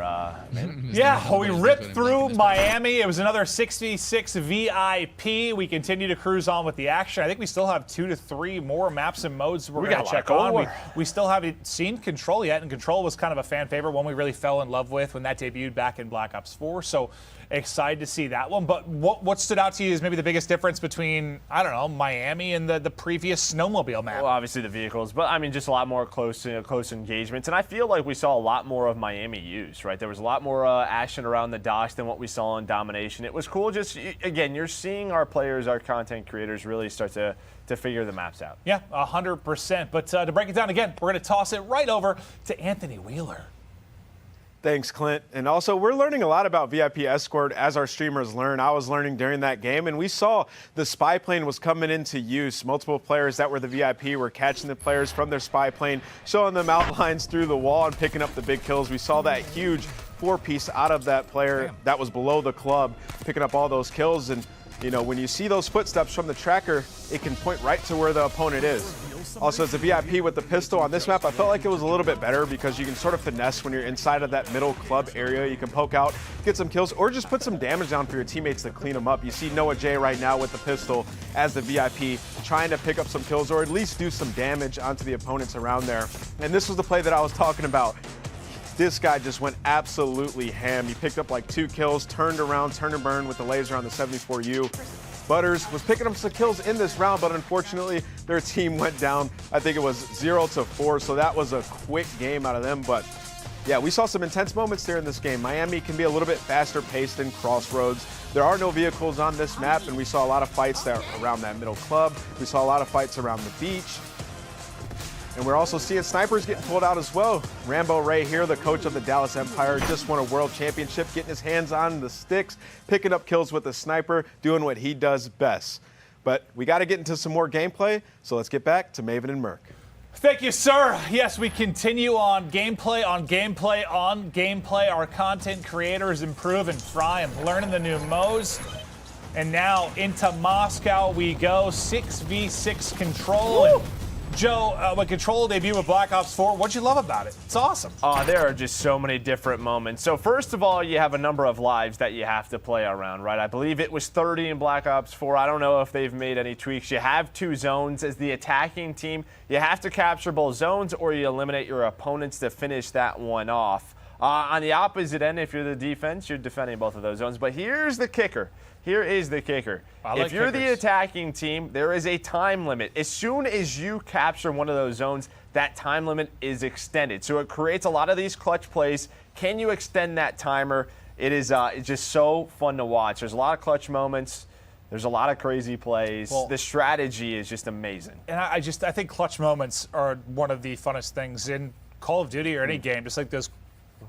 man.
Yeah, we ripped through Miami. It was another 6v6 VIP. We continue to cruise on with the action. I think we still have 2 to 3 more maps and modes we're going to check on. We still haven't seen Control yet, and Control was kind of a fan favorite, one we really fell in love with when that debuted back in Black Ops 4. So excited to see that one. But what stood out to you is maybe the biggest difference between, I don't know, Miami and the previous snowmobile map?
Well, obviously the vehicles, but I mean just a lot more close engagements. And I feel like we saw a lot more of Miami used, right? There was a lot more action around the docks than what we saw in Domination. It was cool. Just, again, you're seeing our players, our content creators really start to figure the maps out.
Yeah, 100%. But to break it down again, we're going to toss it right over to Anthony Wheeler.
Thanks, Clint. And also, we're learning a lot about VIP Escort as our streamers learn. I was learning during that game, and we saw the spy plane was coming into use. Multiple players that were the VIP were catching the players from their spy plane, showing them outlines through the wall and picking up the big kills. We saw that huge 4-piece out of that player that was below the club, picking up all those kills. And, you know, when you see those footsteps from the tracker, it can point right to where the opponent is. Also, as a VIP with the pistol on this map, I felt like it was a little bit better because you can sort of finesse when you're inside of that middle club area. You can poke out, get some kills, or just put some damage down for your teammates to clean them up. You see Noah J right now with the pistol as the VIP, trying to pick up some kills or at least do some damage onto the opponents around there. And this was the play that I was talking about. This guy just went absolutely ham. He picked up like 2 kills, turned around, turn and burn with the laser on the 74U. Butters was picking up some kills in this round, but unfortunately their team went down. I think it was 0-4, so that was a quick game out of them. But yeah, we saw some intense moments there in this game. Miami can be a little bit faster paced than Crossroads. There are no vehicles on this map, and we saw a lot of fights there around that middle club. We saw a lot of fights around the beach. And we're also seeing snipers getting pulled out as well. Rambo Ray here, the coach of the Dallas Empire, just won a world championship, getting his hands on the sticks, picking up kills with the sniper, doing what he does best. But we got to get into some more gameplay, so let's get back to Maven and Merc.
Thank you, sir. Yes, we continue on gameplay, on gameplay, on gameplay. Our content creators improve and fry and learning the new modes. And now into Moscow we go, 6v6 Control. And Joe, when Control debut with Black Ops 4, what'd you love about it? It's awesome.
There are just so many different moments. So first of all, you have a number of lives that you have to play around, right? I believe it was 30 in Black Ops 4. I don't know if they've made any tweaks. You have 2 zones. As the attacking team, you have to capture both zones or you eliminate your opponents to finish that one off. On the opposite end, if you're the defense, you're defending both of those zones. But here's the kicker. Here is the kicker. If you're the attacking team, there is a time limit. As soon as you capture one of those zones, that time limit is extended. So it creates a lot of these clutch plays. Can you extend that timer? It is it's just so fun to watch. There's a lot of clutch moments. There's a lot of crazy plays. The strategy is just amazing.
And I think clutch moments are one of the funnest things in Call of Duty or any game, just like those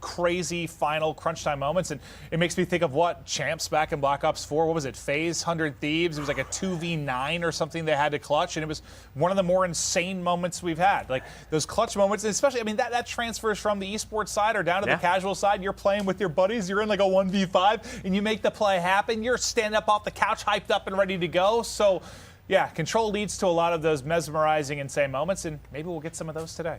crazy final crunch time moments. And it makes me think of what Champs back in Black Ops 4, what was it, Phase 100 Thieves? It was like a 2v9 or something they had to clutch, and it was one of the more insane moments we've had. Like those clutch moments, especially, I mean, that transfers from the esports side or down to the casual side. You're playing with your buddies, you're in like a 1v5, and you make the play happen. You're standing up off the couch, hyped up and ready to go. So yeah, Control leads to a lot of those mesmerizing, insane moments, and maybe we'll get some of those today.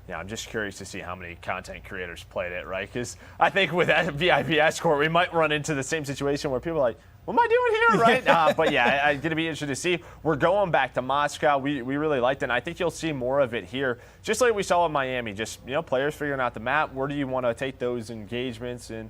Yeah, I'm just curious to see how many content creators played it, right? Because I think with that VIP Escort, we might run into the same situation where people are like, what am I doing here, right? But yeah, I'm going to be interested to see. We're going back to Moscow. We really liked it, and I think you'll see more of it here. Just like we saw in Miami, just, you know, players figuring out the map. Where do you want to take those engagements? And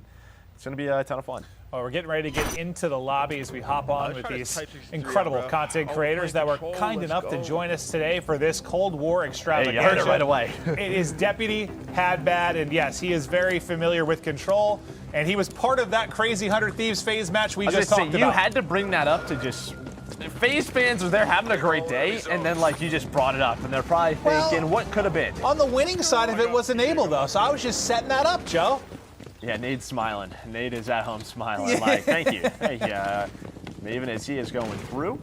it's going to be a ton of fun.
Well, we're getting ready to get into the lobby as we hop on with these incredible content creators that were kind enough to join us today for this Cold War extravaganza.
Hey, you heard it right away.
It is Deputy Hadbad, and yes, he is very familiar with Control, and he was part of that crazy 100 Thieves phase match we just talked about.
You had to bring that up to just... FaZe fans were there having a great day, and then like you just brought it up, and they're probably thinking, what could have been?
On the winning side of it was Enable, though, so I was just setting that up, Joe.
Yeah, Nate's smiling. Nate is at home smiling. Like, thank you. Thank you. Even as he is going through.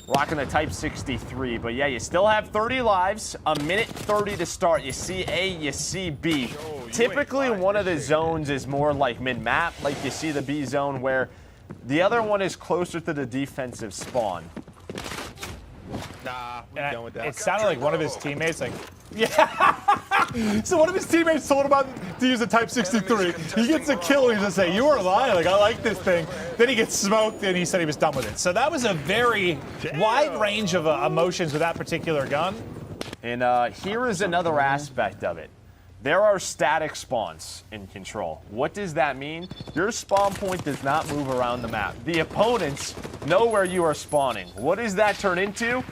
Rocking the Type 63. But yeah, you still have 30 lives. A minute 30 to start. You see A, you see B. Typically, one of the zones is more like mid-map. Like you see the B zone where the other one is closer to the defensive spawn.
Nah, we're done with that.
It sounded like one of his teammates, like, yeah. So one of his teammates told him to use a Type 63. He gets a kill and he just say, "You were lying. Like I like this thing." Then he gets smoked and he said he was done with it. So that was a very wide range of emotions with that particular gun.
And here is another aspect of it. There are static spawns in Control. What does that mean? Your spawn point does not move around the map. The opponents know where you are spawning. What does that turn into?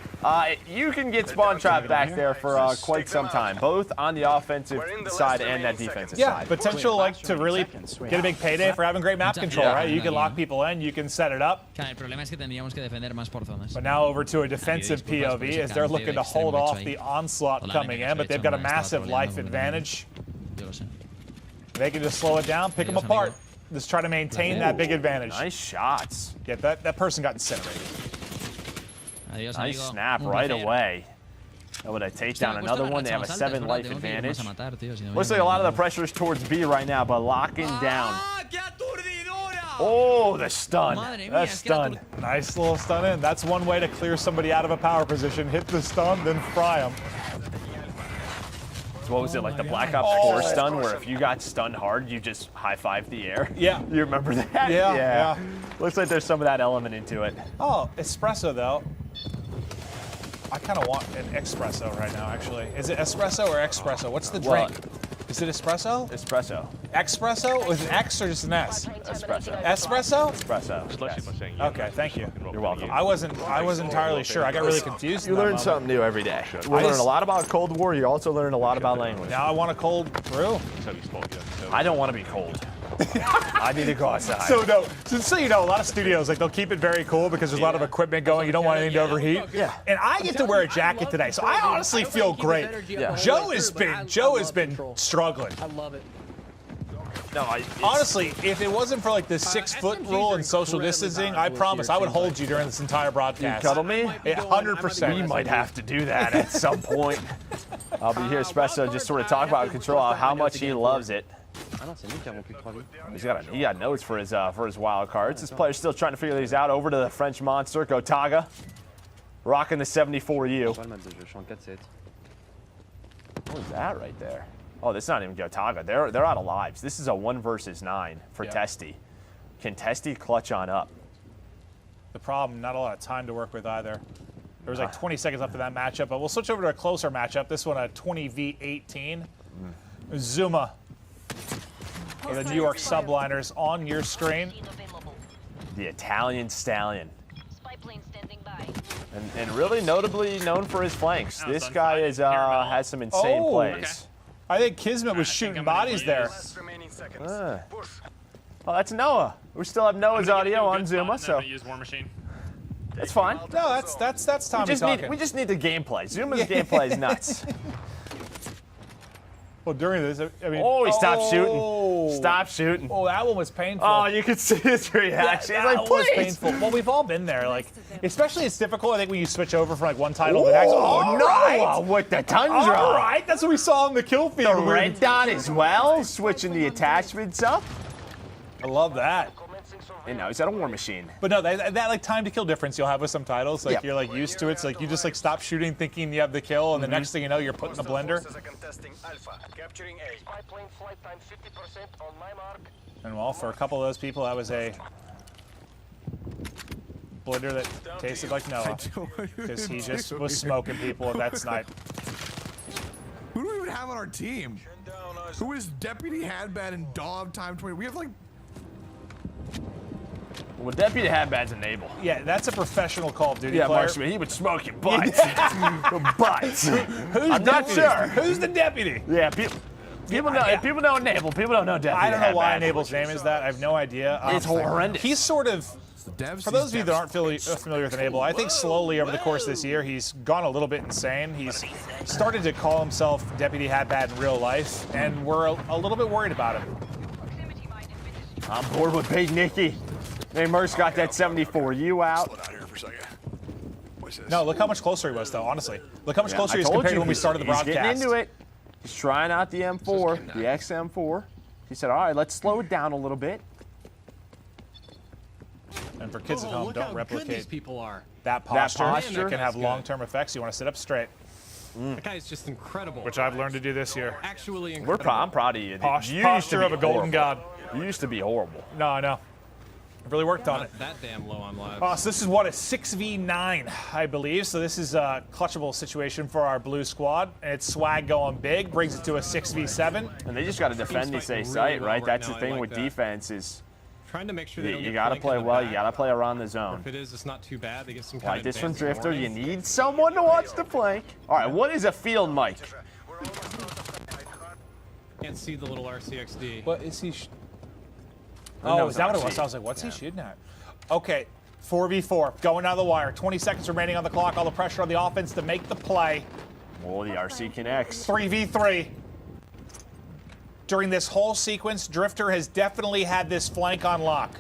You can get spawn trapped back there for quite some time, both on the offensive side and that defensive side.
Potential like to really get a big payday for having great map control, right? You can lock people in, you can set it up. But now over to a defensive POV as they're looking to hold off the onslaught coming in, but they've got a massive life advantage. They can just slow it down, pick them apart. Just try to maintain that big advantage.
Nice shots.
Yeah, that person got incinerated.
Nice snap right away. And when they take down another one, they have a 7 life advantage. Looks like a lot of the pressure is towards B right now, but locking down. Oh, the stun. That's stun.
Nice little stun in. That's one way to clear somebody out of a power position. Hit the stun, then fry them.
What was it, like the Black Ops 4 stun, where if you got stunned hard, you just high-five the air?
Yeah.
You remember that?
Yeah.
Looks like there's some of that element into it.
Oh, espresso, though. I kind of want an espresso right now, actually. Is it espresso or espresso? What's the drink? Is it espresso?
Espresso.
Espresso with an X or just an S?
Espresso.
Espresso?
Espresso.
Yes. Okay, thank you.
You're welcome.
I wasn't entirely sure. I got really confused.
You learn something new every day. You learn a lot about Cold War. You also learn a lot about language.
Now I want a cold brew.
I don't want to be cold. I need to go outside.
So no, just so you know, a lot of studios they'll keep it very cool because there's a lot of equipment going. You don't want anything to overheat.
Yeah.
And I get to wear a jacket today, so I honestly feel great.
Yeah.
Joe has been struggling.
I love it.
No,
honestly, if it wasn't for like the 6-foot rule and social distancing, I promise I would hold you during this entire broadcast.
You cuddle me?
100%.
We might have to do that at some point. I'll be here, Espresso, just sort of talk about Control, how much he loves it. He got notes for his wild cards. This player's still trying to figure these out. Over to the French monster, Gotaga, rocking the 74U. What was that right there? Oh, this is not even Gotaga. They're out of lives. This is a 1 versus 9 for Testy. Can Testy clutch on up?
The problem, not a lot of time to work with either. There was like 20 seconds left in that matchup, but we'll switch over to a closer matchup. This one, a 20v18. Zuma. The New York Subliners on your screen.
The Italian Stallion. And really notably known for his flanks. This guy has some insane plays.
I think Kismet was shooting bodies there.
Oh, that's Noah. We still have Noah's audio on Zuma, so that's fine.
No, that's Tommy talking.
We just need the gameplay. Zuma's gameplay is nuts.
Well, during this, I mean...
Oh, he stopped shooting. Stop shooting.
Oh, that one was painful.
Oh, you could see his reaction.
That one was painful. Well, we've all been there. Like, especially it's difficult, I think, when you switch over from, like, one title to the next.
Oh, Noah with the Tundra.
All right, that's what we saw in the kill feed.
The red dot as well, switching the attachments up.
I love that.
And now he's got a War Machine.
But no, that like time to kill difference you'll have with some titles. Like you're like used to it. So like you just like stop shooting thinking you have the kill, and the next thing you know you're put in the blender. And well, for a couple of those people, that was a blender that tasted like Noah, because he just was smoking people with that snipe.
Who do we even have on our team? Who is Deputy Hadbad and Dog Time 20? We have like.
Well, Deputy Hadbad's enable.
Yeah, that's a professional Call of Duty player.
Marksman, he would smoke your butt. But I'm not sure.
Who's the deputy?
Yeah, people know. People know enable. People don't know Deputy.
I don't know why enable's name is that. I have no idea.
It's horrendous.
He's sort of. For those of you that aren't familiar with Enable, I think slowly over the course of this year, he's gone a little bit insane. He's started to call himself Deputy Hadbad in real life, and we're a little bit worried about him.
I'm bored with Big Nicky. Hey, Merce got that 74U out.
No, look how much closer he was, though, honestly. Look how much closer he is compared to when we started the broadcast.
He's getting into it. He's trying out the M4, the XM4. He said, all right, let's slow it down a little bit.
And for kids at home, don't replicate
people are.
that posture. It can have long-term effects. You want to sit up straight.
That guy is just incredible.
Which I've learned to do this year.
Actually incredible.
I'm proud of you.
Posture of a golden god.
You used to be horrible.
No, I know. I've really worked on it.
That damn low on lives.
So this is what, a 6v9, I believe. So this is a clutchable situation for our blue squad. And it's swag going big, brings it to a 6v7.
And they just got to defend the safe site, right? That's the thing with defense is
trying to make sure they don't
you
get
got to
flanked
play
in the
well.
back.
You got to play around the zone.
If it is, it's not too bad. They get some kind
Like
of
this from
advanced
Drifter, you
warning.
need someone to watch the flank. All right, what is a field mic?
Can't see the little RCXD.
What is he? Oh, is that what it was? I was like, what's he shooting at? Okay, 4v4, going down the wire. 20 seconds remaining on the clock. All the pressure on the offense to make the play.
Oh, the RC connects.
3v3. During this whole sequence, Drifter has definitely had this flank on lock.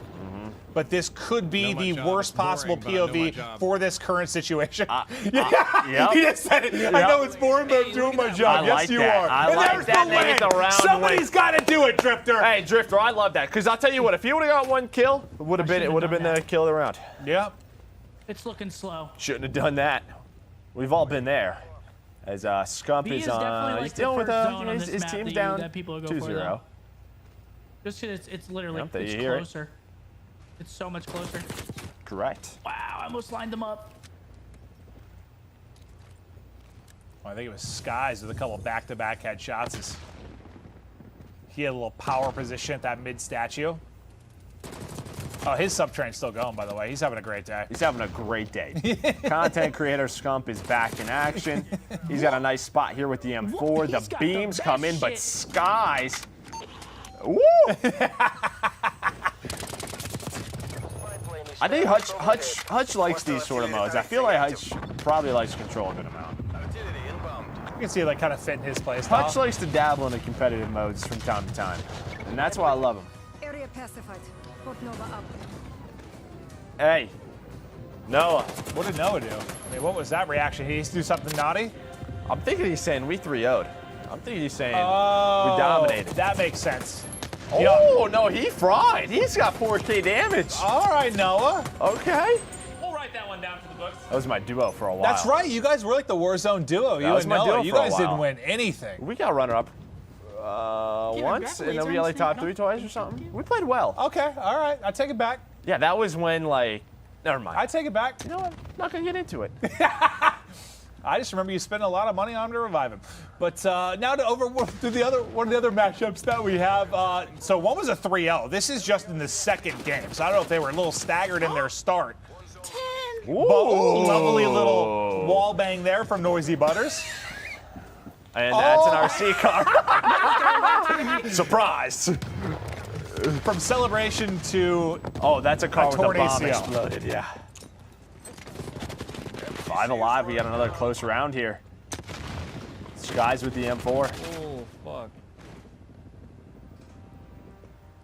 But this could be the worst possible POV for this current situation.
Yep.
He just said it.
Yep.
I know it's boring, but I'm doing my job.
I
Yes,
like
you
that.
are.
I
And
like
there's
that.
the
They
win.
get the round
Somebody's got to do it, Drifter.
Hey, Drifter, I love that. Because I'll tell you what, if he would have got one kill, it would have been the kill of the round.
Yeah.
It's looking slow.
Shouldn't have done that. We've all been there. As Scump
B
is
definitely
on,
like
he's
the
dealing with
first zone on
his
this map
team's
that
down
that people go for,
2-0.
though. Just 'cause it's literally
Yep, there
it's
you hear it.
closer. It's so much closer.
Correct.
Wow, I almost lined them up.
I think it was Skies with a couple back-to-back headshots. He had a little power position at that mid-statue. Oh, his sub-train's still going, by the way. He's having a great day.
He's having a great day. Content creator Scump is back in action. He's got a nice spot here with the M4. The beams come in, but Skies. Woo! I think Hutch likes these sort of modes. I feel like Hutch probably likes control a good amount.
You can see it like kind of fit in his play style.
Hutch likes to dabble in the competitive modes from time to time, and that's why I love him.
Area pacified. Put Nova up.
Hey, Noah.
What did Noah do? I mean, what was that reaction? He used to do something naughty?
I'm thinking he's saying we 3-0'd. I'm thinking he's saying
Oh,
we dominated.
That makes sense.
Oh, no, he fried. He's got 4K damage.
All right, Noah.
Okay.
We'll write that one down for the books.
That was my duo for a while.
That's right. You guys were like the Warzone duo.
That
You
was
and
my
Noah.
duo
You
for a
guys didn't
while.
win anything.
We got runner-up once, and then we got like top 3 twice or something. We played well.
Okay, all right. I take it back.
Yeah, that was when, like, never mind.
I take it back.
You know what? Not going to get into it.
I just remember you spending a lot of money on him to revive him. But now to one of the other matchups that we have. So one was a 3-0. This is just in the second game. So I don't know if they were a little staggered in their start. But, lovely little wall bang there from Noisy Butters.
And that's an RC car. Surprise.
From celebration to
that's a car with a bomb
Tornado.
exploded, yeah. 5 alive, we got another close round here. Skies with the M4.
Oh, fuck.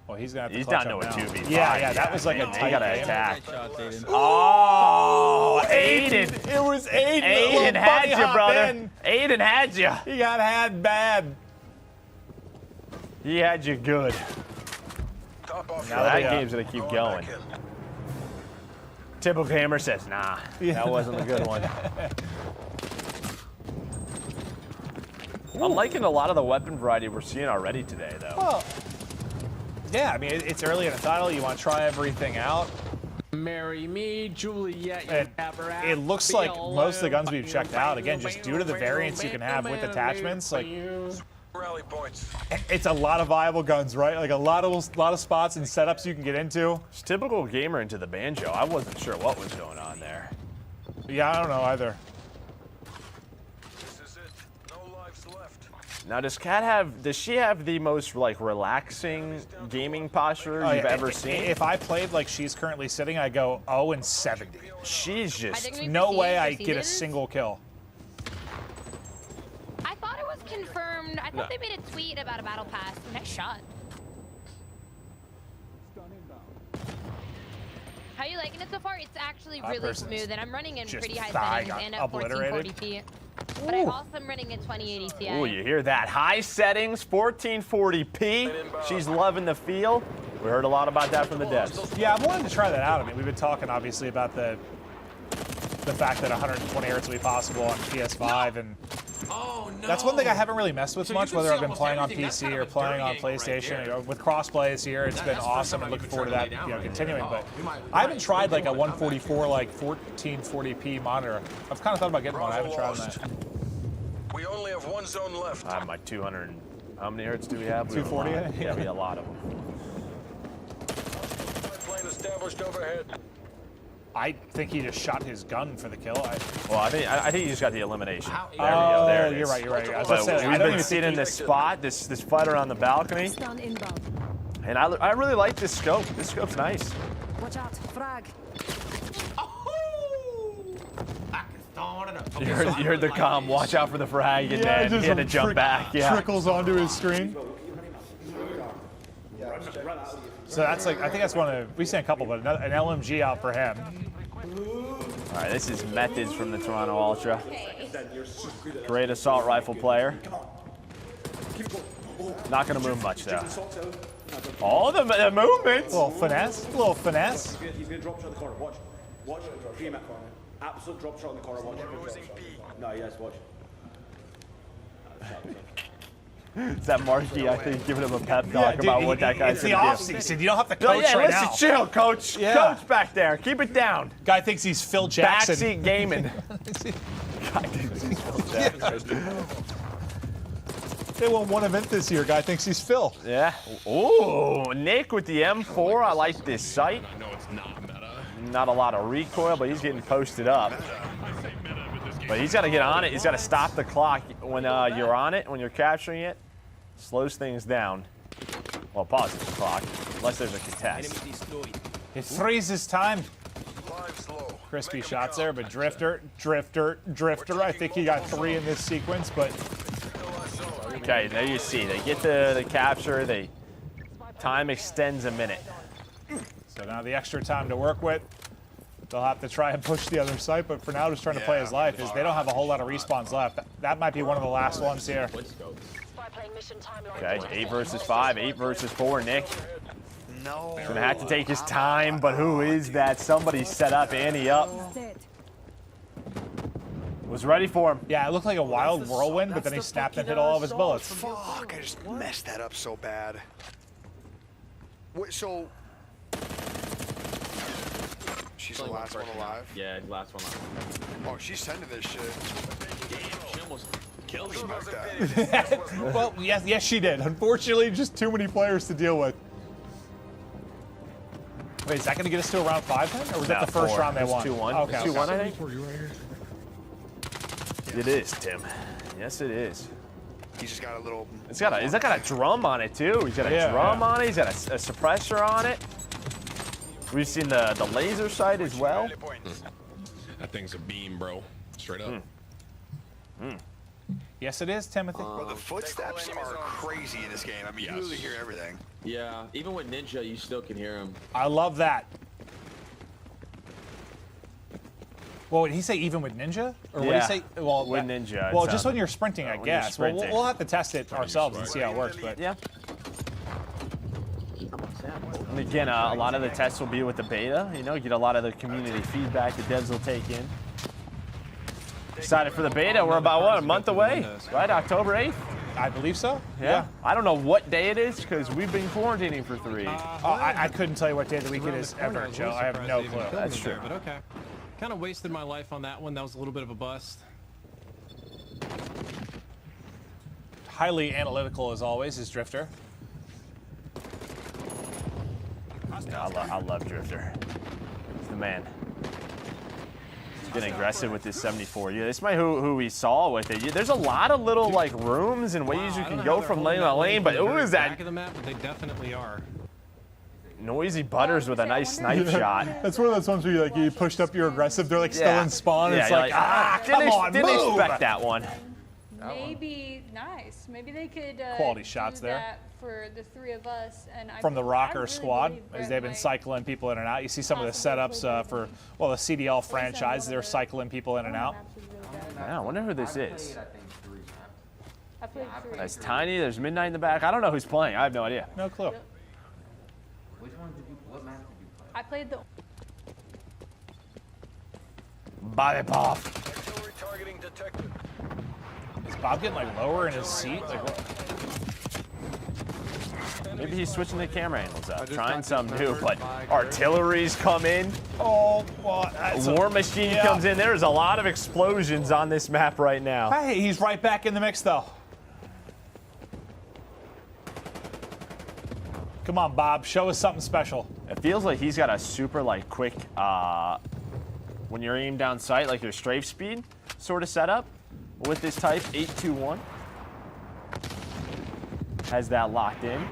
Well, he's gonna have to
He's
clutch
down to
up
a
now.
2v5.
Yeah, that was like a
He
tight
got to
game.
attack.
Aiden.
Oh, Aiden.
It was Aiden.
Aiden had you, brother. Aiden had you.
He got had bad.
He had you good. Now that game's going to keep going. Typical gamer says, nah, that wasn't a good one. I'm liking a lot of the weapon variety we're seeing already today, though.
Well, yeah, I mean, it's early in the title. You want to try everything out.
Marry me, Juliet.
And it looks like most of the guns we've checked out, again, just due to the variants you can have with attachments, like
Rally points.
it's a lot of viable guns, right? Like a lot of spots and setups you can get into.
It's typical gamer into the banjo. I wasn't sure what was going on there.
Yeah, I don't know either.
This is it. No lives left.
Now, does she have the most like relaxing gaming posture
Oh,
you've
yeah,
ever seen?
If I played like she's currently sitting, I go 0-70.
She's just
no way I get a single kill.
I thought it was confirmed. I thought they made a tweet about a battle pass. Nice shot. How are you liking it so far? It's actually really smooth, and I'm running in pretty high settings and at 1440p. But I also am running at 2080 Ti.
Ooh, you hear that? High settings, 1440p. She's loving the feel. We heard a lot about that from the devs.
Yeah, I wanted to try that out. I mean, we've been talking obviously about the fact that 120 hertz will be possible on PS5, and
Oh no.
That's one thing I haven't really messed with
So
much,
you can
whether
see
I've been
almost
playing on
everything. That's
PC
kind of
or
a
playing
dirty
on
angle right
PlayStation.
there.
You know, with crossplay this year, it's been
That's the
awesome
first
and
time
looking
I've
forward to
even
that,
tried to lay down
continuing.
right
But
there.
I haven't tried like a 144 like 1440p monitor. I've kind of thought about getting one. I haven't tried that.
We only have one zone left.
I have my 200. How many hertz do we have?
240?
Yeah, we have a lot of them.
Plane established overhead.
I think he just shot his gun for the kill.
Well, I think he just got the elimination. There we
Oh,
go. There it is.
you're right. You're right. I was
But
gonna say, I
we've
don't
been
even
sitting
think
in this spot, this fighter on the balcony,
Stun inbound.
and I really like this scope. This scope's nice.
Watch out, frag.
You heard the comm. Watch out for the frag, and
Yeah,
then he had to jump back. Yeah.
Trickles onto his screen. So that's like, I think that's one of, we've seen a couple, but an LMG out for him.
All right, this is Methods from the Toronto Ultra. Great assault rifle player. Not going to move much, though. All the movements.
Little finesse. Little finesse.
He's going to drop shot in the corner. Watch. Watch. Dream at corner. Absolute drop shot in the corner. Watch. No, yes, watch.
Is that Marky, I think, giving him a pep talk about what that guy's
going to do? It's the off-season. You don't have to coach
yeah,
right
listen,
now.
chill, coach.
Yeah.
Coach back there. Keep it down.
Guy thinks he's Phil Jackson.
Backseat gaming. Guy thinks he's Phil Jackson.
They won one event this year. Guy thinks he's Phil.
Yeah. Ooh, Nick with the M4. I like this sight.
I know it's not meta.
Not a lot of recoil, but he's getting posted up. But he's got to get on it. He's got to stop the clock when you're on it, when you're capturing it. Slows things down. Well, pauses the clock, unless there's a contest.
It freezes time. Crispy shots there, but Drifter. I think he got 3 in this sequence, but...
Okay, there you see. They get the capture. Time extends a minute.
So now the extra time to work with. They'll have to try and push the other side, but for now, just trying to play his life. Is they don't have a whole lot of respawns left. That might be one of the last ones here.
Okay, 8 versus 5, 8 versus 4, Nick. No. He's gonna have to take his time, but who is that? Somebody set up Annie up. Was ready for him.
Yeah, it looked like a wild whirlwind, but then he snapped and hit all of his bullets.
Fuck, I just messed that up so bad. Wait, so... She's the last one alive?
Yeah, last one alive.
Oh, she's sending this shit.
She almost killed me.
Smoke that.
Well, yes, she did. Unfortunately, just too many players to deal with. Wait, is that going to get us to around 5 then? Or was that the first round they won?
2-1.
Okay.
2-1, I think. It is, Tim. Yes, it is.
He's just got a little...
It's got a drum on it, too. He's got a drum on it. He's got a suppressor on it. We've seen the laser sight as well.
That thing's a beam, bro. Straight up.
Yes, it is, Timothy.
Well, the footsteps are crazy in this game. I mean, you really hear everything.
Yeah, even with Ninja, you still can hear him.
I love that. Well, did he say even with Ninja? Or what did he say? Well,
with Ninja.
Well, just when you're sprinting, I guess.
Sprinting.
Well, we'll have to test it ourselves and see how it works. But
yeah. And again, a lot of the tests will be with the beta. You know, get a lot of the community feedback the devs will take in. Excited for the beta. We're about, what, a month away? Right? October 8th?
I believe so.
Yeah. I don't know what day it is because we've been quarantining for 3.
I couldn't tell you what day of the week it is ever, Joe. I have no clue.
That's true.
But okay. Kind of wasted my life on that one. That was a little bit of a bust.
Highly analytical as always is Drifter.
Yeah, I love Drifter. He's the man. He's getting aggressive with this 74. Yeah, this might who we saw with it. There's a lot of little like rooms and ways you can go from lane to lane, but who is that?
Back of the map, but they definitely are.
Noisy Butters with a nice snipe shot.
That's one of those ones where you pushed up your aggressive. They're like still in spawn. And it's like, come on,
didn't expect that one.
Maybe nice. Maybe they could
quality shots
do
there
that for the 3 of us. And
from the Rocker squad, as they've been cycling people in and out. You see some of the setups for the CDL franchise. They're cycling people in and out.
I wonder who this is.
I played 3.
That's Tiny. There's Midnight in the back. I don't know who's playing. I have no idea.
No clue.
Which one did you? What map did you play?
I played the.
Body pop.
Is Bob getting like lower in his seat? Like what?
Maybe he's switching the camera angles up, trying something new, but artillery's come in.
Oh, well,
War Machine comes in. There's a lot of explosions on this map right now.
Hey, he's right back in the mix, though. Come on, Bob, show us something special.
It feels like he's got a super, like, quick, when you're aimed down sight, like your strafe speed sort of setup with this type 821. Has that locked in.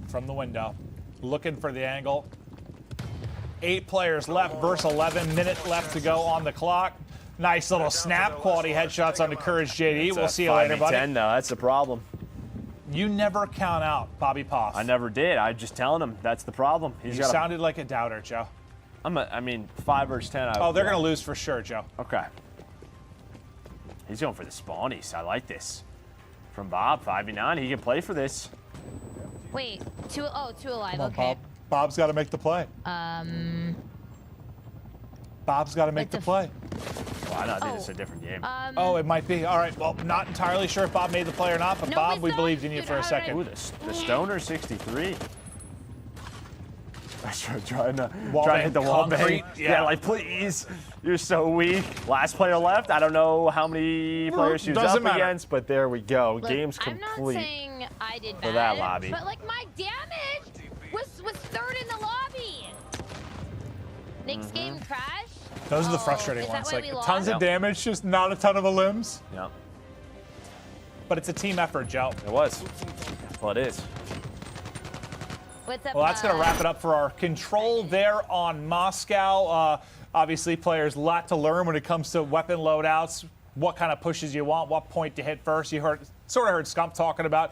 From the window, looking for the angle. 8 players left versus 11. Minute left to go on the clock. Nice little snap, quality headshots on the Courage JD. We'll see you later, buddy.
5v10 though, that's the problem.
You never count out Bobby Poff.
I never did. I'm just telling him that's the problem.
You sounded like a doubter, Joe.
I mean, 5 versus 10.
Oh, they're going to lose for sure, Joe.
Okay. He's going for the spawnies. I like this. From Bob, 5v9. He can play for this.
Wait, two alive.
Come on,
Okay.
Bob. Bob's got to make the play. Bob's got to make the play.
Well, I think it's a different game.
Oh, it might be. All right, well, not entirely sure if Bob made the play or not, but Bob, we believed in you for a second.
Ooh, the Stoner 63. Trying to hit the wall bang. Yeah, like, please. You're so weak. Last player left. I don't know how many players she was up against, but there we go.
Look,
Game's complete.
I'm not saying I did bad,
for that lobby.
But, like, my damage was 3rd in the lobby. Next game crash.
Those are the frustrating ones. Like, tons of damage, just not a ton of limbs.
Yeah.
But it's a team effort, Joe.
It was. Well, it is.
What's up,
well, that's going to wrap it up for our control there on Moscow. Obviously, players, a lot to learn when it comes to weapon loadouts, what kind of pushes you want, what point to hit first. You sort of heard Scump talking about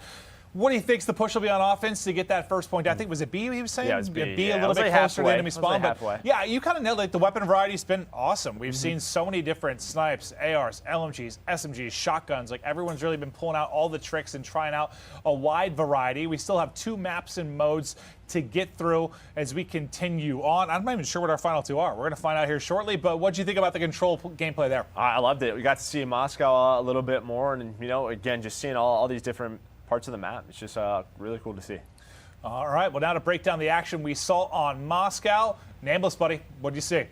what he thinks the push will be on offense to get that first point. I think, was it B he was saying?
Yeah, it was B.
B a little bit closer to the enemy spawn. But
halfway.
yeah, you kind of nailed it. The weapon variety's been awesome. We've seen so many different snipes, ARs, LMGs, SMGs, shotguns. Like, everyone's really been pulling out all the tricks and trying out a wide variety. We still have 2 maps and modes to get through as we continue on. I'm not even sure what our final 2 are. We're going to find out here shortly, but what do you think about the control gameplay there?
I loved it. We got to see Moscow a little bit more, and, you know, again, just seeing all these different parts of the map. It's just really cool to see.
All right, well, now to break down the action we saw on Moscow. Nameless, buddy, what did you see?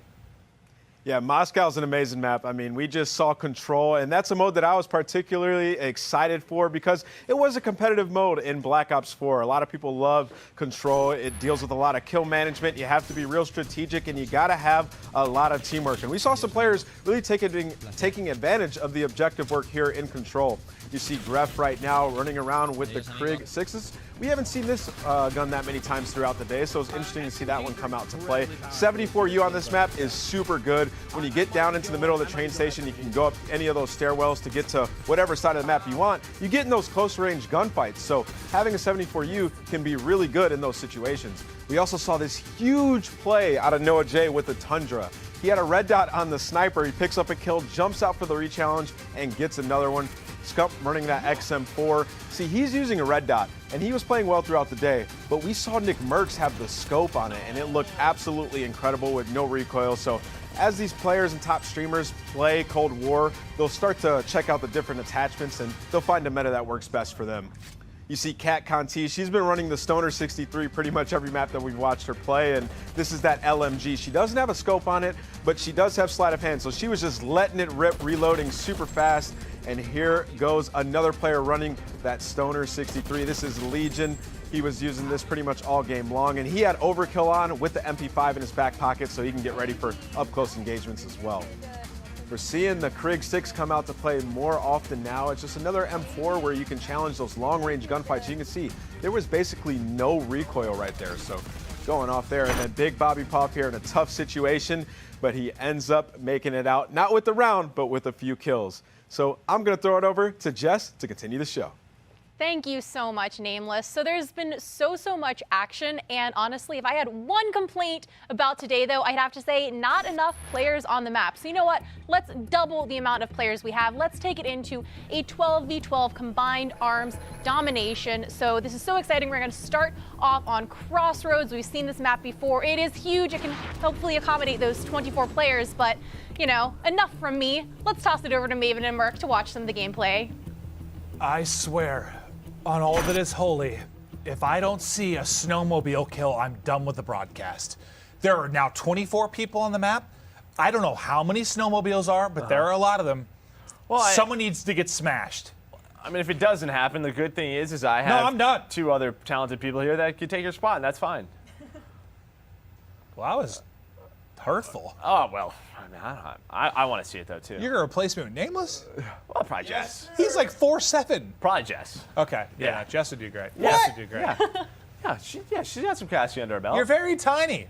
Yeah, Moscow's an amazing map. I mean, we just saw Control, and that's a mode that I was particularly excited for because it was a competitive mode in Black Ops 4. A lot of people love Control. It deals with a lot of kill management. You have to be real strategic, and you got to have a lot of teamwork. And we saw some players really taking advantage of the objective work here in Control. You see Gref right now running around with the Krig 6s. We haven't seen this gun that many times throughout the day, so it's interesting to see that one come out to play. 74U on this map is super good. When you get down into the middle of the train station, you can go up any of those stairwells to get to whatever side of the map you want. You get in those close-range gunfights, so having a 74U can be really good in those situations. We also saw this huge play out of Noah J with the Tundra. He had a red dot on the sniper. He picks up a kill, jumps out for the re-challenge, and gets another one. Scump running that XM4. See, he's using a red dot, and he was playing well throughout the day, but we saw Nick Merckx have the scope on it, and it looked absolutely incredible with no recoil. So as these players and top streamers play Cold War, they'll start to check out the different attachments, and they'll find a meta that works best for them. You see Kat Conti, she's been running the Stoner 63 pretty much every map that we've watched her play, and this is that LMG. She doesn't have a scope on it, but she does have sleight of hand, so she was just letting it rip, reloading super fast. And here goes another player running that Stoner 63. This is Legion. He was using this pretty much all game long, and he had overkill on with the MP5 in his back pocket so he can get ready for up-close engagements as well. We're seeing the Krig 6 come out to play more often now. It's just another M4 where you can challenge those long-range gunfights. You can see there was basically no recoil right there, so going off there. And then Big Bobby Poff here in a tough situation, but he ends up making it out, not with the round, but with a few kills. So I'm going to throw it over to Jess to continue the show.
Thank you so much, Nameless. So there's been so much action, and honestly, if I had one complaint about today, though, I'd have to say not enough players on the map. So you know what? Let's double the amount of players we have. Let's take it into a 12v12 combined arms domination. So this is so exciting. We're going to start off on Crossroads. We've seen this map before. It is huge. It can hopefully accommodate those 24 players, but, you know, enough from me. Let's toss it over to Maven and Merc to watch some of the gameplay.
I swear on all that is holy, if I don't see a snowmobile kill, I'm done with the broadcast. There are now 24 people on the map. I don't know how many snowmobiles are, but there are a lot of them. Well, someone needs to get smashed.
I mean, if it doesn't happen, the good thing is I have
I'm done.
2 other talented people here that could take your spot, and that's fine.
Well, that was hurtful.
Oh, well, I mean, I want to see it, though, too.
You're going to replace me with Nameless?
Well, probably Jess.
He's like 4'7".
Probably Jess.
Okay. Yeah, Jess would do great. Jess would do great.
Yeah, she's got some casting under her belt.
You're very tiny.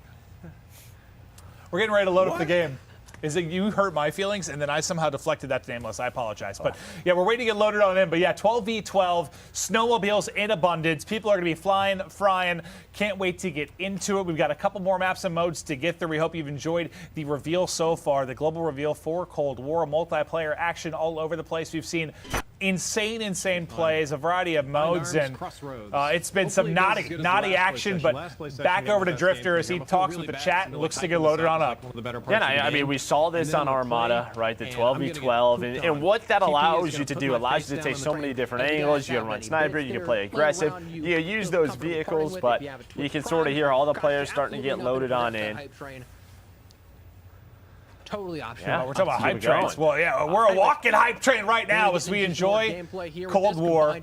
We're getting ready to load up the game. Is it you hurt my feelings, and then I somehow deflected that to Nameless. I apologize. But yeah, we're waiting to get loaded on in. But yeah, 12v12, snowmobiles in abundance. People are going to be flying, frying. Can't wait to get into it. We've got a couple more maps and modes to get through. We hope you've enjoyed the reveal so far. The global reveal for Cold War, multiplayer action all over the place. We've seen insane plays, a variety of modes, and it's been some naughty action, but back over to Drifter as he talks with the chat and looks to get loaded on up.
Yeah, I mean, we saw this on Armada, right, the 12v12, and what that allows you to do, allows you to take so many different angles. You can run sniper, you can play aggressive, you can use those vehicles, but you can sort of hear all the players starting to get loaded on in.
Totally optional.
Yeah, we're talking about hype trains. Well, yeah, we're a walking hype train right now as we enjoy Cold War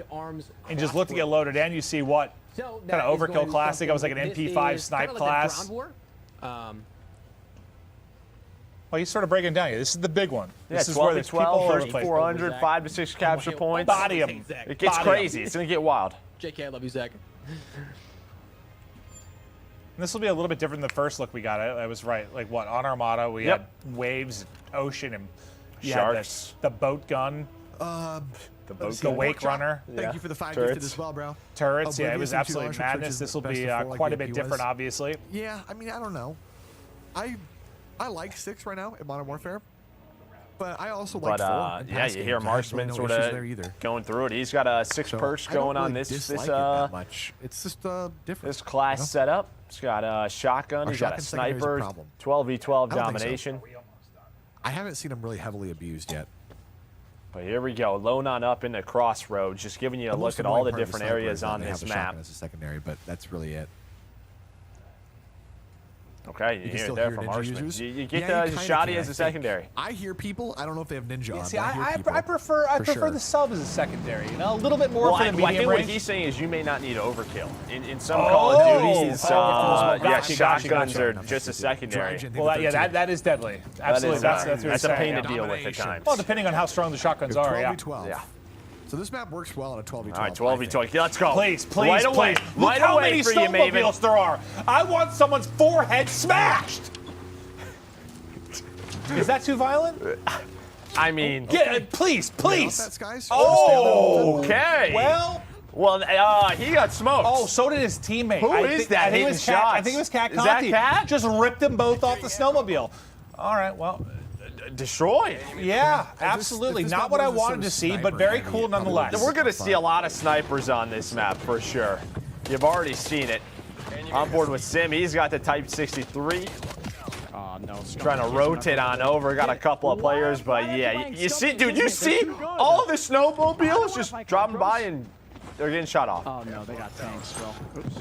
and just look to get loaded in. You see what kind of overkill classic. I was like an MP5 snipe class. Well, he's sort of breaking down here. This is the big one. This is where there's people all over the place.
400, 5 to 6 capture points.
Body him.
It gets crazy. It's going to get wild.
JK, I love you, Zach.
This will be a little bit different than the first look we got. I was right. Like what? On Armada, we had waves, ocean, and
sharks.
The boat gun. The wake runner.
Thank you for the 5 gifted as well, bro.
Turrets. Yeah, it was absolutely madness. This will be quite a bit different, obviously.
Yeah, I mean, I don't know. I like 6 right now in Modern Warfare, but I also like 4.
Yeah, you hear Marksman sort of going through it. He's got 6 perks going on this
much. It's just different.
This class setup. He's got a shotgun. He's got a sniper. 12v12 domination.
I haven't seen him really heavily abused yet.
But here we go, load on up into Crossroads, just giving you a look at all the different areas on this map.
As a secondary, but that's really it.
Okay, you hear it there from Marksman. You get the Shoddy as a secondary.
I hear people. I don't know if they have Ninja on.
See, I prefer the sub as a secondary. You know, a little bit more for the medium range.
I think what he's saying is you may not need overkill. In some Call of Duties, shotguns are just a secondary.
Well, yeah, that is deadly. Absolutely,
that's a pain to deal with at times.
Well, depending on how strong the shotguns are,
yeah. So this map works well on a 12v12.
All right, 12v12. Let's go.
Please.
Right away.
Look how many snowmobiles there are. I want someone's forehead smashed. Is that too violent?
I mean,
please.
Oh, okay.
Well,
he got smoked.
Oh, so did his teammate.
Who is that?
I think it was Cat Conti.
Is that Cat?
Just ripped them both off the snowmobile. All right, well.
Destroyed.
Yeah, absolutely. Not what I wanted to see, but very cool nonetheless.
We're going to see a lot of snipers on this map for sure. You've already seen it. On board with Sim, he's got the Type 63.
Oh, no.
Trying to rotate on over. Got a couple of players, but yeah. You see, dude, you see all the snowmobiles just dropping by and they're getting shot off.
Oh, no, they got tanks, bro. Oops.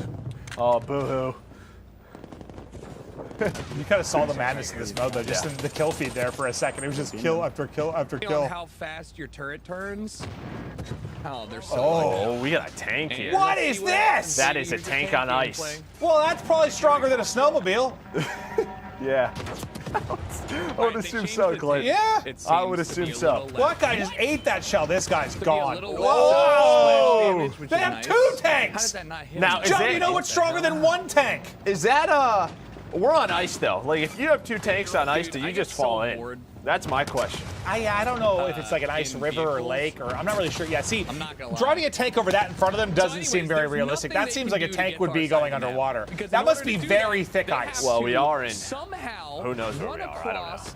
Oh, boo-hoo.
You kind of saw the madness in this mode, though, just in the kill feed there for a second. It was just kill after kill after kill.
How fast your turret turns? Oh, they're so.
Oh, we got a tank here.
What is this?
That is a tank on ice.
Well, that's probably stronger than a snowmobile.
Yeah. I would assume so, Clint.
Yeah.
I would assume so.
Well, that guy just ate that shell. This guy's gone. Whoa! They have 2 tanks.
How did that not hit?
Now,
Joe, you know what's stronger than 1 tank?
Is that we're on ice though. Like if you have 2 tanks on ice, do you just fall in? That's my question.
I don't know if it's like an ice river or lake, or I'm not really sure. Yeah, see,
I'm not gonna lie.
driving a tank over that in front of them doesn't seem very
there's
realistic.
nothing
That
they
seems
can
like a
do to
tank
get
would be
far
going
side of the map.
underwater.
Because
That
in
must
order
be
to do
very
that,
thick
they
ice.
have
Well, we
to
are in.
somehow
Who knows where
run
we are? I don't know.
across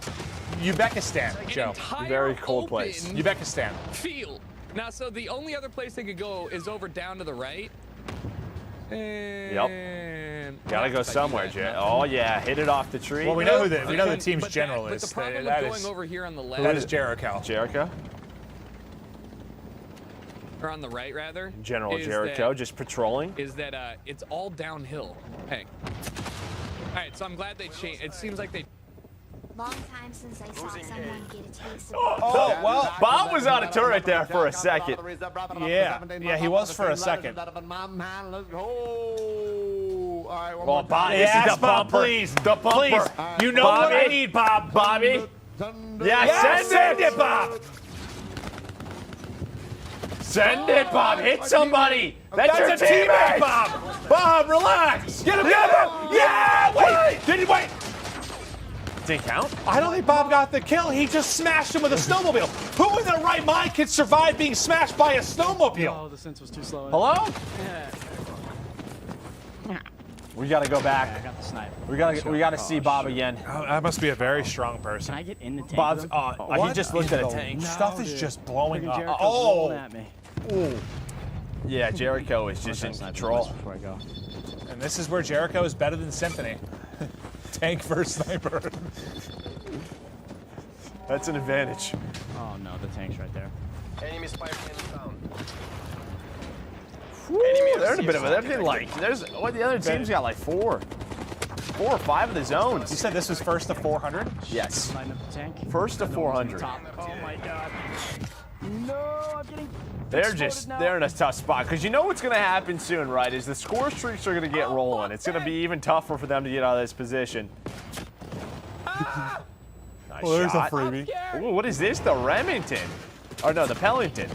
Uzbekistan, Joe.
entire
Very cold place.
open
Uzbekistan.
field. Now, so the only other place they could go is over down to the right. And
Gotta go somewhere, Jay. Oh yeah, hit it off the tree.
Well, we know who the team's general
But
is.
the problem
That
with
is-
going over here on the left,
That is Jericho.
Jericho?
or on the right rather,
General
is
Jericho,
that-
just patrolling.
is that it's all downhill. Hey. All right, so I'm glad they changed. It seems like they.
Long time since I saw someone get a taste of
Oh, well, Bob was on a turret there for a second.
Yeah, he was for a second.
Oh,
Well,
Bob,
yes,
this is the
Bob,
bumper.
please.
The bumper.
Please. You know what I need, Bob.
Bobby. Yeah,
Yes,
send it,
Bob.
Send it, Bob. Hit somebody. That's your
a teammate,
teammate.
Bob.
Bob, relax.
Get him, get him. Yeah, wait. Did he wait?
Did it count?
I don't think Bob got the kill. He just smashed him with a snowmobile. Who in their right mind could survive being smashed by a snowmobile?
Oh, the sense was too slow.
Hello? We gotta go back.
I got the snipe.
We gotta see Bob again.
Oh, that must be a very strong person.
Can I get in the tank?
Bob's.
with him?
He just looked at a tank.
Stuff is just blowing
Friggin'
up.
Jericho's
Oh.
rolling at me.
Ooh.
Yeah, Jericho is just in control.
Before I go.
And this is where Jericho is better than Symphony. Tank versus sniper.
That's an advantage.
Oh no, the tank's right there.
Enemy spy down.
They're in a bit of a. They've been like. There's what the other team's got like four or five of the zones.
You said this was first to 400?
Yes.
Line up the tank.
First to 400.
Top. Oh my god. No, I'm getting.
They're in a tough spot because you know what's going to happen soon, right? Is the score streaks are going to get rolling. It's going to be even tougher for them to get out of this position. Nice
Well, there's
shot.
a freebie.
Ooh, what is this? The Remington? Or no, the Pellington.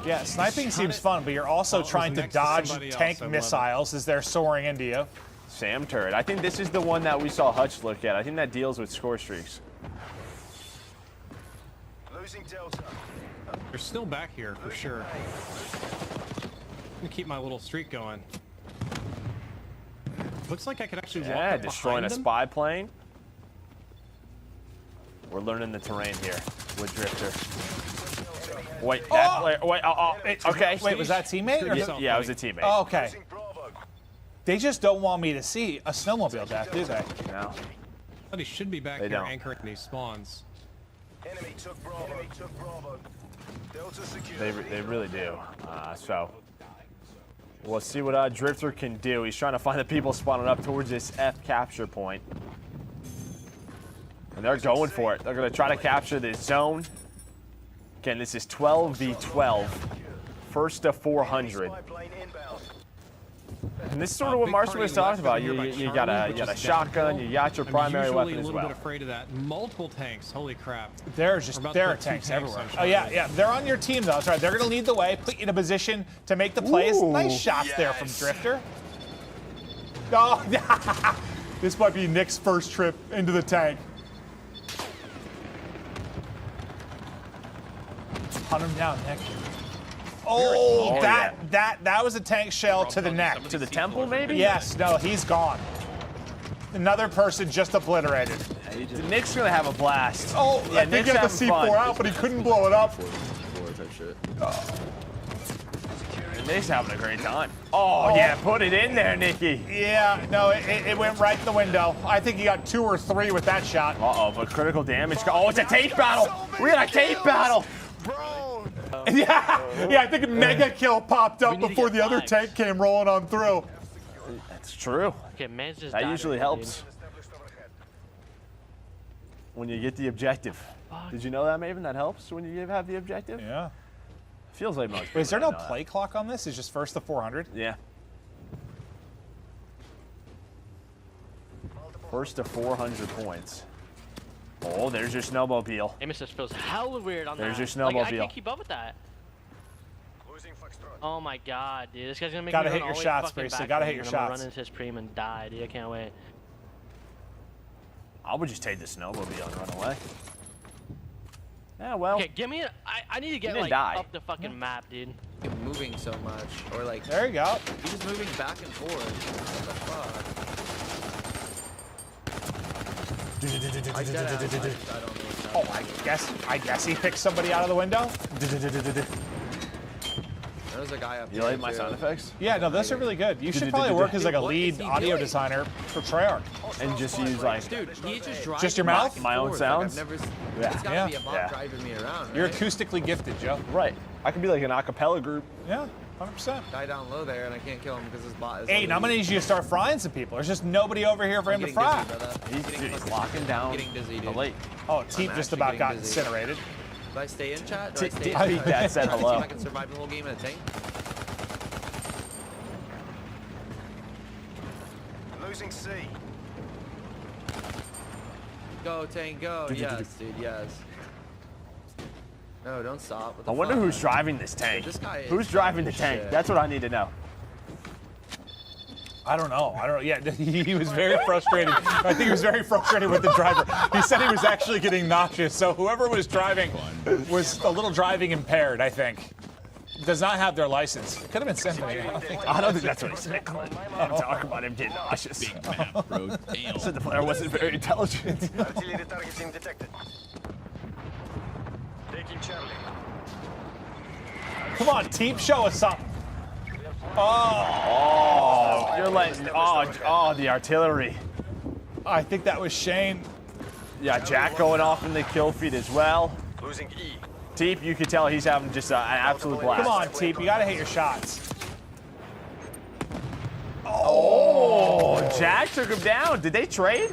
Yeah, sniping seems fun, but you're also trying to dodge tank missiles as they're soaring into you.
Sam turret. I think this is the one that we saw Hutch look at. I think that deals with score streaks.
Losing Delta.
They're still back here for sure. I'm gonna keep my little streak going. Looks like I could actually walk up
destroying a
behind them.
spy plane. We're learning the terrain here with Drifter. Wait, okay.
Wait, was that teammate? Or
Yeah, it was a teammate.
Oh, okay. They just don't want me to see a snowmobile death, do they?
No.
But he should be back
They
here
don't.
anchoring these spawns.
Enemy took Bravo. Delta secure.
They really do. So we'll see what Drifter can do. He's trying to find the people spawning up towards this F capture point. And they're going for it. They're going to try to capture this zone. Again, this is 12v12. First to 400. And this is sort of what Marshall was talking about. You got a shotgun, you got your primary weapon as
I'm usually a little
well.
bit afraid of that. Multiple tanks, holy crap.
There are
We're about to
there are
put two
tanks everywhere.
on
Oh yeah,
Charlie.
yeah. They're on your team though. That's right. They're gonna lead the way, put you in a position to make the plays.
Ooh.
Nice shots there from Drifter. Oh, this might be Nick's first trip into the tank. Hunt him down, Nick. Oh, that was a tank shell to the neck.
To the temple, maybe?
Yes. No, he's gone. Another person just obliterated.
Nick's gonna have a blast.
Oh,
yeah,
I think he
Nick's
had the
having
C4
fun.
out, but he couldn't blow it up.
And Nick's having a great time. Oh, yeah, put it in there, Nicky.
Yeah, no, it went right in the window. I think he got 2 or 3 with that shot.
Uh-oh, but critical damage. Oh, it's a tape battle. We got a tape battle.
Yeah, I think a mega kill popped up before the other tank came rolling on through.
That's true.
Okay, man's just
That
died
usually
already,
helps. When you get the objective. Did you know that, Maven? That helps when you have the objective?
Yeah.
Feels like most
Wait, is there
people
no
know that.
play clock on this? It's just first to 400?
Yeah. First to 400 points. Oh, there's your snowmobile.
Amos just feels hella weird on
There's
that.
your
Like, I
snowmobile.
can't keep up with that. Oh my god, dude. This guy's gonna make
Gotta
me
hit
run
your
all the way
shots,
fucking
Bracey.
back
Gotta
there,
hit your
and I'm gonna
shots.
run into his preem and die, dude. I can't wait.
I would just take the snowmobile and run away. Yeah, well.
Okay, give me. I need to get like up the fucking map, dude.
You're moving so much, or like.
There you go.
You're just moving back and forth. What the fuck? I don't know.
Oh, I guess he picked somebody out of the window.
There's a guy up
You like my sound effects?
Yeah, no, those are really good. You should probably work as like a lead audio designer for Treyarch.
And just use like,
dude, he
just your mouth?
My own sounds?
Like I've never,
yeah.
It's gotta be a bot driving me around, right?
You're acoustically gifted, Joe.
Right. I could be like an acapella group.
Yeah, 100%.
Guy down low there, and I can't kill him because his bot is.
Hey, I'm gonna need you to start frying some people. There's just nobody over here for him to fry.
He's locking down the lake.
Oh, Teep just about got incinerated.
Do I stay in chat? Do I stay in
I think Dad said hello.
See if I can survive the whole game in a tank.
Losing C.
Go, tank, go. Yes, dude, yes. No, don't stop. What the
I wonder
fuck?
who's driving this tank.
This guy is
Who's driving the tank?
shit.
That's what I need to know.
I don't know. Yeah, he was very frustrated. I think he was very frustrated with the driver. He said he was actually getting nauseous. So whoever was driving was a little driving impaired, I think. Does not have their license. It could have been Symphony.
I don't think that's what he said. I'm talking about him getting nauseous.
Big map, bro. Damn.
Said the player wasn't very intelligent.
Artillery targeting detected. Taking Charlie.
Come on, Teep, show us something.
Oh, you're letting, the artillery.
I think that was Shane.
Yeah, Jack going off in the kill feed as well.
Losing E.
Teep, you could tell he's having just an absolute blast.
Come on, Teep, you gotta hit your shots.
Oh, Jack took him down. Did they trade?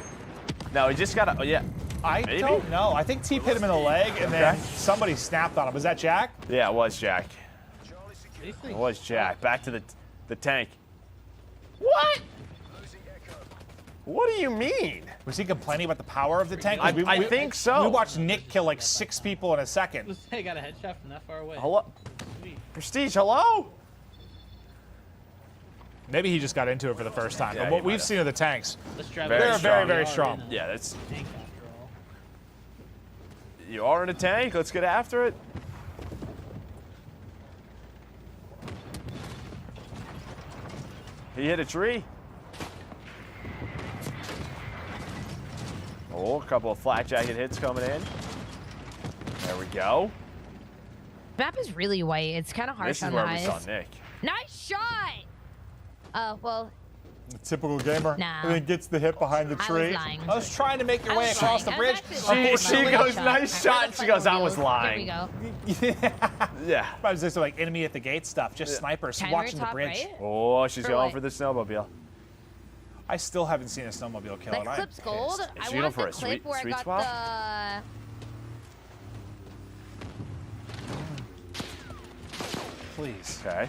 No, he just got a,
I don't know. I think Teep hit him in the leg, and then somebody snapped on him. Was that Jack?
Yeah, it was Jack. It was Jack. Back to the tank. What? What do you mean?
Was he complaining about the power of the tank?
I think so.
We watched Nick kill like 6 people in a second.
I got a headshot from that far away.
Hello? Prestige, hello?
Maybe he just got into it for the first time.
Yeah,
but what we've seen of the tanks,
they're
very, very strong.
Yeah, that's... You are in a tank. Let's get after it. He hit a tree. Oh, a couple of flat jacket hits coming in. There we go.
Map is really white. It's kind of harsh on the eyes.
This is where we saw Nick.
Nice shot! Well...
Typical gamer.
Nah.
And then gets the hit behind the tree.
lying.
I was trying to make your way across the bridge.
She goes, nice shot. She goes, I was lying.
Here we go.
Yeah. I was just like enemy at the gate stuff. Just snipers watching the bridge.
Right?
Oh, she's going for the snowmobile.
I still haven't seen a snowmobile kill.
That clip's gold. I
going
want
for
the
a
clip where
sweet
I
swap?
got
Please.
Okay.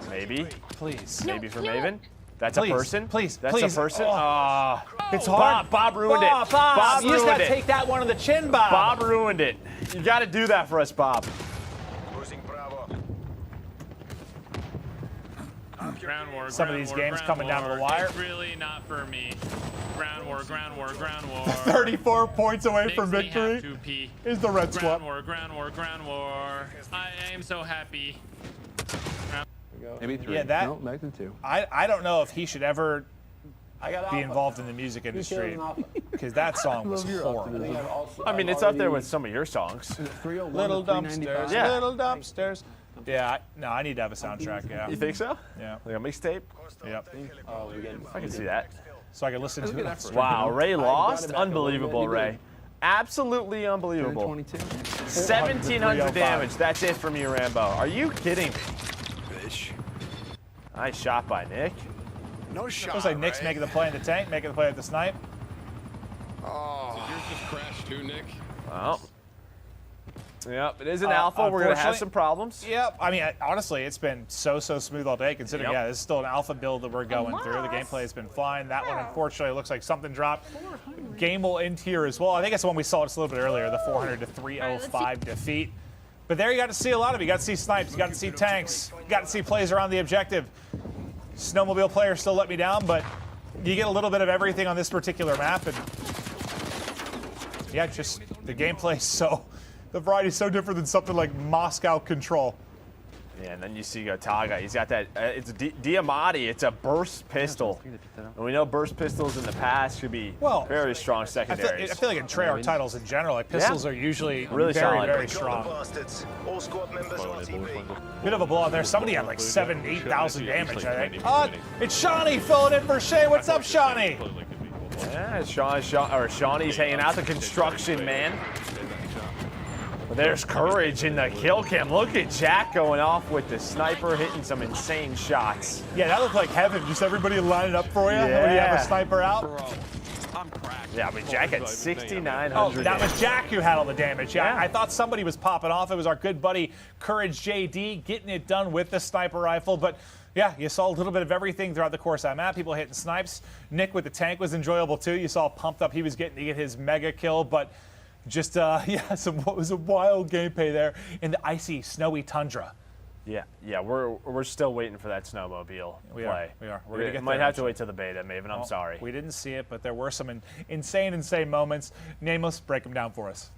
Maybe.
Please.
Maybe for
No.
Maven. That's a person?
Please.
That's
please.
a person?
Oh. It's hard.
Bob ruined it.
Bob, you just
ruined
gotta
it.
take that one on the chin, Bob.
Bob ruined it. You gotta do that for us, Bob.
Losing Bravo.
Ground war.
Some of these games coming down to the wire.
It's really not for me. Ground war, ground war, ground war.
34 points away from
Makes me
victory
have to pee.
is the red swap.
Ground war, ground war, ground war. I am so happy.
Maybe 3.
Yeah, that.
No, back to 2.
I don't know if he should ever be involved in the music industry because that song was horrible.
I mean, it's up there with some of your songs.
Little dumpsters,
Yeah.
little dumpsters. Yeah, no, I need to have a soundtrack. Yeah.
You think so?
Yeah.
Like a mixtape?
Yep.
I can see that.
So I can listen to it.
Wow, Ray lost? Unbelievable, Ray. Absolutely unbelievable. 1,700 damage. That's it from you, Rambo. Are you kidding me? Nice shot by Nick.
No shot.
Looks like Nick's making the play in the tank, making the play at the snipe.
Oh. Did yours just crash too, Nick?
Well. Yep, it is an alpha. We're going to have some problems.
Yep. I mean, honestly, it's been so smooth all day, considering, yeah, this is still an alpha build that we're going through. The gameplay has been fine. That one, unfortunately, looks like something dropped. Game will end here as well. I think it's the one we saw just a little bit earlier, the 400 to 305 defeat. But there you got to see a lot of it. You got to see snipes. You got to see tanks. You got to see plays around the objective. Snowmobile players still let me down, but you get a little bit of everything on this particular map. And yeah, just the gameplay is The variety is so different than something like Moscow Control.
Yeah, and then you see Gotaga. He's got that, it's a Diamatti. It's a burst pistol. And we know burst pistols in the past should be very strong secondaries.
I feel like in Treyarch titles in general, like pistols are usually really very, very strong. Bit of a blowout there. Somebody had like 7,000 to 8,000 damage, I think. It's Shawnee filling in for Shay. What's up, Shawnee?
Yeah, Shawnee's hanging out, the construction man. But there's courage in the kill cam. Look at Jack going off with the sniper, hitting some insane shots.
Yeah, that looked like heaven. Just everybody lining up for you when you have a sniper out.
I'm cracked.
Yeah, but Jack had 6,900.
Oh, that was Jack who had all the damage. Yeah, I thought somebody was popping off. It was our good buddy Courage JD getting it done with the sniper rifle. But yeah, you saw a little bit of everything throughout the course of that map. People hitting snipes. Nick with the tank was enjoyable too. You saw pumped up. He was getting to get his mega kill, but just what was a wild gameplay there in the icy, snowy tundra.
Yeah, we're still waiting for that snowmobile play.
We are. We're gonna get
might have to wait till the beta, Maven. I'm sorry.
We didn't see it, but there were some insane moments. Nameless, break them down for us.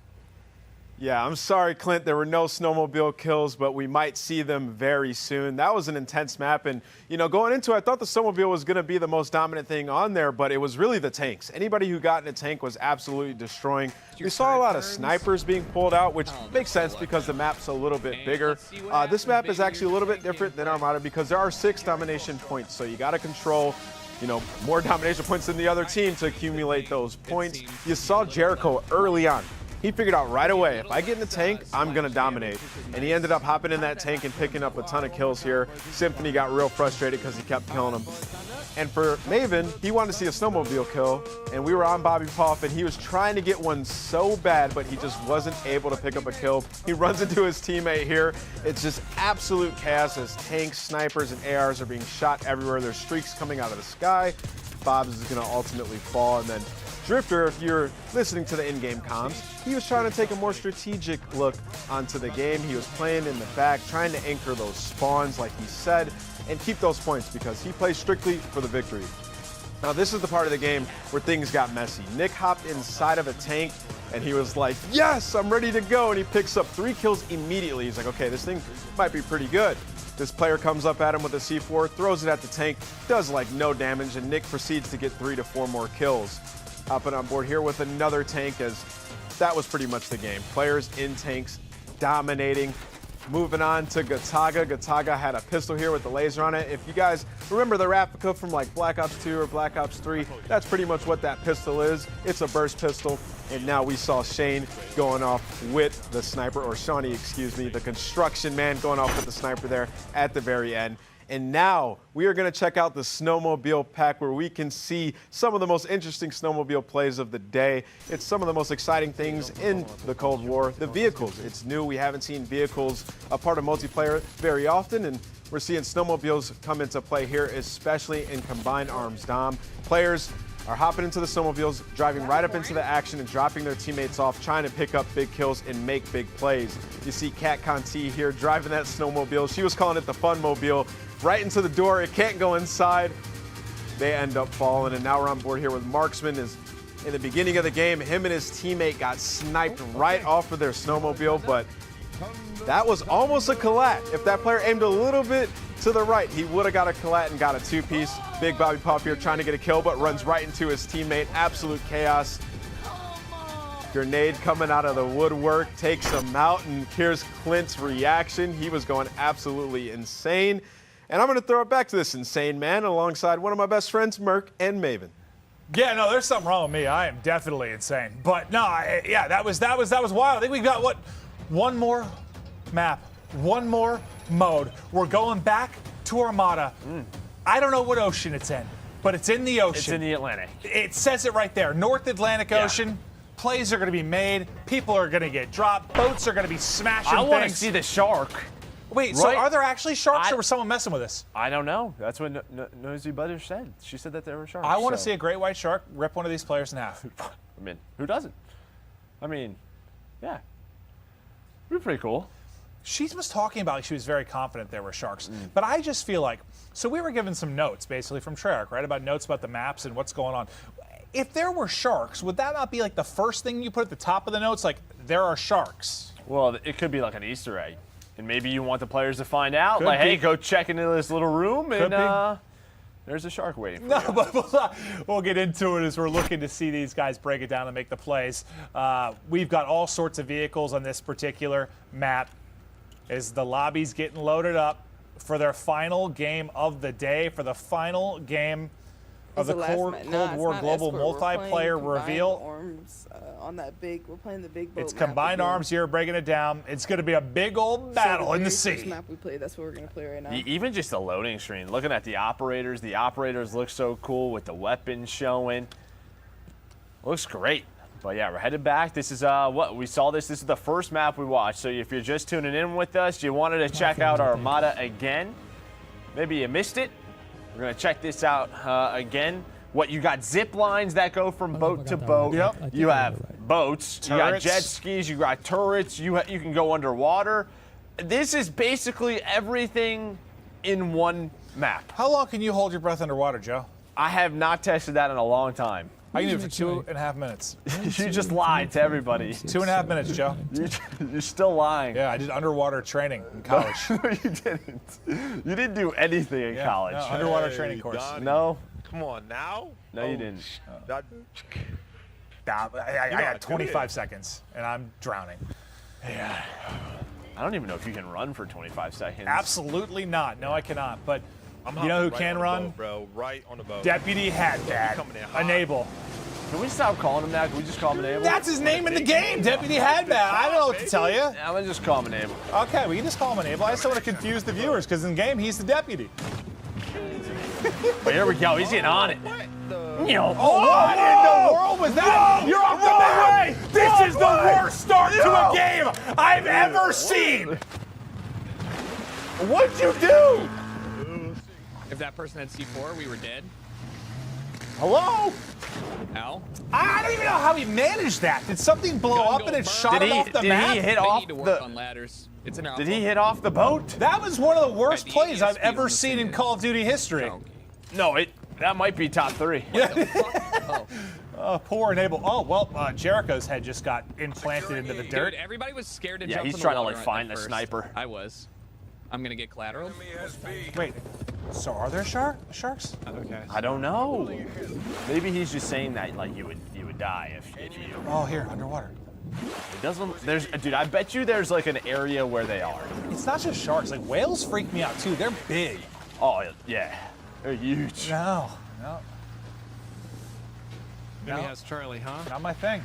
Yeah, I'm sorry, Clint. There were no snowmobile kills, but we might see them very soon. That was an intense map, and going into it, I thought the snowmobile was going to be the most dominant thing on there, but it was really the tanks. Anybody who got in a tank was absolutely destroying. We saw a lot of snipers being pulled out, which makes sense because the map's a little bit bigger. This map is actually a little bit different than Armada because there are 6 domination points, so you got to control more domination points than the other team to accumulate those points. You saw Jericho early on. He figured out right away, if I get in the tank, I'm going to dominate. And he ended up hopping in that tank and picking up a ton of kills here. Symphony got real frustrated because he kept killing him. And for Maven, he wanted to see a snowmobile kill, and we were on Bobby Poff, and he was trying to get one so bad, but he just wasn't able to pick up a kill. He runs into his teammate here. It's just absolute chaos as tanks, snipers, and ARs are being shot everywhere. There's streaks coming out of the sky. Bob's is going to ultimately fall, and then Drifter, if you're listening to the in-game comms, he was trying to take a more strategic look onto the game. He was playing in the back, trying to anchor those spawns, like he said, and keep those points because he plays strictly for the victory. Now, this is the part of the game where things got messy. Nick hopped inside of a tank, and he was like, yes, I'm ready to go, and he picks up 3 kills immediately. He's like, okay, this thing might be pretty good. This player comes up at him with a C4, throws it at the tank, does like no damage, and Nick proceeds to get 3 to 4 more kills. Hopping on board here with another tank, as that was pretty much the game. Players in tanks dominating. Moving on to Gotaga. Gotaga had a pistol here with the laser on it. If you guys remember the replica from like Black Ops 2 or Black Ops 3, that's pretty much what that pistol is. It's a burst pistol. And now we saw Shane going off with the sniper, or Shawnee, excuse me, the construction man going off with the sniper there at the very end. And now we are going to check out the snowmobile pack where we can see some of the most interesting snowmobile plays of the day. It's some of the most exciting things in the Cold War. The vehicles, it's new. We haven't seen vehicles a part of multiplayer very often, and we're seeing snowmobiles come into play here, especially in Combined Arms Dom. Players are hopping into the snowmobiles, driving right up into the action and dropping their teammates off, trying to pick up big kills and make big plays. You see Kat Conti here driving that snowmobile. She was calling it the fun mobile. Right into the door, it can't go inside. They end up falling, and now we're on board here with Marksman. Is in the beginning of the game, him and his teammate got sniped right off of their snowmobile, but that was almost a collat. If that player aimed a little bit to the right, he would have got a collat and got a 2-piece. Big Bobby Pop here trying to get a kill, but runs right into his teammate. Absolute chaos. Grenade coming out of the woodwork, takes him out, and here's Clint's reaction. He was going absolutely insane. And I'm going to throw it back to this insane man alongside one of my best friends, Merc and Maven.
Yeah, no, there's something wrong with me. I am definitely insane. But no, yeah, that was wild. I think we got one more map, one more mode. We're going back to Armada. I don't know what ocean it's in, but it's in the ocean.
It's in the Atlantic.
It says it right there. North Atlantic Ocean. Plays are going to be made. People are going to get dropped. Boats are going to be smashing things.
I want to see the shark.
Wait, right? So are there actually sharks, or was someone messing with us?
I don't know. That's what Nosy Butter said. She said that there were sharks.
I want to see a great white shark rip one of these players in half.
I mean, who doesn't? I mean, yeah. It'd be pretty cool.
She was talking about like she was very confident there were sharks. But I just feel like, so we were given some notes basically from Treyarch, right? About notes about the maps and what's going on. If there were sharks, would that not be like the first thing you put at the top of the notes? Like, there are sharks.
Well, it could be like an Easter egg. And maybe you want the players to find out.
Could
like,
be.
hey, go check into this little room
Could
and there's a shark waiting for you.
No, but we'll get into it as we're looking to see these guys break it down and make the plays. We've got all sorts of vehicles on this particular map as the lobby's getting loaded up for their final game of the day, for the final game of the Cold War Global Multiplayer reveal.
Arms, on that big, we're playing the big boat.
It's combined arms here, breaking it down. It's going to be a big old battle in the sea.
First map we play, that's what we're going to play right now.
Even just the loading screen, looking at the operators look so cool with the weapons showing. Looks great. But yeah, we're headed back. This is what we saw. This is the first map we watched. So if you're just tuning in with us, you wanted to check out our Armada again, maybe you missed it. We're gonna check this out again. What you got? Zip lines that go from boat to boat.
Yep.
You have boats.
Turrets.
You got jet skis. You got turrets. You can go underwater. This is basically everything in one map.
How long can you hold your breath underwater, Joe?
I have not tested that in a long time.
I can do it for 2.5 minutes.
You just lied to everybody.
2.5 minutes, Joe.
You're still lying.
Yeah, I did underwater training in college.
No, you didn't. You didn't do anything in college.
No, underwater training course.
No.
Come on now.
No, you didn't.
I got 25 seconds, and I'm drowning.
Yeah. I don't even know if you can run for 25 seconds.
Absolutely not. No, I cannot. But you know who can run?
Bro, right on the boat.
Deputy Hadbad. Enable.
Can we stop calling him that? Can we just call him Enable?
That's his name in the game, Deputy Hadbad. I don't know what to tell you.
I'm gonna just call him Enable.
Okay, we can just call him Enable. I just don't want to confuse the viewers because in game he's the deputy.
But here we go. He's getting on it.
What in the world was that?
No, you're off the midway.
This is the worst start to a game I've ever seen.
What'd you do?
If that person had C4, we were dead.
Hello?
Al?
I don't even know how he managed that. Did something blow up and it shot him off the map?
Did he hit
they
off
need to work on ladders. It's an
Did he hit off the boat?
That was one of the worst plays I've ever seen in Call of Duty history.
No, that might be top 3.
Oh, poor Enable. Oh, well, Jericho's head just got implanted into the dirt.
Dude, everybody was scared to
Yeah,
jump
he's
in the
trying to
water
like find
at
the
first.
sniper.
I was. I'm gonna get collateral.
Wait, so are there sharks?
Okay.
I don't know. Maybe he's just saying that like you would die if you.
Oh, here, underwater.
It doesn't. Dude, I bet you there's like an area where they are.
It's not just sharks. Like whales freak me out too. They're big.
Oh yeah, they're huge.
No.
Maybe has Charlie, huh?
Not my thing.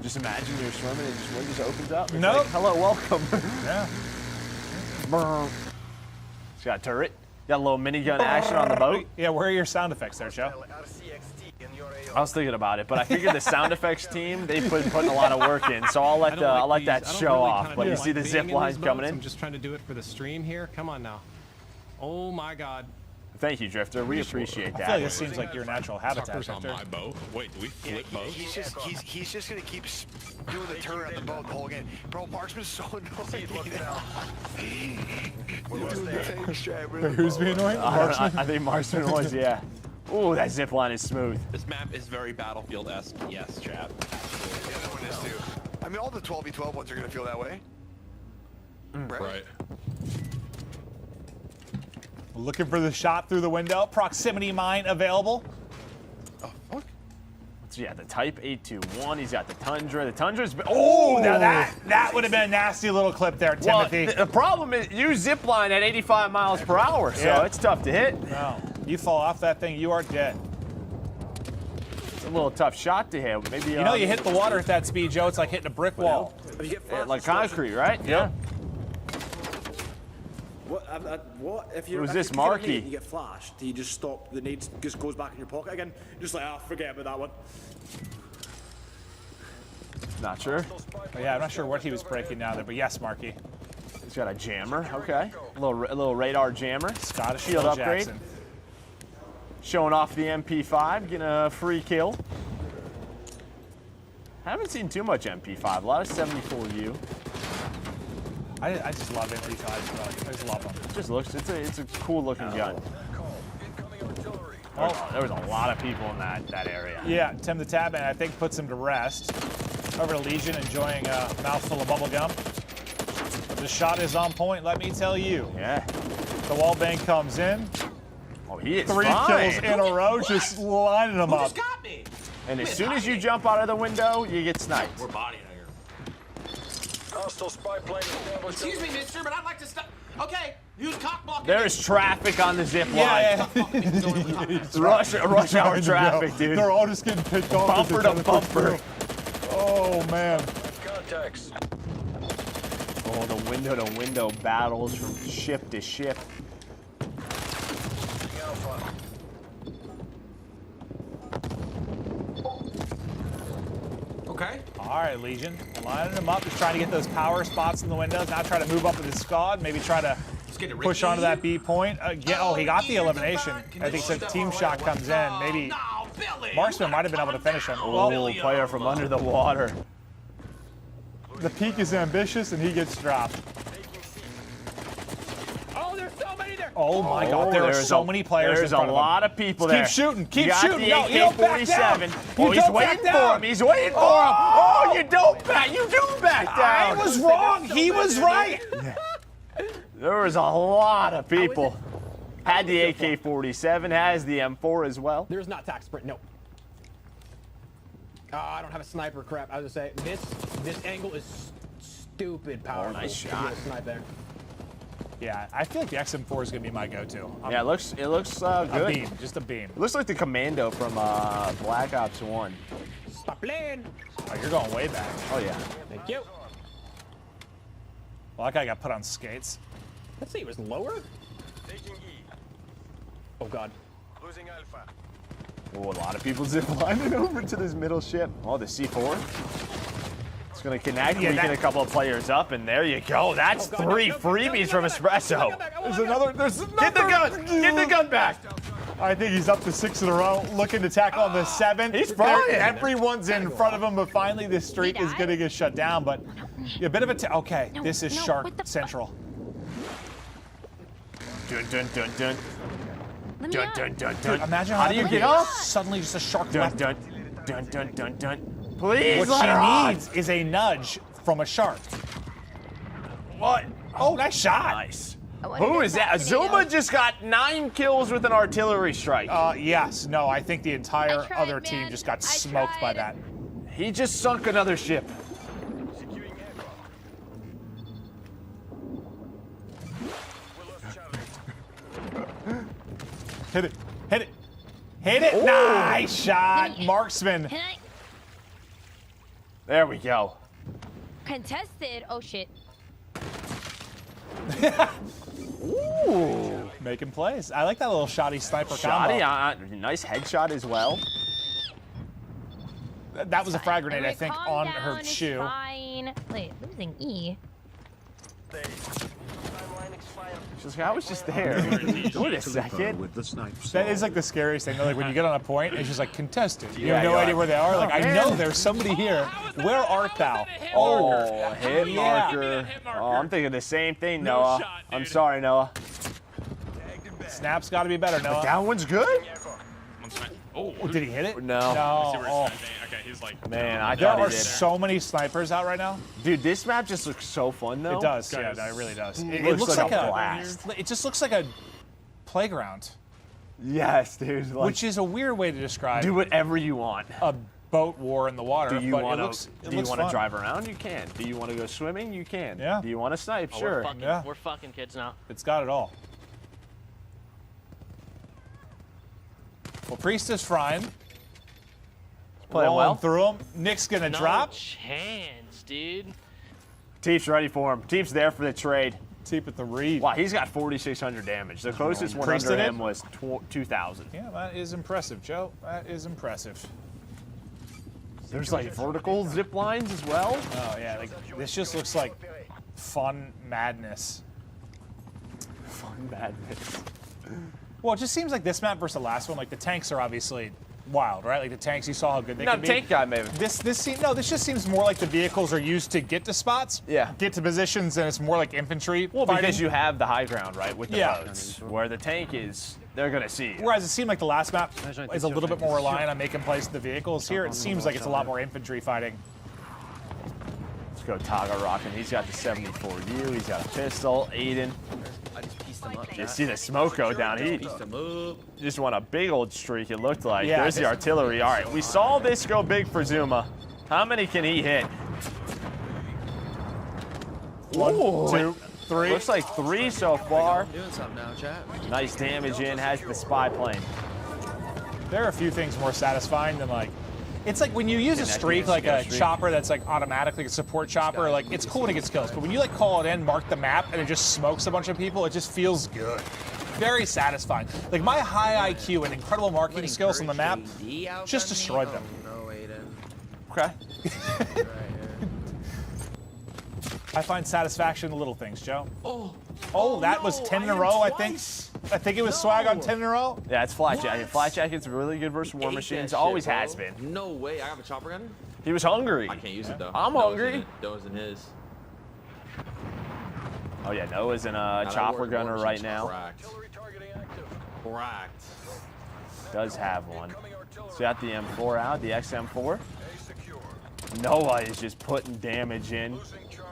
Just imagine you're swimming and just wind just opens up. It's
Nope.
like, hello, welcome.
Yeah.
It's got a turret. Got a little minigun action on the boat.
Yeah, where are your sound effects there, Joe?
I was thinking about it, but I figured the sound effects team, they putting a lot of work in, so I'll let that show off. But you see the zip line coming in.
I'm just trying to do it for the stream here. Come on now. Oh my God.
Thank you, Drifter. We appreciate that.
I feel like this seems like your natural habitat,
Tucker's on
Drifter.
my boat. Wait, do we flip boats?
He's just gonna keep doing the turn on the boat the whole game. Bro, Marksman's so annoying.
Who's being annoying? Marksman?
I think Marksman was, yeah. Ooh, that zip line is smooth.
This map is very Battlefield-esque. Yes, chat.
Yeah, that one is too. I mean, all the 12v12 ones are gonna feel that way.
Right.
Looking for the shot through the window. Proximity mine available.
Oh, fuck. So yeah, the Type 821. He's got the Tundra. The Tundra's been,
Now that would have been a nasty little clip there, Timothy.
Well, the problem is you zip line at 85 miles per hour, so it's tough to hit.
No, you fall off that thing, you are dead.
It's a little tough shot to hit. Maybe
you know, you hit the water at that speed, Joe. It's like hitting a brick wall.
Like concrete, right? Yeah.
What if you're
Who's this,
if you get a
Marky?
nade and you get flashed? Do you just stop? The nade just goes back in your pocket again. Just like, forget about that one.
Not sure.
Yeah, I'm not sure what he was breaking down there, but yes, Marky.
He's got a jammer. Okay, a little radar jammer.
Scottish
shield
Phil
upgrade.
Jackson.
Showing off the MP5, getting a free kill. Haven't seen too much MP5. A lot of 74U.
I just love MP5s, bro. I just love them.
It just looks, it's a cool looking gun. There was a lot of people in that area.
Yeah, Tim the Tab, and I think puts him to rest. Over to Legion, enjoying a mouthful of bubble gum. The shot is on point, let me tell you.
Yeah.
The wall bang comes in.
Oh, he is
3
fine.
kills in a row, just lining them up.
Got me.
And as soon as you jump out of the window, you get sniped.
We're bodying out here.
Hostile spy plane established.
Excuse me, mister, but I'd like to stop. Okay, who's cock blocking?
There's traffic on the zip line.
Yeah.
Rush hour traffic, dude.
They're all just getting picked off.
Bumper to bumper.
Oh, man.
Contacts.
Oh, the window-to-window battles from ship to ship.
Okay.
All right, Legion. Lining them up. Just trying to get those power spots in the windows. Now try to move up with his squad. Maybe try to push onto that B point. Oh, he got the elimination. I think so. Team shot comes in. Maybe Marksman might have been able to finish him.
Oh, player from under the water.
The peak is ambitious, and he gets dropped.
Oh, there's so many there.
Oh my God, there are so many players.
There's
in front
a
of him.
lot of people there.
Keep shooting, keep
You got
shooting.
the
No, you don't back down.
AK-47.
You
Oh, he's
don't
waiting
back
for
down.
him. He's waiting for him. Oh, you don't back. You do back down.
I was wrong. He was right.
There was a lot of people. Had the AK-47, has the M4 as well.
There's not tac sprint, no. I don't have a sniper, crap. I was gonna say, this angle is stupid powerful.
Nice
to
shot.
get a snipe there.
Yeah, I feel like the XM4 is gonna be my go-to.
Yeah, it looks
a
good.
beam, just a beam.
It looks like the Commando from Black Ops 1.
Stop playing.
Oh, you're going way back.
Oh yeah.
Thank you.
Well, that guy got put on skates.
Let's see, it was lower?
Taking E.
Oh God.
Losing Alpha.
Oh, a lot of people ziplining over to this middle ship. Oh, the C4. It's going to connect, weaken a couple of players up, and there you go. That's 3 freebies from Espresso.
There's another.
Get the gun! Get the gun back!
I think he's up to 6 in a row, looking to tackle on the 7.
He's fine.
Everyone's in front of him, but finally this streak is going to get shut down. But a bit of a okay. This is Shark Central.
Dun dun dun dun. Dun dun dun dun.
Dude, imagine
how do you get up?
Suddenly just a shark
Dun
left.
dun dun dun dun dun. Please.
What she needs is a nudge from a shark.
What?
Oh, nice shot.
Nice. Who is that? Azuma just got 9 kills with an artillery strike.
Yes. No, I think the entire other team just got smoked by that.
He just sunk another ship.
Securing aircraft. We lost Charlie.
Hit it. Hit it. Hit it.
Ooh.
Nice shot. Marksman.
There we go.
Contested. Oh shit.
Ooh. Making plays. I like that little shoddy sniper combo.
Shoddy, nice headshot as well.
That was a frag grenade, I think, on her
It's
shoe.
fine. Wait, losing E.
She's like, I was just there. Wait a second.
That is like the scariest thing. Like when you get on a point, it's just like contested. You
Yeah,
have no
you're
idea
like,
where they are. Like
oh,
I
man.
know there's somebody here. Where art thou?
Oh, hit
Yeah.
marker. Oh, I'm thinking the same thing, Noah.
shot,
I'm
dude.
sorry, Noah.
Snap's got to be better, Noah.
That one's good?
Oh,
Oh, did he hit it?
No.
I see
No.
where
Oh.
it's sniping. Okay, he's like.
Man, I
There
thought
are
he did.
so many snipers out right now.
Dude, this map just looks so fun, though.
It does.
Guys,
Yeah, it really does.
it
It
looks
looks like
like a
a
blast.
It just looks like a playground,
Yes, dude. Like,
which is a weird way to describe
do whatever you want.
a boat war in the water.
Do you
but
want
it looks,
to drive around? You can. Do you want to go swimming? You can.
Yeah.
Do you want to snipe?
Oh,
Sure.
We're fucking kids now.
It's got it all. Well, Priest is frying.
Playing
Rolling
well.
through him. Nick's gonna
No
drop.
chance, dude.
Teep's ready for him. Teep's there for the trade.
Teep at the read.
Wow, he's got 4,600 damage. The closest one
Priest
under
did it?
him was 2,000.
Yeah, that is impressive, Joe. That is impressive.
There's like vertical zip lines as well.
Oh yeah, like this just looks like fun madness.
Fun madness.
Well, it just seems like this map versus the last one. Like the tanks are obviously wild, right? Like the tanks, you saw how good they
No,
could be.
tank guy maybe.
This just seems more like the vehicles are used to get to spots.
Yeah.
Get to positions, and it's more like infantry.
Well,
fighting.
because you have the high ground, right, with the
Yeah.
boats. Where the tank is, they're gonna see.
Whereas it seemed like the last map is a little bit more reliant on making plays with the vehicles. Here, it seems like it's a lot more infantry fighting.
Let's go Taga rocking. He's got the 74U. He's got a pistol. Aiden.
I just pieced him up.
You see the smoke go down. He just won a big old streak, it looked like.
Yeah,
there's the artillery. All right, we saw this go big for Zuma. How many can he hit?
1, 2, 3.
Looks like 3 so far.
Doing something now, chat.
Nice damage in, has the spy plane.
There are a few things more satisfying than like, it's like when you use a streak like a chopper that's like automatically a support chopper, like it's cool when it gets kills, but when you like call it in, mark the map, and it just smokes a bunch of people, it just feels good. Very satisfying. Like my high IQ and incredible marketing skills on the map just destroyed them.
Okay.
I find satisfaction in the little things, Joe. Oh, that was 10 in a row, I think. I think it was swag on 10 in a row.
Yeah, it's Flat Jacket. Flat Jacket's really good versus War Machines. Always has been.
No way. I have a chopper gunner?
He was hungry.
I can't use it, though.
I'm hungry.
That wasn't his.
Oh, yeah, Noah's in a chopper gunner right now.
Cracked.
Does have one. So got the M4 out, the XM4. Noah is just putting damage in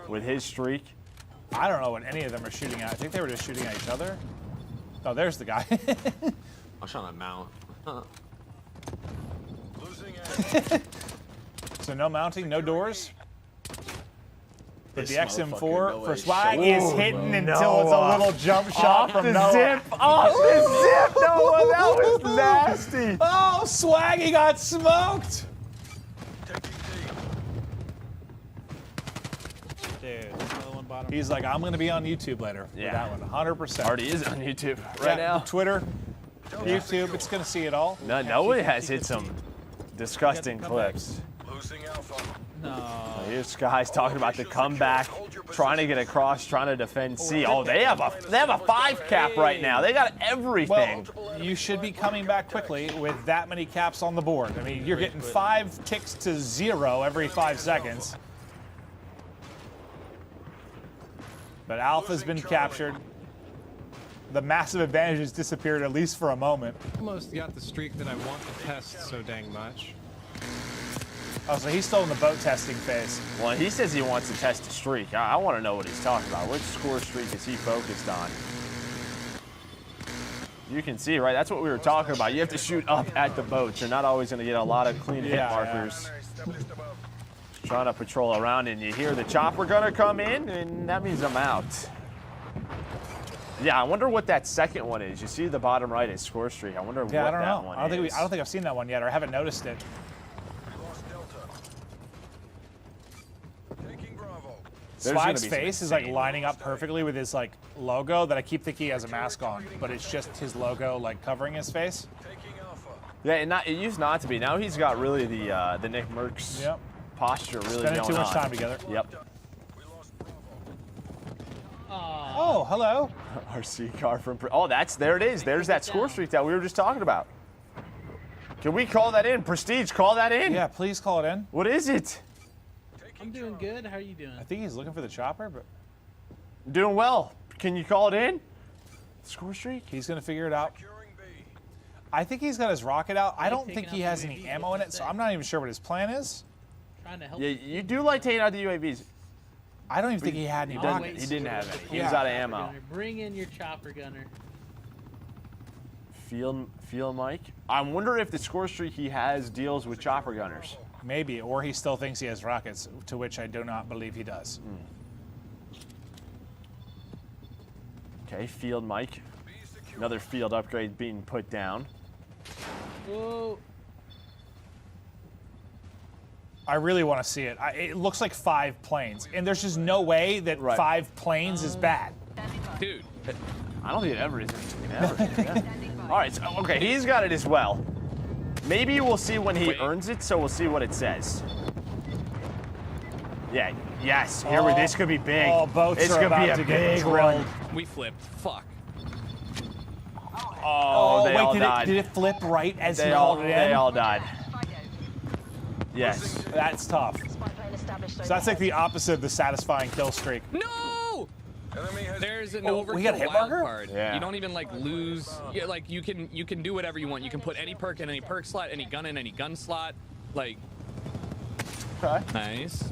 with his streak.
I don't know what any of them are shooting at. I think they were just shooting at each other. Oh, there's the guy.
I was trying to mount.
So no mounting, no doors. But the XM4 for swag is hitting until it's a little jump shot from Noah.
Off the zip, Noah, that was nasty.
Oh, Swaggy got smoked. Dude, he's like, I'm going to be on YouTube later.
Yeah.
That one, 100%.
Already is on YouTube right now.
Twitter, YouTube, it's going to see it all.
No, Noah has hit some disgusting clips.
No.
Here's Sky's talking about the comeback, trying to get across, trying to defend C. Oh, they have a 5 cap right now. They got everything.
Well, you should be coming back quickly with that many caps on the board. I mean, you're getting 5 ticks to 0 every 5 seconds. But Alpha's been captured. The massive advantage has disappeared, at least for a moment.
Almost got the streak that I want to test so dang much.
Oh, so he's still in the boat testing phase.
Well, he says he wants to test a streak. I want to know what he's talking about. Which score streak is he focused on? You can see, right? That's what we were talking about. You have to shoot up at the boats. You're not always going to get a lot of clean hit markers. Trying to patrol around, and you hear the chopper gunner come in, and that means I'm out. Yeah, I wonder what that second one is. You see the bottom right is score streak. I wonder what that one is.
I don't think I've seen that one yet, or I haven't noticed it. Swag's face is like lining up perfectly with his like logo that I keep thinking he has a mask on, but it's just his logo like covering his face.
Yeah, it used not to be. Now he's got really the Nick Merckx posture really
Spending
going
too much
on.
time together.
Yep.
Oh, hello.
RC car from. Oh, there it is. There's that score streak that we were just talking about. Can we call that in? Prestige, call that in.
Yeah, please call it in.
What is it?
I'm doing good. How are you doing?
I think he's looking for the chopper, but
Doing well. Can you call it in? Score streak?
He's gonna figure it out. I think he's got his rocket out. I don't think he has any ammo in it, so I'm not even sure what his plan is.
Trying to help.
Yeah, you do like taking out the UAVs.
I don't even think he had any rockets.
He didn't have any. He was out of ammo.
Gunner. Bring in your chopper gunner.
Feel Mike. I wonder if the score streak he has deals with chopper gunners.
Maybe, or he still thinks he has rockets, to which I do not believe he does.
Okay, Field Mike. Another field upgrade being put down.
Whoa.
I
really want to see it. It looks like 5 planes, and there's just no way that 5 planes is bad.
Dude.
I don't think it ever is. Never. All right, so, okay, he's got it as well. Maybe we'll see when he earns it, so we'll see what it says. Yeah, yes, this could be big.
Oh, boats
this
are
could
about
be a
to
big
get
one.
drilled.
We flipped. Fuck.
Oh, they all
wait,
died.
did it flip right as
They
he
all,
called it in?
they all died. Yes.
That's tough. So that's like the opposite of the satisfying kill streak.
No! There's an
we got a
overkill
hit
wild
marker?
card.
Yeah.
You don't even like lose. Yeah, like you can do whatever you want. You can put any perk in any perk slot, any gun in any gun slot. Like.
Okay.
Nice.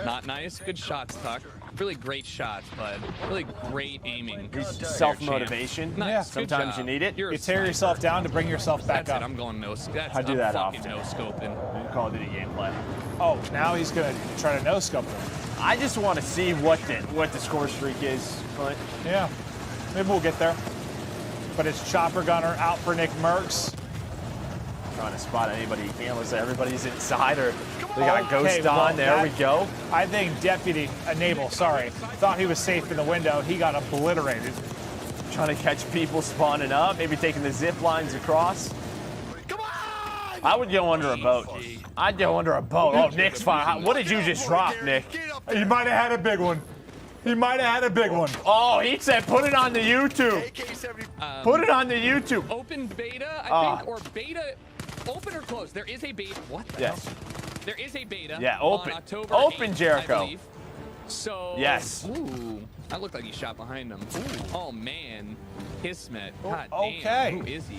Not nice. Good shots, Tuck. Really great shots, but really great aiming.
Self-motivation.
Nice.
Yeah. Sometimes you need it.
You tear yourself down to bring yourself back
That's
up.
it. I'm going no.
I do that
fucking
often.
no scoping.
Call of Duty gameplay.
Oh, now he's going to try to no-scope him.
I just want to see what the score streak is, Clint.
Yeah, maybe we'll get there. But it's Chopper Gunner out for Nick Merckx.
Trying to spot anybody he can. Looks like everybody's inside, or they got Ghost on. There we go.
I think Deputy, Enable, sorry, thought he was safe in the window. He got obliterated.
Trying to catch people spawning up, maybe taking the zip lines across. I would go under a boat. I'd go under a boat. Oh, Nick's fine. What did you just drop, Nick?
He might have had a big one. He might have had a big one.
Oh, he said put it on the YouTube. Put it on the YouTube.
Open beta, I think, or beta, open or closed. There is a beta. What the hell? There is a beta.
Yeah, open.
On October
Open,
8th,
Jericho.
I believe. So.
Yes.
Ooh, that looked like he shot behind him. Ooh. Oh man, Kismet. God
okay.
damn. Who is he?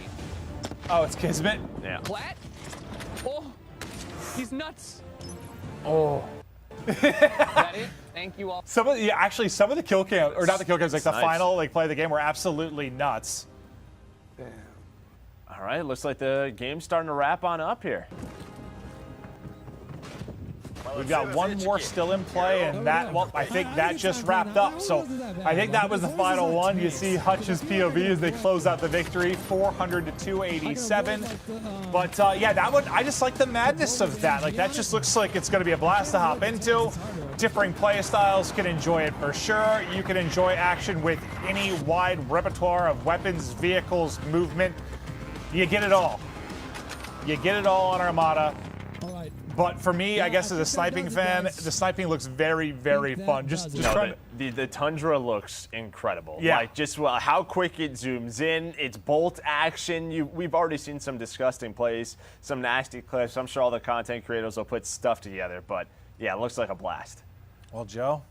Oh, it's Kismet.
Yeah.
Plat? Oh, he's nuts.
Oh.
Is that it? Thank you all.
Some of the kill cam, or not the kill cams, like the
Nice.
final play of the game were absolutely nuts.
All right, looks like the game's starting to wrap on up here.
We've got one more still in play, and that, well, I think that just wrapped up. So I think that was the final one. You see Hutch's POV as they close out the victory, 400 to 287. But yeah, that one, I just like the madness of that. Like, that just looks like it's going to be a blast to hop into. Differing play styles, can enjoy it for sure. You can enjoy action with any wide repertoire of weapons, vehicles, movement. You get it all. You get it all on Armada. But for me, I guess as a sniping fan, the sniping looks very, very fun. Just trying to...
The Tundra looks incredible.
Yeah.
Like, just how quick it zooms in. It's bolt action. We've already seen some disgusting plays, some nasty clips. I'm sure all the content creators will put stuff together. But yeah, it looks like a blast.
Well, Joe,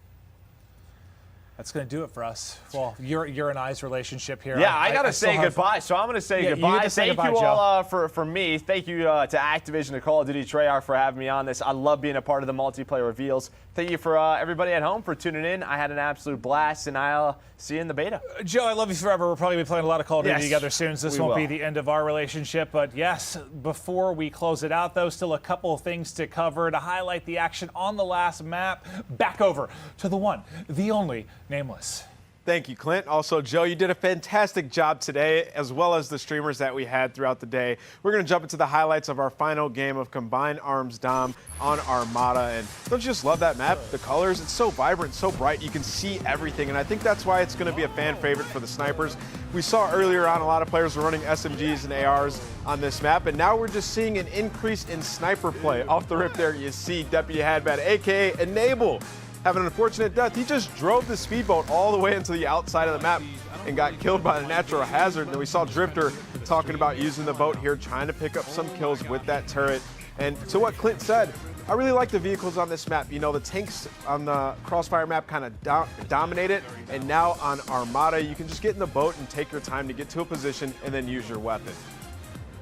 that's going to do it for us. Well, your and I's relationship here.
Yeah, I got to say goodbye. So I'm going to say goodbye. Thank you all for me. Thank you to Activision, to Call of Duty, Treyarch for having me on this. I love being a part of the multiplayer reveals. Thank you for everybody at home for tuning in. I had an absolute blast, and I'll see you in the beta.
Joe, I love you forever. We'll probably be playing a lot of Call of Duty together soon, so this won't be the end of our relationship. But yes, before we close it out, though, still a couple of things to cover to highlight the action on the last map. Back over to the one, the only, Nameless.
Thank you, Clint. Also, Joe, you did a fantastic job today, as well as the streamers that we had throughout the day. We're going to jump into the highlights of our final game of Combined Arms Dom on Armada. And don't you just love that map? The colors, it's so vibrant, so bright. You can see everything. And I think that's why it's going to be a fan favorite for the snipers. We saw earlier on a lot of players were running SMGs and ARs on this map. And now we're just seeing an increase in sniper play. Off the rip there, you see Deputy Hadbad, a.k.a. Enable, have an unfortunate death. He just drove the speedboat all the way into the outside of the map and got killed by the natural hazard. And then we saw Drifter talking about using the boat here, trying to pick up some kills with that turret. And to what Clint said, I really like the vehicles on this map. You know, the tanks on the Crossfire map kind of dominate it. And now on Armada, you can just get in the boat and take your time to get to a position and then use your weapon.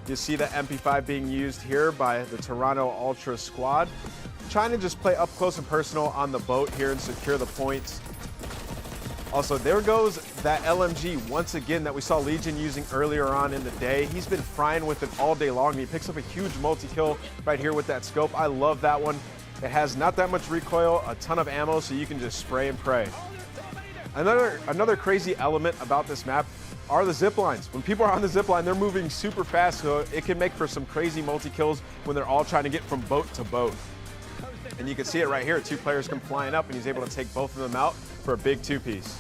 You see the MP5 being used here by the Toronto Ultra squad. Trying to just play up close and personal on the boat here and secure the points. Also, there goes that LMG once again that we saw Legion using earlier on in the day. He's been frying with it all day long. And he picks up a huge multi-kill right here with that scope. I love that one. It has not that much recoil, a ton of ammo, so you can just spray and pray. Another crazy element about this map are the zip lines. When people are on the zip line, they're moving super fast, so it can make for some crazy multi-kills when they're all trying to get from boat to boat. And you can see it right here. Two players come flying up, and he's able to take both of them out for a big two-piece.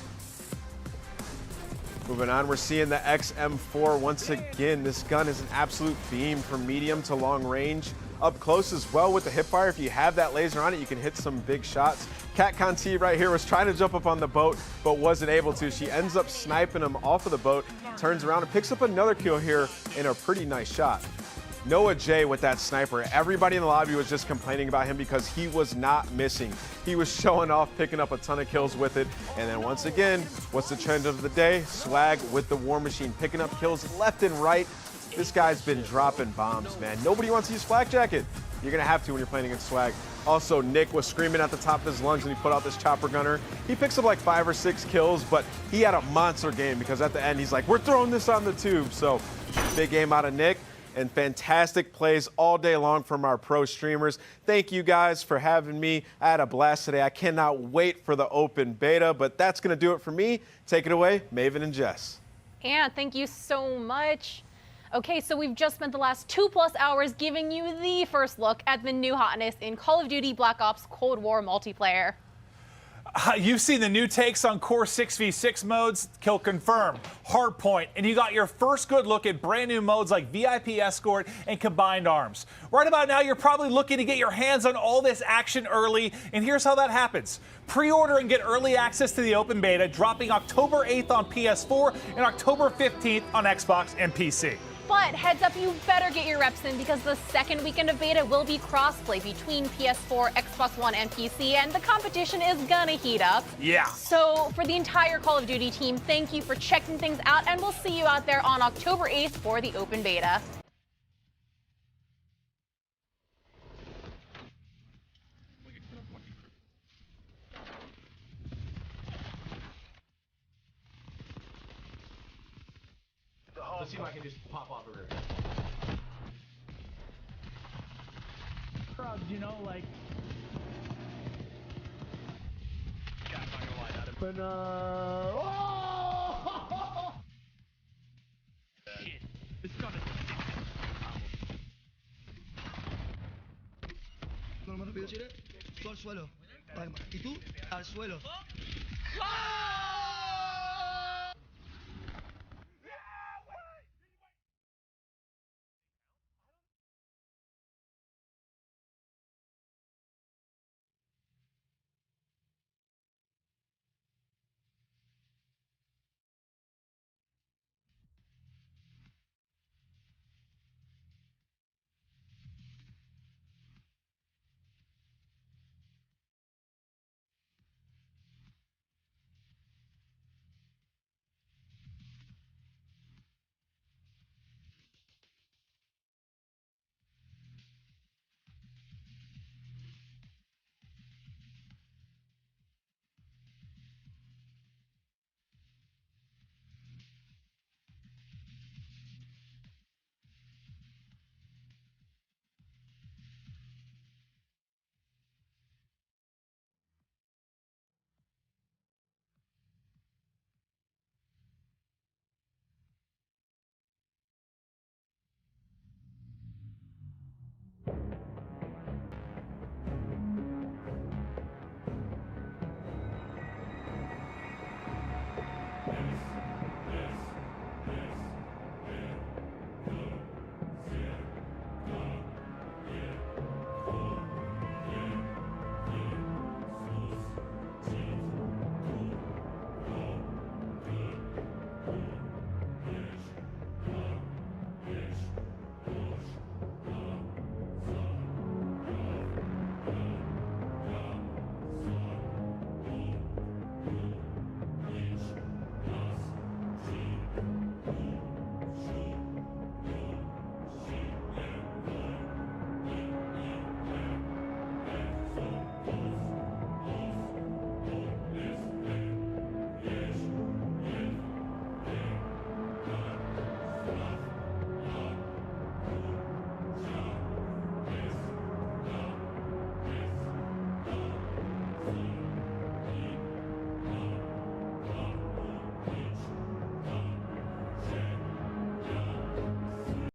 Moving on, we're seeing the XM4 once again. This gun is an absolute beam from medium to long range. Up close as well with the hipfire. If you have that laser on it, you can hit some big shots. Cat Conti right here was trying to jump up on the boat, but wasn't able to. She ends up sniping him off of the boat, turns around and picks up another kill here in a pretty nice shot. Noah J with that sniper. Everybody in the lobby was just complaining about him because he was not missing. He was showing off, picking up a ton of kills with it. And then once again, what's the trend of the day? Swag with the War Machine, picking up kills left and right. This guy's been dropping bombs, man. Nobody wants to use Flak Jacket. You're going to have to when you're playing against Swag. Also, Nick was screaming at the top of his lungs and he put out this chopper gunner. He picks up like 5 or 6 kills, but he had a monster game because at the end he's like, we're throwing this on the tube. So big game out of Nick. And fantastic plays all day long from our pro streamers. Thank you guys for having me. I had a blast today. I cannot wait for the open beta, but that's going to do it for me. Take it away, Maven and Jess.
And thank you so much. Okay, so we've just spent the last 2+ hours giving you the first look at the new hotness in Call of Duty Black Ops Cold War multiplayer.
You've seen the new takes on core 6v6 modes, kill confirm, hardpoint, and you got your first good look at brand new modes like VIP escort and combined arms. Right about now, you're probably looking to get your hands on all this action early, and here's how that happens. Pre-order and get early access to the open beta, dropping October 8th on PS4 and October 15th on Xbox and PC.
But heads up, you better get your reps in because the second weekend of beta will be crossplay between PS4, Xbox One, and PC, and the competition is gonna heat up.
Yeah.
So for the entire Call of Duty team, thank you for checking things out, and we'll see you out there on October 8th for the open beta.
Let's see if I can just pop off of her.
You know, like. Yeah, I'm not gonna lie, that. But oh! Shit, it's gonna.
No me olvides, tú al suelo. Y tú al suelo.